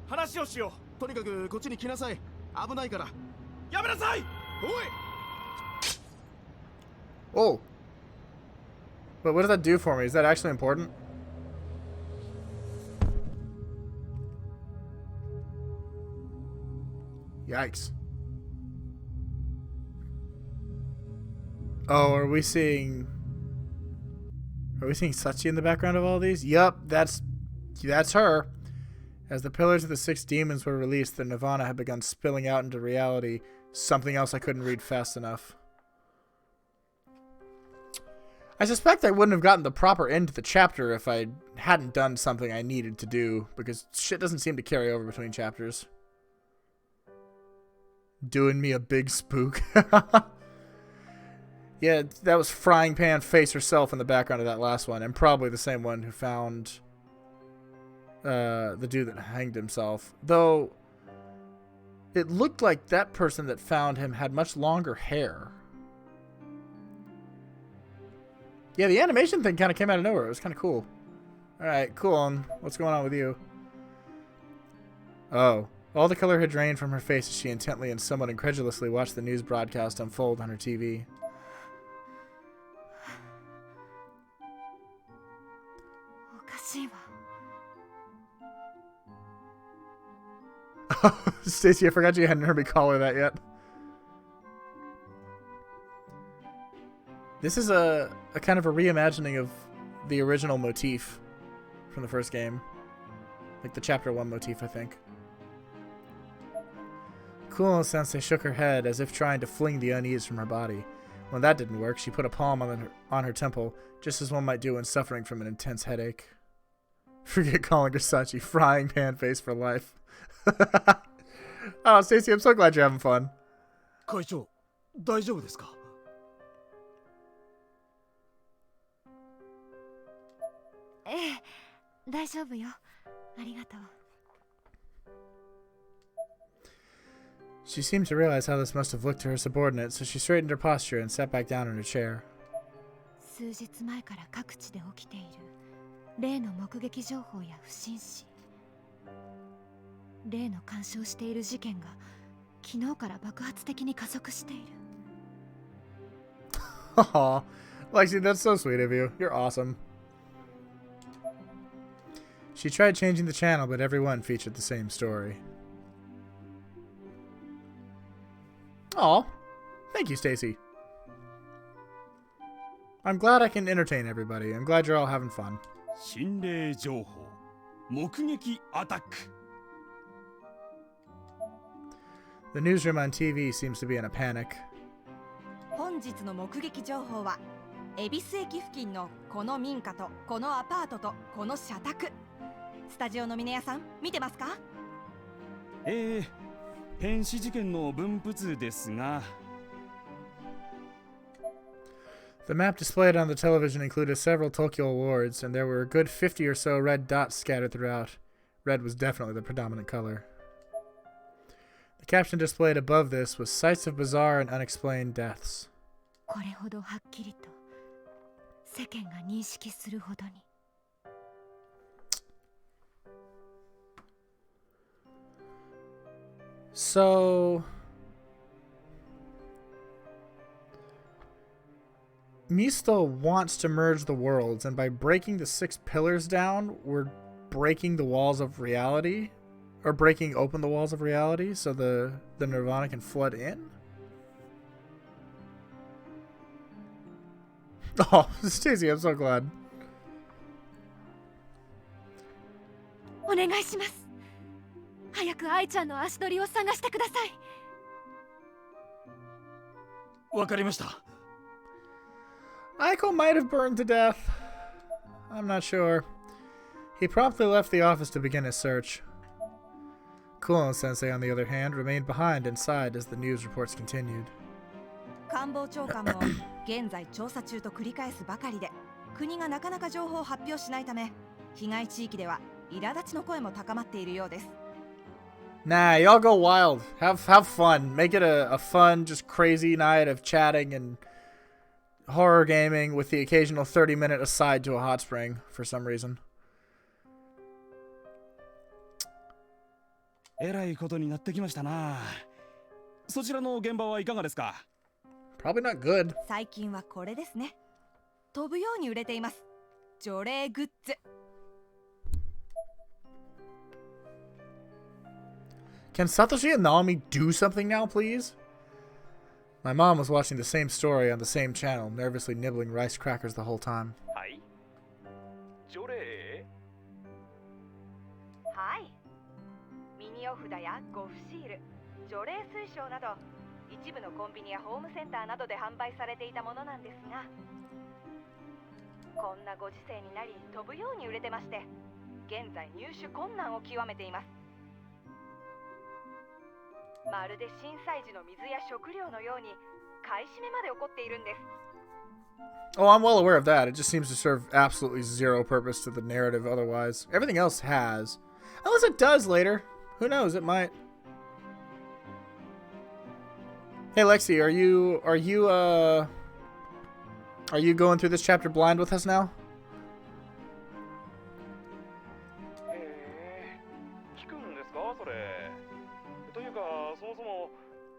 話をしよう。とにかくこっちに来なさい。危ないから。やめなさい！おい！ Oh. But what does that do for me? Is that actually important? Yikes. Oh, are we seeing Sachi in the background of all these? Yup, that's her. As the pillars of the six demons were released, the nirvana had begun spilling out into reality. Something else I couldn't read fast enough. I suspect I wouldn't have gotten the proper end to the chapter if I hadn't done something I needed to do, because shit doesn't seem to carry over between chapters. Doing me a big spook. Yeah, that was Frying Pan Face herself in the background of that last one, and probably the same one who found the dude that hanged himself. Though, it looked like that person that found him had much longer hair. Yeah, the animation thing kind of came out of nowhere. It was kind of cool. Alright, cool. And what's going on with you? Oh. All the color had drained from her face as she intently and somewhat incredulously watched the news broadcast unfold on her TV. Stacy, I forgot you hadn't heard me call her that yet. This is a kind of a reimagining of the original motif from the first game. Like the chapter 1 motif, I think. Kuno-sensei shook her head as if trying to fling the unease from her body. When that didn't work, she put a palm on her temple, just as one might do when suffering from an intense headache. Forget calling her Sachi frying pan face for life. Oh, Stacy, I'm so glad you're having fun. 会長、大丈夫ですか？ええ、大丈夫よ。ありがとう。She seemed to realize how this must have looked to her subordinate, so she straightened her posture and sat back down in her chair. 数日前から各地で起きている例の目撃情報や不審死。例の干渉している事件が昨日から爆発的に加速している。Aw, Lexi, that's so sweet of you. You're awesome. She tried changing the channel, but every one featured the same story. Aw, thank you, Stacy. I'm glad I can entertain everybody. I'm glad you're all having fun. 心霊情報、目撃アタック。The newsroom on TV seems to be in a panic. 本日の目撃情報は恵比寿駅付近のこの民家とこのアパートとこの社宅。スタジオの峰屋さん見てますか？変死事件の分布図ですが。The map displayed on the television included several Tokyo wards, and there were a good 50 or so red dots scattered throughout. Red was definitely the predominant color. The caption displayed above this was Sites of Bizarre and Unexplained Deaths. これほどはっきりと世間が認識するほどに。So, Misto wants to merge the worlds, and by breaking the 6 pillars down, we're breaking the walls of reality, or breaking open the walls of reality, so the Nirvana can flood in? Oh, Stacey, I'm so glad. お願いします。早く愛ちゃんの足取りを探してください。わかりました。Aiko might have burned to death. I'm not sure. He promptly left the office to begin his search. Kuno-sensei, on the other hand, remained behind and sighed as the news reports continued. 官房長官も現在調査中と繰り返すばかりで、国がなかなか情報を発表しないため、被害地域では苛立ちの声も高まっているようです。Nah, y'all go wild. Have fun. Make it a fun, just crazy night of chatting and horror gaming with the occasional 30-minute aside to a hot spring for some reason. えらいことになってきましたな。そちらの現場はいかがですか？ Probably not good. 最近はこれですね。飛ぶように売れています。除霊グッズ。Can Satoshi and Naomi do something now, please? My mom was watching the same story on the same channel, nervously nibbling rice crackers the whole time. はい。除霊？はい。ミニお札やゴフシール、除霊水晶など一部のコンビニやホームセンターなどで販売されていたものなんですが、こんなご時世になり飛ぶように売れてまして、現在入手困難を極めています。まるで震災時の水や食料のように買い占めまで起こっているんです。Oh, I'm well aware of that. It just seems to serve absolutely zero purpose to the narrative otherwise. Everything else has. Unless it does later. Who knows? It might. Hey Lexi, are you going through this chapter blind with us now? 聞くんですかそれ。というかそもそも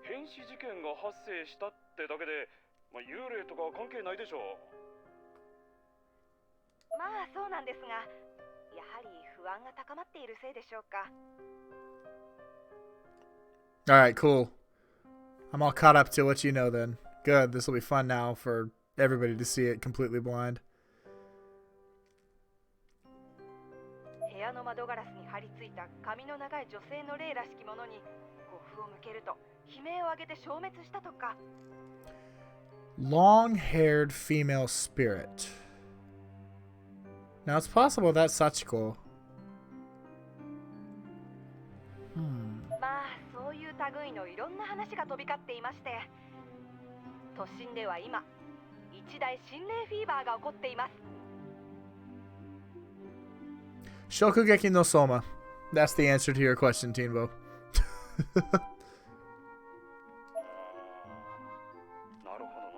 変死事件が発生したってだけで、幽霊とか関係ないでしょ。まあそうなんですが、やはり不安が高まっているせいでしょうか。All right, cool. I'm all caught up to what you know then. Good. This will be fun now for everybody to see it completely blind. 部屋の窓ガラスに張り付いた髪の長い女性の霊らしきものに呉服を向けると悲鳴を上げて消滅したとか。 Long-haired female spirit. Now it's possible that's Sachiko. まあそういう類のいろんな話が飛び交っていまして、都心では今一大心霊フィーバーが起こっています。 Shokugeki no Soma. That's the answer to your question, Teenbo. なるほどな。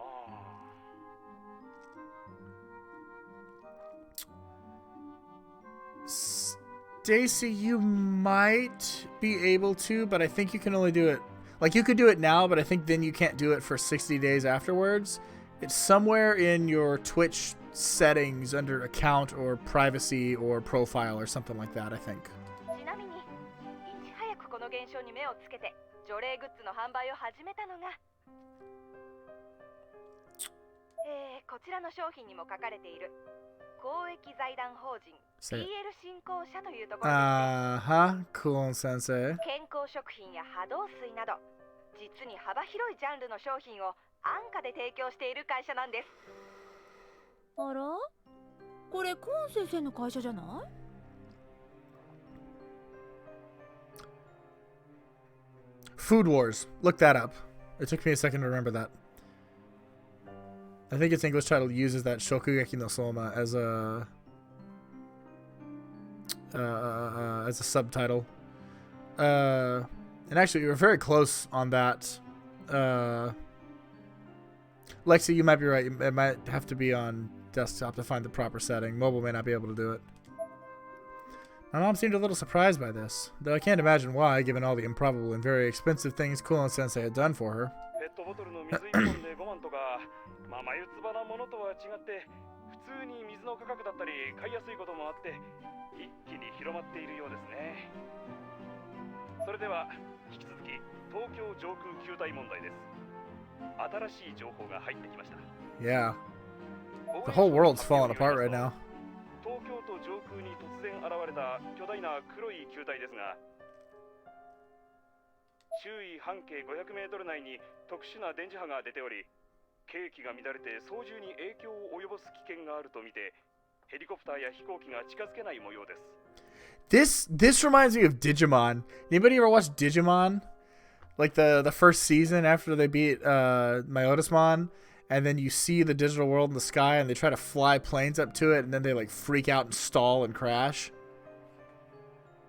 Stacy, you might be able to, but I think you can only do it. Like, you could do it now, but I think then you can't do it for 60 days afterwards. It's somewhere in your Twitch settings under account or privacy or profile or something like that, I think. ちなみにいち早くこの現象に目をつけて除霊グッズの販売を始めたのが、こちらの商品にも書かれている公益財団法人 PL 振興社というところですね。Cool sensei. 健康食品や波動水など実に幅広いジャンルの商品を安価で提供している会社なんです。あら、これコーン先生の会社じゃない？ Food Wars. Look that up. It took me a second to remember that. I think its English title uses that Shokugeki no Soma as a subtitle. And actually, you were very close on that. Lexi, you might be right. It might have to be on desktop to find the proper setting. Mobile may not be able to do it. My mom seemed a little surprised by this, though I can't imagine why, given all the improbable and very expensive things Kulon Sensei had done for her. まあ眉唾なものとは違って普通に水の価格だったり買いやすいこともあって一気に広まっているようですね。それでは引き続き東京上空球体問題です。新しい情報が入ってきました。 Yeah. The whole world's falling apart right now. 東京都上空に突然現れた巨大な黒い球体ですが、周囲半径500メートル内に特殊な電磁波が出ており、景気が乱れて操縦に影響を及ぼす危険があるとみて、ヘリコプターや飛行機が近づけない模様です。 This reminds me of Digimon. Anybody ever watch Digimon? Like the first season after they beat Myotismon, and then you see the digital world in the sky and they try to fly planes up to it, and then they like freak out and stall and crash.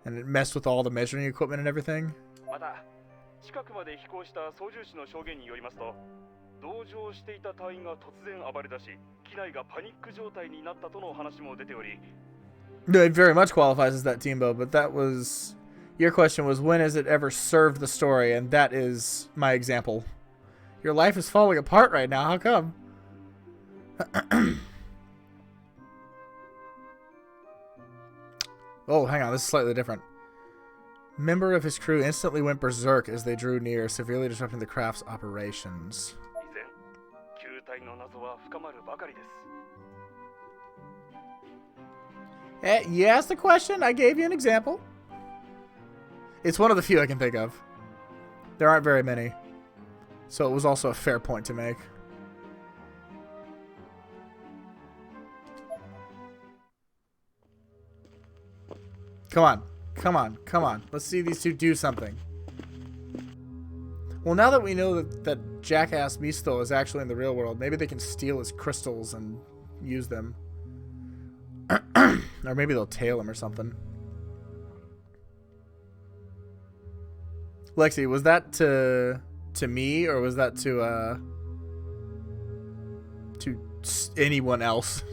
And it messed with all the measuring equipment and everything. また近くまで飛行した操縦士の証言によりますと、同乗していた隊員が突然暴れ出し、機内がパニック状態になったとの話も出ており。 No, it very much qualifies as that, Teambo, but that was... Your question was, when has it ever served the story? And that is my example. Your life is falling apart right now. How come? Oh, hang on. This is slightly different. Member of his crew instantly went berserk as they drew near, severely disrupting the craft's operations. 以前、球体の謎は深まるばかりです。 You asked the question. I gave you an example. It's one of the few I can think of. There aren't very many. So it was also a fair point to make. Come on. Come on. Come on. Let's see these two do something. Well, now that we know that jackass Misto is actually in the real world, maybe they can steal his crystals and use them. Or maybe they'll tail him or something. Lexi, was that to me, or was that to anyone else?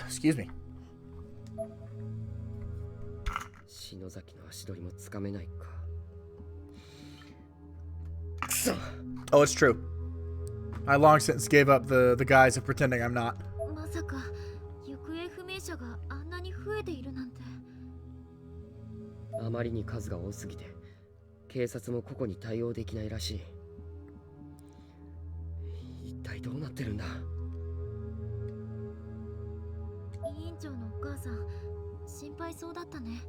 Excuse me. 篠崎の足取りもつかめないか。 Oh, it's true. I long since gave up the guise of pretending I'm not. まさか行方不明者があんなに増えているなんて。あまりに数が多すぎて警察も個々に対応できないらしい。一体どうなってるんだ。委員長のお母さん心配そうだったね。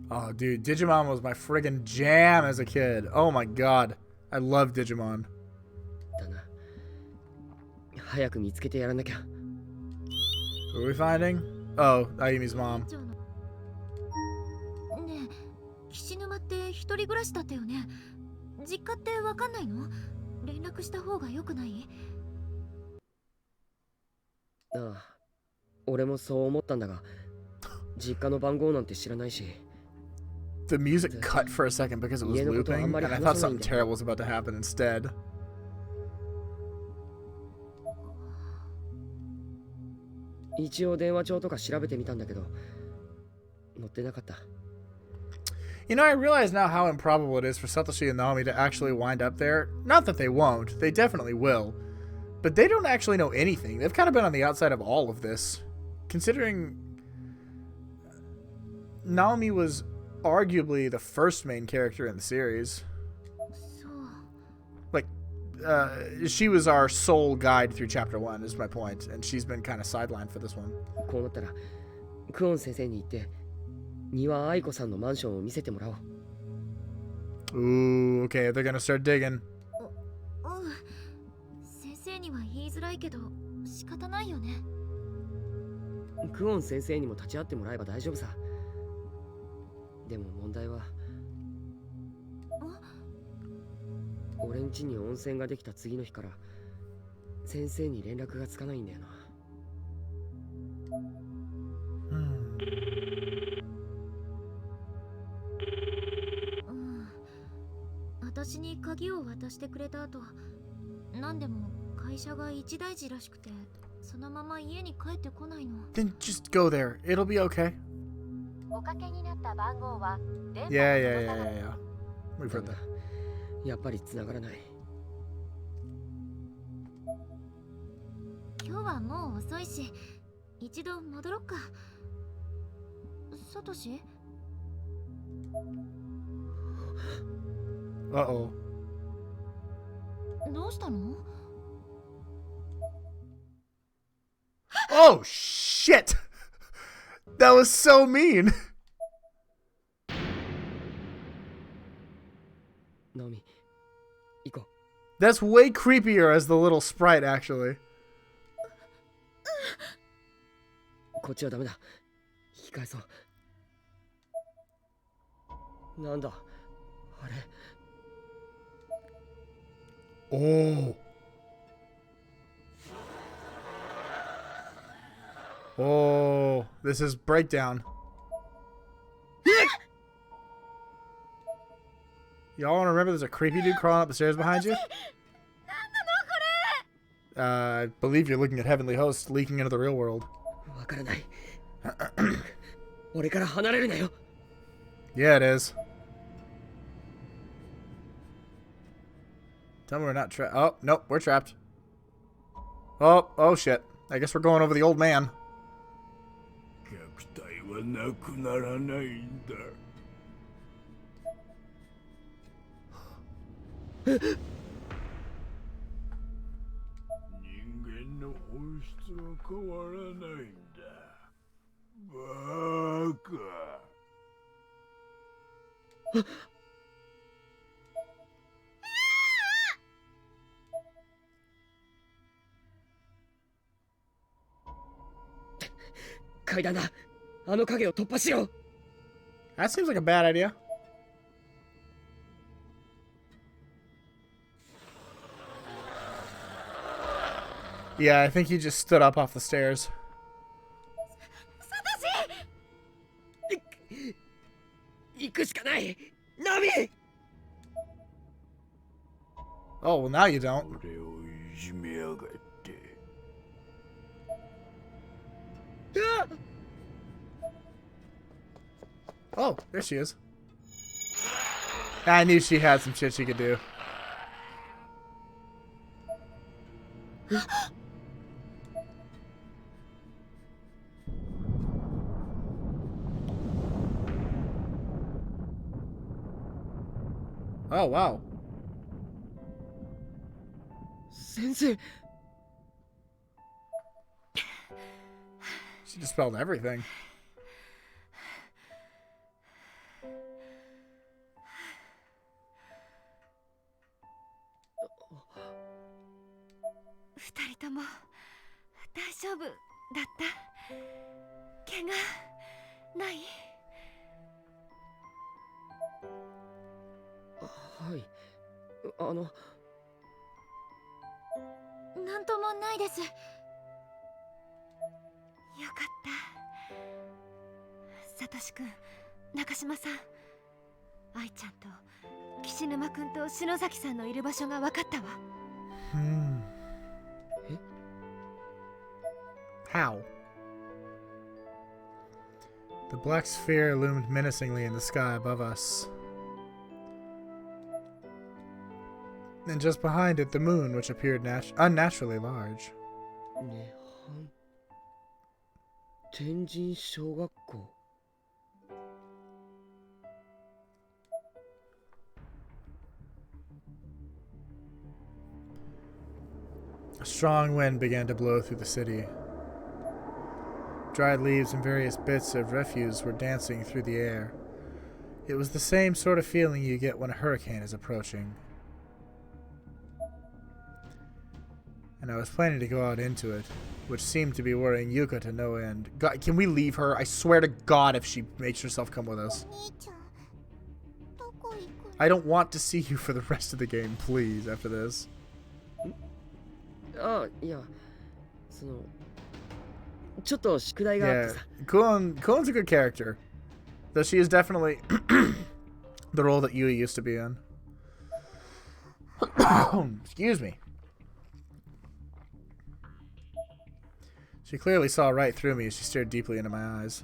Oh, dude, Digimon was my friggin' jam as a kid. Oh my god. I love Digimon. だな。早く見つけてやらなきゃ。Who are we finding? Oh, Ayumi's 委 mom. 員長のねえ、岸沼って一人暮らしだったよね。実家ってわかんないの？連絡した方がよくない？ああ、俺もそう思ったんだが、実家の番号なんて知らないし。The music cut for a second because it was looping, and I thought something terrible was about to happen instead. 一応電話帳とか調べてみたんだけど、載ってなかった。You know, I realize now how improbable it is for Satoshi and Naomi to actually wind up there. Not that they won't, they definitely will. But they don't actually know anything. They've kind of been on the outside of all of this. Considering Naomi was arguably the first main character in the series. Like, she was our sole guide through chapter 1, is my point, and she's been kind of sidelined for this one. こうなったら、クオン先生に言って、庭愛子さんのマンションを見せてもらおう。Ooh, okay, they're gonna start digging. 先生には言いづらいけど仕方ないよね。クオン先生にも立ち会ってもらえば大丈夫さ。でも問題は、俺ん家に温泉ができた次の日から先生に連絡がつかないんだよな。私に鍵を渡してくれた後、何でも会社が一大事らしくて、そのまま家に帰ってこないの。Then just go there. It'll be okay. おかけになった番号は Yeah. We've heard that. やっぱり繋がらない。今日はもう遅いし、一度戻ろっか。サトシ？ Uh-oh. どうしたの？ Oh, shit! That was so mean! ナオミ、行こう。 That's way creepier as the little sprite, actually. こっちはダメだ。引き返そう。なんだあれ。Oh. Oh, this is breakdown. Y'all want to remember there's a creepy dude crawling up the stairs behind you? I believe you're looking at Heavenly Hosts leaking into the real world. わからない。俺から離れるなよ。Yeah, it is. Tell me we're not trapped. Oh, nope, we're trapped. Oh, shit. I guess we're going over the old man. 虐待はなくならないんだ。人間の本質は変わらないんだ。バカ。階段だ。あの影を突破しよう。 That seems like a bad idea. Yeah, I think he just stood up off the stairs. 行くしかない。ナミ。 Oh, well, now you don't. 俺をいじめやがって。 Oh, there she is. I knew she had some shit she could do. Oh, wow. 先生。 She dispelled everything. 二人とも大丈夫だった怪我ない？はい。なんともないです。よかったサトシ君、中島さん、愛ちゃんと岸沼君と篠崎さんのいる場所が分かったわ。How? The black sphere loomed menacingly in the sky above us. And just behind it, the moon, which appeared unnaturally large. 涅槃天神小学校。 A strong wind began to blow through the city. Dried leaves and various bits of refuse were dancing through the air. It was the same sort of feeling you get when a hurricane is approaching. And I was planning to go out into it, which seemed to be worrying Yuka to no end. God, can we leave her? I swear to God if she makes herself come with us. I don't want to see you for the rest of the game, please, after this. あ、いや、そのちょっと宿題があって Yeah, さ。 Kuon's a good character. Though she is definitely the role that Yui used to be in. Excuse me. She clearly saw right through me as she stared deeply into my eyes.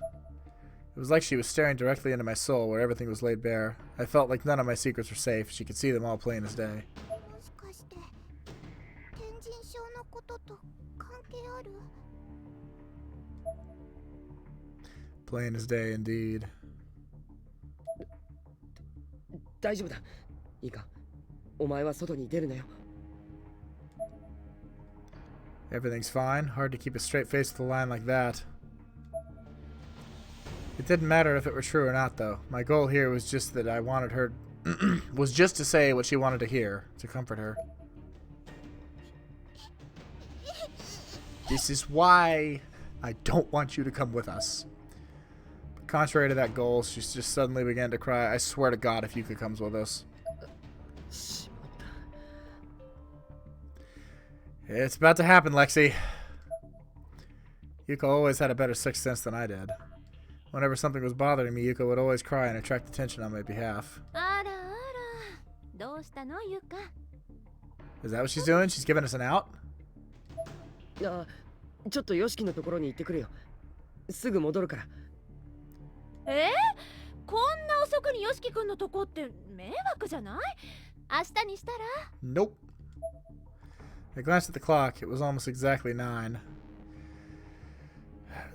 It was like she was staring directly into my soul where everything was laid bare. I felt like none of my secrets were safe. She could see them all plain as day. もしかして天神症のことと関係ある？ Plain as day indeed. 大丈夫だ。いいか。お前は外に出るなよ。 Everything's fine. Hard to keep a straight face with a line like that. It didn't matter if it were true or not, though. My goal here was just that I wanted her... was just to say what she wanted to hear, to comfort her. This is why I don't want you to come with us. But contrary to that goal, she just suddenly began to cry. I swear to God if Yuka comes with us. しまった。 It's about to happen, Lexi. Yuka always had a better sixth sense than I did. Whenever something was bothering me, Yuka would always cry and attract attention on my behalf. あらあら、どうしたのゆか？ Is that what she's doing? She's giving us an out? あ、ちょっとヨシキのところに行ってくるよ。すぐ戻るから。こんな遅くにヨシキくんのとこって迷惑じゃない？明日にしたら？ Nope. I glanced at the clock. It was almost exactly 9.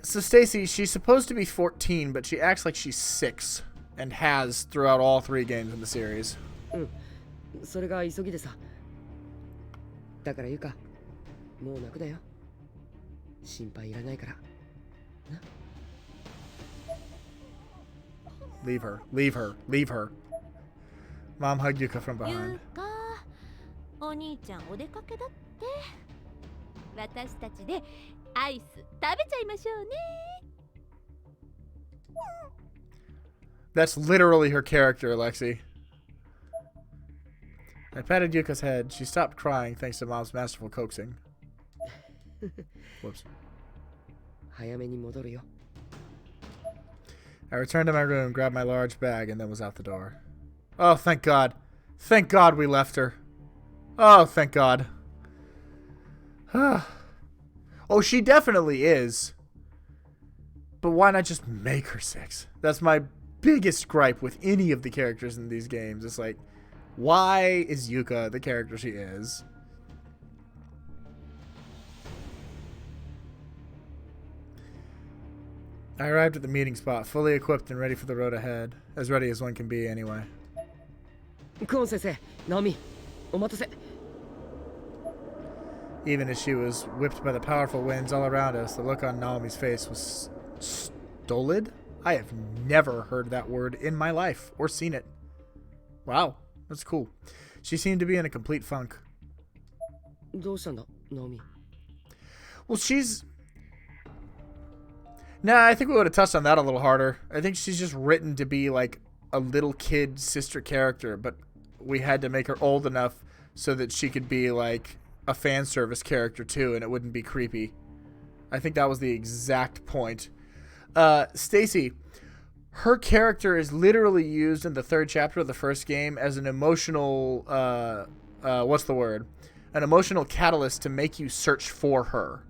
So Stacy, she's supposed to be 14, but she acts like she's 6 and has throughout all 3 games in the series. それが急ぎでさ。だからゆか、もう泣くなよ。心配いらないから。 Leave her. Leave her. Leave her. Mom hugged Yuka from ゆ behind. か、お兄ちゃんお出かけだって。私たちでアイス食べちゃいましょうね。 That's literally her character, Alexi. I patted Yuka's head. She stopped crying thanks to Mom's masterful coaxing. Whoops. 早めに戻るよ。 I returned to my room, grabbed my large bag, and then was out the door. Oh, thank God. Thank God we left her. Oh, thank God. Oh, she definitely is. But why not just make her 6? That's my biggest gripe with any of the characters in these games. It's like, why is Yuka the character she is? I arrived at the meeting spot, fully equipped and ready for the road ahead. As ready as one can be, anyway. クオン先生、ナオミ、お待たせ。 Even as she was whipped by the powerful winds all around us, the look on Naomi's face was stolid? I have never heard that word in my life or seen it. Wow, that's cool. She seemed to be in a complete funk. どうしたんだ、ナオミ。 Well, she's... Nah, I think we would have touched on that a little harder. I think she's just written to be like a little kid sister character, but we had to make her old enough so that she could be like a fan service character too, and it wouldn't be creepy. I think that was the exact point. Stacy, her character is literally used in the 3rd chapter of the first game as an emotional, what's the word? An emotional catalyst to make you search for her.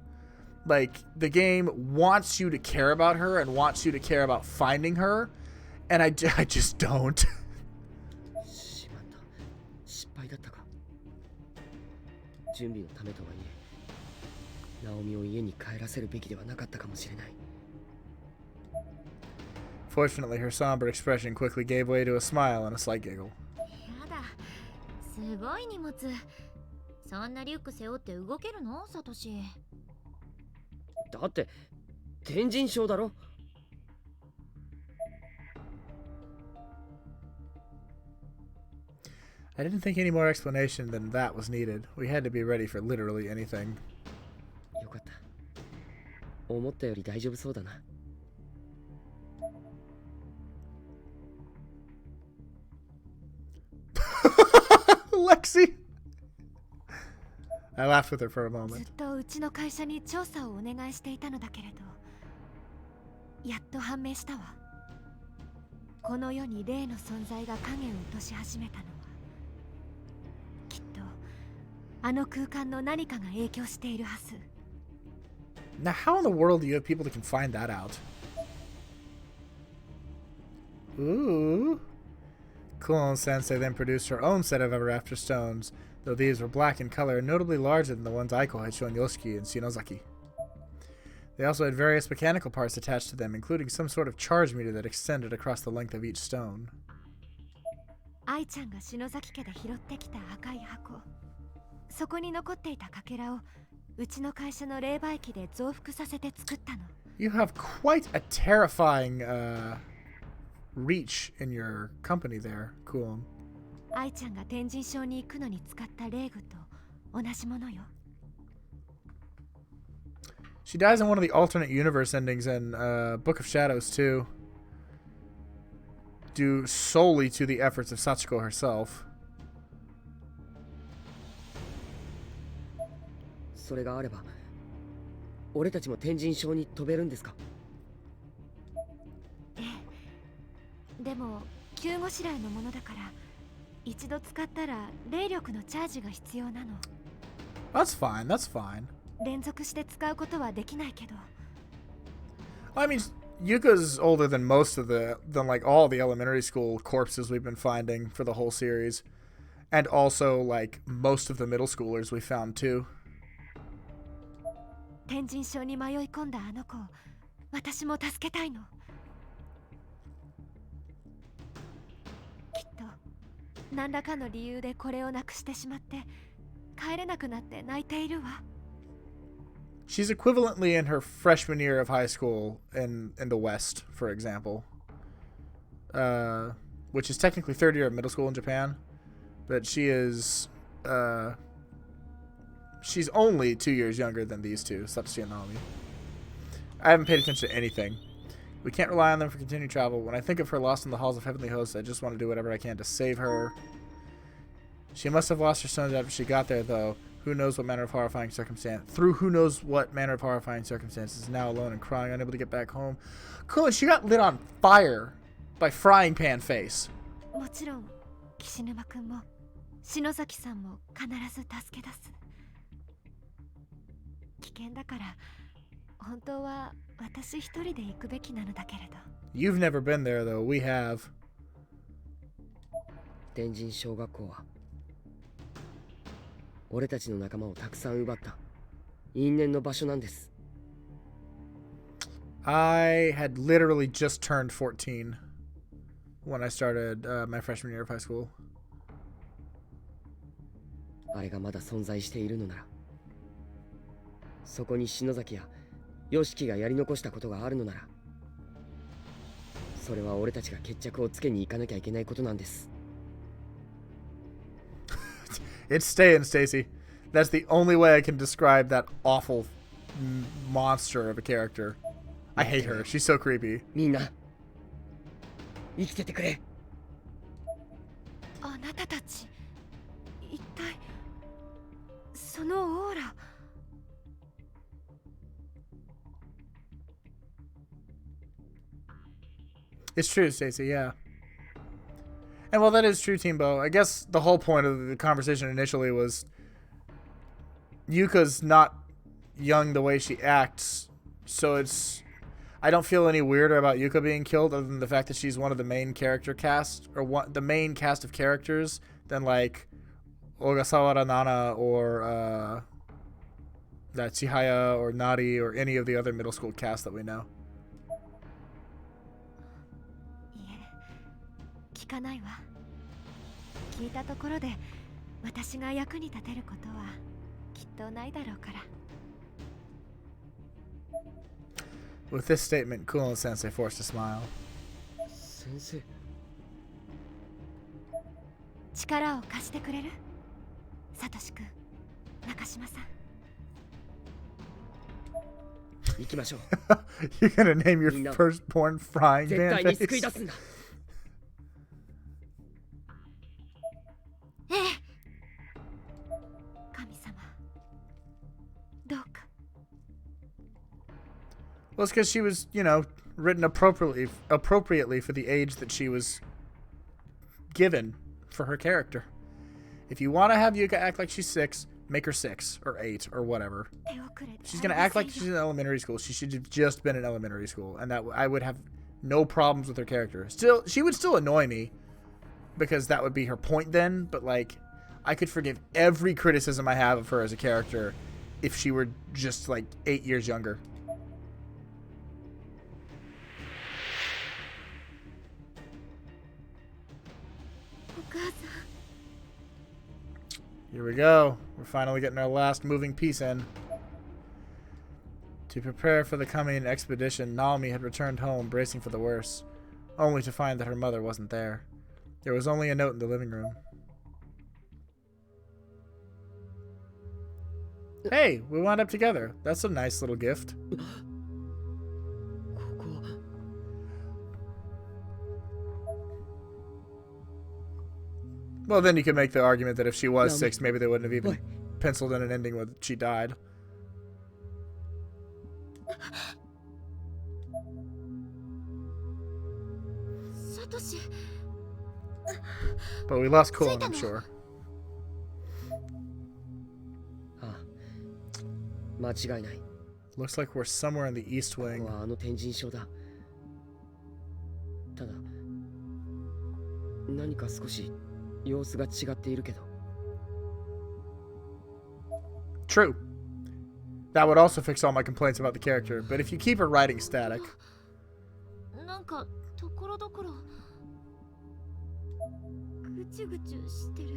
Like, the game wants you to care about her and wants you to care about finding her, and I just don't. しまった。失敗だったか。準備のためとはいえ、ナオミを家に帰らせるべきではなかったかもしれない。 Fortunately, her somber expression quickly gave way to a smile and a slight giggle. やだ、すごい荷物。そんなリュック背負って動けるの、サトシ。だって天神賞だろ。 I didn't think any more explanation than that was needed. We had to be ready for literally anything. よかった。思ったより大丈夫そうだな。 Lexi! I laughed with her for a ず moment. っとうちの会社に調査をお願いしていたのだけれど、やっと判明したわ。この世に霊の存在が影を落とし始めたのは、きっとあの空間の何かが影響しているはず。 Now, how in the world do you have people that can find that out? Ooh. Kulon Sensei then produced her own set of Ever After stones, though these were black in color and notably larger than the ones Aiko had shown Yoshiki and Shinozaki. They also had various mechanical parts attached to them, including some sort of charge meter that extended across the length of each stone. 愛ちゃんが篠崎家で拾ってきた赤い箱、そこに残っていたかけらをうちの会社の霊媒機で増幅させて作ったの。 You have quite a terrifying reach in your company there, Kulon. 愛ちゃんが天神賞に行くのに使った霊具と同じものよ。 She dies in one of the alternate universe endings in Book of Shadows too, due solely to the efforts of Sachiko herself. それがあれば、俺たちも天神賞に飛べるんですか。ええ。でも急ごしらえのものだから、一度使ったら霊力のチャージが必要なの。 That's fine, that's fine. 連続して使うことはできないけど。 I mean, Yuka's older than most of than like all the elementary school corpses we've been finding for the whole series. And also like most of the middle schoolers we found too. 天神賞に迷い込んだあの子を私も助けたいの。きっと何らかの理由でこれをなくしてしまって帰れなくなって泣いているわ。 She's equivalently in her freshman year of high school in the West, for example. Which is technically 3rd year of middle school in Japan. But she is... she's only 2 years younger than these two, Satoshi and Naomi. I haven't paid attention to anything. We can't rely on them for continued travel. When I think of her lost in the halls of Heavenly Hosts, I just want to do whatever I can to save her. She must have lost her stones after she got there, though. Who knows what manner of horrifying circumstance? Through who knows what manner of horrifying circumstances, now alone and crying, unable to get back home. Cool, she got lit on fire by Frying Pan Face. もちろん岸沼くんも篠崎さんも必ず助け出す。危険だから本当は私一人で行くべきなのだけれど。 You've never been there, though. We have. 天神小学校は俺たちの仲間をたくさん奪った因縁の場所なんです。 I had literally just turned 14 when I started my freshman year of high school. あれがまだ存在しているのなら、そこに篠崎や吉木がやり残したことがあるのなら、それは俺たちが決着をつけに行かなきゃいけないことなんです。It's staying, Stacy. That's the only way I can describe that awful monster of a character. I hate her. She's so creepy. みんな生きててくれ。あなたたち一体そのオーラ。It's true, Stacy, yeah. And while that is true, Teambo, I guess the whole point of the conversation initially was Yuka's not young the way she acts, so it's... I don't feel any weirder about Yuka being killed other than the fact that she's one of the main character cast, or the main cast of characters, than like Ogasawara Nana or that Chihaya or Nari or any of the other middle school cast that we know. いえ、聞かないわ。聞いたところで私が役に立てることはきっとないだろうから。With this statement, Kuon Sensei forced a smile. 先生。力を貸してくれる？サトシ君、中島さん。行きましょう。 You're gonna name your firstborn frying 絶 pan 対に救い face? 出すんだ。ええ。神様、どうか。Well, it's because she was, you know, written appropriately for the age that she was given for her character. If you want to have Yuka act like she's 6, make her 6 or 8 or whatever. She's going to act like she's in elementary school. She should have just been in elementary school, and that I would have no problems with her character. Still, she would still annoy me because that would be her point then, but like I could forgive every criticism I have of her as a character if she were just like 8 years younger. Here we go. We're finally getting our last moving piece in. To prepare for the coming expedition, Naomi had returned home, bracing for the worst, only to find that her mother wasn't there. There was only a note in the living room. Hey, we wound up together. That's a nice little gift. Well, then you could make the argument that if she was 6, maybe they wouldn't have even penciled in an ending where she died. But we lost Kulon, I'm sure. 間違いない。 Looks like we're somewhere in the East Wing. ここはあの天神症だ。ただ、何か少し様子が違っているけど。 True. That would also fix all my complaints about the character, but if you keep her writing static... なんかところどころぐちゅぐちゅしてる。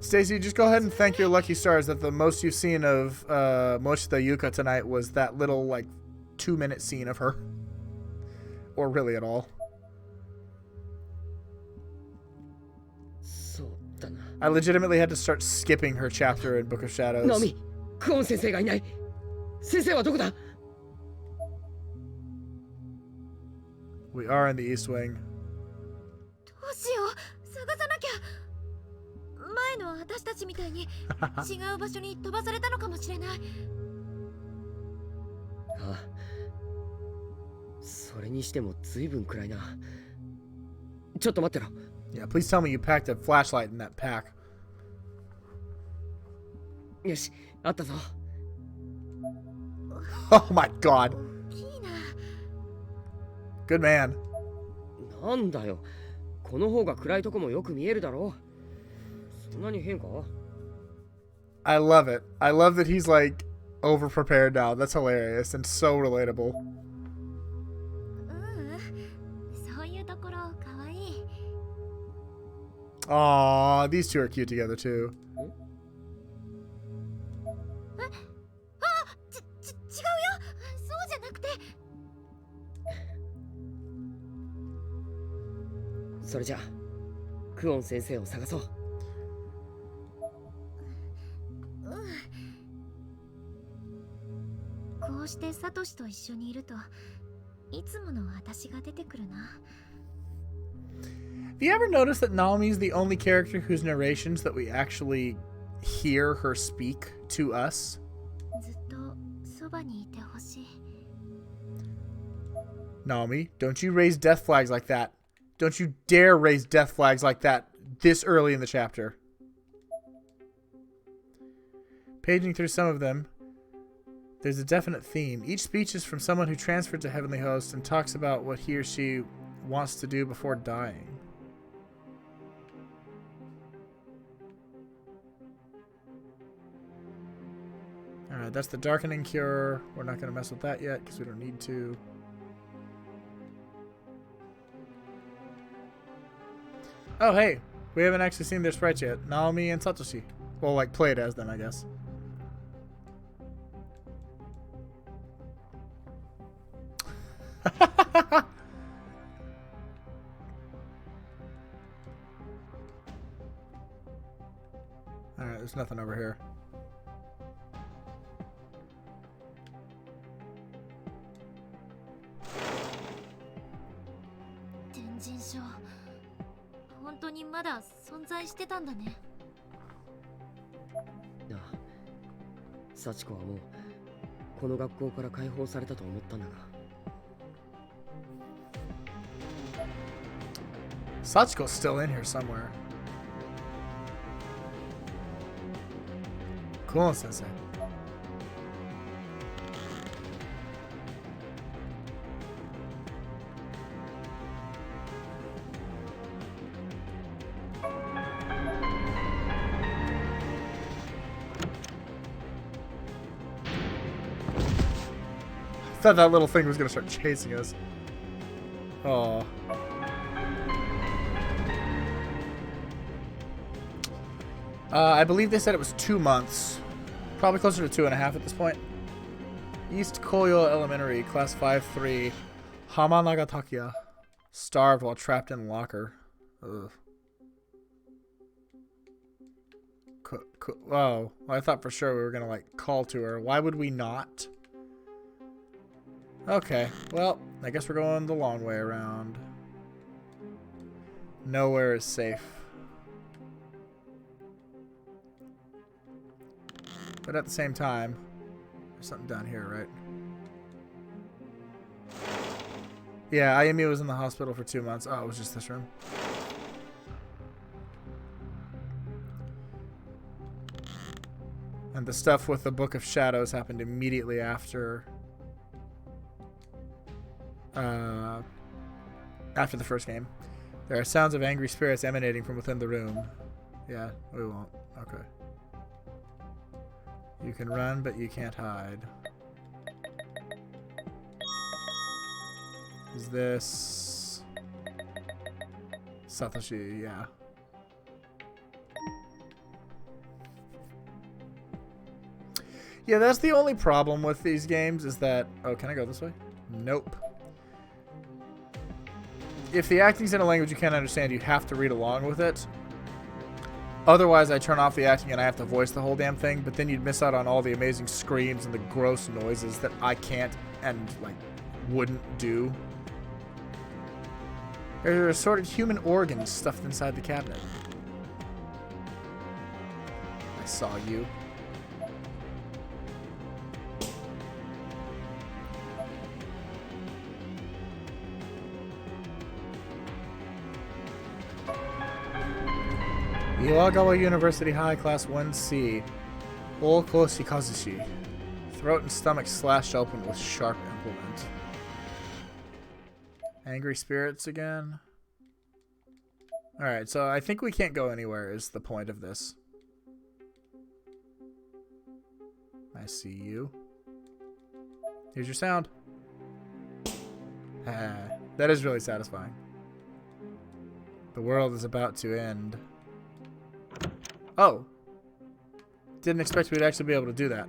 Stacey, just go ahead and thank your lucky stars that the most you've seen of Moshida Yuka tonight was that little, like, 2-minute scene of her. Or really at all. I legitimately had to start skipping her chapter in Book of Shadows. Naomi, Kuon sensei ga inai. Sensei wa doko da? We are in the East Wing. どうしよう、探さなきゃ。前の私たちみたいに違う場所に飛ばされたのかもしれない。ああ、それにしても随分暗いな。ちょっと待ってろ。 Yeah, please tell me you packed a flashlight in that pack. よし、あったぞ。 Oh my god. Good man. なんだよ。この方が暗いとこもよく見えるだろう。そんなに変か？ I love it. I love that he's like over prepared now. That's hilarious and so relatable. そういうところかわいい。Aw, these two are cute together too. 違うよ。そうじゃなくて。それじゃあクオン先生を探そう。こうしてサトシと一緒にいるといつもの私が出てくるな。Have you ever noticed that Naomi's the only character whose narrations that we actually hear her speak to us? ずっとそばにいてほしい。 Naomi, don't you raise death flags like that. Don't you dare raise death flags like that this early in the chapter. Paging through some of them, there's a definite theme. Each speech is from someone who transferred to Heavenly Host and talks about what he or she wants to do before dying. Alright, that's the Darkening Cure. We're not going to mess with that yet because we don't need to. Oh, hey. We haven't actually seen their sprites yet. Naomi and Satoshi. Well, like, play it as them, I guess. Alright, there's nothing over here. Tenjin-sho. 本当にまだ存在してたんだね。なあ、幸子はもうこの学校から解放されたと思ったんだが。Sachiko's still in here somewhere. Cool, Sensei. I thought that little thing was gonna start chasing us. Oh. I believe they said it was 2 months. Probably closer to 2.5 at this point. East Koyo Elementary, Class 5-3. Hamanagatakia. Starved while trapped in locker. Ugh. Oh, I thought for sure we were gonna, like, call to her. Why would we not? Okay, well, I guess we're going the long way around. Nowhere is safe. But at the same time, there's something down here, right? Yeah, Ayumi was in the hospital for 2 months. Oh, it was just this room. And the stuff with the Book of Shadows happened immediately after... after the first game. There are sounds of angry spirits emanating from within the room. Yeah, we won't. Okay. You can run, but you can't hide. Is this... Satoshi, yeah. Yeah, that's the only problem with these games is that... Oh, can I go this way? Nope. If the acting's in a language you can't understand, you have to read along with it. Otherwise, I turn off the acting and I have to voice the whole damn thing, but then you'd miss out on all the amazing screams and the gross noises that I can't and, like, wouldn't do. There are assorted human organs stuffed inside the cabinet. I saw you. Iwagawa University High, Class 1C. Okoshi Kazushi. Throat and stomach slashed open with sharp implement. Angry spirits again. Alright, so I think we can't go anywhere is the point of this. I see you. Here's your sound. That is really satisfying. The world is about to end. Oh. Didn't expect we'd actually be able to do that.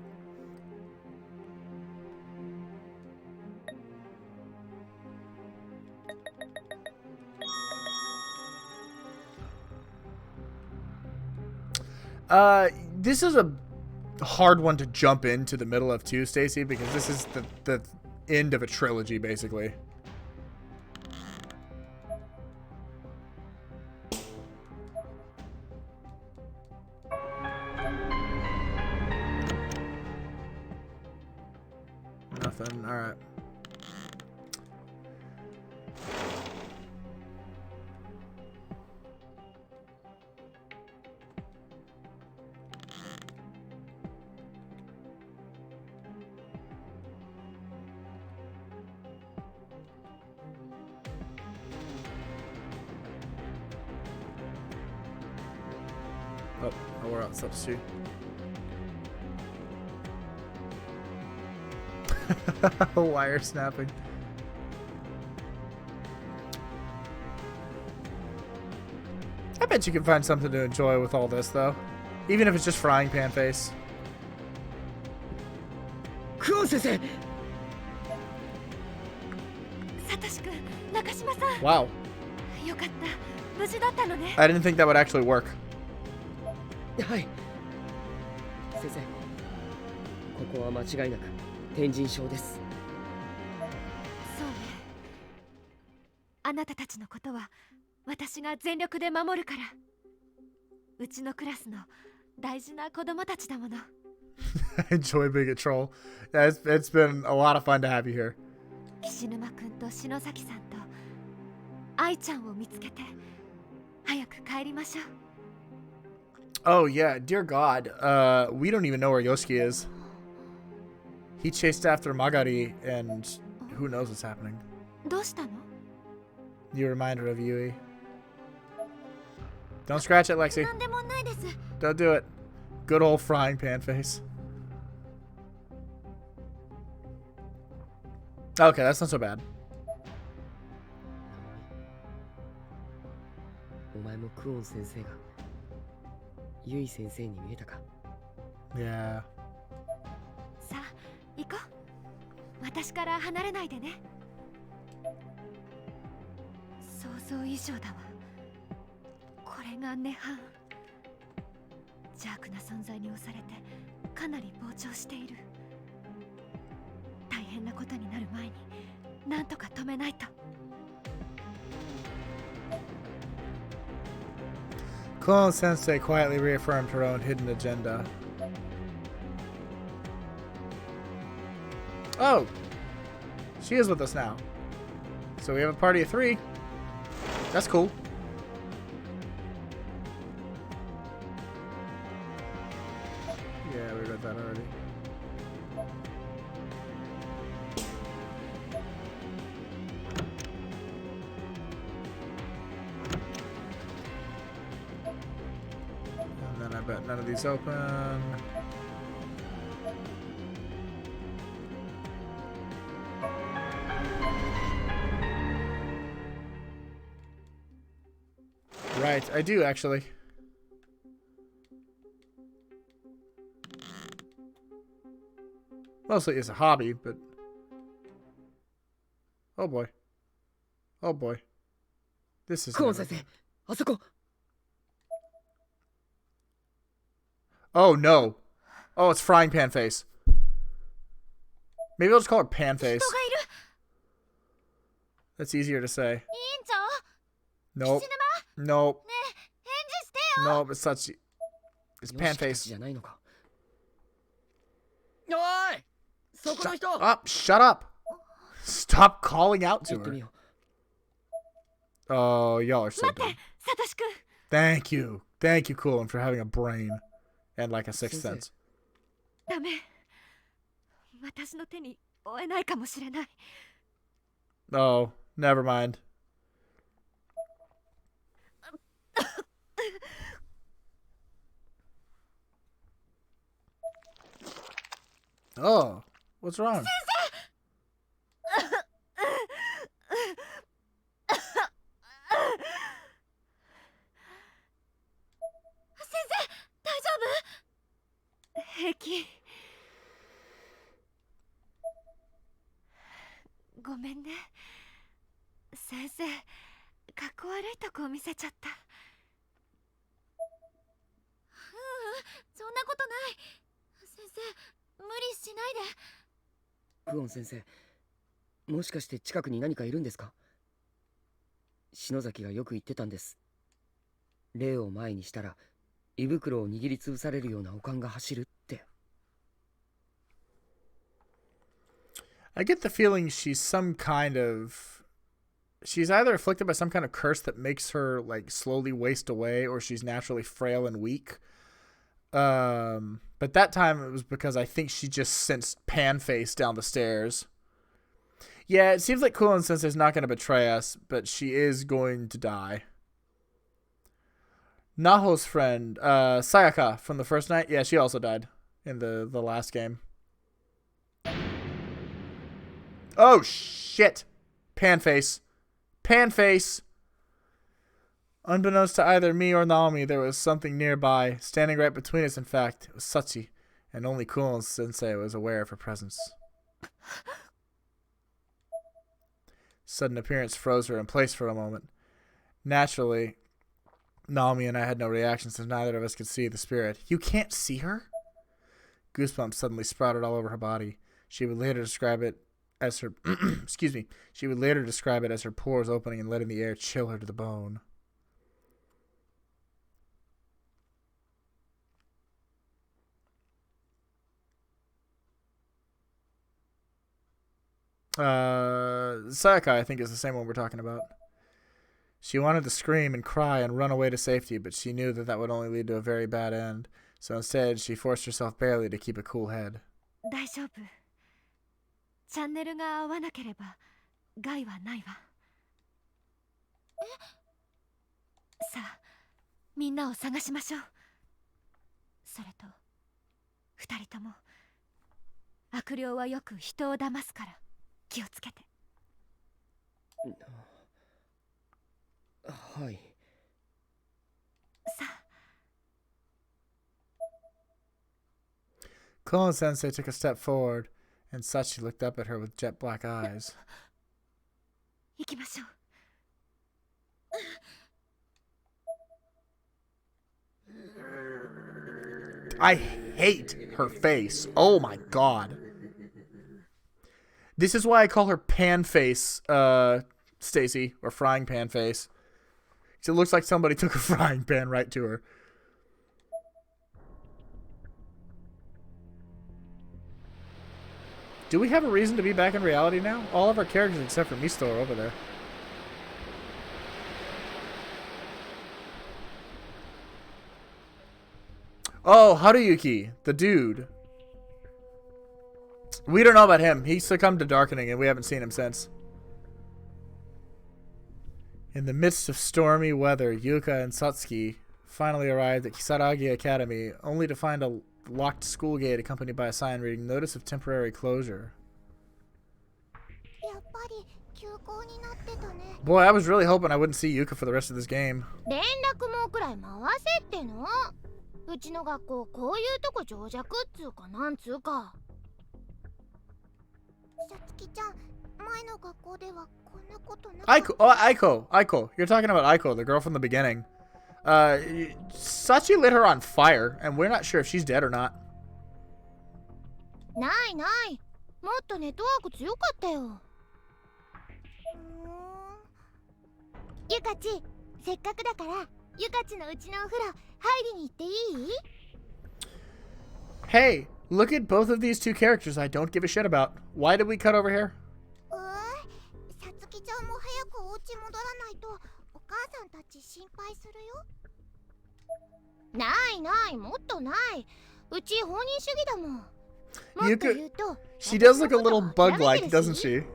This is a hard one to jump into the middle of too, Stacy, because this is the end of a trilogy, basically. Nothing. All right. Oh, we're out substitute. Wire snapping. I bet you can find something to enjoy with all this, though. Even if it's just frying pan face. クオン先生。サトシ君、中島さん。 Wow. よかった。無事だったのね。 I didn't think that would actually work. はい。先生。ここは間違いなく天神症です。そうね。あなたたちのことは私が全力で守るから。うちのクラスの大事な子供たちだもの。I enjoy being a troll. Yeah, it's been a lot of fun to have you here. 岸沼君と篠崎さんと愛ちゃんを見つけて早く帰りましょう。 Oh yeah, dear God. We don't even know where Yoshiki is. He chased after Magari, and who knows what's happening. どうしたの？ You remind her of Yui. Don't scratch it, Lexi. なんでもないです。 Don't do it. Good old frying pan face. Okay, that's not so bad. お前もクオン先生がユイ先生に見えたか。 Yeah. さあ、行こう。私から離れないでね。想像以上だわ。これが涅槃。邪悪な存在に押されてかなり膨張している。大変なことになる前になんとか止めないと。 Clone Sensei quietly reaffirmed her own hidden agenda. Oh! She is with us now. So we have a party of 3. That's cool. Yeah, we read that already. And then I bet none of these open. Right, I do actually. Mostly it's a hobby, but... Oh boy. Oh boy. This is... クオン先生、あそこ。 Oh no. Oh, it's frying pan face. Maybe I'll just call her pan face. 人がいる。 That's easier to say. 委員長、 Nope. 岸 Nope. ねえ、返事してよ。 Nope, it's such... It's pan ヨシキたち face. じゃないのか。おい、そこの人。 Up, shut up. Stop calling out 行 to ってみ her. よ Oh, y'all are so 待って、 dumb. サトシ君。 Thank you. Thank you, Coolin, for having a brain. And like a sixth Sensei. sense. ダメ。私の手に負えないかもしれない。 Oh, never mind. Oh, what's wrong? 先生、ごめんね。先生、かっこ悪いとこを見せちゃった。そんなことない。先生、無理しないで。クオン先生、もしかして近くに何かいるんですか？篠崎がよく言ってたんです。霊を前にしたら胃袋を握りつぶされるような悪感が走るって。I get the feeling she's either afflicted by some kind of curse that makes her like slowly waste away, or she's naturally frail and weak. But that time it was because I think she just sensed Panface down the stairs. Yeah, it seems like Kulon Sensei's not going to betray us, but she is going to die. Naho's friend, Sayaka from the first night, yeah, she also died in the last game. Oh, shit. Panface. Panface. Unbeknownst to either me or Naomi, there was something nearby, standing right between us, in fact. It was Sachi, and only Kulon Sensei was aware of her presence. Sudden appearance froze her in place for a moment. Naturally, Naomi and I had no reaction since neither of us could see the spirit. You can't see her? Goosebumps suddenly sprouted all over her body. She would later describe it as her excuse me. She would later describe it as her pores opening and letting the air chill her to the bone. Sayaka, I think, is the same one we're talking about. She wanted to scream and cry and run away to safety, but she knew that that would only lead to a very bad end. So instead, she forced herself barely to keep a cool head. 大丈夫。チャンネルが合わなければ害はないわ。さあ、みんなを探しましょう。それと、二人とも悪霊はよく人を騙すから気をつけて。はい。さあ。Kulon Sensei took a step forward, and Sachi looked up at her with jet black eyes. 行きましょう。I hate her face. Oh my god. This is why I call her Pan Face, Stacy, or Frying Pan Face. It looks like somebody took a frying pan right to her. Do we have a reason to be back in reality now? All of our characters except for Misto are over there. Oh, Haruyuki, the dude. We don't know about him. He succumbed to darkening and we haven't seen him since. In the midst of stormy weather, Yuka and Satsuki finally arrived at Kisaragi Academy, only to find a locked school gate accompanied by a sign reading Notice of Temporary Closure. Boy, I was really hoping I wouldn't see Yuka for the rest of this game. 連絡もくらい回せっての。うちの学校こういうとこ情弱っつうかなんつうか。さつきちゃん、前の学校ではこんなことなかった。Aiko. You're talking about Aiko, the girl from the beginning. Sachi lit her on fire, and we're not sure if she's dead or not. ないない。もっとネットワーク強かったよ。ゆかち、せっかくだからゆかちのうちのお風呂入りに行っていい？ Hey, look at both of these two characters I don't give a shit about. Why did we cut over here? さつきちゃんも早くお家戻らないとお母さんたち心配するよ。ないない、もっとない。うち放任主義だもん。もっと言うと、she does look a little bug-like, doesn't she?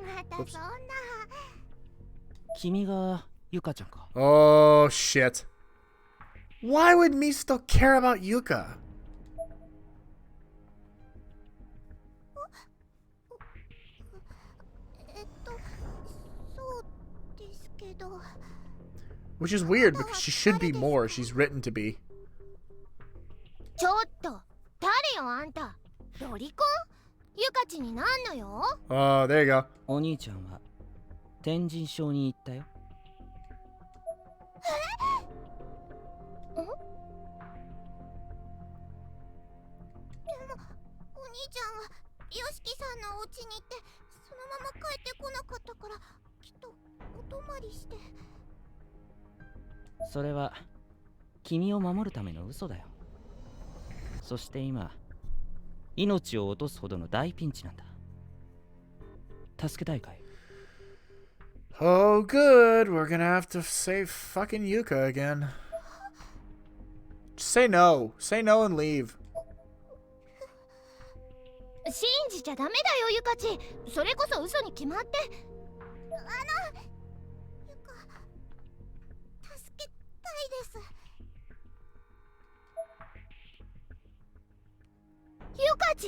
またそんな。君がゆかちゃんか。 Oh, shit. Why would Misto care about Yuka? Which is weird because she should be more. She's written to be. ちょっと、誰よあんた。ロリコン？ゆかちになんのよ。 Oh, there you go. お兄ちゃんは天神症に行ったよ。でもお兄ちゃんはよしきさんのお家に行ってそのまま帰ってこなかったから、きっとお泊まりして。それは君を守るための嘘だよ。そして今命を落とすほどの大ピンチなんだ。助けたいかい？ Oh, good. We're gonna have to save fucking Yuka again. Just say no. Say no and leave. 信じちゃダメだよゆかち。それこそ嘘に決まって。ゆか、助けたいです。ゆかち？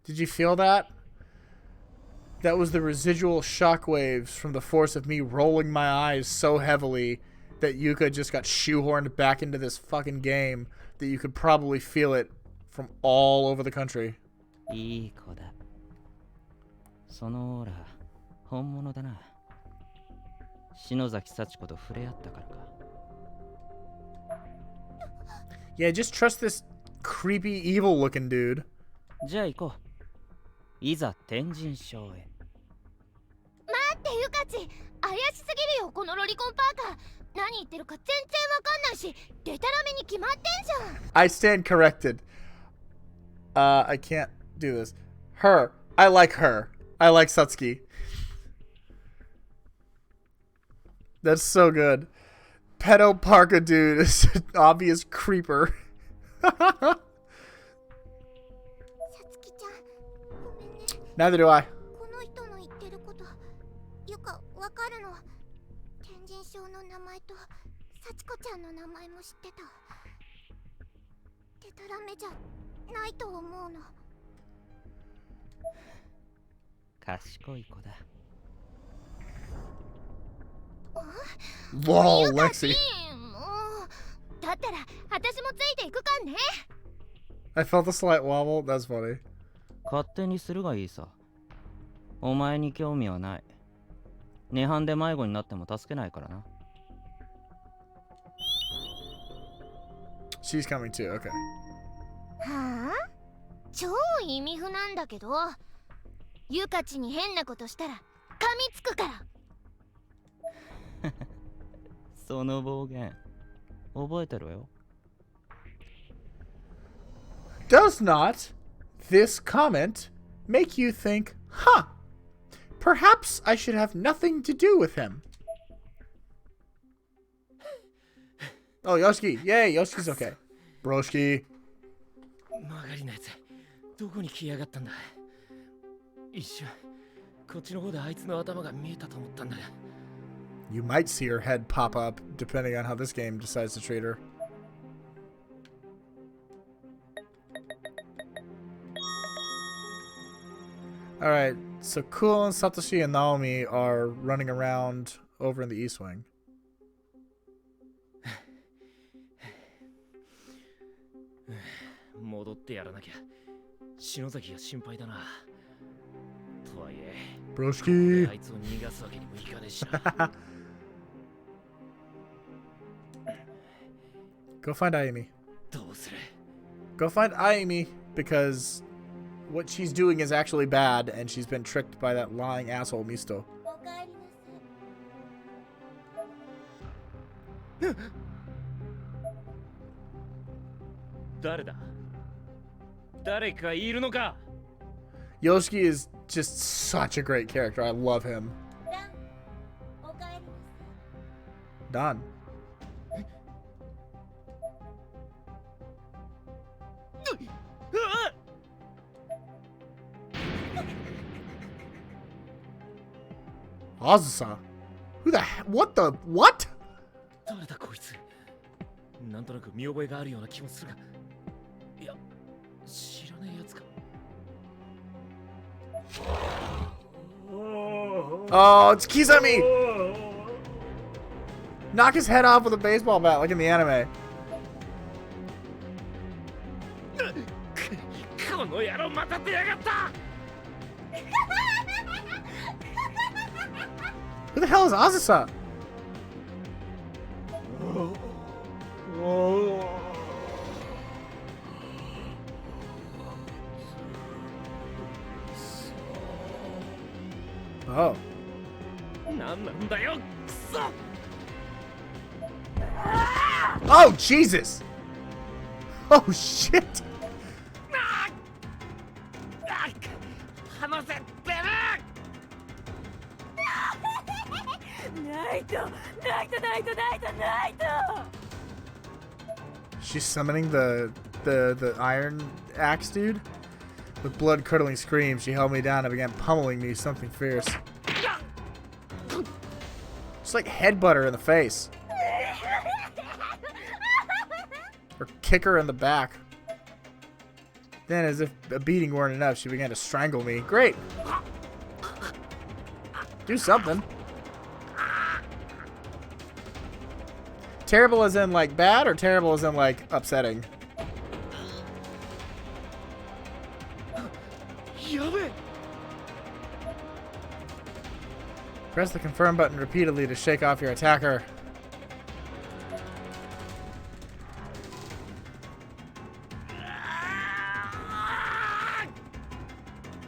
Did you feel that? That was the residual shockwaves from the force of me rolling my eyes so heavily that Yuka just got shoehorned back into this fucking game that you could probably feel it from all over the country. いい子だ。そのオーラ本物だな。篠崎幸子と触れ合ったからか。Yeah, just trust this creepy, evil-looking dude. じゃあ行こう。いざ天神症へ。待ってゆかち、怪しすぎるよこのロリコンパーカー。何言ってるか全然わかんないし、デタラメに決まってんじゃん。I stand corrected. I can't do this. Her. I like her. I like Satsuki. That's so good. Pedo Parka dude is an obvious creeper. さつきちゃん、ごめんね。 Neither do I. この人の言ってること、ゆかわかるの。天神症の名前と幸子ちゃんの名前も知ってた。デタラメじゃないと思うの。賢い子だ。Lol, Lexi. もうだったら私もついていくかんね。 I felt a slight wobble. That's funny. 勝手にするがいいさ。お前に興味はない。涅槃で迷子になっても助けないからな。She's coming too. Okay. はあ、超意味不なんだけど、ゆかちに変なことしたら噛みつくから。その暴言覚えてろよ。 Does not this comment make you think, huh, perhaps I should have nothing to do with him? Oh, Yoshiki. Yay, Yoshiki's okay. Broshki. 曲がりなやつどこに来やがったんだ。一瞬こっちの方であいつの頭が見えたと思ったんだが。 You might see her head pop up, depending on how this game decides to treat her. Alright, so Cool and Satoshi and Naomi are running around over in the East Wing. 戻ってやらなきゃ。篠崎が心配だな。とはいえ、 Broshki! あいつを逃がすわけにもいかねえしな。Go find Ayumi. どうする？ Go find Ayumi, because what she's doing is actually bad, and she's been tricked by that lying asshole Misto. おかえりなさい。誰だ？誰かいるのか？ Yoshiki is just such a great character. I love him. ラン、おかえりなさい。 Done. Azusa? Who the what the what? 誰だこいつ？なんとなく見覚えがあるような気もするが。いや、知らねえやつか。 Oh, it's Kizami! Knock his head off with a baseball bat like in the anime. この野郎また出やがった。 Who the hell is Azusa? Oh. なんなんだよ、クソ。 Oh, Jesus! Oh, shit! 離せってな。 ナイトナイトナイトナイトナイト。 She's summoning the iron axe dude? With blood-curdling screams, she held me down and began pummeling me something fierce. Just like headbutt her in the face. Or kick her in the back. Then, as if a beating weren't enough, she began to strangle me. Great! Do something. Terrible as in, like, bad, or terrible as in, like, upsetting? Press the confirm button repeatedly to shake off your attacker.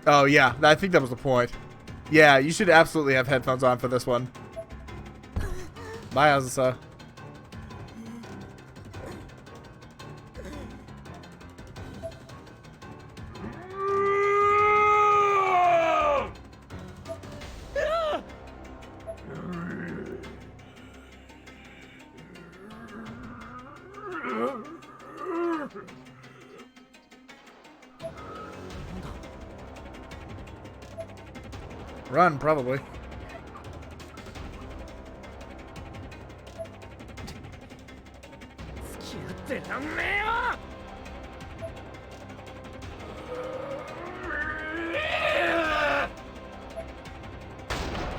Oh, yeah, I think that was the point. Yeah, you should absolutely have headphones on for this one. Bye, Azusa. Run, probably.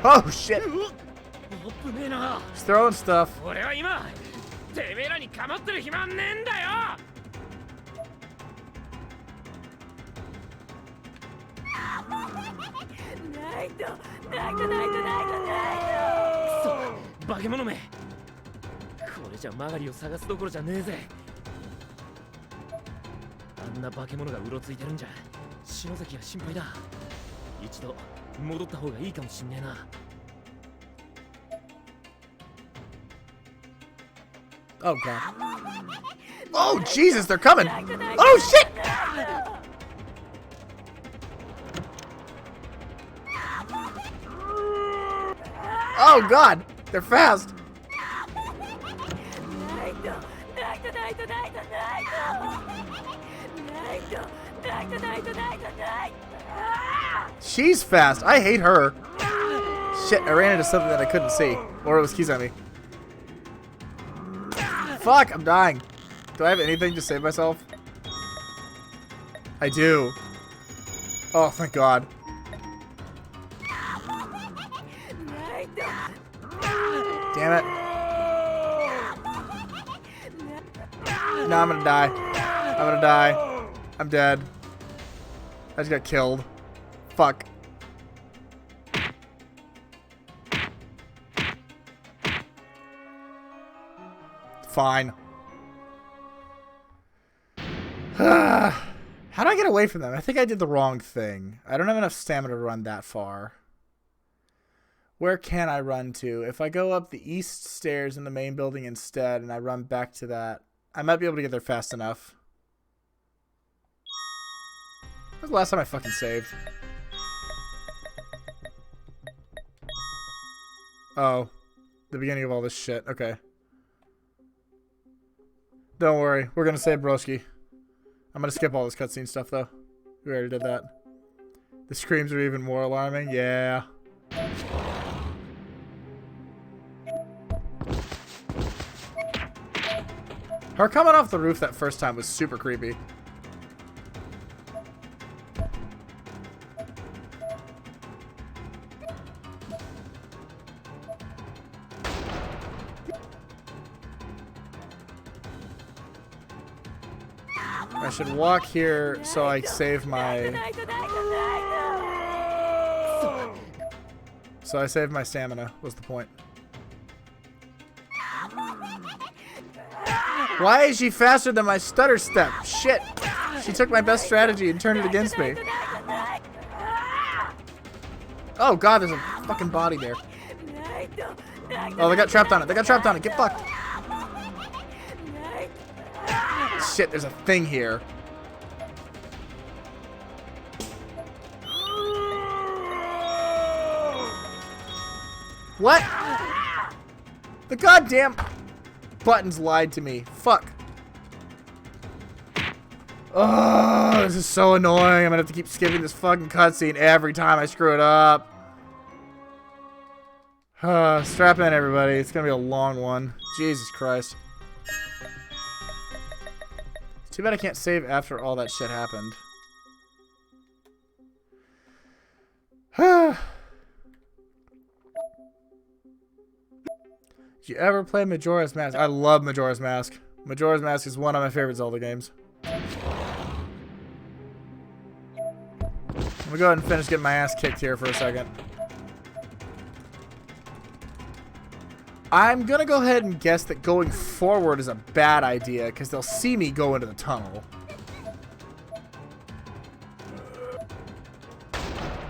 Oh shit! He's throwing stuff. 俺は今てめえらに構ってる暇はねえんだよ。 ナイトナイトナイトナイトナイト。 そう、化け物め。これじゃマガリを探すどころじゃねえぜ。あんな化け物がうろついてるんじゃ篠崎が心配だ。一度戻った方がいいかもしんねえな。 Oh god. Oh Jesus, they're coming! Oh shit! Oh god, they're fast. She's fast. I hate her. Shit, I ran into something that I couldn't see. Or it was Kizami. Fuck, I'm dying. Do I have anything to save myself? I do. Oh, thank God. Damn it. No, I'm gonna die. I'm gonna die. I'm dead. I just got killed. Fuck. Fine. How do I get away from them? I think I did the wrong thing. I don't have enough stamina to run that far. Where can I run to? If I go up the east stairs in the main building instead and I run back to that, I might be able to get there fast enough. When was the last time I fucking saved? Oh. The beginning of all this shit. Okay. Don't worry. We're gonna save Broski. I'm gonna skip all this cutscene stuff, though. We already did that. The screams are even more alarming. Yeah. Her coming off the roof that first time was super creepy. I should walk here so I save my... So I saved my stamina, was the point. Why is she faster than my stutter step? Shit! She took my best strategy and turned it against me. Oh god, there's a fucking body there. Oh, they got trapped on it. They got trapped on it. Get fucked. Shit, there's a thing here. What? The goddamn buttons lied to me. Fuck. Oh, this is so annoying. I'm gonna have to keep skipping this fucking cutscene every time I screw it up. Strap in, everybody. It's gonna be a long one. Jesus Christ. Too bad I can't save after all that shit happened. Did you ever play Majora's Mask? I love Majora's Mask. Majora's Mask is one of my favorite Zelda games. I'm gonna go ahead and finish getting my ass kicked here for a second. I'm gonna go ahead and guess that going forward is a bad idea because they'll see me go into the tunnel.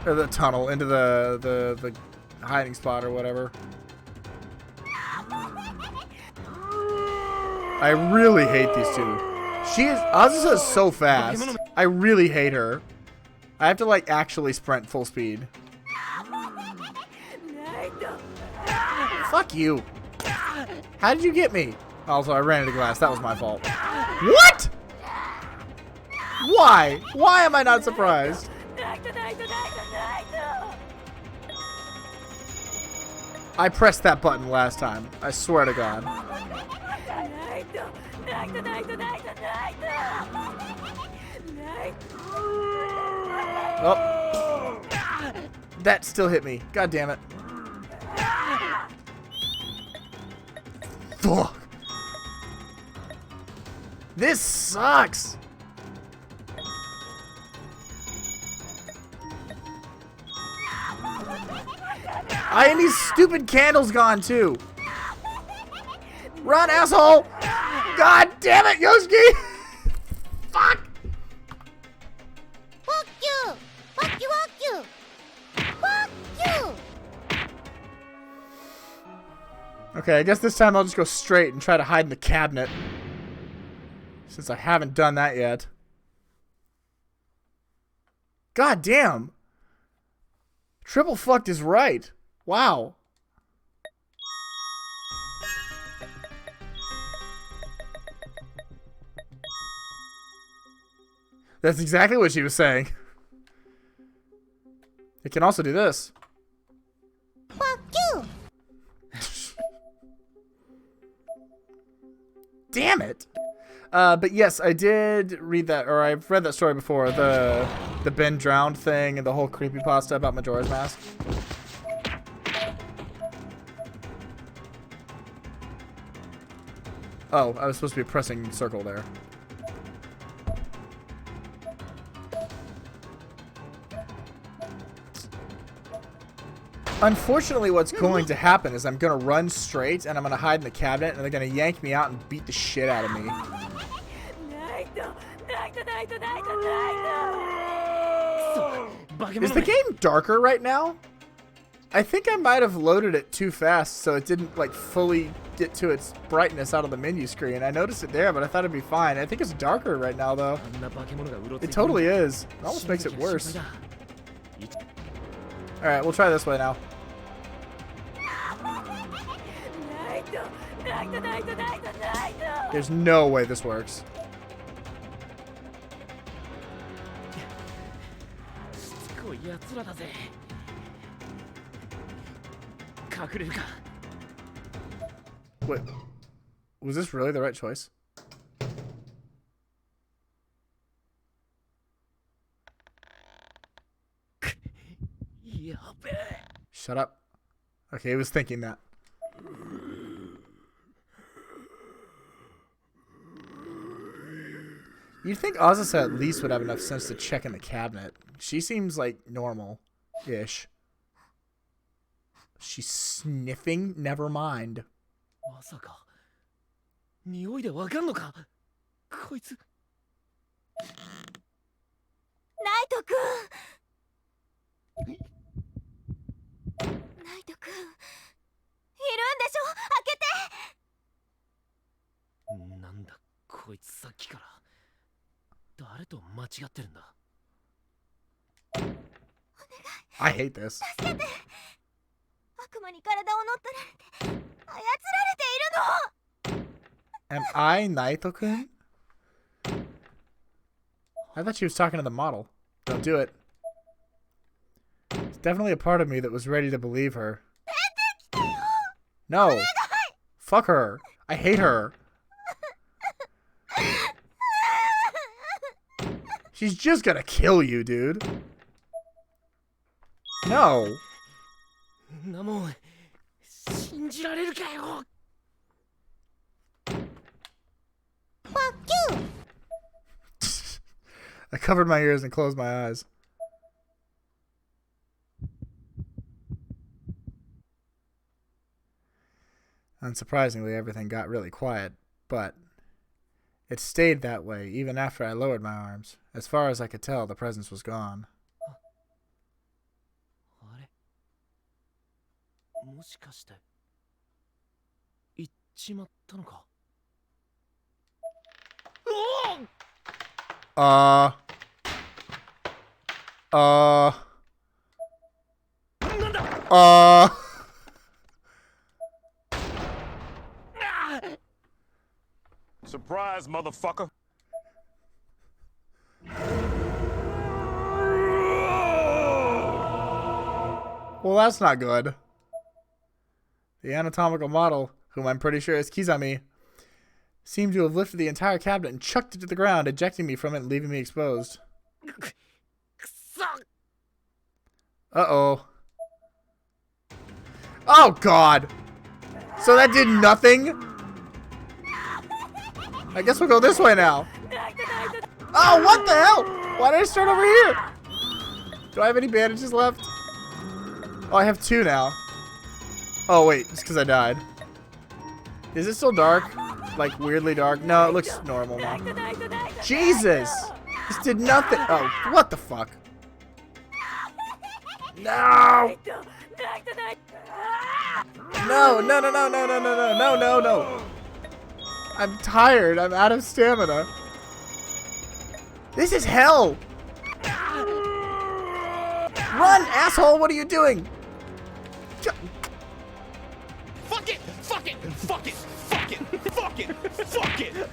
Or the tunnel, into the hiding spot or whatever. I really hate these two. Azusa is so fast. I really hate her. I have to like actually sprint full speed. Fuck you. How did you get me? Also, I ran into glass. That was my fault. What? Why? Why am I not surprised? I pressed that button last time. I swear to God. Oh. That still hit me. God damn it. Fuck. This sucks. And these stupid candles gone too. Run, asshole! God damn it, Yosuke! Fuck! Fuck you! Fuck you, fuck you! Fuck you! Okay, I guess this time I'll just go straight and try to hide in the cabinet. Since I haven't done that yet. God damn! Triple fucked is right. Wow. That's exactly what she was saying. It can also do this. Fuck you! Damn it. But yes, I did read that, or I've read that story before. The Ben drowned thing and the whole creepypasta about Majora's Mask. Oh, I was supposed to be pressing circle there. Unfortunately, what's going to happen is I'm going to run straight and I'm going to hide in the cabinet and they're going to yank me out and beat the shit out of me. Is the game darker right now? I think I might have loaded it too fast so it didn't like fully get to its brightness out of the menu screen. I noticed it there, but I thought it'd be fine. I think it's darker right now though. It totally is. It almost makes it worse. Alright, we'll try this way now. There's no way this works. Wait, was this really the right choice? Shut up. Okay, he was thinking that. You'd think Azusa at least would have enough sense to check in the cabinet. She seems like normal-ish. She's sniffing? Never mind. まさか匂いでわかんのかこいつ。ナイトくん。ナイトくん、いるんでしょ？開けて。なんだこいつさっきから誰と間違ってるんだ。 I hate this. 助けて。悪魔に体を乗っ取られて操られているの。 Am I Naito-kun? I thought she was talking to the model. Don't do it. There's definitely a part of me that was ready to believe her. No. Fuck her. I hate her. She's just gonna kill you, dude. No. なもん信じられるかよ。 I covered my ears and closed my eyes. Unsurprisingly, everything got really quiet, but it stayed that way even after I lowered my arms. As far as I could tell, the presence was gone. あれもしかして行っちまったのか。なんだ。Surprise, motherfucker. Well, that's not good. The anatomical model, whom I'm pretty sure is Kizami, seemed to have lifted the entire cabinet and chucked it to the ground, ejecting me from it and leaving me exposed. Uh-oh. Oh, God! So that did nothing? I guess we'll go this way now. Oh, what the hell? Why did I start over here? Do I have any bandages left? Oh, I have 2 now. Oh, wait. It's because I died. Is it still dark? Like, weirdly dark? No, it looks normal now. Jesus! This did nothing. Oh, what the fuck? No! No, no, no, no, no, no, no, no, no, no, no. I'm tired. I'm out of stamina. This is hell! Run, asshole! What are you doing? Fuck it! Fuck it! Fuck it! Fuck it! Fuck it! Fuck it!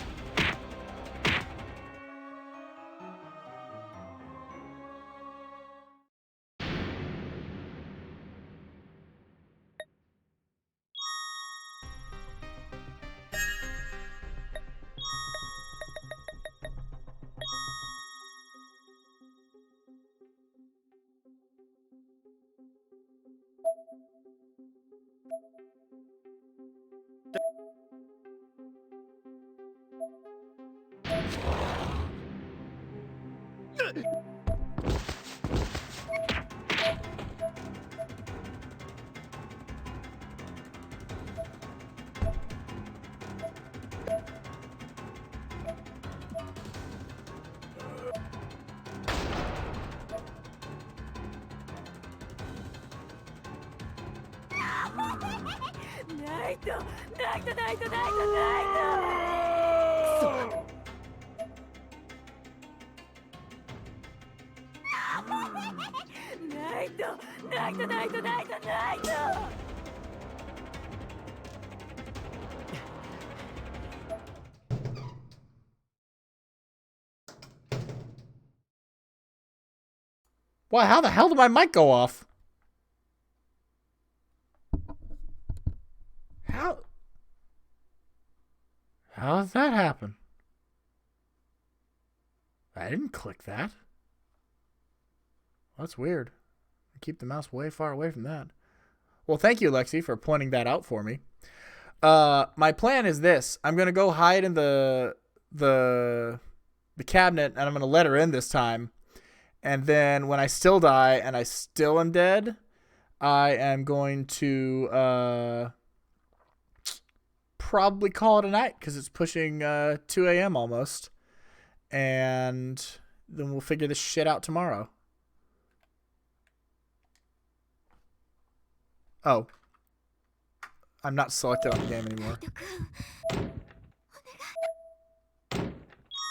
Why, how the hell did my mic go off? How did that happen? I didn't click that. That's weird. I keep the mouse way far away from that. Well, thank you, Lexi, for pointing that out for me. My plan is this. I'm going to go hide in the the cabinet, and I'm going to let her in this time. And then when I still die and I still am dead, I am going to probably call it a night because it's pushing 2 a.m. almost. And then we'll figure this shit out tomorrow. Oh. I'm not selected on the game anymore.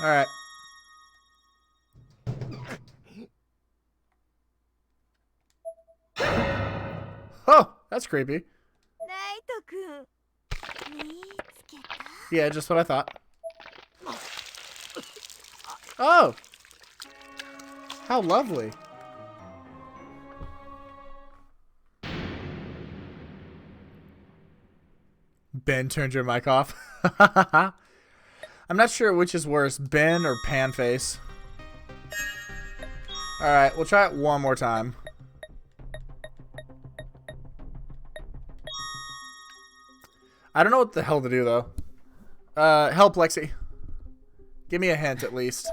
Alright. Oh, that's creepy. Yeah, just what I thought. Oh! How lovely. Ben turned your mic off. I'm not sure which is worse, Ben or Panface. Alright, we'll try it one more time. I don't know what the hell to do, though. Help, Lexi. Give me a hint, at least.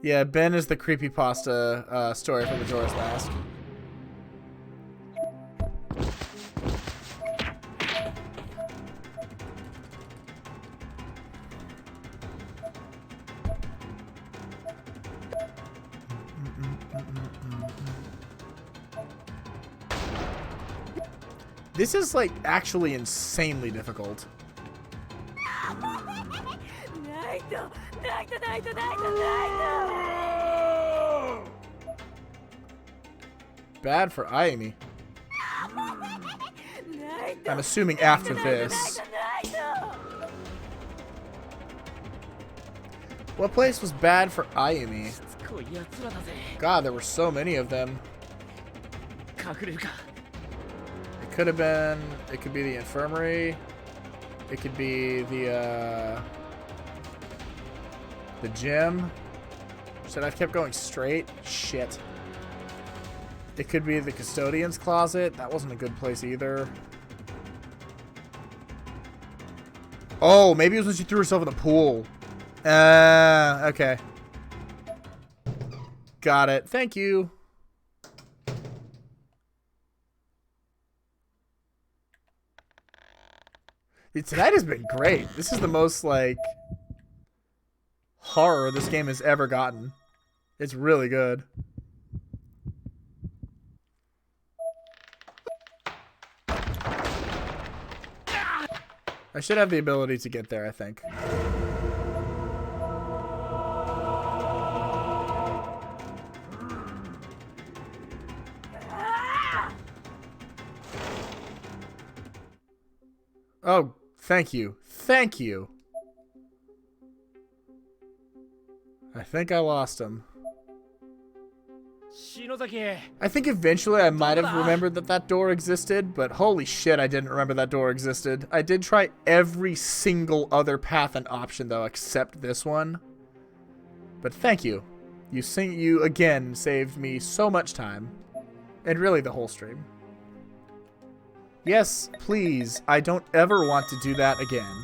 Yeah, Ben is the creepypasta story from Majora's Mask. This is, like, actually insanely difficult. Bad for Ayumi. I'm assuming after this. What place was bad for Ayumi? God, there were so many of them. It could have been, it could be the infirmary. It could be the gym. Should I have kept going straight? Shit. It could be the custodian's closet. That wasn't a good place either. Oh, maybe it was when she threw herself in the pool. Okay. Got it. Thank you. Dude, tonight has been great. This is the most, like, horror this game has ever gotten. It's really good. I should have the ability to get there, I think. Oh, thank you. Thank you. I think I lost him. I think eventually I might have remembered that that door existed, but holy shit, I didn't remember that door existed. I did try every single other path and option, though, except this one. But thank you. You again saved me so much time. And really the whole stream. Yes, please. I don't ever want to do that again.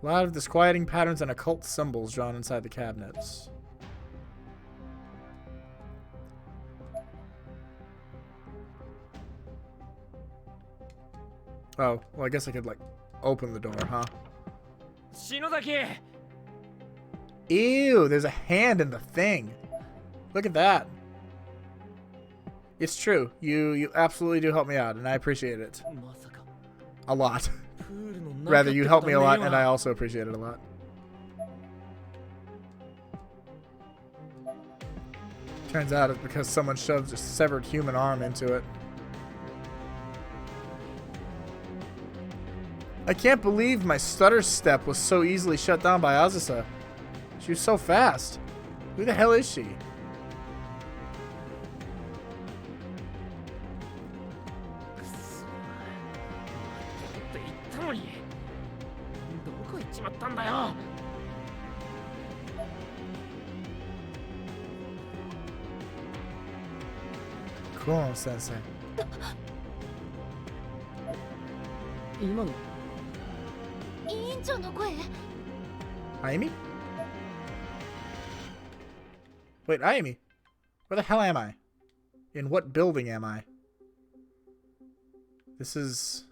A lot of disquieting patterns and occult symbols drawn inside the cabinets. Oh, well, I guess I could, like, open the door, huh? Ew, there's a hand in the thing. Look at that. It's true. You absolutely do help me out, and I appreciate it. A lot. Rather, you help me a lot, and I also appreciate it a lot. Turns out it's because someone shoved a severed human arm into it. I can't believe my stutter step was so easily shut down by Azusa. She was so fast. Who the hell is she? Cool, Sensei. 今の委員長の声。 Ayumi? Wait, Ayumi? Where the hell am I? In what building am I? This is...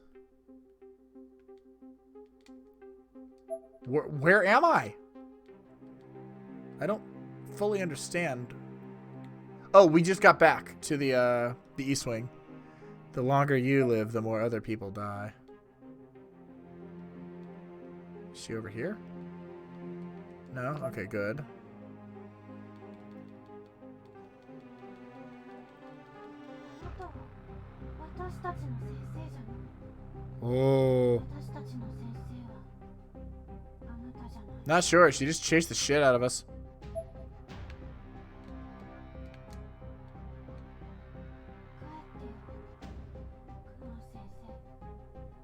Where am I? I don't fully understand. Oh, we just got back to the East Wing. The longer you live, the more other people die. Is she over here? No? Okay, good. Oh. Not sure. She just chased the shit out of us.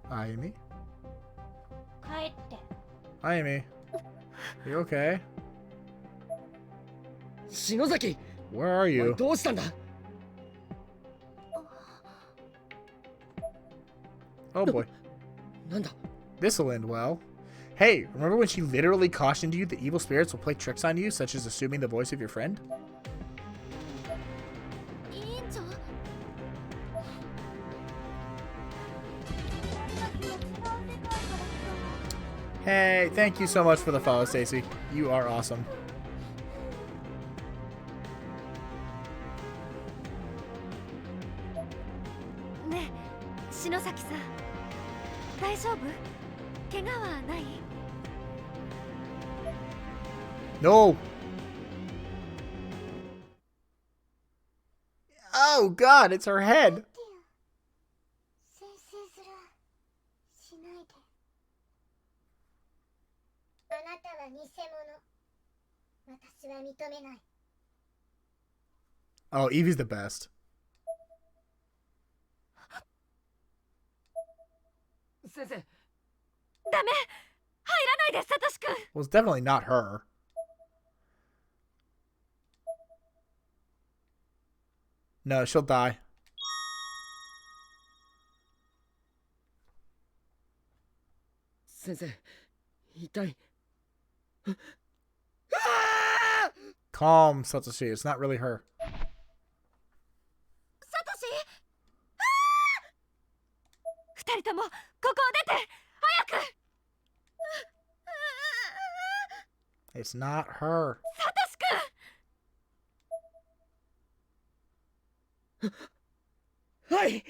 Ayumi? 帰って。 Ayumi. You okay? 篠崎 Where are お前 you? どうしたんだ Oh boy. なんだ This'll end well. Hey, remember when she literally cautioned you that evil spirits will play tricks on you, such as assuming the voice of your friend? 委員長。 Hey, thank you so much for the follow, Stacy. You are awesome. ねえ篠崎さん、大丈夫？怪我はない？ No! Oh god, it's her head! 先生面しないで。あなたは偽物。私は認めない。 Oh, Evie's the best. 先生ダメ！入らないで、サトシ君！ Well, it's definitely not her. No, she'll die. 先生痛い Calm, Satoshi. It's not really her. サトシ！二人ともここを出て！早く！ It's not her. サトシ君！ はい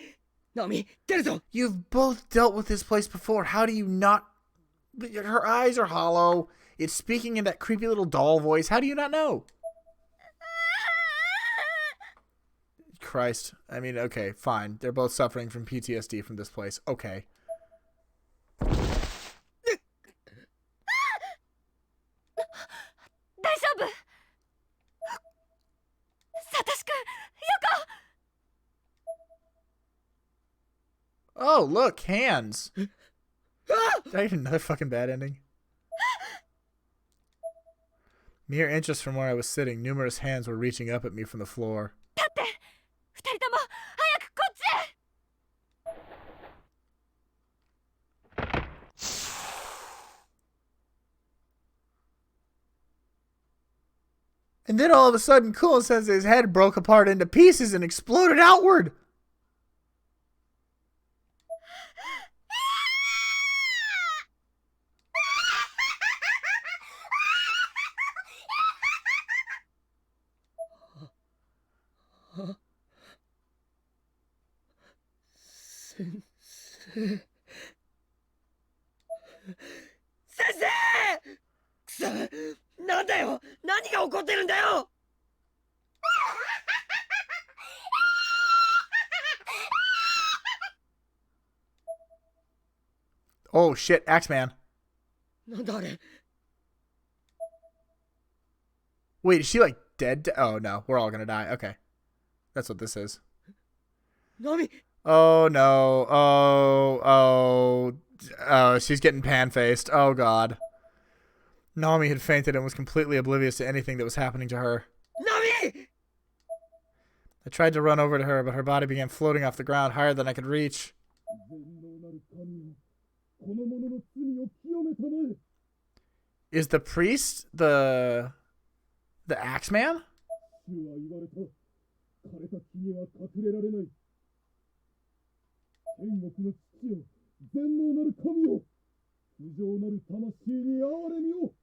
ナオミ出るぞ You've both dealt with this place before. How do you not... Her eyes are hollow. It's speaking in that creepy little doll voice. How do you not know? Christ. I mean, okay, fine. They're both suffering from PTSD from this place. Okay. 大丈夫？サトシ君、横！ Oh, look, hands. Did I get another fucking bad ending? Mere inches from where I was sitting, numerous hands were reaching up at me from the floor. 立って！二人とも早くこっちへ！ And then all of a sudden, Kuon Sensei's head broke apart into pieces and exploded outward. Sensei 先生くそなんだよ何が起こってるんだよ Oh shit, Axeman. なんだあれ Wait, is she like dead? Oh no, we're all gonna die. Okay. That's what this is. ナミ Oh no. Oh, she's getting pan-faced. Oh god. Nami had fainted and was completely oblivious to anything that was happening to her. ナミ I I tried to run over to her, but her body began floating off the ground higher than I could reach. 全能なる神よ、この者の罪を清めたまえ。 Is the priest the Axeman? 主は言われた。枯れた木には隠れられない。天国の父よ、全能なる神よ、不浄なる魂に憐れみを。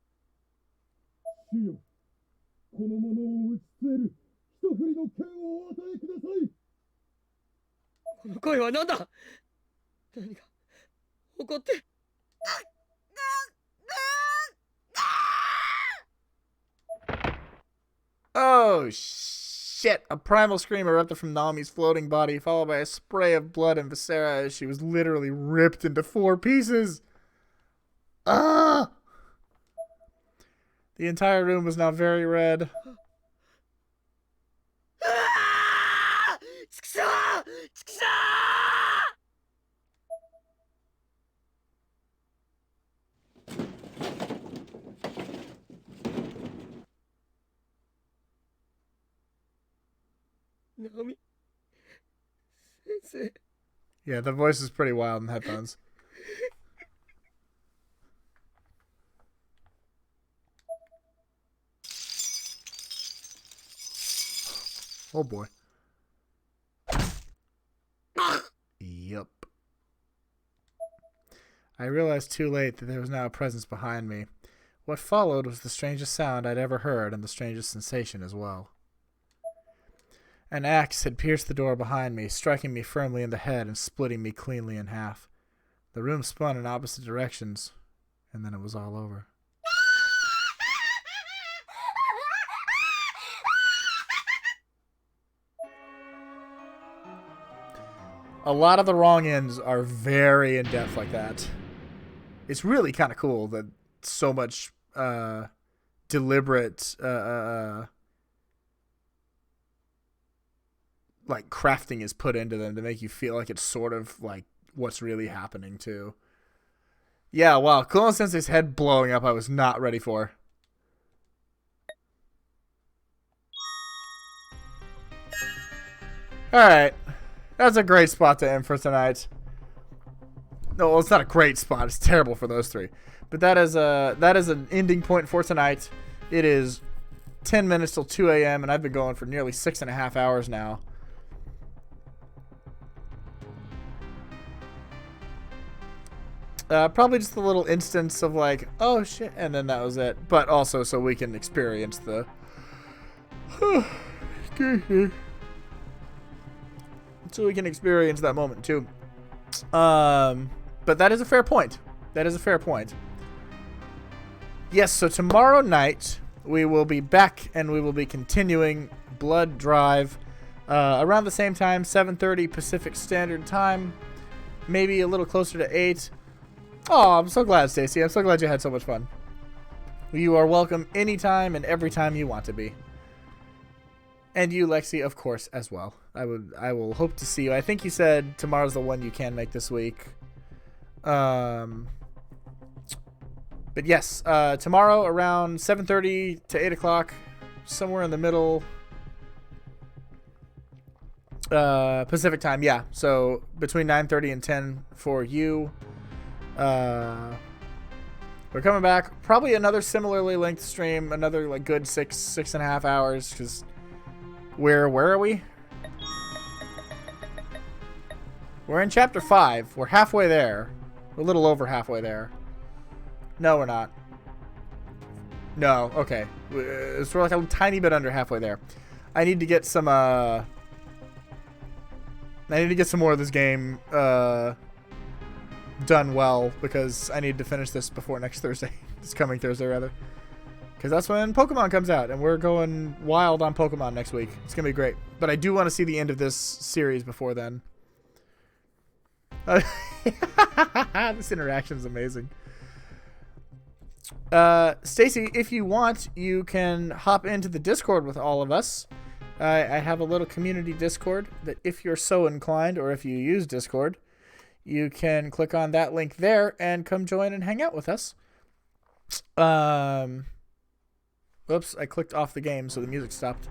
主よ、この者を打ち据える一振りの剣をお与えください。この声は何だ。何が起こって。Oh, shit. A primal scream erupted from Nami's floating body, followed by a spray of blood and viscera as she was literally ripped into 4 pieces. Ah! The entire room was now very red. Nami. Sensei. Yeah, the voice is pretty wild in headphones. Oh boy. Yup. I realized too late that there was now a presence behind me. What followed was the strangest sound I'd ever heard and the strangest sensation as well. An axe had pierced the door behind me, striking me firmly in the head and splitting me cleanly in half. The room spun in opposite directions, and then it was all over. A lot of the wrong ends are very in-depth like that. It's really kind of cool that so much deliberate like crafting is put into them to make you feel like it's sort of like what's really happening too. Yeah, wow, Kuno Sensei's head blowing up I was not ready for. Alright. That's a great spot to end for tonight. No, well, it's not a great spot. It's terrible for those 3. But that is an ending point for tonight. It is 10 minutes till 2 a.m. and I've been going for nearly 6.5 hours now. Probably just a little instance of like, oh shit, and then that was it. But also so we can experience the... so we can experience that moment too. But that is a fair point. That is a fair point. Yes, so tomorrow night we will be back and we will be continuing Blood Drive around the same time, 7:30 Pacific Standard Time, maybe a little closer to 8. Oh, I'm so glad, Stacy. I'm so glad you had so much fun. You are welcome anytime and every time you want to be. And you, Lexi, of course, as well. I will hope to see you. I think you said tomorrow's the one you can make this week. But yes, tomorrow around 7:30 to 8 o'clock, somewhere in the middle, Pacific time. Yeah, so between 9:30 and 10 for you. We're coming back. Probably another similarly length stream. Another like good 6.5 hours. Because where are we? We're in chapter 5. We're halfway there. We're a little over halfway there. No, we're not. No, okay. So we're like a tiny bit under halfway there. I need to get some I need to get some more of this game done well, because I need to finish this before next Thursday. This coming Thursday, rather. Because that's when Pokemon comes out, and we're going wild on Pokemon next week. It's going to be great. But I do want to see the end of this series before then. This interaction is amazing. Stacy, if you want, you can hop into the Discord with all of us. I have a little community Discord that if you're so inclined, or if you use Discord, you can click on that link there and come join and hang out with us. Oops, I clicked off the game, so the music stopped.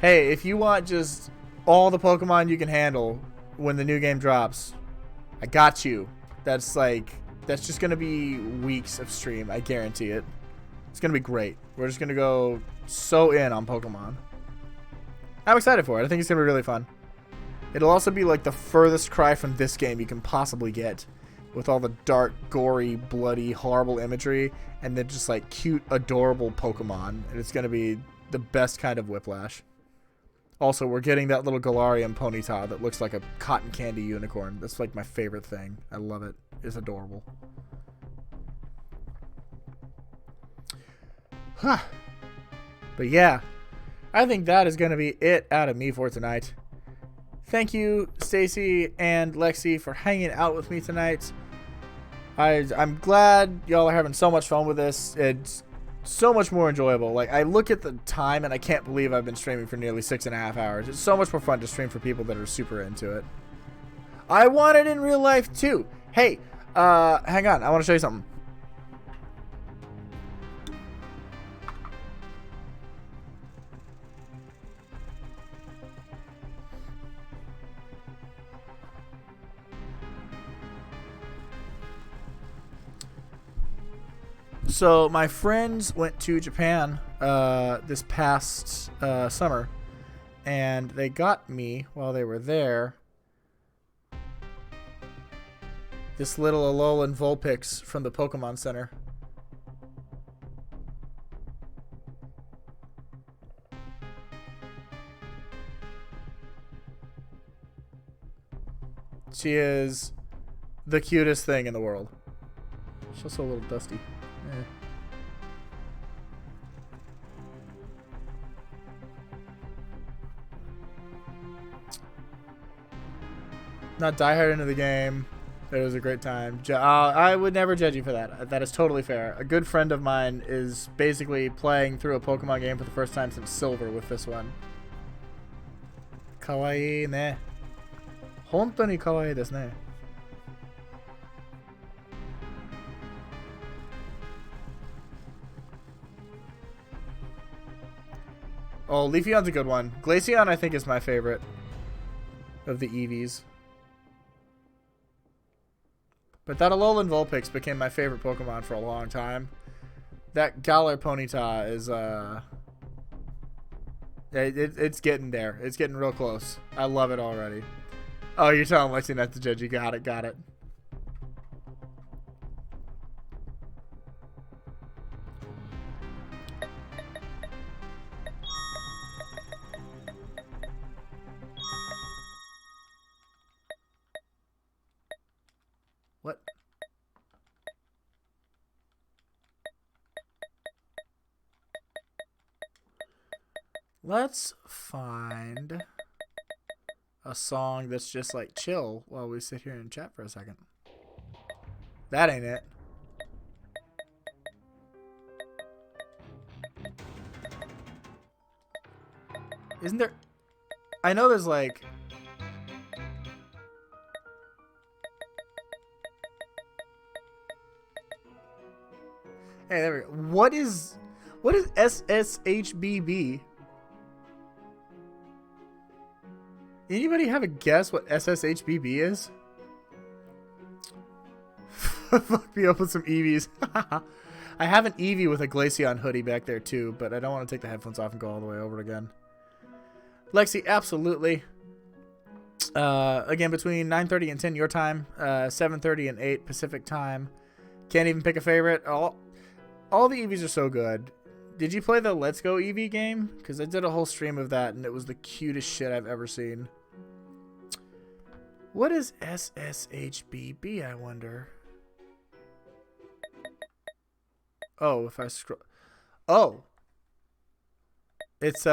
Hey, if you want just all the Pokemon you can handle when the new game drops, I got you. That's just gonna be weeks of stream. I guarantee it. It's gonna be great. We're just gonna go so in on Pokemon. I'm excited for it. I think it's gonna be really fun. It'll also be like the furthest cry from this game you can possibly get, with all the dark, gory, bloody, horrible imagery, and then just like cute, adorable Pokemon. And it's gonna be the best kind of Whiplash. Also, we're getting that little Galarian Ponyta that looks like a cotton candy unicorn. That's like my favorite thing. I love it. It's adorable. Huh. But yeah, I think that is going to be it out of me for tonight. Thank you, Stacy and Lexi, for hanging out with me tonight. I'm glad y'all are having so much fun with this. It's so much more enjoyable. Like, I look at the time and I can't believe I've been streaming for nearly 6.5 hours. It's so much more fun to stream for people that are super into it. I want it in real life too. Hey, hang on. I want to show you something. So my friends went to Japan this past summer, and they got me while they were there this little Alolan Vulpix from the Pokemon Center. She is the cutest thing in the world. She's also a little dusty. Eh. Not diehard into the game. It was a great time. I would never judge you for that. That is totally fair. A good friend of mine is basically playing through a Pokemon game for the first time since Silver with this one. Kawaii ne. Hontou ni kawaii desu ne. Oh, Leafeon's a good one. Glaceon, I think, is my favorite of the Eevees. But that Alolan Vulpix became my favorite Pokemon for a long time. That Galar Ponyta is, it's getting there. It's getting real close. I love it already. Oh, you're telling Lexi not to judge. You got it, got it. What? Let's find a song that's just like chill while we sit here and chat for a second. That ain't it. Isn't there? I know there's like... Hey, there we go. What is SSHBB? Anybody have a guess what SSHBB is? Fuck me up with some Eevees. I have an Eevee with a Glaceon hoodie back there too, but I don't want to take the headphones off and go all the way over again. Lexi, absolutely. Again, between 9:30 and 10 your time, 7:30 and 8 Pacific time. Can't even pick a favorite. All the Eevees are so good. Did you play the Let's Go Eevee game? Because I did a whole stream of that, and it was the cutest shit I've ever seen. What is SSHBB, I wonder? Oh, if I scroll... Oh! It's,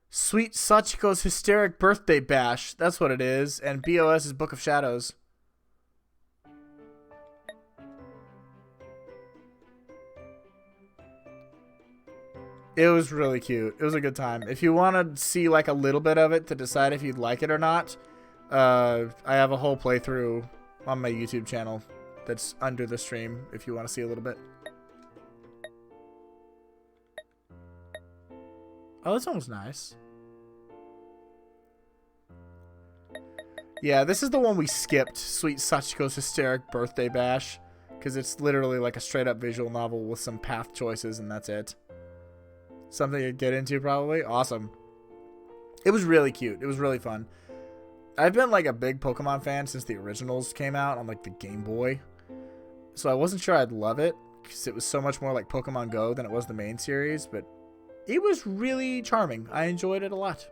Sweet Sachiko's Hysteric Birthday Bash. That's what it is. And BOS is Book of Shadows. It was really cute. It was a good time. If you want to see like a little bit of it to decide if you'd like it or not, I have a whole playthrough on my YouTube channel that's under the stream if you want to see a little bit. Oh, this one was nice. Yeah, this is the one we skipped. Sweet Sachiko's Hysteric Birthday Bash. Because it's literally like a straight up visual novel with some path choices and that's it. Something to get into probably. Awesome. It was really cute. It was really fun. I've been like a big Pokemon fan since the originals came out on like the Game Boy. So I wasn't sure I'd love it because it was so much more like Pokemon Go than it was the main series. But it was really charming. I enjoyed it a lot.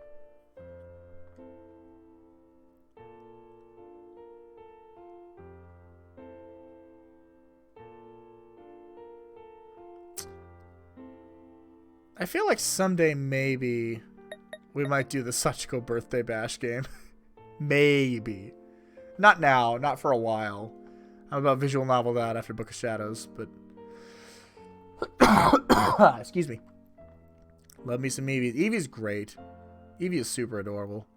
I feel like someday maybe we might do the Sachiko Birthday Bash game. Maybe. Not now, not for a while. I'm about visual novel that after Book of Shadows, but excuse me. Love me some Eevee. Eevee's great. Eevee is super adorable.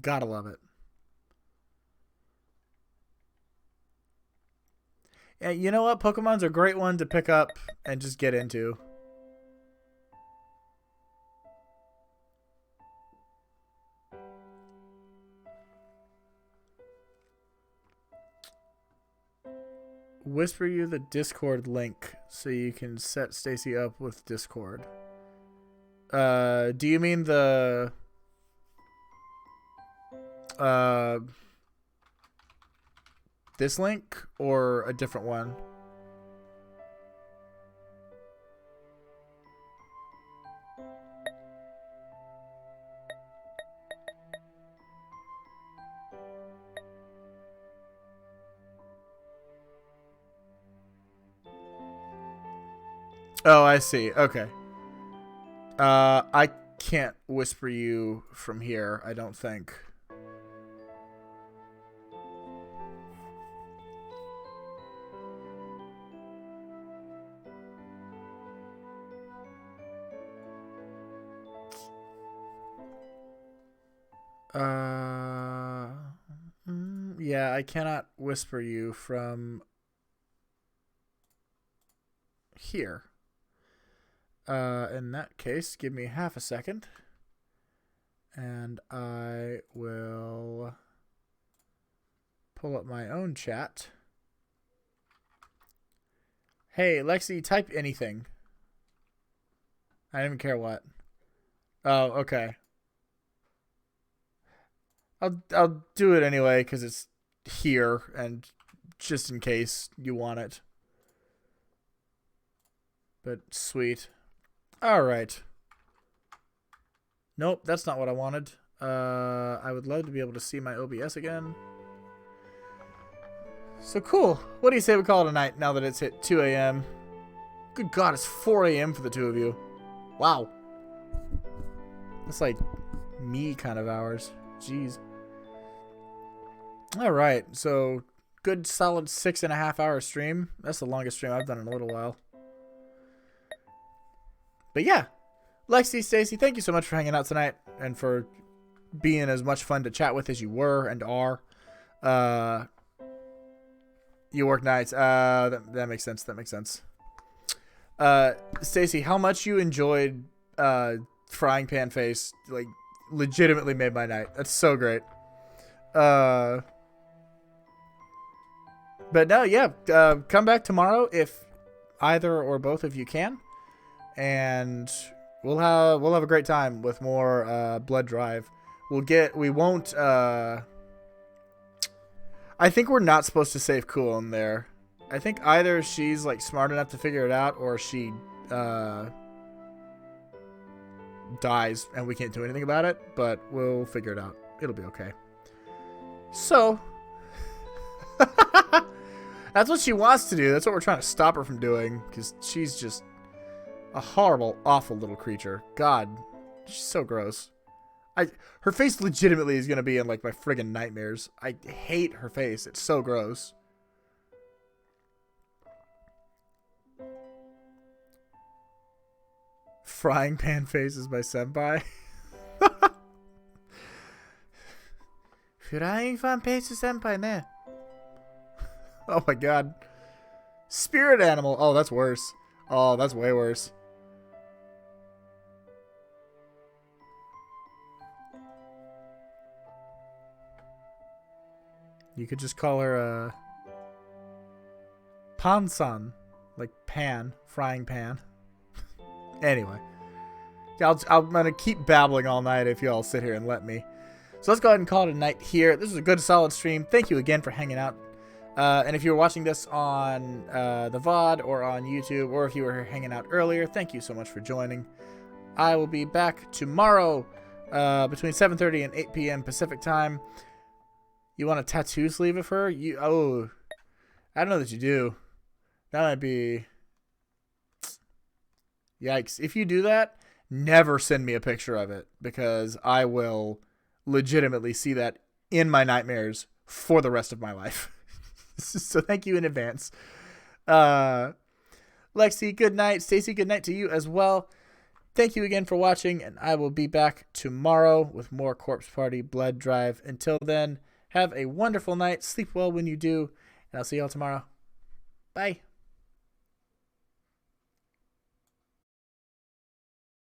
Gotta love it. Yeah, you know what? Pokemon's a great one to pick up and just get into. Whisper you the Discord link so you can set Stacy up with Discord. Do you mean the this link or a different one? Oh, I see. Okay. I can't whisper you from here, I don't think. Yeah, I cannot whisper you from here. In that case, give me half a second. And I will pull up my own chat. Hey, Lexi, type anything. I don't even care what. Oh, okay. I'll do it anyway because it's here and just in case you want it. But sweet. All right. Nope, that's not what I wanted. I would love to be able to see my OBS again. So cool. What do you say we call it a night now that it's hit 2 a.m.? Good God, it's 4 a.m. for the two of you. Wow. That's like me kind of hours. Jeez. All right, so good solid 6.5 hour stream. That's the longest stream I've done in a little while. But yeah, Lexi, Stacy, thank you so much for hanging out tonight and for being as much fun to chat with as you were and are. You work nights. That makes sense. That makes sense. Stacy, how much you enjoyed Frying Pan Face, like, legitimately made my night. That's so great. But no, yeah, come back tomorrow if either or both of you can, and we'll have a great time with more Blood Drive. We won't. I think we're not supposed to save Cool in there. I think either she's like smart enough to figure it out, or she dies and we can't do anything about it. But we'll figure it out. It'll be okay. So. That's what she wants to do. That's what we're trying to stop her from doing. Because she's just a horrible, awful little creature. God, she's so gross. Her face legitimately is going to be in like my friggin' nightmares. I hate her face. It's so gross. Frying Pan Face is my senpai. Frying Pan Face is senpai, ne? Oh my God. Spirit Animal. Oh, that's worse. Oh, that's way worse. You could just call her Pan-san, like pan, frying pan. Anyway, I'm gonna keep babbling all night if you all sit here and let me. So let's go ahead and call it a night here. This was a good, solid stream. Thank you again for hanging out. And if you were watching this on the VOD or on YouTube, or if you were hanging out earlier, thank you so much for joining. I will be back tomorrow between 7:30 and 8 p.m. Pacific time. You want a tattoo sleeve of her? Oh, I don't know that you do. That might be... Yikes. If you do that, never send me a picture of it, because I will legitimately see that in my nightmares for the rest of my life. So thank you in advance. Lexi, good night. Stacy, good night to you as well. Thank you again for watching, and I will be back tomorrow with more Corpse Party Blood Drive. Until then, have a wonderful night. Sleep well when you do, and I'll see you all tomorrow. Bye.